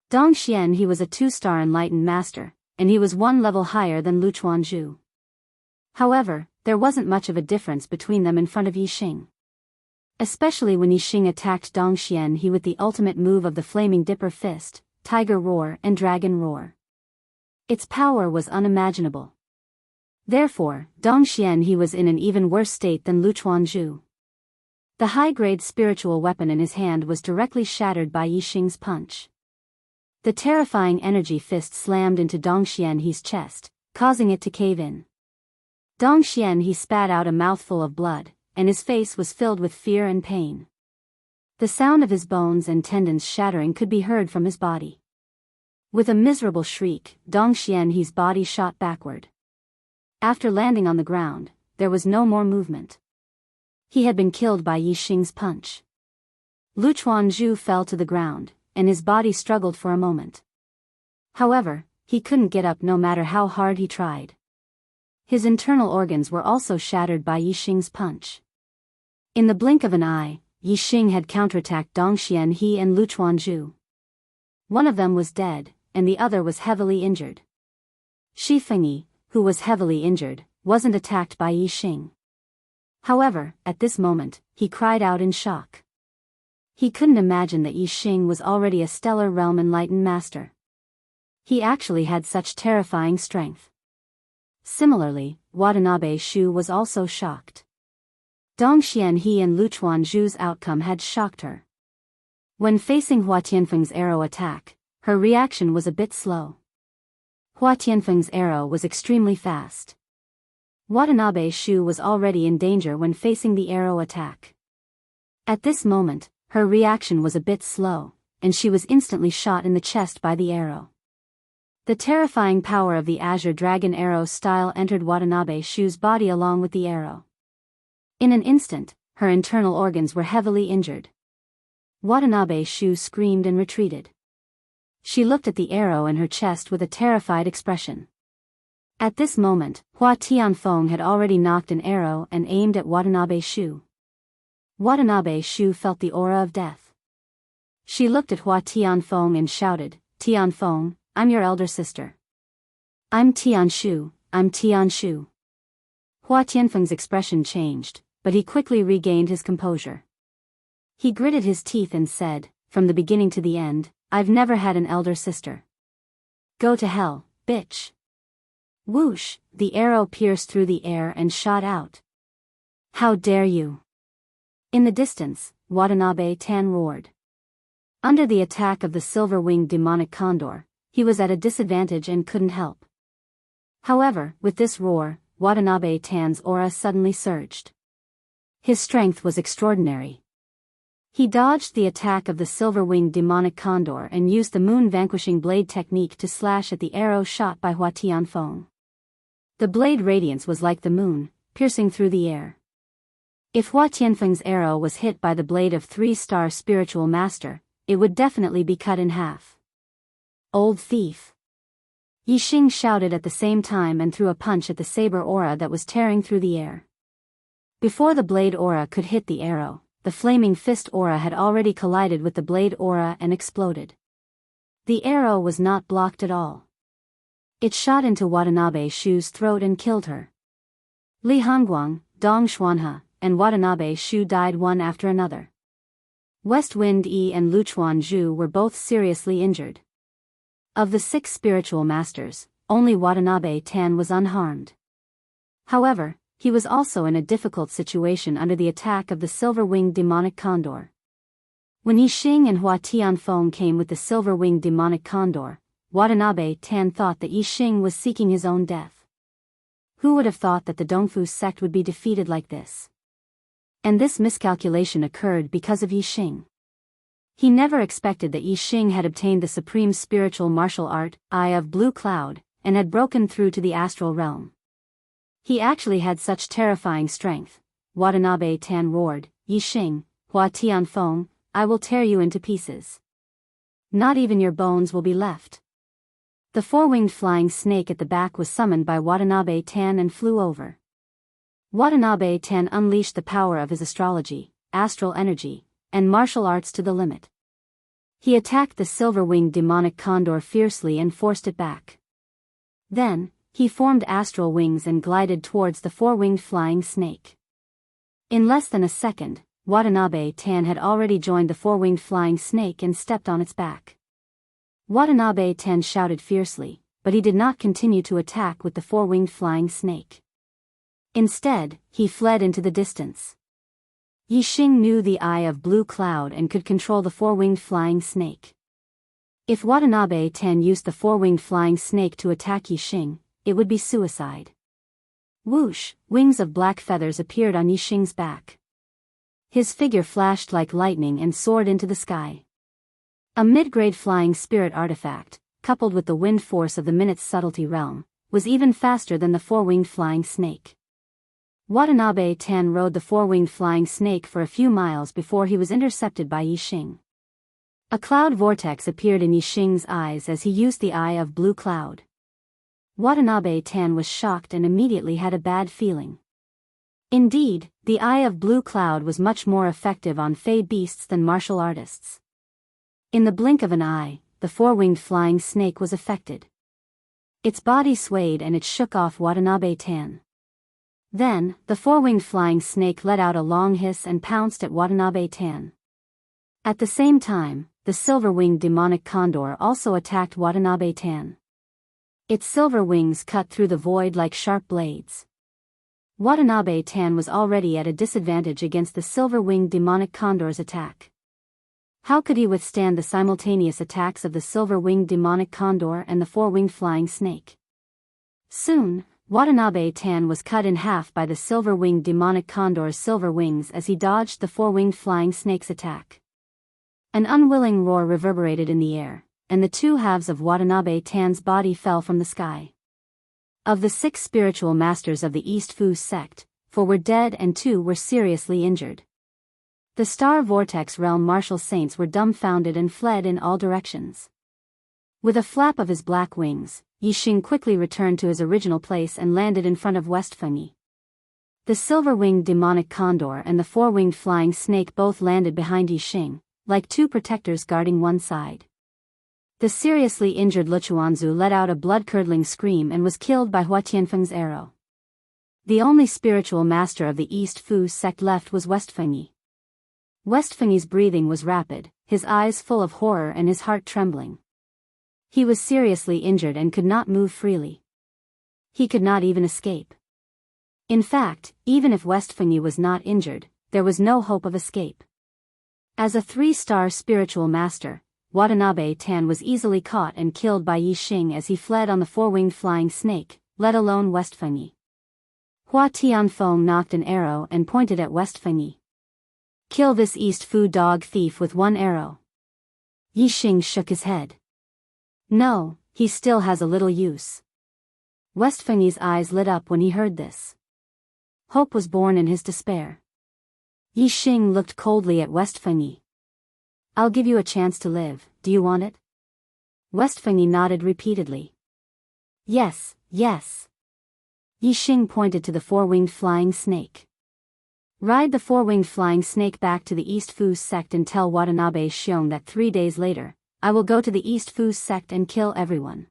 S1: Dong Xianhe was a 2-star enlightened master, and he was 1 level higher than Lu Chuanzhu. However, there wasn't much of a difference between them in front of Yi Xing. Especially when Yi Xing attacked Dong Xianhe with the ultimate move of the Flaming Dipper Fist, Tiger Roar and Dragon Roar. Its power was unimaginable. Therefore, Dong Xianhe was in an even worse state than Lu Chuanzhu. The high-grade spiritual weapon in his hand was directly shattered by Yi Xing's punch. The terrifying energy fist slammed into Dong Xianhe's chest, causing it to cave in. Dong Xianhe spat out a mouthful of blood, and his face was filled with fear and pain. The sound of his bones and tendons shattering could be heard from his body. With a miserable shriek, Dong Xianhe's body shot backward. After landing on the ground, there was no more movement. He had been killed by Yi Xing's punch. Lu Chuanzhu fell to the ground, and his body struggled for a moment. However, he couldn't get up no matter how hard he tried. His internal organs were also shattered by Yixing's punch. In the blink of an eye, Yixing had counterattacked Dong Xianhe and Lu Chuanzhu. One of them was dead, and the other was heavily injured. Shi Fengyi, who was heavily injured, wasn't attacked by Yixing. However, at this moment, he cried out in shock. He couldn't imagine that Yixing was already a stellar realm enlightened master. He actually had such terrifying strength. Similarly, Watanabe Shu was also shocked. Dong Xianhe and Lu Chuanzhu's outcome had shocked her. When facing Hua Tianfeng's arrow attack, her reaction was a bit slow. Hua Tianfeng's arrow was extremely fast. Watanabe Shu was already in danger when facing the arrow attack. At this moment, her reaction was a bit slow, and she was instantly shot in the chest by the arrow. The terrifying power of the Azure Dragon arrow style entered Watanabe Shu's body along with the arrow. In an instant, her internal organs were heavily injured. Watanabe Shu screamed and retreated. She looked at the arrow in her chest with a terrified expression. At this moment, Hua Tianfeng had already knocked an arrow and aimed at Watanabe Shu. Watanabe Shu felt the aura of death. She looked at Hua Tianfeng and shouted, "Tianfeng, I'm your elder sister. I'm Tianshu, I'm Tianshu." Hua Tianfeng's expression changed, but he quickly regained his composure. He gritted his teeth and said, "From the beginning to the end, I've never had an elder sister. Go to hell, bitch." Whoosh, the arrow pierced through the air and shot out. "How dare you!" In the distance, Watanabe Tan roared. Under the attack of the silver-winged demonic condor, he was at a disadvantage and couldn't help. However, with this roar, Watanabe Tan's aura suddenly surged. His strength was extraordinary. He dodged the attack of the silver-winged demonic condor and used the moon-vanquishing blade technique to slash at the arrow shot by Hua Tianfeng. The blade radiance was like the moon, piercing through the air. If Hua Tianfeng's arrow was hit by the blade of 3-star spiritual master, it would definitely be cut in half. "Old thief!" Yixing shouted at the same time and threw a punch at the saber aura that was tearing through the air. Before the blade aura could hit the arrow, the flaming fist aura had already collided with the blade aura and exploded. The arrow was not blocked at all. It shot into Watanabe Shu's throat and killed her. Li Hongguang, Dong Xuanhe, and Watanabe Shu died one after another. West Wind Yi and Lu Chuanzhu were both seriously injured. Of the 6 spiritual masters, only Watanabe Tan was unharmed. However, he was also in a difficult situation under the attack of the silver-winged demonic condor. When Yixing and Hua Tianfeng came with the silver-winged demonic condor, Watanabe Tan thought that Yixing was seeking his own death. Who would have thought that the Dongfu sect would be defeated like this? And this miscalculation occurred because of Yixing. He never expected that Yixing had obtained the supreme spiritual martial art, Eye of Blue Cloud, and had broken through to the astral realm. He actually had such terrifying strength. Watanabe Tan roared, "Yixing, Hua Tianfeng, I will tear you into pieces. Not even your bones will be left." The 4-winged flying snake at the back was summoned by Watanabe Tan and flew over. Watanabe Tan unleashed the power of his astrology, astral energy, and martial arts to the limit. He attacked the silver-winged demonic condor fiercely and forced it back. Then, he formed astral wings and glided towards the 4-winged flying snake. In less than a second, Watanabe Tan had already joined the 4-winged flying snake and stepped on its back. Watanabe Tan shouted fiercely, but he did not continue to attack with the 4-winged flying snake. Instead, he fled into the distance. Yixing knew the Eye of Blue Cloud and could control the 4-winged flying snake. If Watanabe Tan used the 4-winged flying snake to attack Yixing, it would be suicide. Whoosh, wings of black feathers appeared on Yixing's back. His figure flashed like lightning and soared into the sky. A mid-grade flying spirit artifact, coupled with the wind force of the minute's subtlety realm, was even faster than the 4-winged flying snake. Watanabe Tan rode the 4-winged flying snake for a few miles before he was intercepted by Yixing. A cloud vortex appeared in Yixing's eyes as he used the eye of blue cloud. Watanabe Tan was shocked and immediately had a bad feeling. Indeed, the eye of blue cloud was much more effective on fey beasts than martial artists. In the blink of an eye, the four-winged flying snake was affected. Its body swayed and it shook off Watanabe Tan. Then, the four-winged flying snake let out a long hiss and pounced at Watanabe Tan. At the same time, the silver-winged demonic condor also attacked Watanabe Tan. Its silver wings cut through the void like sharp blades. Watanabe Tan was already at a disadvantage against the silver-winged demonic condor's attack. How could he withstand the simultaneous attacks of the silver-winged demonic condor and the four-winged flying snake? Soon, Watanabe Tan was cut in half by the silver-winged demonic condor's silver wings as he dodged the four-winged flying snake's attack. An unwilling roar reverberated in the air, and the two halves of Watanabe Tan's body fell from the sky. Of the 6 spiritual masters of the East Fu sect, 4 were dead and 2 were seriously injured. The Star Vortex Realm martial saints were dumbfounded and fled in all directions. With a flap of his black wings, Yixing quickly returned to his original place and landed in front of Westfengi. The silver-winged demonic condor and the four-winged flying snake both landed behind Yixing, like 2 protectors guarding one side. The seriously injured Luchuanzu let out a blood-curdling scream and was killed by Hua Tianfeng's arrow. The only spiritual master of the East Fu sect left was Westfengi. Westfengi's breathing was rapid, his eyes full of horror and his heart trembling. He was seriously injured and could not move freely. He could not even escape. In fact, even if Westfengi was not injured, there was no hope of escape. As a 3-star spiritual master, Watanabe Tan was easily caught and killed by Yixing as he fled on the four-winged flying snake, let alone Westfengi. Hua Tianfeng knocked an arrow and pointed at Westfengi. Kill this East Fu dog thief with 1 arrow. Yixing shook his head. No, he still has a little use. Westfengi's eyes lit up when he heard this. Hope was born in his despair. Yixing looked coldly at Westfengi. I'll give you a chance to live, do you want it? Westfengi nodded repeatedly. Yes, yes. Yixing pointed to the four-winged flying snake. Ride the four-winged flying snake back to the East Fu sect and tell Watanabe Xiong that 3 days later, I will go to the East Fu sect and kill everyone.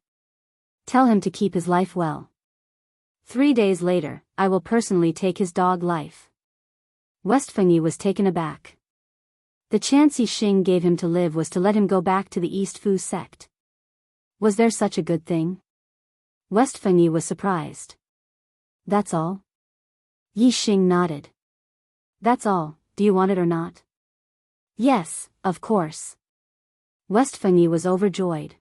S1: Tell him to keep his life well. 3 days later, I will personally take his dog life. Westfengi was taken aback. The chance Yixing gave him to live was to let him go back to the East Fu sect. Was there such a good thing? Westfengi was surprised. That's all? Yixing nodded. That's all, do you want it or not? Yes, of course. Westfengi was overjoyed.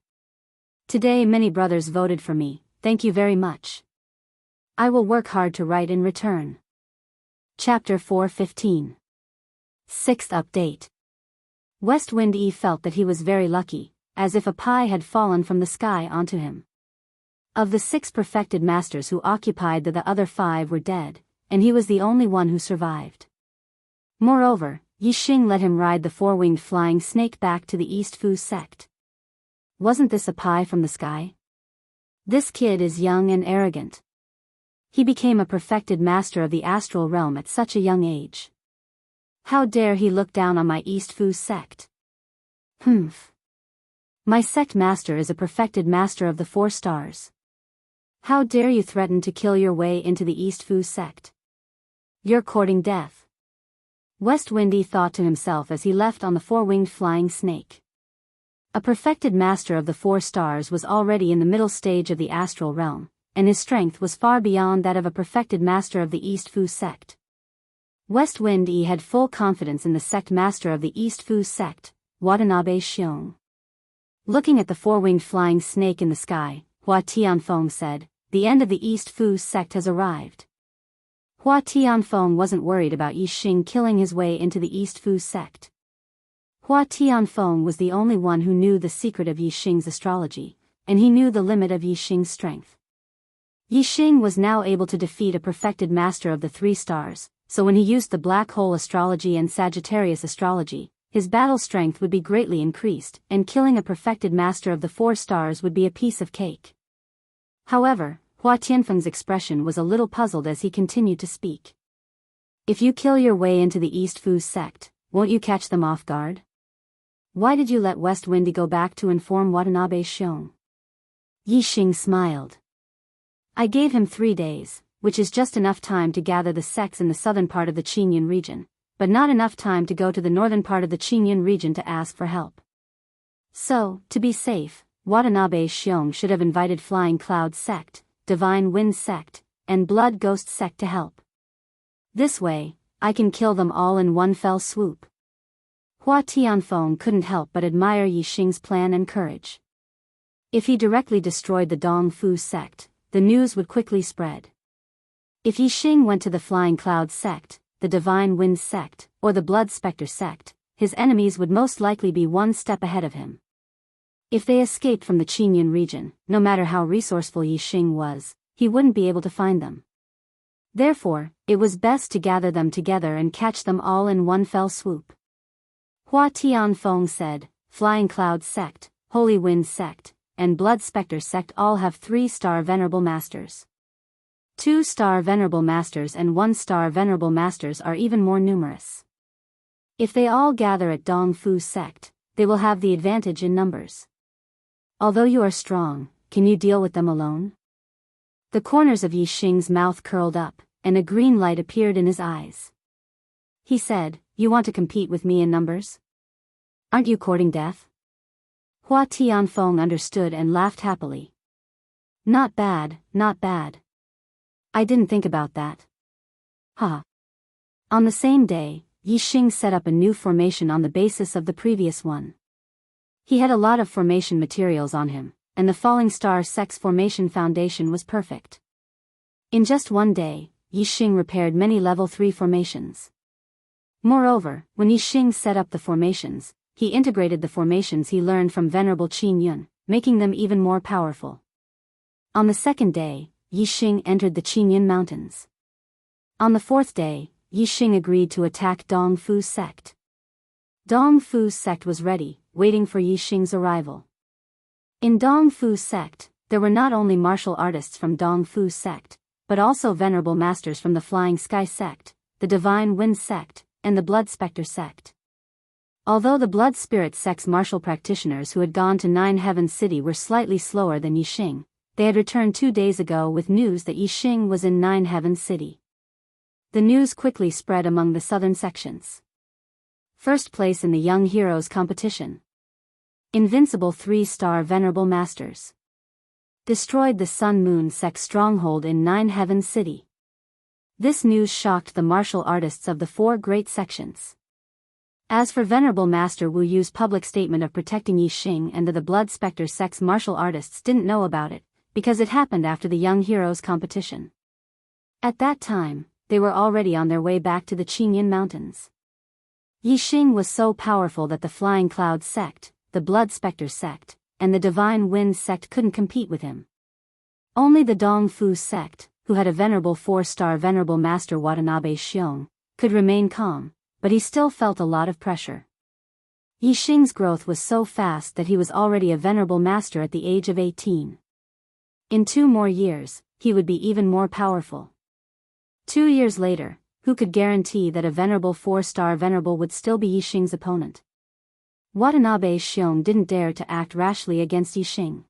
S1: Today many brothers voted for me, thank you very much. I will work hard to write in return. Chapter 4:15. 6th update. Westwind E felt that he was very lucky, as if a pie had fallen from the sky onto him. Of the 6 perfected masters who occupied the other 5 were dead, and he was the only one who survived. Moreover, Yixing let him ride the four-winged flying snake back to the East Fu sect. Wasn't this a pie from the sky? This kid is young and arrogant. He became a perfected master of the astral realm at such a young age. How dare he look down on my East Fu sect? Humph. My sect master is a perfected master of the 4 stars. How dare you threaten to kill your way into the East Fu sect? You're courting death. Westwindy thought to himself as he left on the four-winged flying snake. A perfected master of the 4 stars was already in the middle stage of the astral realm, and his strength was far beyond that of a perfected master of the East Fu sect. Westwind had full confidence in the sect master of the East Fu sect, Watanabe Xiong. Looking at the four-winged flying snake in the sky, Hua Tianfeng said, "The end of the East Fu sect has arrived." Hua Tianfeng wasn't worried about Yixing killing his way into the East Fu sect. Hua Tianfeng was the only one who knew the secret of Yixing's astrology, and he knew the limit of Yixing's strength. Yixing was now able to defeat a perfected master of the 3 stars, so when he used the black hole astrology and Sagittarius astrology, his battle strength would be greatly increased, and killing a perfected master of the 4 stars would be a piece of cake. However, Hua Tianfeng's expression was a little puzzled as he continued to speak. If you kill your way into the East Fu sect, won't you catch them off guard? Why did you let West Windy go back to inform Watanabe Xiong? Yi Xing smiled. I gave him 3 days, which is just enough time to gather the sects in the southern part of the Qingyun region, but not enough time to go to the northern part of the Qingyun region to ask for help. So, to be safe, Watanabe Xiong should have invited Flying Cloud sect, Divine Wind sect, and Blood Ghost sect to help. This way, I can kill them all in one fell swoop. Hua Tianfeng couldn't help but admire Yi Xing's plan and courage. If he directly destroyed the Dongfu sect, the news would quickly spread. If Yi Xing went to the Flying Cloud sect, the Divine Wind sect, or the Blood Spectre sect, his enemies would most likely be one step ahead of him. If they escaped from the Qingyun region, no matter how resourceful Yi Xing was, he wouldn't be able to find them. Therefore, it was best to gather them together and catch them all in one fell swoop. Hua Tianfeng said, Flying Cloud sect, Holy Wind sect, and Blood Spectre sect all have 3-star Venerable Masters. 2-star Venerable Masters and 1-star Venerable Masters are even more numerous. If they all gather at Dongfu sect, they will have the advantage in numbers. Although you are strong, can you deal with them alone? The corners of Yi Xing's mouth curled up, and a green light appeared in his eyes. He said, You want to compete with me in numbers? Aren't you courting death? Hua Tianfeng understood and laughed happily. Not bad, not bad. I didn't think about that. Ha. On the same day, Yi Xing set up a new formation on the basis of the previous one. He had a lot of formation materials on him, and the Falling Star Sect's formation foundation was perfect. In just one day, Yi Xing repaired many level 3 formations. Moreover, when Yi Xing set up the formations, he integrated the formations he learned from Venerable Qingyun, making them even more powerful. On the 2nd day, Yi Xing entered the Qingyun Mountains. On the 4th day, Yi Xing agreed to attack Dongfu sect. Dongfu sect was ready, waiting for Yi Xing's arrival. In Dongfu sect, there were not only martial artists from Dongfu sect, but also Venerable Masters from the Flying Sky sect, the Divine Wind sect, and the Blood Spectre sect. Although the Blood Spirit sect's martial practitioners who had gone to Nine Heavens City were slightly slower than Yi Xing, they had returned 2 days ago with news that Yi Xing was in Nine Heavens City. The news quickly spread among the southern sections. First place in the Young Heroes competition. Invincible 3-star Venerable Masters. Destroyed the Sun Moon sect stronghold in Nine Heavens City. This news shocked the martial artists of the 4 great sections. As for Venerable Master Wu Yu's public statement of protecting Yi Xing and the Blood Spectre sect's martial artists didn't know about it, because it happened after the Young Heroes competition. At that time, they were already on their way back to the Qingyun Mountains. Yi Xing was so powerful that the Flying Cloud sect, the Blood Spectre sect, and the Divine Wind sect couldn't compete with him. Only the Dongfu sect, who had a venerable 4-star Venerable Master Watanabe Xiong, could remain calm, but he still felt a lot of pressure. Yi Xing's growth was so fast that he was already a Venerable Master at the age of 18. In 2 more years, he would be even more powerful. 2 years later, who could guarantee that a Venerable 4-star Venerable would still be Yi Xing's opponent? Watanabe Xiong didn't dare to act rashly against Yi Xing.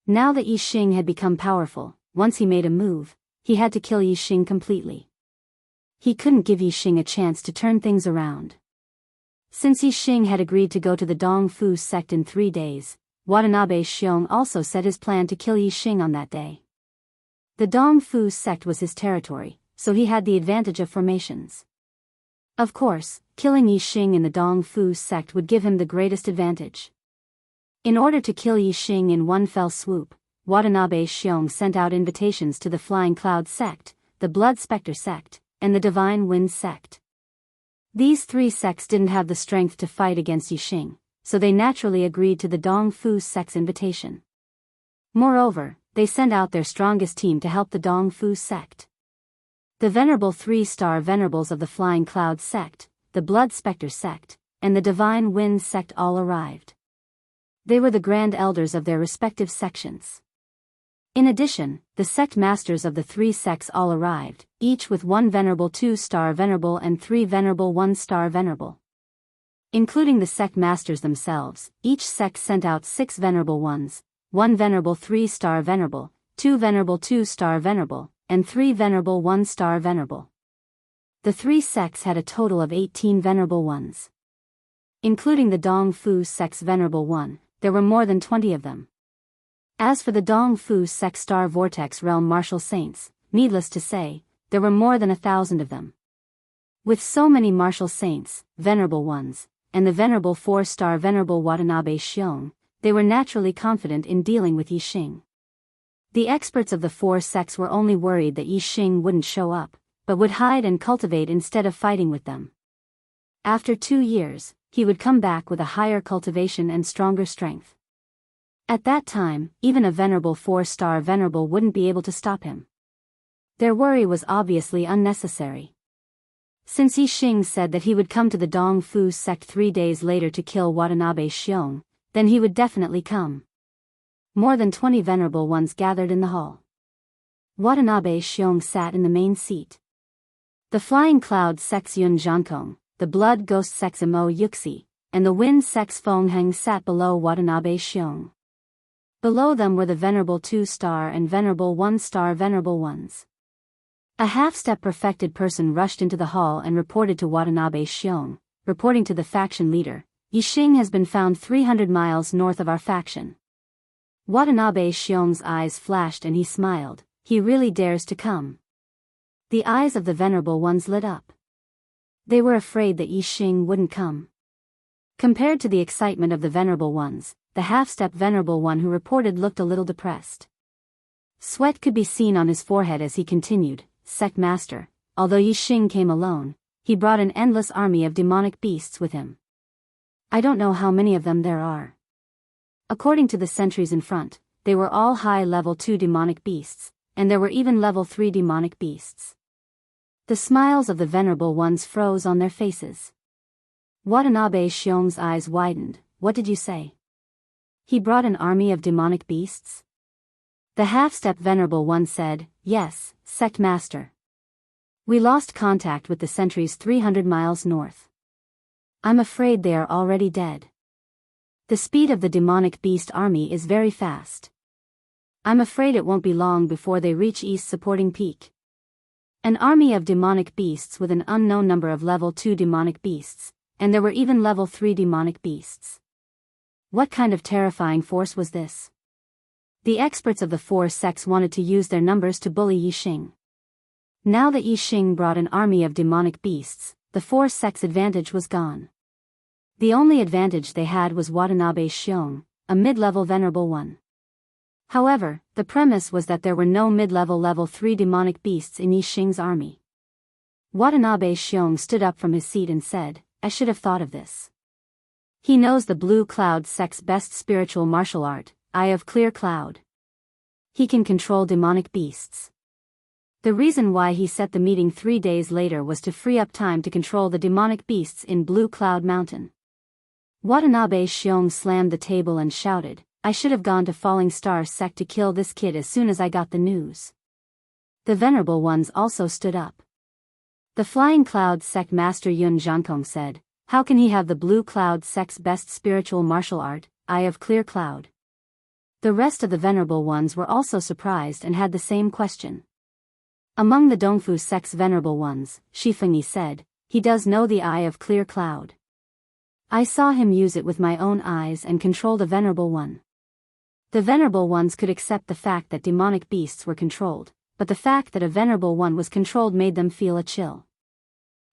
S1: Now that Yi Xing had become powerful, once he made a move, he had to kill Yi Xing completely. He couldn't give Yi Xing a chance to turn things around. Since Yi Xing had agreed to go to the Dongfu sect in 3 days, Watanabe Xiong also set his plan to kill Yi Xing on that day. The Dongfu sect was his territory, so he had the advantage of formations. Of course, killing Yi Xing in the Dongfu sect would give him the greatest advantage. In order to kill Yi Xing in one fell swoop, Watanabe Xiong sent out invitations to the Flying Cloud sect, the Blood Spectre sect, and the Divine Wind sect. These 3 sects didn't have the strength to fight against Yi Xing, so they naturally agreed to the Dongfu sect's invitation. Moreover, they sent out their strongest team to help the Dongfu sect. The venerable 3-star venerables of the Flying Cloud sect, the Blood Spectre sect, and the Divine Wind sect all arrived. They were the grand elders of their respective sections. In addition, the sect masters of the 3 sects all arrived, each with 1 venerable 2-star venerable and 3 venerable 1-star venerable. Including the sect masters themselves, each sect sent out 6 venerable ones, 1 venerable 3-star venerable, 2 venerable 2-star venerable, and 3 venerable 1-star venerable. The 3 sects had a total of 18 venerable ones. Including the Dong Fu sect's venerable one, there were more than 20 of them. As for the Dong Fu sect Star Vortex Realm Martial Saints, needless to say, there were more than 1,000 of them. With so many martial saints, venerable ones, and the venerable 4-star venerable Watanabe Shion, they were naturally confident in dealing with Yixing. The experts of the 4 sects were only worried that Yixing wouldn't show up, but would hide and cultivate instead of fighting with them. After 2 years, he would come back with a higher cultivation and stronger strength. At that time, even a venerable 4-star venerable wouldn't be able to stop him. Their worry was obviously unnecessary. Since Yixing said that he would come to the Dong Fu sect 3 days later to kill Watanabe Shion, then he would definitely come. More than 20 venerable ones gathered in the hall. Watanabe Shion sat in the main seat. The Flying Cloud sect's Yun Zhankong, the Blood Ghost sect's Imo Yuxi, and the Wind sect's Feng Heng sat below Watanabe Shion. Below them were the venerable 2-star and venerable 1-star venerable ones. A half-step perfected person rushed into the hall and reported to Watanabe Shion, reporting to the faction leader, Yixing has been found 300 miles north of our faction. Watanabe Shion's eyes flashed and he smiled. He really dares to come. The eyes of the venerable ones lit up. They were afraid that Yixing wouldn't come. Compared to the excitement of the venerable ones, the half-step venerable one who reported looked a little depressed. Sweat could be seen on his forehead as he continued, Sect Master, although Yixing came alone, he brought an endless army of demonic beasts with him. I don't know how many of them there are. According to the sentries in front, they were all high level 2 demonic beasts, and there were even level 3 demonic beasts. The smiles of the venerable ones froze on their faces. Watanabe Shion's eyes widened. What did you say? He brought an army of demonic beasts? The half-step venerable one said, yes, Sect Master. We lost contact with the sentries 300 miles north. I'm afraid they are already dead. The speed of the demonic beast army is very fast. I'm afraid it won't be long before they reach East Supporting Peak. An army of demonic beasts with an unknown number of level 2 demonic beasts, and there were even level 3 demonic beasts. What kind of terrifying force was this? The experts of the 4 sects wanted to use their numbers to bully Yixing. Now that Yixing brought an army of demonic beasts, the 4 sects' advantage was gone. The only advantage they had was Watanabe Shion, a mid-level venerable one. However, the premise was that there were no mid-level level 3 demonic beasts in Yixing's army. Watanabe Shion stood up from his seat and said, I should have thought of this. He knows the Blue Cloud sect's best spiritual martial art, Eye of Clear Cloud. He can control demonic beasts. The reason why he set the meeting 3 days later was to free up time to control the demonic beasts in Blue Cloud Mountain. Watanabe Shion slammed the table and shouted, I should have gone to Falling Star sect to kill this kid as soon as I got the news. The venerable ones also stood up. The Flying Cloud sect Master Yun Zhankong said, how can he have the Blue Cloud sect's best spiritual martial art, Eye of Clear Cloud? The rest of the venerable ones were also surprised and had the same question. Among the Dongfu sect's venerable ones, Shifengyi said, he does know the Eye of Clear Cloud. I saw him use it with my own eyes and control the venerable one. The venerable ones could accept the fact that demonic beasts were controlled, but the fact that a venerable one was controlled made them feel a chill.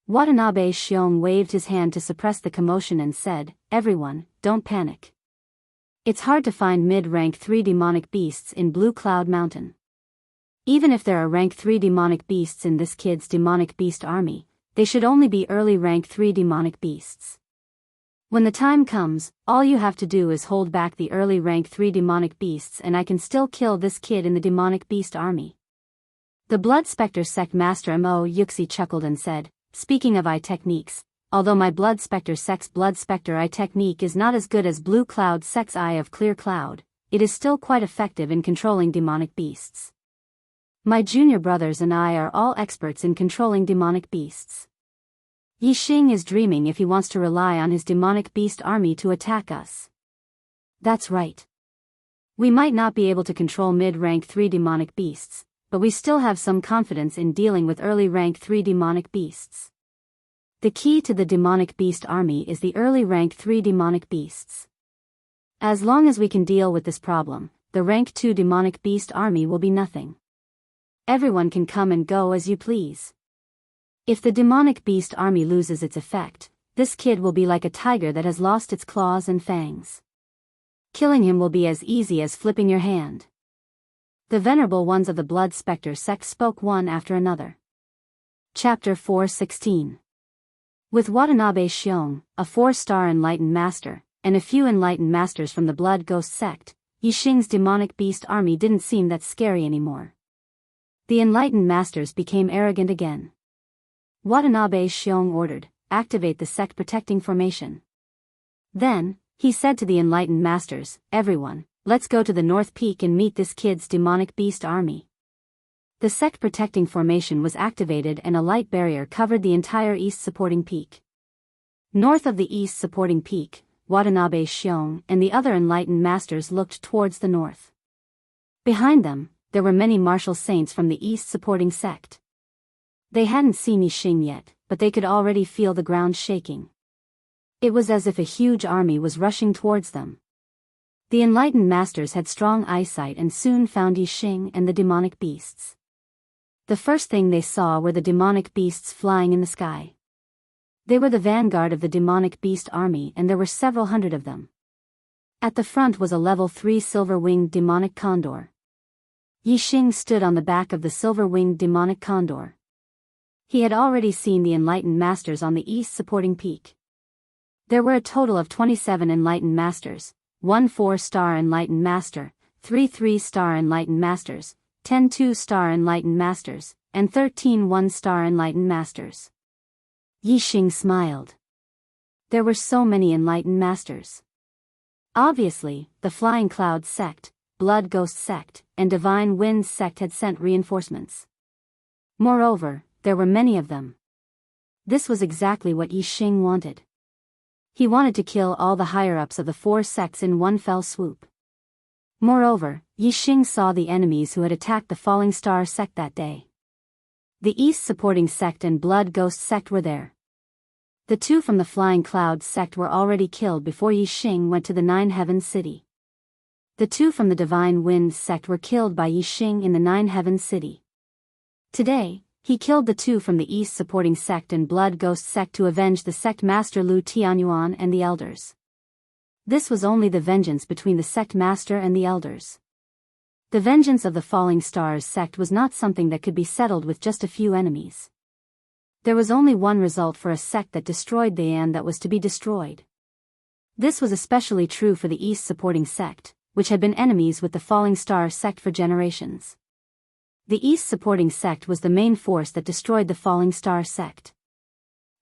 S1: Watanabe Shion waved his hand to suppress the commotion and said, everyone, don't panic. It's hard to find mid-rank 3 demonic beasts in Blue Cloud Mountain. Even if there are rank 3 demonic beasts in this kid's demonic beast army, they should only be early rank 3 demonic beasts. When the time comes, all you have to do is hold back the early rank 3 demonic beasts and I can still kill this kid in the demonic beast army. The Blood Spectre sect Master Mo Yuxi chuckled and said, speaking of eye techniques, although my blood spectre eye technique is not as good as Blue Cloud Sec's eye of clear cloud, it is still quite effective in controlling demonic beasts. My junior brothers and I are all experts in controlling demonic beasts. Yixing is dreaming if he wants to rely on his demonic beast army to attack us. That's right. We might not be able to control mid-rank 3 demonic beasts, but we still have some confidence in dealing with early rank 3 demonic beasts. The key to the demonic beast army is the early rank 3 demonic beasts. As long as we can deal with this problem, the rank 2 demonic beast army will be nothing. Everyone can come and go as you please. If the demonic beast army loses its effect, this kid will be like a tiger that has lost its claws and fangs. Killing him will be as easy as flipping your hand. The venerable ones of the Blood Spectre sect spoke one after another. Chapter 4:16. With Watanabe Shiong, a 4-star enlightened master, and a few enlightened masters from the Blood Ghost sect, Yixing's demonic beast army didn't seem that scary anymore. The enlightened masters became arrogant again. Watanabe Shiong ordered, "Activate the sect protecting formation." Then, he said to the enlightened masters, "Everyone, let's go to the North Peak and meet this kid's demonic beast army." The sect protecting formation was activated and a light barrier covered the entire east supporting peak. North of the east supporting peak, Watanabe Shiong and the other enlightened masters looked towards the north. Behind them, there were many martial saints from the east supporting sect. They hadn't seen Yixing yet, but they could already feel the ground shaking. It was as if a huge army was rushing towards them. The enlightened masters had strong eyesight and soon found Yixing and the demonic beasts. The first thing they saw were the demonic beasts flying in the sky. They were the vanguard of the demonic beast army and there were several hundred of them. At the front was a level 3 silver-winged demonic condor. Yixing stood on the back of the silver-winged demonic condor. He had already seen the enlightened masters on the east supporting peak. There were a total of 27 enlightened masters, 1 4-star enlightened master, 3 3-star enlightened masters, 10 2-star enlightened masters, and 13 1-star enlightened masters. Yixing smiled. There were so many enlightened masters. Obviously, the Flying Cloud sect, Blood Ghost sect, and Divine Winds sect had sent reinforcements. Moreover, there were many of them. This was exactly what Yixing wanted. He wanted to kill all the higher-ups of the 4 sects in one fell swoop. Moreover, Yixing saw the enemies who had attacked the Falling Star sect that day. The East supporting sect and Blood Ghost sect were there. The 2 from the Flying Cloud sect were already killed before Yixing went to the Nine Heavens city. The 2 from the Divine Winds sect were killed by Yixing in the Nine Heavens city. Today, he killed the 2 from the East supporting sect and Blood Ghost sect to avenge the sect master Lu Tianyuan and the elders. This was only the vengeance between the sect master and the elders. The vengeance of the Falling Stars sect was not something that could be settled with just a few enemies. There was only one result for a sect that destroyed the and that was to be destroyed. This was especially true for the East supporting sect, which had been enemies with the Falling Star sect for generations. The East supporting sect was the main force that destroyed the Falling Star sect.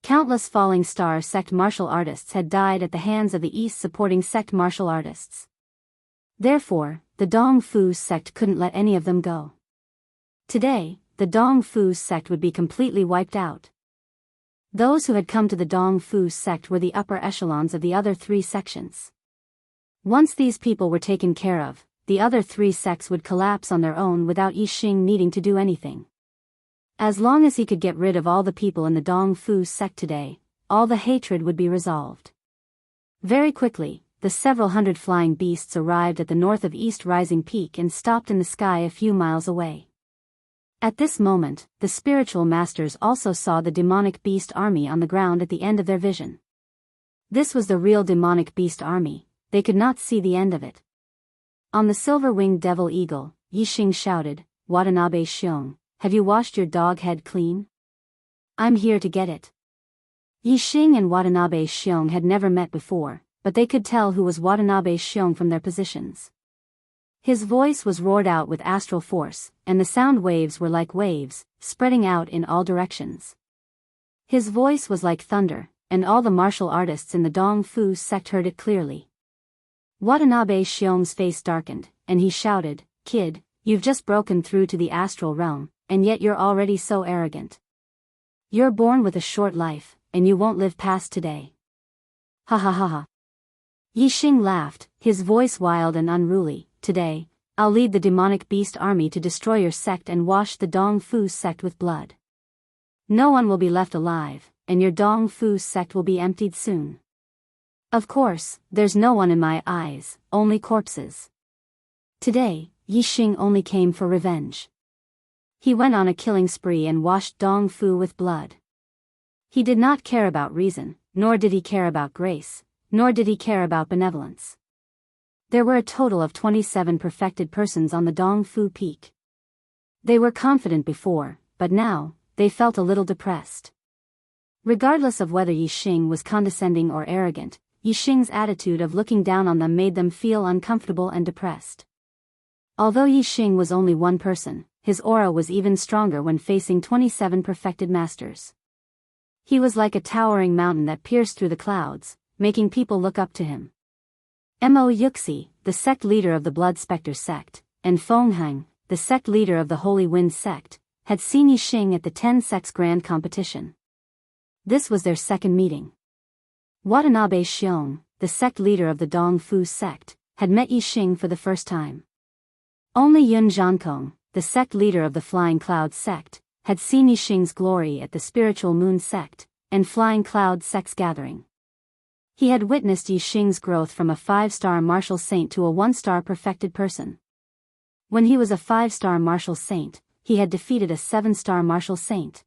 S1: Countless Falling Star sect martial artists had died at the hands of the East supporting sect martial artists. Therefore, the Dong Fu sect couldn't let any of them go. Today, the Dong Fu sect would be completely wiped out. Those who had come to the Dong Fu sect were the upper echelons of the other 3 sections. Once these people were taken care of, the other 3 sects would collapse on their own without Yixing needing to do anything. As long as he could get rid of all the people in the Dong Fu sect today, all the hatred would be resolved. Very quickly, the several hundred flying beasts arrived at the north of East Rising Peak and stopped in the sky a few miles away. At this moment, the spiritual masters also saw the demonic beast army on the ground at the end of their vision. This was the real demonic beast army, they could not see the end of it. On the silver-winged devil eagle, Yixing shouted, "Watanabe Shiong, have you washed your dog head clean? I'm here to get it." Yixing and Watanabe Shiong had never met before, but they could tell who was Watanabe Shiong from their positions. His voice was roared out with astral force, and the sound waves were like waves, spreading out in all directions. His voice was like thunder, and all the martial artists in the Dong Fu sect heard it clearly. Watanabe Xiong's face darkened, and he shouted, "Kid, you've just broken through to the astral realm, and yet you're already so arrogant. You're born with a short life, and you won't live past today." Ha ha ha ha. Yixing laughed, his voice wild and unruly. "Today, I'll lead the demonic beast army to destroy your sect and wash the Dong Fu sect with blood. No one will be left alive, and your Dong Fu sect will be emptied soon. Of course, there's no one in my eyes, only corpses." Today, Yixing only came for revenge. He went on a killing spree and washed Dong Fu with blood. He did not care about reason, nor did he care about grace, nor did he care about benevolence. There were a total of 27 perfected persons on the Dong Fu peak. They were confident before, but now, they felt a little depressed. Regardless of whether Yixing was condescending or arrogant, Yixing's attitude of looking down on them made them feel uncomfortable and depressed. Although Yixing was only one person, his aura was even stronger when facing 27 perfected masters. He was like a towering mountain that pierced through the clouds, making people look up to him. Mo Yuxi, the sect leader of the Blood Spectre sect, and Feng Heng, the sect leader of the Holy Wind sect, had seen Yixing at the 10 sects grand competition. This was their second meeting. Watanabe Xiong, the sect leader of the Dong Fu sect, had met Yixing for the first time. Only Yun Zhankong, the sect leader of the Flying Cloud sect, had seen Yixing's glory at the Spiritual Moon sect, and Flying Cloud sect's gathering. He had witnessed Yixing's growth from a 5-star martial saint to a 1-star perfected person. When he was a 5-star martial saint, he had defeated a 7-star martial saint.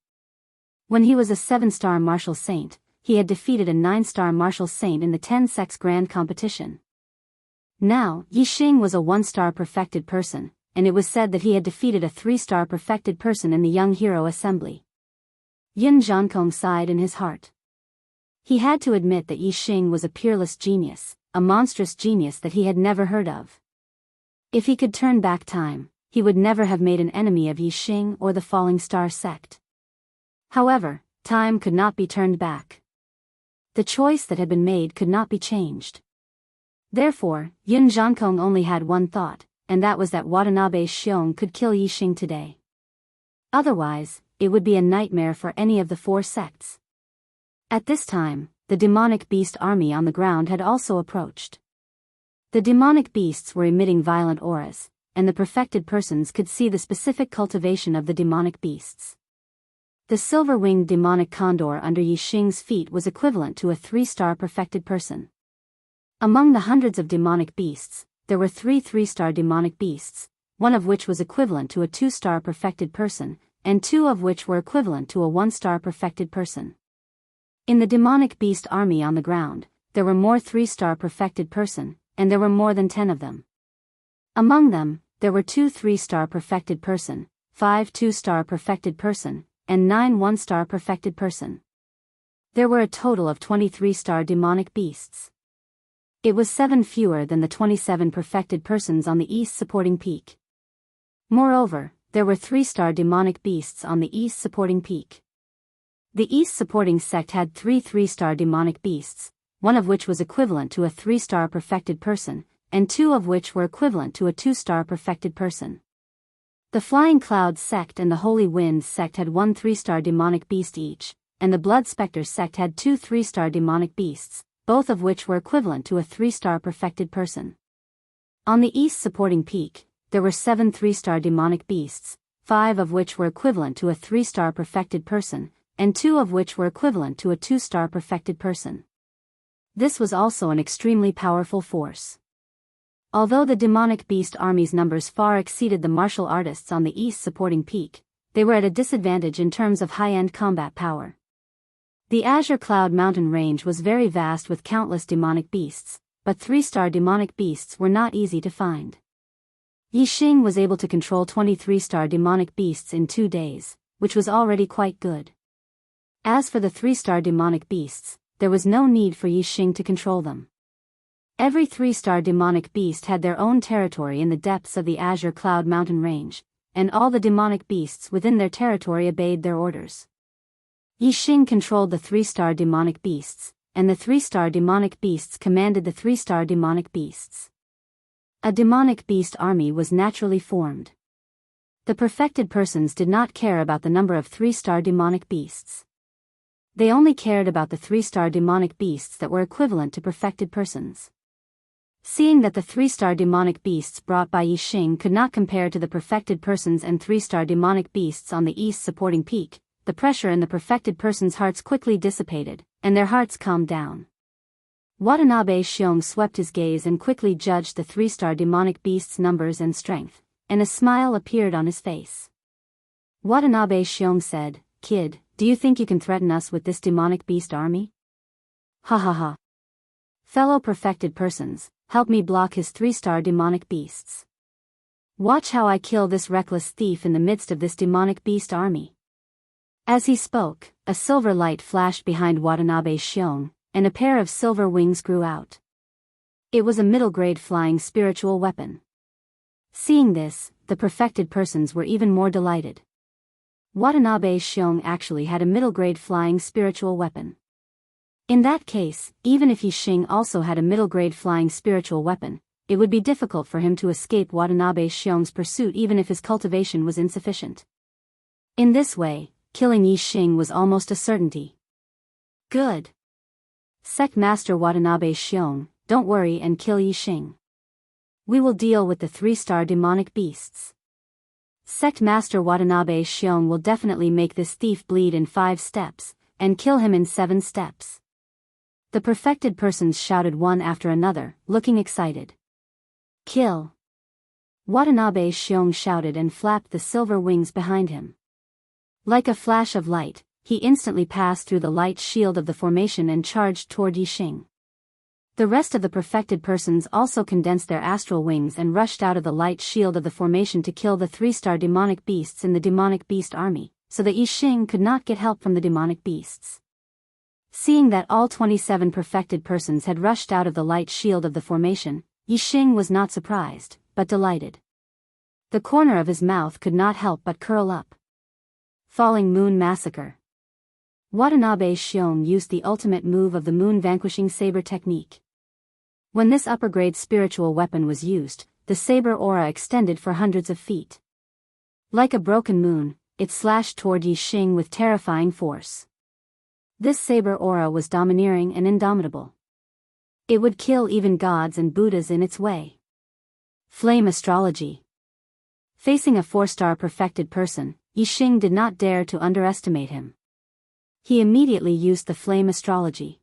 S1: When he was a 7-star martial saint, he had defeated a 9-star martial saint in the 10 sects grand competition. Now, Yixing was a 1-star perfected person, and it was said that he had defeated a 3-star perfected person in the Young Hero Assembly. Yun Zhankong sighed in his heart. He had to admit that Yixing was a peerless genius, a monstrous genius that he had never heard of. If he could turn back time, he would never have made an enemy of Yixing or the Falling Star sect. However, time could not be turned back. The choice that had been made could not be changed. Therefore, Yun Zhankong only had one thought, and that was that Watanabe Xiong could kill Yixing today. Otherwise, it would be a nightmare for any of the 4 sects. At this time, the demonic beast army on the ground had also approached. The demonic beasts were emitting violent auras, and the perfected persons could see the specific cultivation of the demonic beasts. The silver-winged demonic condor under Yixing's feet was equivalent to a 3-star perfected person. Among the hundreds of demonic beasts, there were 3 3-star demonic beasts, one of which was equivalent to a 2-star perfected person, and 2 of which were equivalent to a 1-star perfected person. In the demonic beast army on the ground, there were more 3-star perfected person, and there were more than 10 of them. Among them, there were 2 3-star perfected person, 5 2-star perfected person, and 9 1-star perfected person. There were a total of 23-star demonic beasts. It was 7 fewer than the 27 perfected persons on the east supporting peak. Moreover, there were 3-star demonic beasts on the east supporting peak. The east supporting sect had 3 3-star demonic beasts, one of which was equivalent to a 3-star perfected person, and 2 of which were equivalent to a 2-star perfected person. The Flying Cloud sect and the Holy Wind sect had 1 3-star demonic beast each, and the Blood Spectre sect had 2 3-star demonic beasts, both of which were equivalent to a 3-star perfected person. On the east supporting peak, there were 7 3-star demonic beasts, 5 of which were equivalent to a 3-star perfected person, and 2 of which were equivalent to a 2-star perfected person. This was also an extremely powerful force. Although the demonic beast army's numbers far exceeded the martial artists on the east supporting peak, they were at a disadvantage in terms of high-end combat power. The Azure Cloud mountain range was very vast with countless demonic beasts, but 3-star demonic beasts were not easy to find. Yixing was able to control 23-star demonic beasts in 2 days, which was already quite good. As for the 3-star demonic beasts, there was no need for Yixing to control them. Every 3-star demonic beast had their own territory in the depths of the Azure Cloud mountain range, and all the demonic beasts within their territory obeyed their orders. Yixing controlled the 3-star demonic beasts, and the 3-star demonic beasts commanded the 3-star demonic beasts. A demonic beast army was naturally formed. The perfected persons did not care about the number of 3-star demonic beasts. They only cared about the 3-star demonic beasts that were equivalent to perfected persons. Seeing that the 3-star demonic beasts brought by Yixing could not compare to the perfected persons and 3-star demonic beasts on the east supporting peak, the pressure in the perfected persons' hearts quickly dissipated, and their hearts calmed down. Watanabe Shiong swept his gaze and quickly judged the 3-star demonic beasts' numbers and strength, and a smile appeared on his face. Watanabe Shiong said, "Kid, do you think you can threaten us with this demonic beast army?" "Ha ha ha. Fellow perfected persons, help me block his 3-star demonic beasts. Watch how I kill this reckless thief in the midst of this demonic beast army." As he spoke, a silver light flashed behind Watanabe Shiong, and a pair of silver wings grew out. It was a middle-grade flying spiritual weapon. Seeing this, the perfected persons were even more delighted. Watanabe Shiong actually had a middle-grade flying spiritual weapon. In that case, even if Yixing also had a middle-grade flying spiritual weapon, it would be difficult for him to escape Watanabe Shiong's pursuit even if his cultivation was insufficient. In this way, killing Yixing was almost a certainty. Good. Sect Master Watanabe Shiong, don't worry and kill Yixing. We will deal with the 3-star demonic beasts. Sect Master Watanabe Shiong will definitely make this thief bleed in 5 steps, and kill him in 7 steps. The perfected persons shouted one after another, looking excited. Kill! Watanabe Shiong shouted and flapped the silver wings behind him. Like a flash of light, he instantly passed through the light shield of the formation and charged toward Yixing. The rest of the perfected persons also condensed their astral wings and rushed out of the light shield of the formation to kill the 3-star demonic beasts in the demonic beast army, so that Yixing could not get help from the demonic beasts. Seeing that all 27 perfected persons had rushed out of the light shield of the formation, Yixing was not surprised, but delighted. The corner of his mouth could not help but curl up. Falling Moon Massacre. Watanabe Shiong used the ultimate move of the moon vanquishing saber technique. When this upper-grade spiritual weapon was used, the saber aura extended for hundreds of feet. Like a broken moon, it slashed toward Yixing with terrifying force. This saber aura was domineering and indomitable. It would kill even gods and Buddhas in its way. Flame Astrology. Facing a 4-star perfected person, Yixing did not dare to underestimate him. He immediately used the flame astrology.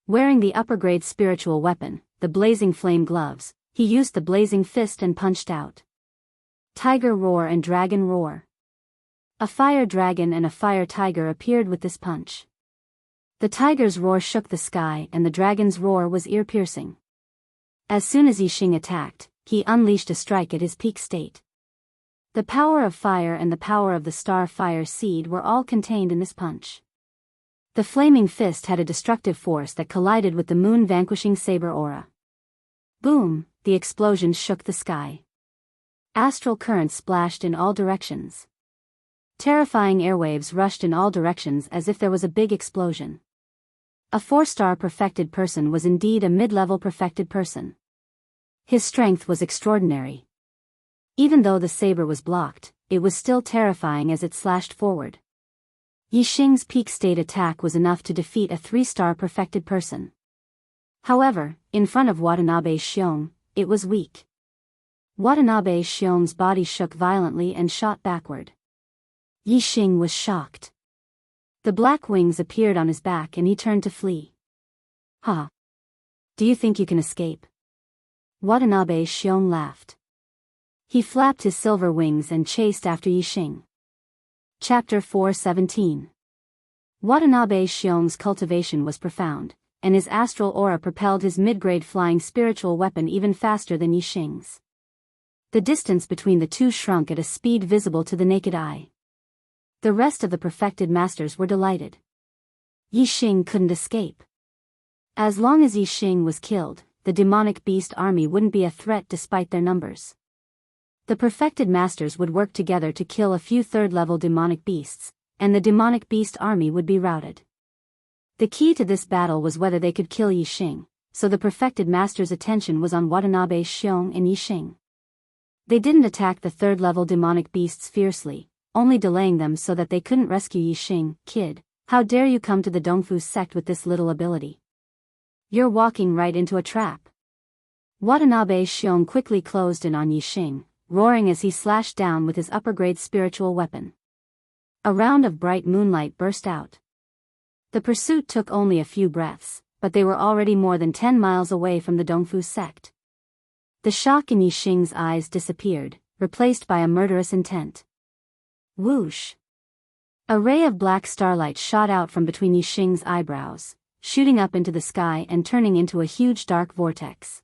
S1: Wearing the upper-grade spiritual weapon, the blazing flame gloves, he used the blazing fist and punched out. Tiger Roar and Dragon Roar. A fire dragon and a fire tiger appeared with this punch. The tiger's roar shook the sky and the dragon's roar was ear-piercing. As soon as Yixing attacked, he unleashed a strike at his peak state. The power of fire and the power of the star fire seed were all contained in this punch. The flaming fist had a destructive force that collided with the moon vanquishing saber aura. Boom, the explosion shook the sky. Astral currents splashed in all directions. Terrifying airwaves rushed in all directions as if there was a big explosion. A 4-star perfected person was indeed a mid-level perfected person. His strength was extraordinary. Even though the saber was blocked, it was still terrifying as it slashed forward. Yixing's peak state attack was enough to defeat a 3-star perfected person. However, in front of Watanabe Shiong, it was weak. Watanabe Shiong's body shook violently and shot backward. Yixing was shocked. The black wings appeared on his back and he turned to flee. Ha! Do you think you can escape? Watanabe Shiong laughed. He flapped his silver wings and chased after Yixing. Chapter 4:17. Watanabe Shiong's cultivation was profound, and his astral aura propelled his mid-grade flying spiritual weapon even faster than Yixing's. The distance between the two shrunk at a speed visible to the naked eye. The rest of the perfected masters were delighted. Yixing couldn't escape. As long as Yixing was killed, the demonic beast army wouldn't be a threat despite their numbers. The perfected masters would work together to kill a few 3rd-level demonic beasts, and the demonic beast army would be routed. The key to this battle was whether they could kill Yixing, so the perfected master's attention was on Watanabe Xiong and Yixing. They didn't attack the third-level demonic beasts fiercely, only delaying them so that they couldn't rescue Yixing. Kid, how dare you come to the Dongfu sect with this little ability? You're walking right into a trap. Watanabe Xiong quickly closed in on Yixing, roaring as he slashed down with his upper-grade spiritual weapon. A round of bright moonlight burst out. The pursuit took only a few breaths, but they were already more than 10 miles away from the Dongfu sect. The shock in Yixing's eyes disappeared, replaced by a murderous intent. Whoosh! A ray of black starlight shot out from between Yixing's eyebrows, shooting up into the sky and turning into a huge dark vortex.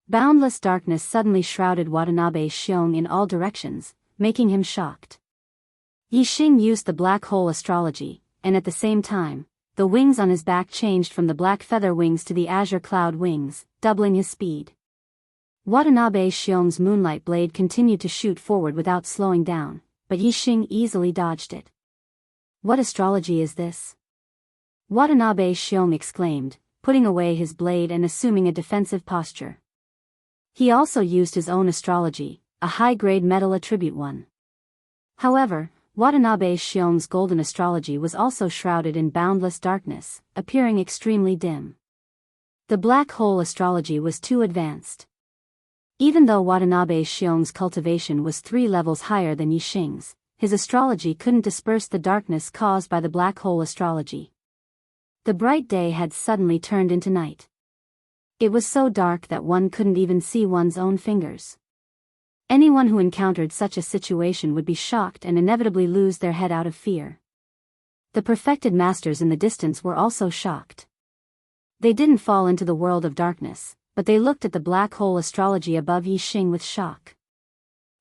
S1: Boundless darkness suddenly shrouded Watanabe Xiong in all directions, making him shocked. Yixing used the black hole astrology, and at the same time, the wings on his back changed from the black feather wings to the azure cloud wings, doubling his speed. Watanabe Xiong's moonlight blade continued to shoot forward without slowing down, but Yixing easily dodged it. What astrology is this? Watanabe Xiong exclaimed, putting away his blade and assuming a defensive posture. He also used his own astrology, a high-grade metal attribute one. However, Watanabe Xiong's golden astrology was also shrouded in boundless darkness, appearing extremely dim. The black hole astrology was too advanced. Even though Watanabe Xiong's cultivation was 3 levels higher than Yixing's, his astrology couldn't disperse the darkness caused by the black hole astrology. The bright day had suddenly turned into night. It was so dark that one couldn't even see one's own fingers. Anyone who encountered such a situation would be shocked and inevitably lose their head out of fear. The perfected masters in the distance were also shocked. They didn't fall into the world of darkness, but they looked at the black hole astrology above Yixing with shock.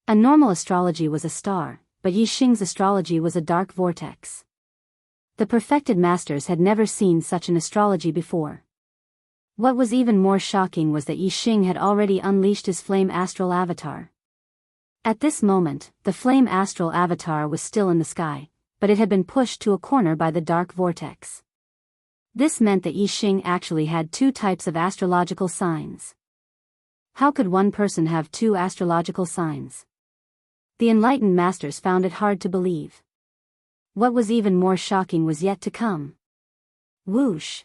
S1: A normal astrology was a star, but Yixing's astrology was a dark vortex. The perfected masters had never seen such an astrology before. What was even more shocking was that Yixing had already unleashed his flame astral avatar. At this moment, the flame astral avatar was still in the sky, but it had been pushed to a corner by the dark vortex. This meant that Yixing actually had 2 types of astrological signs. How could one person have 2 astrological signs? The enlightened masters found it hard to believe. What was even more shocking was yet to come. Whoosh!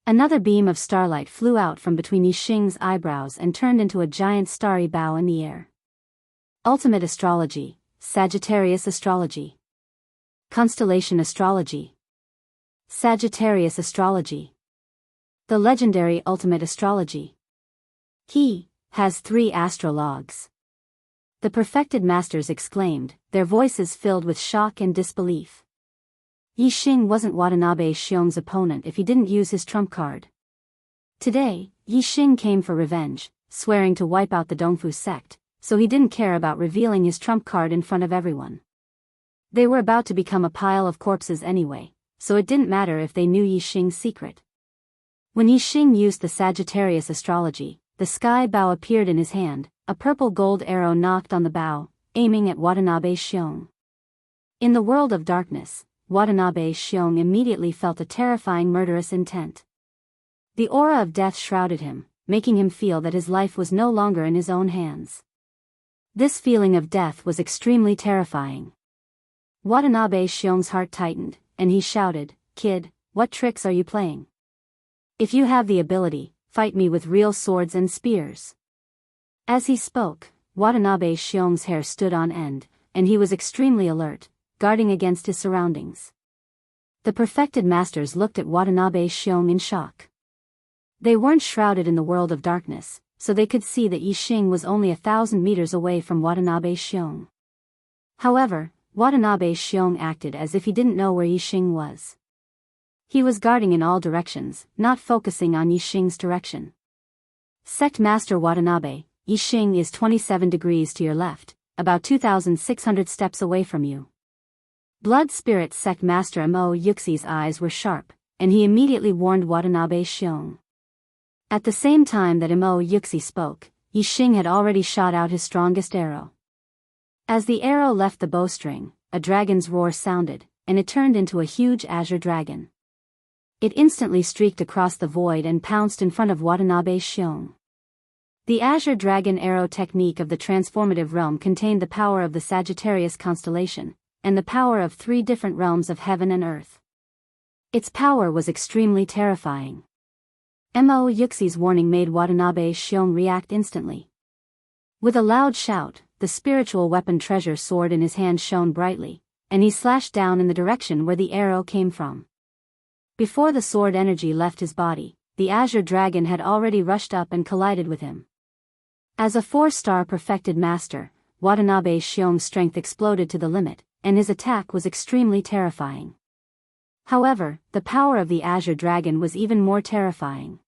S1: Another beam of starlight flew out from between Yixing's eyebrows and turned into a giant starry bow in the air. Ultimate astrology, Sagittarius astrology. Constellation astrology. Sagittarius astrology. The legendary ultimate astrology. He has 3 astrologues. The perfected masters exclaimed, their voices filled with shock and disbelief. Yixing wasn't Watanabe Xiong's opponent if he didn't use his trump card. Today, Yixing came for revenge, swearing to wipe out the Dongfu sect, so he didn't care about revealing his trump card in front of everyone. They were about to become a pile of corpses anyway, so it didn't matter if they knew Yixing's secret. When Yixing used the Sagittarius astrology, the sky bow appeared in his hand. A purple gold arrow knocked on the bow, aiming at Watanabe Xiong. In the world of darkness, Watanabe Xiong immediately felt a terrifying murderous intent. The aura of death shrouded him, making him feel that his life was no longer in his own hands. This feeling of death was extremely terrifying. Watanabe Xiong's heart tightened, and he shouted, "Kid, what tricks are you playing? If you have the ability, fight me with real swords and spears." As he spoke, Watanabe Xiong's hair stood on end, and he was extremely alert, guarding against his surroundings. The perfected masters looked at Watanabe Xiong in shock. They weren't shrouded in the world of darkness, so they could see that Yixing was only 1,000 meters away from Watanabe Xiong. However, Watanabe Xiong acted as if he didn't know where Yixing was. He was guarding in all directions, not focusing on Yixing's direction. Sect Master Watanabe, Yixing is 27 degrees to your left, about 2,600 steps away from you. Blood Spirit Sect Master Mo Yuxi's eyes were sharp, and he immediately warned Watanabe Xiong. At the same time that Mo Yuxi spoke, Yixing had already shot out his strongest arrow. As the arrow left the bowstring, a dragon's roar sounded, and it turned into a huge azure dragon. It instantly streaked across the void and pounced in front of Watanabe's shiong. The azure dragon arrow technique of the transformative realm contained the power of the Sagittarius constellation, and the power of 3 different realms of heaven and earth. Its power was extremely terrifying. Mo Yuxi's warning made Watanabe's shiong react instantly. With a loud shout, the spiritual weapon treasure sword in his hand shone brightly, and he slashed down in the direction where the arrow came from. Before the sword energy left his body, the azure dragon had already rushed up and collided with him. As a 4-star perfected master, Watanabe's shiong's strength exploded to the limit, and his attack was extremely terrifying. However, the power of the azure dragon was even more terrifying.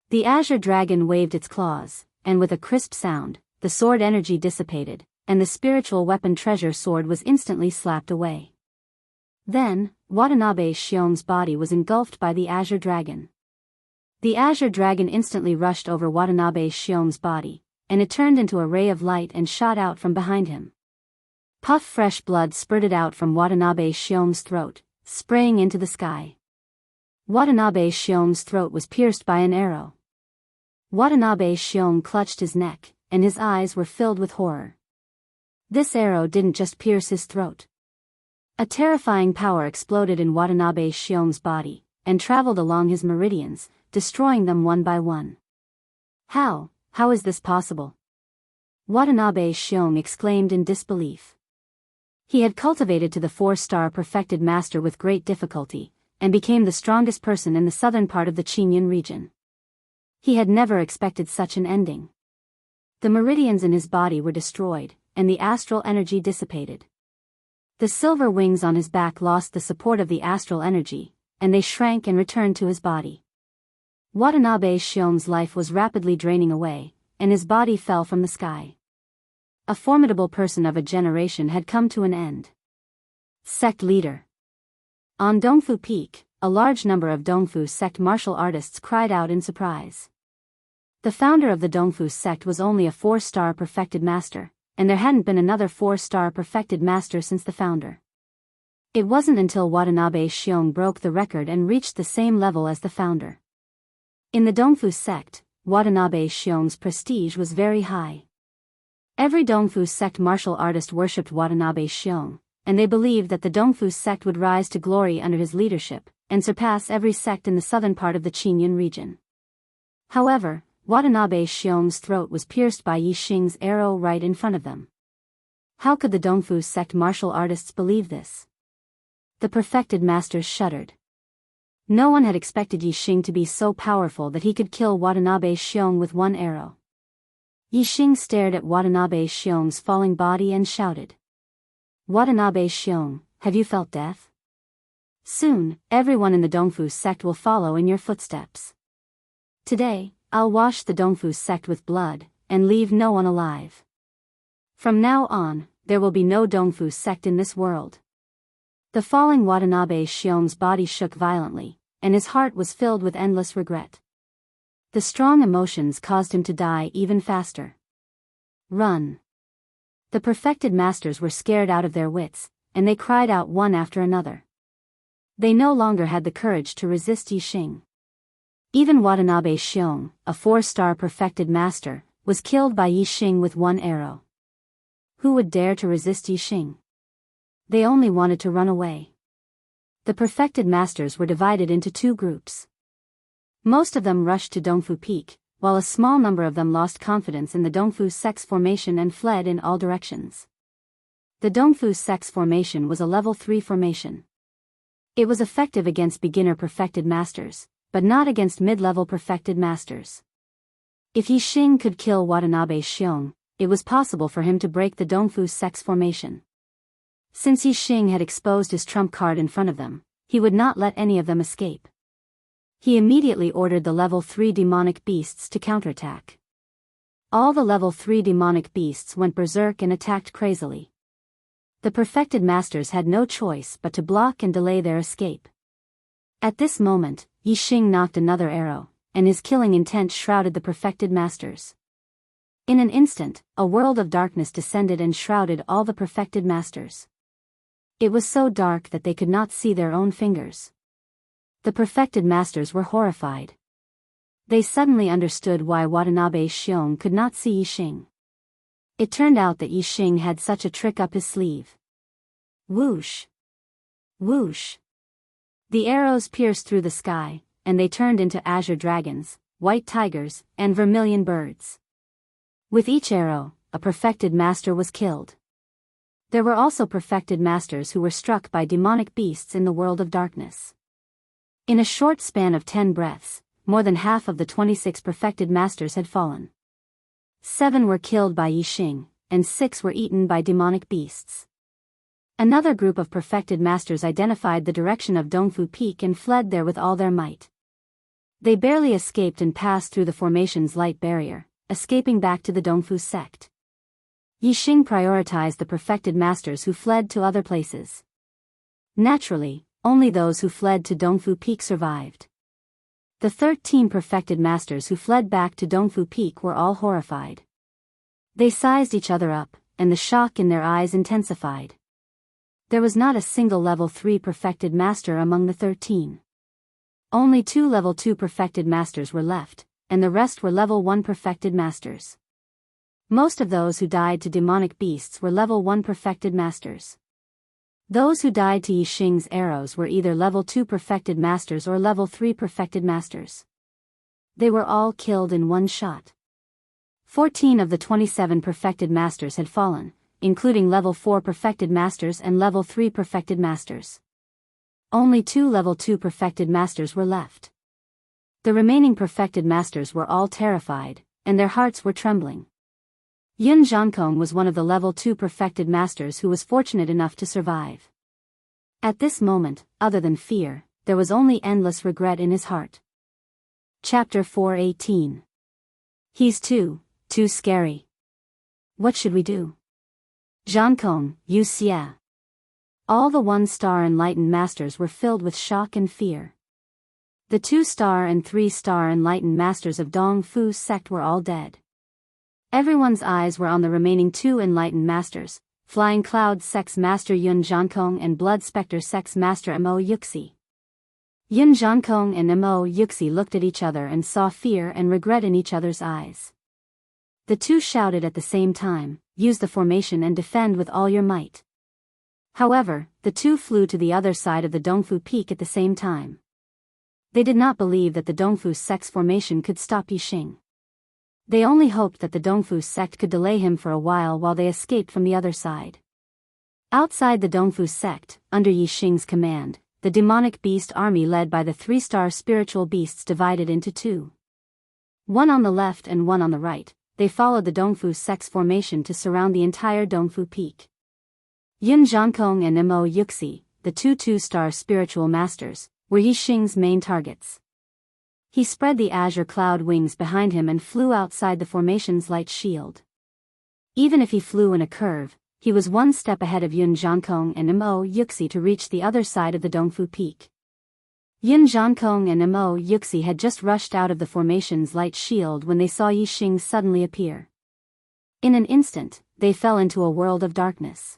S1: The azure dragon waved its claws, and with a crisp sound, the sword energy dissipated, and the spiritual weapon treasure sword was instantly slapped away. Then, Watanabe's shiong's body was engulfed by the azure dragon. The azure dragon instantly rushed over Watanabe's shiong's body, and it turned into a ray of light and shot out from behind him. Puff fresh blood spurted out from Watanabe's shiong's throat, spraying into the sky. Watanabe's shiong's throat was pierced by an arrow. Watanabe's shiong clutched his neck, and his eyes were filled with horror. This arrow didn't just pierce his throat. A terrifying power exploded in Watanabe's shiong's body, and traveled along his meridians, destroying them one by one. How is this possible? Watanabe's shiong exclaimed in disbelief. He had cultivated to the 4-star perfected master with great difficulty, and became the strongest person in the southern part of the Qingyun region. He had never expected such an ending. The meridians in his body were destroyed, and the astral energy dissipated. The silver wings on his back lost the support of the astral energy, and they shrank and returned to his body. Watanabe's shiong's life was rapidly draining away, and his body fell from the sky. A formidable person of a generation had come to an end. Sect leader. On Dongfu Peak, a large number of Dongfu sect martial artists cried out in surprise. The founder of the Dongfu sect was only a 4-star perfected master, and there hadn't been another 4-star perfected master since the founder. It wasn't until Watanabe's shiong broke the record and reached the same level as the founder. In the Dongfu sect, Watanabe's shiong's prestige was very high. Every Dongfu sect martial artist worshipped Watanabe's shiong, and they believed that the Dongfu sect would rise to glory under his leadership, and surpass every sect in the southern part of the Qingyun region. However, Watanabe's shiong's throat was pierced by Yi Xing's arrow right in front of them. How could the Dongfu sect martial artists believe this? The perfected masters shuddered. No one had expected Yi Xing to be so powerful that he could kill Watanabe's shiong with one arrow. Yi Xing stared at Watanabe's shiong's falling body and shouted. Watanabe's shiong, have you felt death? Soon, everyone in the Dongfu sect will follow in your footsteps. Today, I'll wash the Dongfu sect with blood, and leave no one alive. From now on, there will be no Dongfu sect in this world. The falling Watanabe's shiong's body shook violently, and his heart was filled with endless regret. The strong emotions caused him to die even faster. Run. The perfected masters were scared out of their wits, and they cried out one after another. They no longer had the courage to resist Yi Xing. Even Watanabe's shiong, a 4-star perfected master, was killed by Yi Xing with one arrow. Who would dare to resist Yi Xing? They only wanted to run away. The perfected masters were divided into 2 groups. Most of them rushed to Dongfu Peak, while a small number of them lost confidence in the Dongfu sect's formation and fled in all directions. The Dongfu sect's formation was a level 3 formation. It was effective against beginner perfected masters, but not against mid-level perfected masters. If Yi Xing could kill Watanabe's shiong, it was possible for him to break the Dongfu sect's formation. Since Yi Xing had exposed his trump card in front of them, he would not let any of them escape. He immediately ordered the level 3 demonic beasts to counterattack. All the level 3 demonic beasts went berserk and attacked crazily. The perfected masters had no choice but to block and delay their escape. At this moment, Yi Xing knocked another arrow, and his killing intent shrouded the perfected masters. In an instant, a world of darkness descended and shrouded all the perfected masters. It was so dark that they could not see their own fingers. The perfected masters were horrified. They suddenly understood why Watanabe Shion could not see Yixing. It turned out that Yixing had such a trick up his sleeve. Whoosh! Whoosh! The arrows pierced through the sky, and they turned into azure dragons, white tigers, and vermilion birds. With each arrow, a perfected master was killed. There were also perfected masters who were struck by demonic beasts in the world of darkness. In a short span of 10 breaths, more than half of the 26 perfected masters had fallen. 7 were killed by Yixing, and 6 were eaten by demonic beasts. Another group of perfected masters identified the direction of Dongfu Peak and fled there with all their might. They barely escaped and passed through the formation's light barrier, escaping back to the Dongfu sect. Yixing prioritized the perfected masters who fled to other places. Naturally, only those who fled to Dongfu Peak survived. The 13 perfected masters who fled back to Dongfu Peak were all horrified. They sized each other up, and the shock in their eyes intensified. There was not a single level 3 perfected master among the 13. Only 2 level 2 perfected masters were left, and the rest were level 1 perfected masters. Most of those who died to demonic beasts were level 1 perfected masters. Those who died to Yixing's arrows were either level 2 perfected masters or level 3 perfected masters. They were all killed in one shot. 14 of the 27 perfected masters had fallen, including level 4 perfected masters and level 3 perfected masters. Only 2 level 2 perfected masters were left. The remaining perfected masters were all terrified, and their hearts were trembling. Yun Zhankong was one of the level 2 perfected masters who was fortunate enough to survive. At this moment, other than fear, there was only endless regret in his heart. Chapter 4:18. He's too scary. What should we do? Zhankong, you xie. All the 1-star enlightened masters were filled with shock and fear. The 2-star and 3-star enlightened masters of Dongfu's sect were all dead. Everyone's eyes were on the remaining 2 enlightened masters, Flying Cloud Sect's Master Yun Zhankong and Blood Spectre Sect's Master Mo Yuxi. Yun Zhankong and Mo Yuxi looked at each other and saw fear and regret in each other's eyes. The 2 shouted at the same time, "Use the formation and defend with all your might." However, the 2 flew to the other side of the Dongfu Peak at the same time. They did not believe that the Dongfu sect's formation could stop Yixing. They only hoped that the Dongfu sect could delay him for a while they escaped from the other side. Outside the Dongfu sect, under Yixing's command, the demonic beast army led by the 3-star spiritual beasts divided into 2. One on the left and one on the right, they followed the Dongfu sect's formation to surround the entire Dongfu Peak. Yun Zhankong and Mo Yuxi, the 2 2-star spiritual masters, were Yixing's main targets. He spread the azure cloud wings behind him and flew outside the formation's light shield. Even if he flew in a curve, he was 1 step ahead of Yun Zhankong and Mo Yuxi to reach the other side of the Dongfu Peak. Yun Zhankong and Mo Yuxi had just rushed out of the formation's light shield when they saw Yixing suddenly appear. In an instant, they fell into a world of darkness.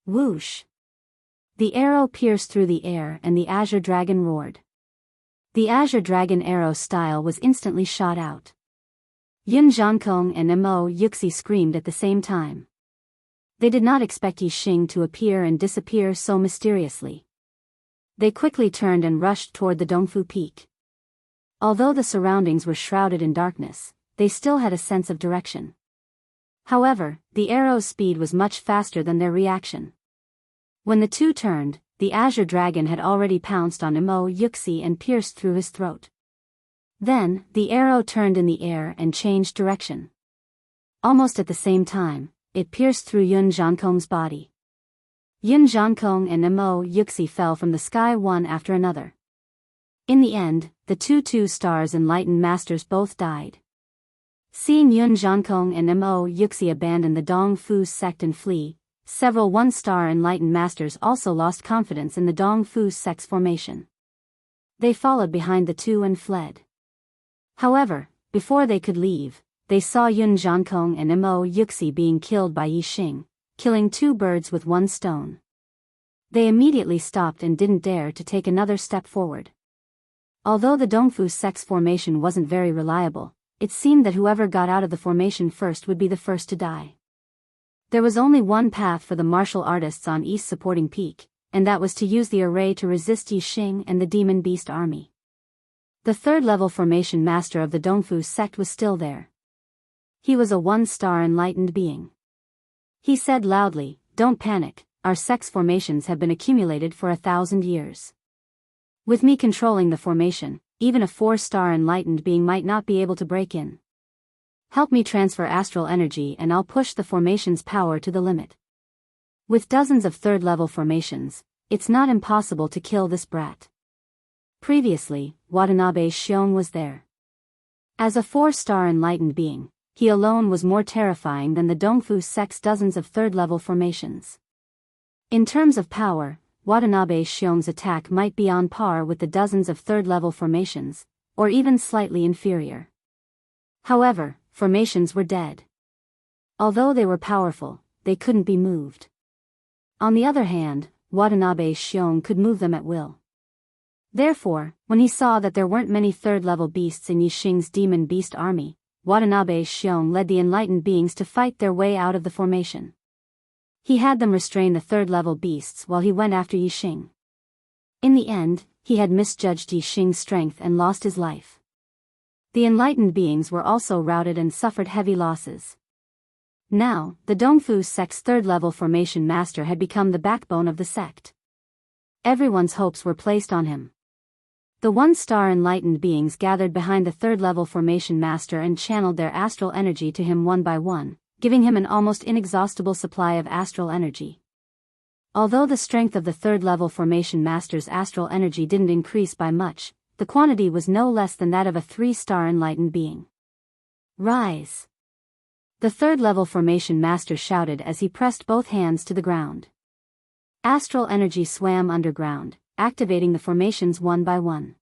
S1: Whoosh! The arrow pierced through the air and the azure dragon roared. The azure dragon arrow style was instantly shot out. Yun Zhankong and Mo Yuxi screamed at the same time. They did not expect Yixing to appear and disappear so mysteriously. They quickly turned and rushed toward the Dongfu Peak. Although the surroundings were shrouded in darkness, they still had a sense of direction. However, the arrow's speed was much faster than their reaction. When the 2 turned, the azure dragon had already pounced on Mo Yuxi and pierced through his throat. Then, the arrow turned in the air and changed direction. Almost at the same time, it pierced through Yun Zhankong's body. Yun Zhankong and Mo Yuxi fell from the sky one after another. In the end, the 2 2-stars enlightened masters both died. Seeing Yun Zhankong and Mo Yuxi abandon the Dongfu sect and flee, several 1-star enlightened masters also lost confidence in the Dongfu sect's formation. They followed behind the 2 and fled. However, before they could leave, they saw Yun Zhankong and Mo Yuxi being killed by Yixing, killing 2 birds with 1 stone. They immediately stopped and didn't dare to take another step forward. Although the Dongfu sect's formation wasn't very reliable, it seemed that whoever got out of the formation first would be the first to die. There was only one path for the martial artists on East supporting peak, and that was to use the array to resist Yixing and the Demon Beast army. The third-level formation master of the Dongfu sect was still there. He was a one-star enlightened being. He said loudly, "Don't panic, our sect's formations have been accumulated for 1,000 years. With me controlling the formation, even a 4-star enlightened being might not be able to break in. Help me transfer astral energy and I'll push the formation's power to the limit. With dozens of third-level formations, it's not impossible to kill this brat." Previously, Watanabe Shion was there. As a 4-star enlightened being, he alone was more terrifying than the Dongfu sect's dozens of third-level formations. In terms of power, Watanabe Shion's attack might be on par with the dozens of third-level formations, or even slightly inferior. However, formations were dead. Although they were powerful, they couldn't be moved. On the other hand, Watanabe Shion could move them at will. Therefore, when he saw that there weren't many third-level beasts in Yixing's Demon Beast army, Watanabe Shion led the enlightened beings to fight their way out of the formation. He had them restrain the third-level beasts while he went after Yixing. In the end, he had misjudged Yixing's strength and lost his life. The enlightened beings were also routed and suffered heavy losses. Now, the Dongfu sect's third-level formation master had become the backbone of the sect. Everyone's hopes were placed on him. The one-star enlightened beings gathered behind the third-level formation master and channeled their astral energy to him one by one, giving him an almost inexhaustible supply of astral energy. Although the strength of the third-level formation master's astral energy didn't increase by much, the quantity was no less than that of a 3-star enlightened being. "Rise!" The third-level formation master shouted as he pressed both hands to the ground. Astral energy swam underground, activating the formations one by one.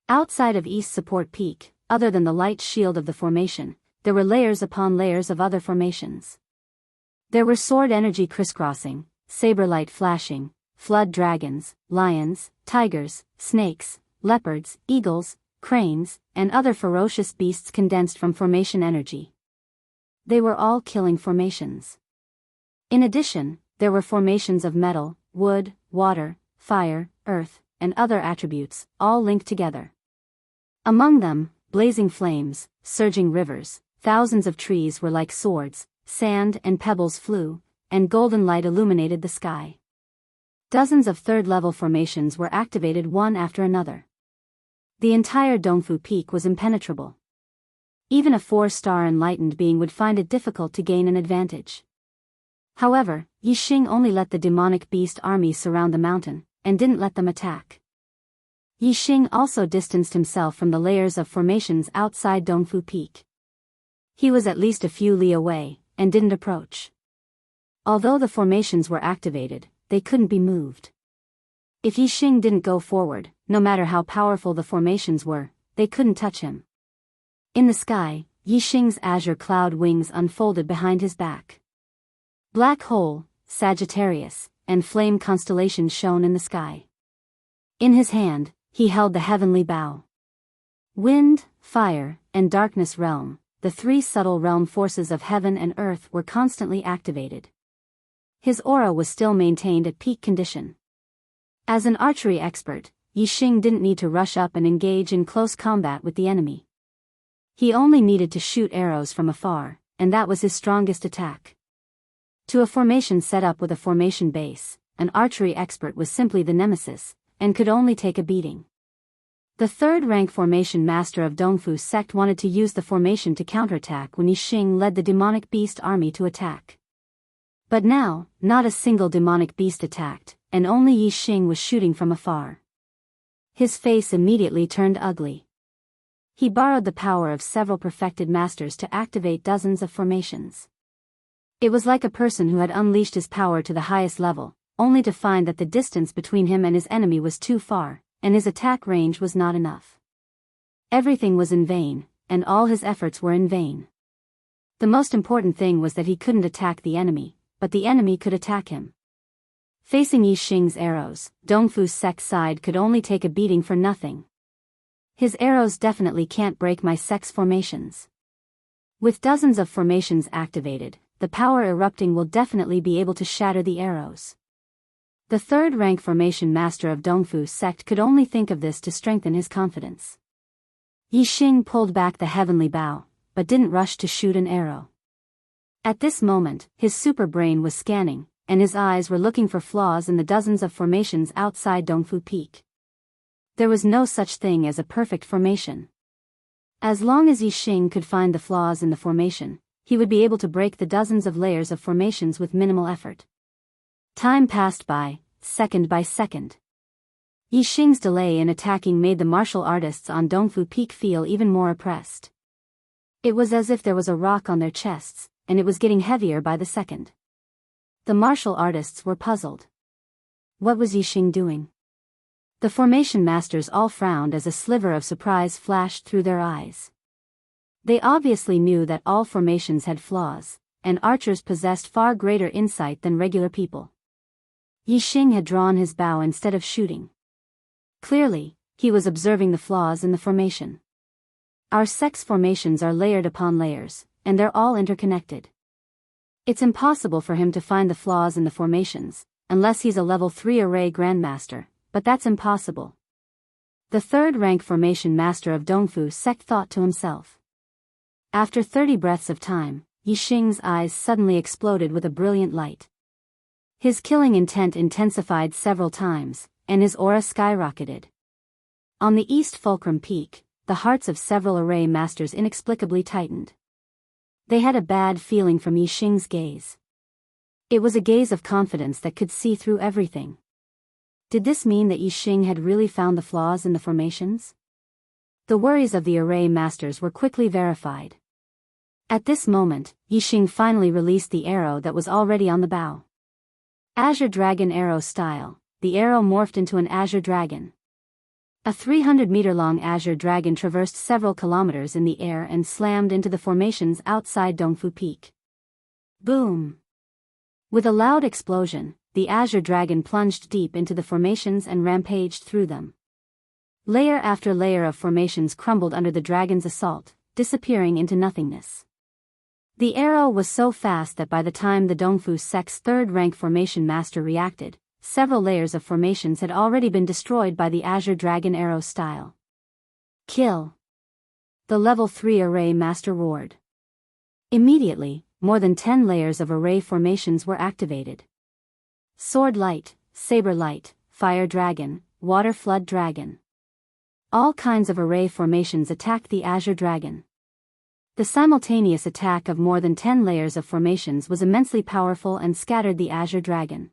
S1: Outside of East Support Peak, other than the light shield of the formation, there were layers upon layers of other formations. There were sword energy crisscrossing, saber light flashing, flood dragons, lions, tigers, snakes, leopards, eagles, cranes, and other ferocious beasts condensed from formation energy. They were all killing formations. In addition, there were formations of metal, wood, water, fire, earth, and other attributes, all linked together. Among them, blazing flames, surging rivers, thousands of trees were like swords, sand and pebbles flew, and golden light illuminated the sky. Dozens of third-level formations were activated one after another. The entire Dongfu Peak was impenetrable. Even a 4-star enlightened being would find it difficult to gain an advantage. However, Yixing only let the demonic beast army surround the mountain, and didn't let them attack. Yixing also distanced himself from the layers of formations outside Dongfu Peak. He was at least a few li away, and didn't approach. Although the formations were activated, they couldn't be moved. If Yixing didn't go forward, no matter how powerful the formations were, they couldn't touch him. In the sky, Yixing's azure cloud wings unfolded behind his back. Black Hole, Sagittarius, and Flame constellations shone in the sky. In his hand, he held the heavenly bow. Wind, fire, and darkness realm, the 3 subtle realm forces of heaven and earth were constantly activated. His aura was still maintained at peak condition. As an archery expert, Yixing didn't need to rush up and engage in close combat with the enemy. He only needed to shoot arrows from afar, and that was his strongest attack. To a formation set up with a formation base, an archery expert was simply the nemesis, and could only take a beating. The third-rank formation master of Dongfu sect wanted to use the formation to counterattack when Yixing led the demonic beast army to attack. But now, not a single demonic beast attacked, and only Yixing was shooting from afar. His face immediately turned ugly. He borrowed the power of several perfected masters to activate dozens of formations. It was like a person who had unleashed his power to the highest level, only to find that the distance between him and his enemy was too far, and his attack range was not enough. Everything was in vain, and all his efforts were in vain. The most important thing was that he couldn't attack the enemy, but the enemy could attack him. Facing Yixing's arrows, Dongfu Sek's side could only take a beating for nothing. His arrows definitely can't break my Sek's formations. With dozens of formations activated, the power erupting will definitely be able to shatter the arrows. The third-rank formation master of Dongfu sect could only think of this to strengthen his confidence. Yixing pulled back the heavenly bow, but didn't rush to shoot an arrow. At this moment, his super brain was scanning, and his eyes were looking for flaws in the dozens of formations outside Dongfu Peak. There was no such thing as a perfect formation. As long as Yixing could find the flaws in the formation, he would be able to break the dozens of layers of formations with minimal effort. Time passed by, second by second. Yixing's delay in attacking made the martial artists on Dongfu Peak feel even more oppressed. It was as if there was a rock on their chests, and it was getting heavier by the second. The martial artists were puzzled. What was Yixing doing? The formation masters all frowned as a sliver of surprise flashed through their eyes. They obviously knew that all formations had flaws, and archers possessed far greater insight than regular people. Yixing had drawn his bow instead of shooting. Clearly, he was observing the flaws in the formation. Our sex formations are layered upon layers, and they're all interconnected. It's impossible for him to find the flaws in the formations, unless he's a level 3 array grandmaster, but that's impossible. The third-rank formation master of Dongfu sect thought to himself. After 30 breaths of time, Yixing's eyes suddenly exploded with a brilliant light. His killing intent intensified several times, and his aura skyrocketed. On the East Fulcrum Peak, the hearts of several array masters inexplicably tightened. They had a bad feeling from Yixing's gaze. It was a gaze of confidence that could see through everything. Did this mean that Yixing had really found the flaws in the formations? The worries of the array masters were quickly verified. At this moment, Yixing finally released the arrow that was already on the bow. Azure Dragon Arrow style, the arrow morphed into an Azure Dragon. A 300-meter-long Azure Dragon traversed several kilometers in the air and slammed into the formations outside Dongfu Peak. Boom! With a loud explosion, the Azure Dragon plunged deep into the formations and rampaged through them. Layer after layer of formations crumbled under the dragon's assault, disappearing into nothingness. The arrow was so fast that by the time the Dongfu sect's third-rank formation master reacted, several layers of formations had already been destroyed by the Azure Dragon arrow style. Kill! The level 3 array master roared. Immediately, more than 10 layers of array formations were activated. Sword Light, Saber Light, Fire Dragon, Water Flood Dragon. All kinds of array formations attacked the Azure Dragon. The simultaneous attack of more than 10 layers of formations was immensely powerful and scattered the Azure Dragon.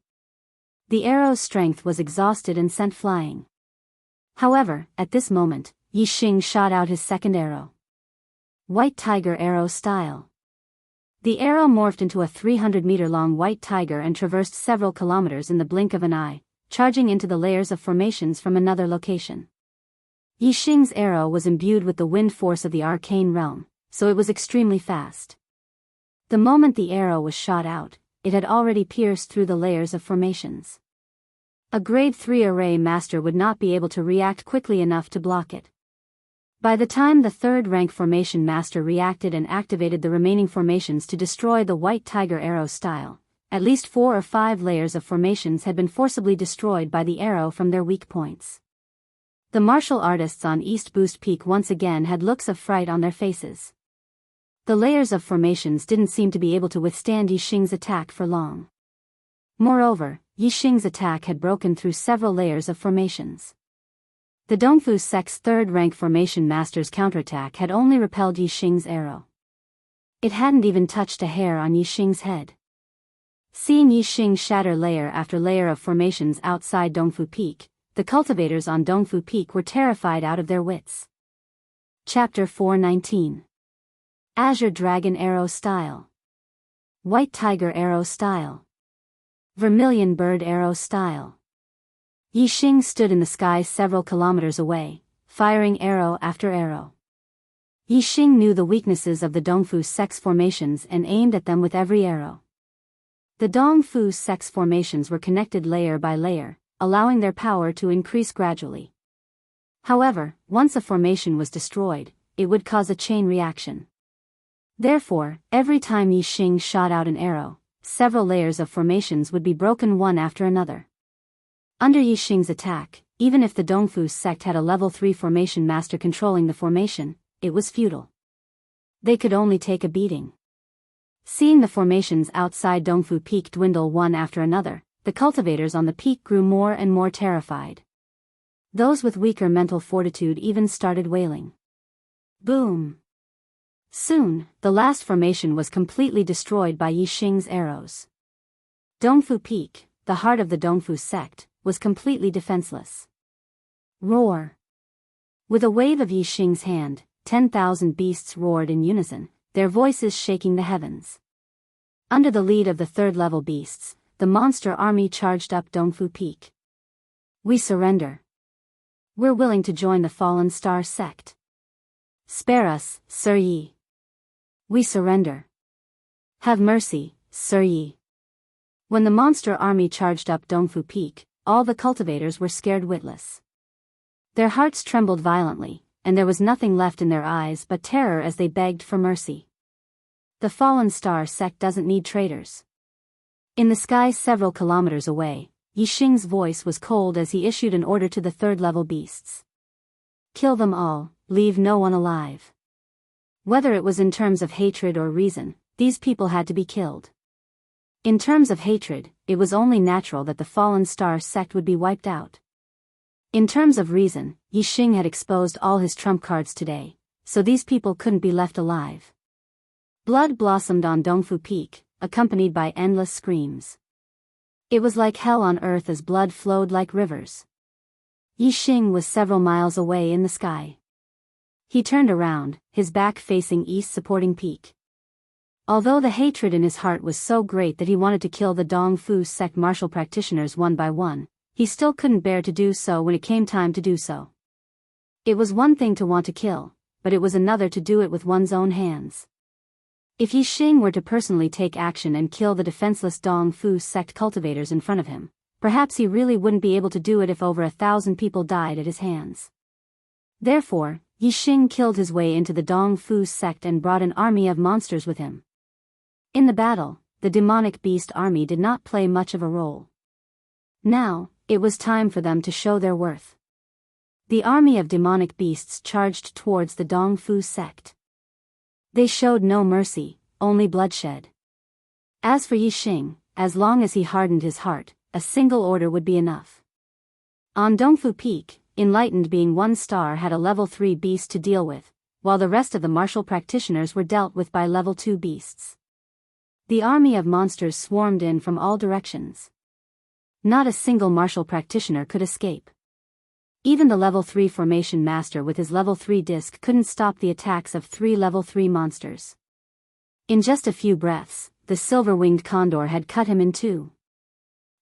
S1: The arrow's strength was exhausted and sent flying. However, at this moment, Yixing shot out his second arrow. White Tiger Arrow style. The arrow morphed into a 300-meter-long white tiger and traversed several kilometers in the blink of an eye, charging into the layers of formations from another location. Yixing's arrow was imbued with the wind force of the arcane realm, so it was extremely fast. The moment the arrow was shot out, it had already pierced through the layers of formations. A grade 3 array master would not be able to react quickly enough to block it. By the time the third-rank formation master reacted and activated the remaining formations to destroy the White Tiger arrow style, at least 4 or 5 layers of formations had been forcibly destroyed by the arrow from their weak points. The martial artists on East Boost Peak once again had looks of fright on their faces. The layers of formations didn't seem to be able to withstand Yixing's attack for long. Moreover, Yixing's attack had broken through several layers of formations. The Dongfu sect's third-rank formation master's counterattack had only repelled Yixing's arrow. It hadn't even touched a hair on Yixing's head. Seeing Yixing shatter layer after layer of formations outside Dongfu Peak, the cultivators on Dongfu Peak were terrified out of their wits. Chapter 419. Azure Dragon Arrow Style. White Tiger Arrow Style. Vermilion Bird Arrow Style. Yixing stood in the sky several kilometers away, firing arrow after arrow. Yixing knew the weaknesses of the Dongfu sect's formations and aimed at them with every arrow. The Dongfu sect's formations were connected layer by layer, allowing their power to increase gradually. However, once a formation was destroyed, it would cause a chain reaction. Therefore, every time Yixing shot out an arrow, several layers of formations would be broken one after another. Under Yixing's attack, even if the Dongfu sect had a level 3 formation master controlling the formation, it was futile. They could only take a beating. Seeing the formations outside Dongfu Peak dwindle one after another, the cultivators on the peak grew more and more terrified. Those with weaker mental fortitude even started wailing. Boom! Soon, the last formation was completely destroyed by Yixing's arrows. Dongfu Peak, the heart of the Dongfu sect, was completely defenseless. Roar! With a wave of Yixing's hand, 10,000 beasts roared in unison, their voices shaking the heavens. Under the lead of the third-level beasts, the monster army charged up Dongfu Peak. We surrender. We're willing to join the Fallen Star sect. Spare us, Sir Yi. We surrender. Have mercy, Sir Yi. When the monster army charged up Dongfu Peak, all the cultivators were scared witless. Their hearts trembled violently, and there was nothing left in their eyes but terror as they begged for mercy. The Fallen Star sect doesn't need traitors. In the sky several kilometers away, Yixing's voice was cold as he issued an order to the third-level beasts. Kill them all, leave no one alive. Whether it was in terms of hatred or reason, these people had to be killed. In terms of hatred, it was only natural that the Fallen Star sect would be wiped out. In terms of reason, Yixing had exposed all his trump cards today, so these people couldn't be left alive. Blood blossomed on Dongfu Peak, accompanied by endless screams. It was like hell on earth as blood flowed like rivers. Yixing was several miles away in the sky. He turned around, his back facing east supporting Peak. Although the hatred in his heart was so great that he wanted to kill the Dongfu sect martial practitioners one by one, he still couldn't bear to do so when it came time to do so. It was one thing to want to kill, but it was another to do it with one's own hands. If Yixing were to personally take action and kill the defenseless Dongfu sect cultivators in front of him, perhaps he really wouldn't be able to do it if over 1,000 people died at his hands. Therefore, Yixing killed his way into the Dongfu sect and brought an army of monsters with him. In the battle, the demonic beast army did not play much of a role. Now, it was time for them to show their worth. The army of demonic beasts charged towards the Dongfu sect. They showed no mercy, only bloodshed. As for Yixing, as long as he hardened his heart, a single order would be enough. On Dongfu Peak, Enlightened Being 1 star had a level 3 beast to deal with, while the rest of the martial practitioners were dealt with by level 2 beasts. The army of monsters swarmed in from all directions. Not a single martial practitioner could escape. Even the level 3 formation master with his level 3 disc couldn't stop the attacks of 3 level 3 monsters. In just a few breaths, the silver-winged condor had cut him in two.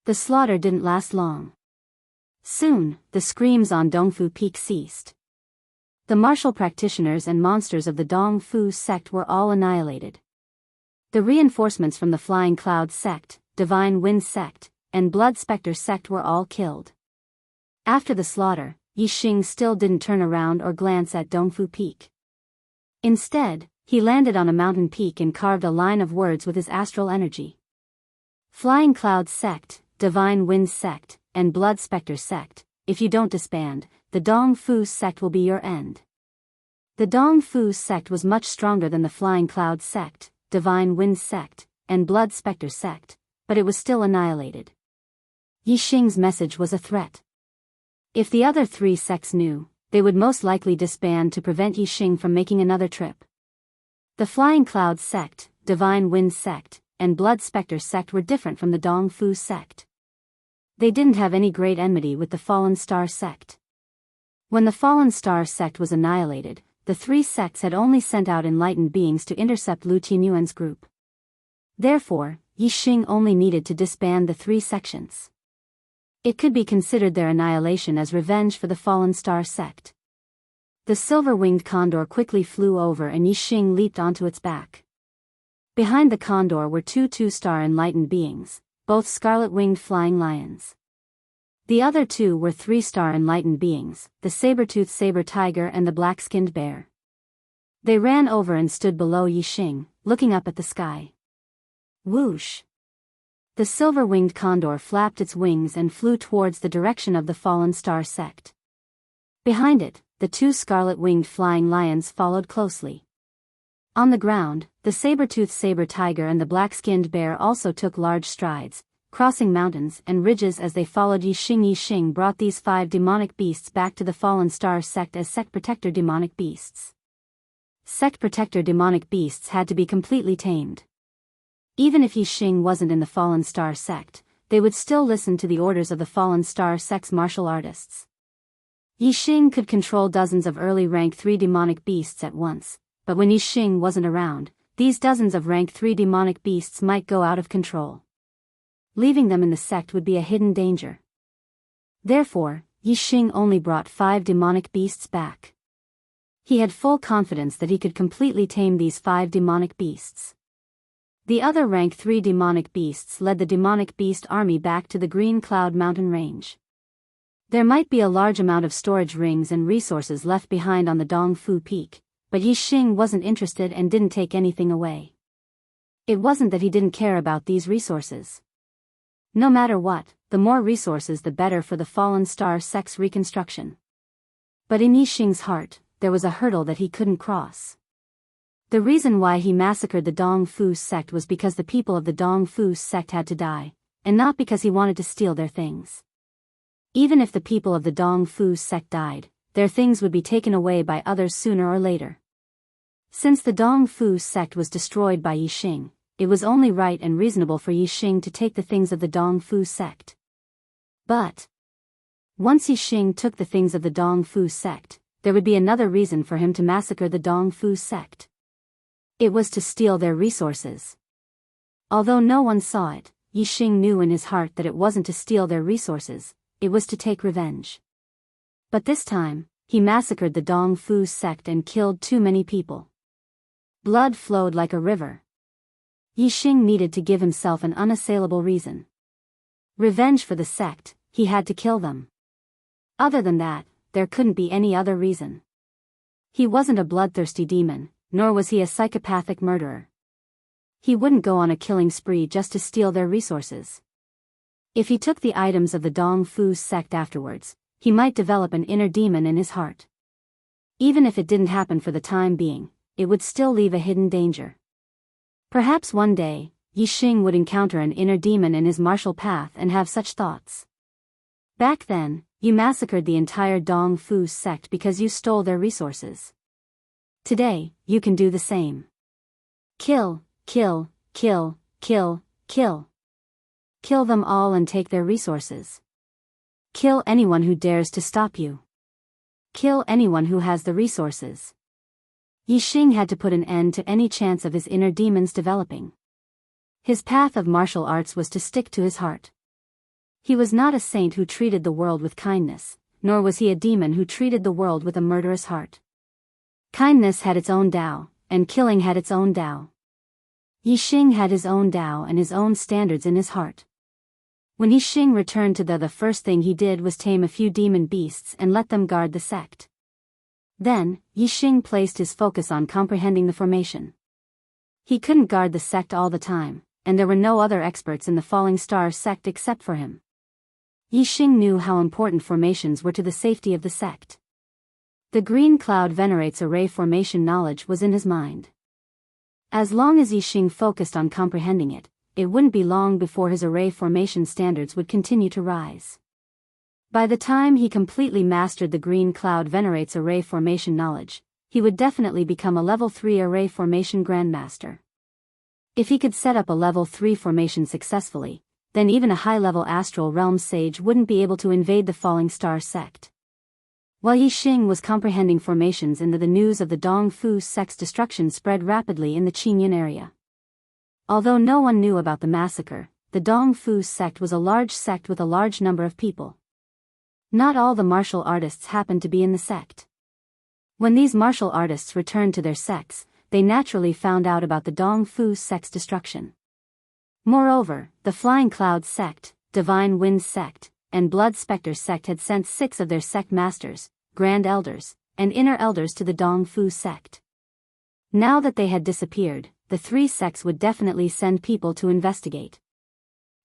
S1: The slaughter didn't last long. Soon, the screams on Dongfu Peak ceased. The martial practitioners and monsters of the Dongfu sect were all annihilated. The reinforcements from the Flying Cloud sect, Divine Wind sect, and Blood Spectre sect were all killed. After the slaughter, Yixing still didn't turn around or glance at Dongfu Peak. Instead, he landed on a mountain peak and carved a line of words with his astral energy. Flying Cloud sect, Divine Wind sect, and Blood Spectre sect, if you don't disband, the Dongfu sect will be your end. The Dongfu sect was much stronger than the Flying Cloud sect, Divine Wind sect, and Blood Spectre sect, but it was still annihilated. Yixing's message was a threat. If the other 3 sects knew, they would most likely disband to prevent Yixing from making another trip. The Flying Cloud sect, Divine Wind sect, and Blood Spectre sect were different from the Dongfu sect. They didn't have any great enmity with the Fallen Star sect. When the Fallen Star sect was annihilated, the 3 sects had only sent out enlightened beings to intercept Lu Tianyuan's group. Therefore, Yixing only needed to disband the 3 sections. It could be considered their annihilation as revenge for the Fallen Star sect. The silver-winged condor quickly flew over and Yixing leaped onto its back. Behind the condor were two two-star enlightened beings, both scarlet-winged flying lions. The other two were three-star enlightened beings, the saber-toothed saber tiger and the black-skinned bear. They ran over and stood below Yixing, looking up at the sky. Whoosh! The silver-winged condor flapped its wings and flew towards the direction of the fallen star sect. Behind it, the two scarlet-winged flying lions followed closely. On the ground, the saber-toothed saber tiger and the black-skinned bear also took large strides, crossing mountains and ridges as they followed Yixing. Yixing brought these 5 demonic beasts back to the fallen star sect as sect protector demonic beasts. Sect protector demonic beasts had to be completely tamed. Even if Yixing wasn't in the fallen star sect, they would still listen to the orders of the fallen star sect's martial artists. Yixing could control dozens of early rank 3 demonic beasts at once, but when Yixing wasn't around, these dozens of rank 3 demonic beasts might go out of control. Leaving them in the sect would be a hidden danger. Therefore, Yixing only brought 5 demonic beasts back. He had full confidence that he could completely tame these 5 demonic beasts. The other rank 3 demonic beasts led the demonic beast army back to the Green Cloud Mountain range. There might be a large amount of storage rings and resources left behind on the Dongfu Peak, but Yixing wasn't interested and didn't take anything away. It wasn't that he didn't care about these resources. No matter what, the more resources the better for the fallen star sect's reconstruction. But in Yixing's heart, there was a hurdle that he couldn't cross. The reason why he massacred the Dongfu sect was because the people of the Dongfu sect had to die, and not because he wanted to steal their things. Even if the people of the Dongfu sect died, their things would be taken away by others sooner or later. Since the Dongfu sect was destroyed by Yixing, it was only right and reasonable for Yixing to take the things of the Dongfu sect. But once Yixing took the things of the Dongfu sect, there would be another reason for him to massacre the Dongfu sect. It was to steal their resources. Although no one saw it, Yixing knew in his heart that it wasn't to steal their resources, it was to take revenge. But this time, he massacred the Dongfu sect and killed too many people. Blood flowed like a river. Yixing needed to give himself an unassailable reason. Revenge for the sect, he had to kill them. Other than that, there couldn't be any other reason. He wasn't a bloodthirsty demon, nor was he a psychopathic murderer. He wouldn't go on a killing spree just to steal their resources. If he took the items of the Dongfu sect afterwards, he might develop an inner demon in his heart. Even if it didn't happen for the time being, it would still leave a hidden danger. Perhaps one day, Yixing would encounter an inner demon in his martial path and have such thoughts. Back then, you massacred the entire Dongfu sect because you stole their resources. Today, you can do the same. Kill, kill, kill, kill, kill. Kill them all and take their resources. Kill anyone who dares to stop you. Kill anyone who has the resources. Yixing had to put an end to any chance of his inner demons developing. His path of martial arts was to stick to his heart. He was not a saint who treated the world with kindness, nor was he a demon who treated the world with a murderous heart. Kindness had its own Tao, and killing had its own Tao. Yixing had his own Tao and his own standards in his heart. When Yixing returned to the first thing he did was tame a few demon beasts and let them guard the sect. Then, Yixing placed his focus on comprehending the formation. He couldn't guard the sect all the time, and there were no other experts in the Falling Star sect except for him. Yixing knew how important formations were to the safety of the sect. The Green Cloud Venerate's array formation knowledge was in his mind. As long as Yixing focused on comprehending it, it wouldn't be long before his array formation standards would continue to rise. By the time he completely mastered the Green Cloud Venerate's array formation knowledge, he would definitely become a level 3 array formation grandmaster. If he could set up a level 3 formation successfully, then even a high-level astral realm sage wouldn't be able to invade the Falling Star sect. While Yixing was comprehending formations the news of the Dongfu sect's destruction spread rapidly in the Qingyun area. Although no one knew about the massacre, the Dongfu sect was a large sect with a large number of people. Not all the martial artists happened to be in the sect. When these martial artists returned to their sects, they naturally found out about the Dong Fu sect's destruction. Moreover, the Flying Cloud sect, Divine Wind sect, and Blood Spectre sect had sent 6 of their sect masters, grand elders, and inner elders to the Dong Fu sect. Now that they had disappeared, the 3 sects would definitely send people to investigate.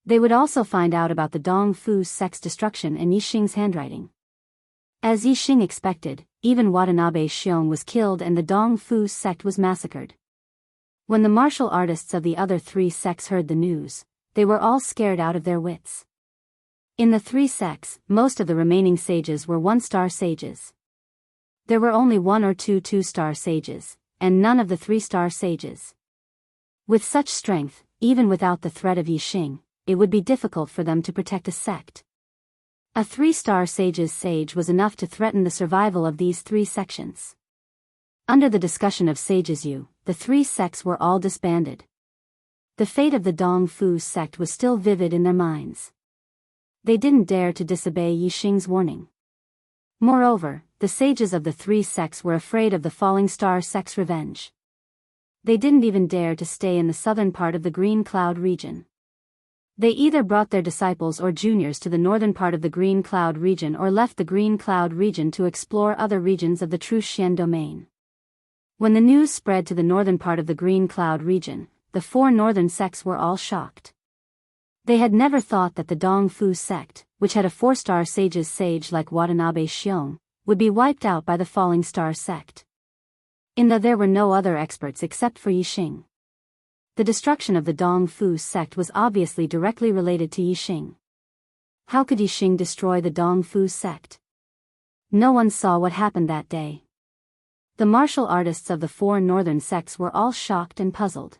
S1: They would also find out about the Dong Fu sect's destruction and Yixing's handwriting. As Yixing expected, even Watanabe Xiong was killed and the Dong Fu sect was massacred. When the martial artists of the other 3 sects heard the news, they were all scared out of their wits. In the 3 sects, most of the remaining sages were 1-star sages. There were only 1 or 2 2-star sages, and none of the 3-star sages. With such strength, even without the threat of Yixing, it would be difficult for them to protect a sect. A 3-star sage's sage was enough to threaten the survival of these 3 sections. Under the discussion of Sages Yu, the 3 sects were all disbanded. The fate of the Dong Fu sect was still vivid in their minds. They didn't dare to disobey Yixing's warning. Moreover, the sages of the 3 sects were afraid of the Falling Star sect's revenge. They didn't even dare to stay in the southern part of the Green Cloud region. They either brought their disciples or juniors to the northern part of the Green Cloud region or left the Green Cloud region to explore other regions of the True Xian domain. When the news spread to the northern part of the Green Cloud region, the 4 northern sects were all shocked. They had never thought that the Dong Fu sect, which had a 4-star sage's sage like Watanabe Xiong, would be wiped out by the Falling Star sect. There were no other experts except for Yixing. The destruction of the Dong Fu sect was obviously directly related to Yixing. How could Yixing destroy the Dong Fu sect? No one saw what happened that day. The martial artists of the 4 northern sects were all shocked and puzzled.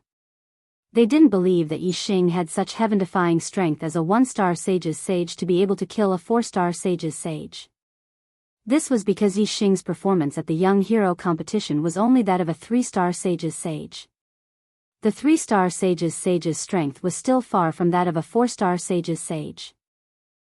S1: They didn't believe that Yixing had such heaven-defying strength as a 1-star sage's sage to be able to kill a 4-star sage's sage. This was because Yixing's performance at the Young Hero competition was only that of a 3-star sage's sage. The 3-star sage's strength was still far from that of a 4-star sage's sage.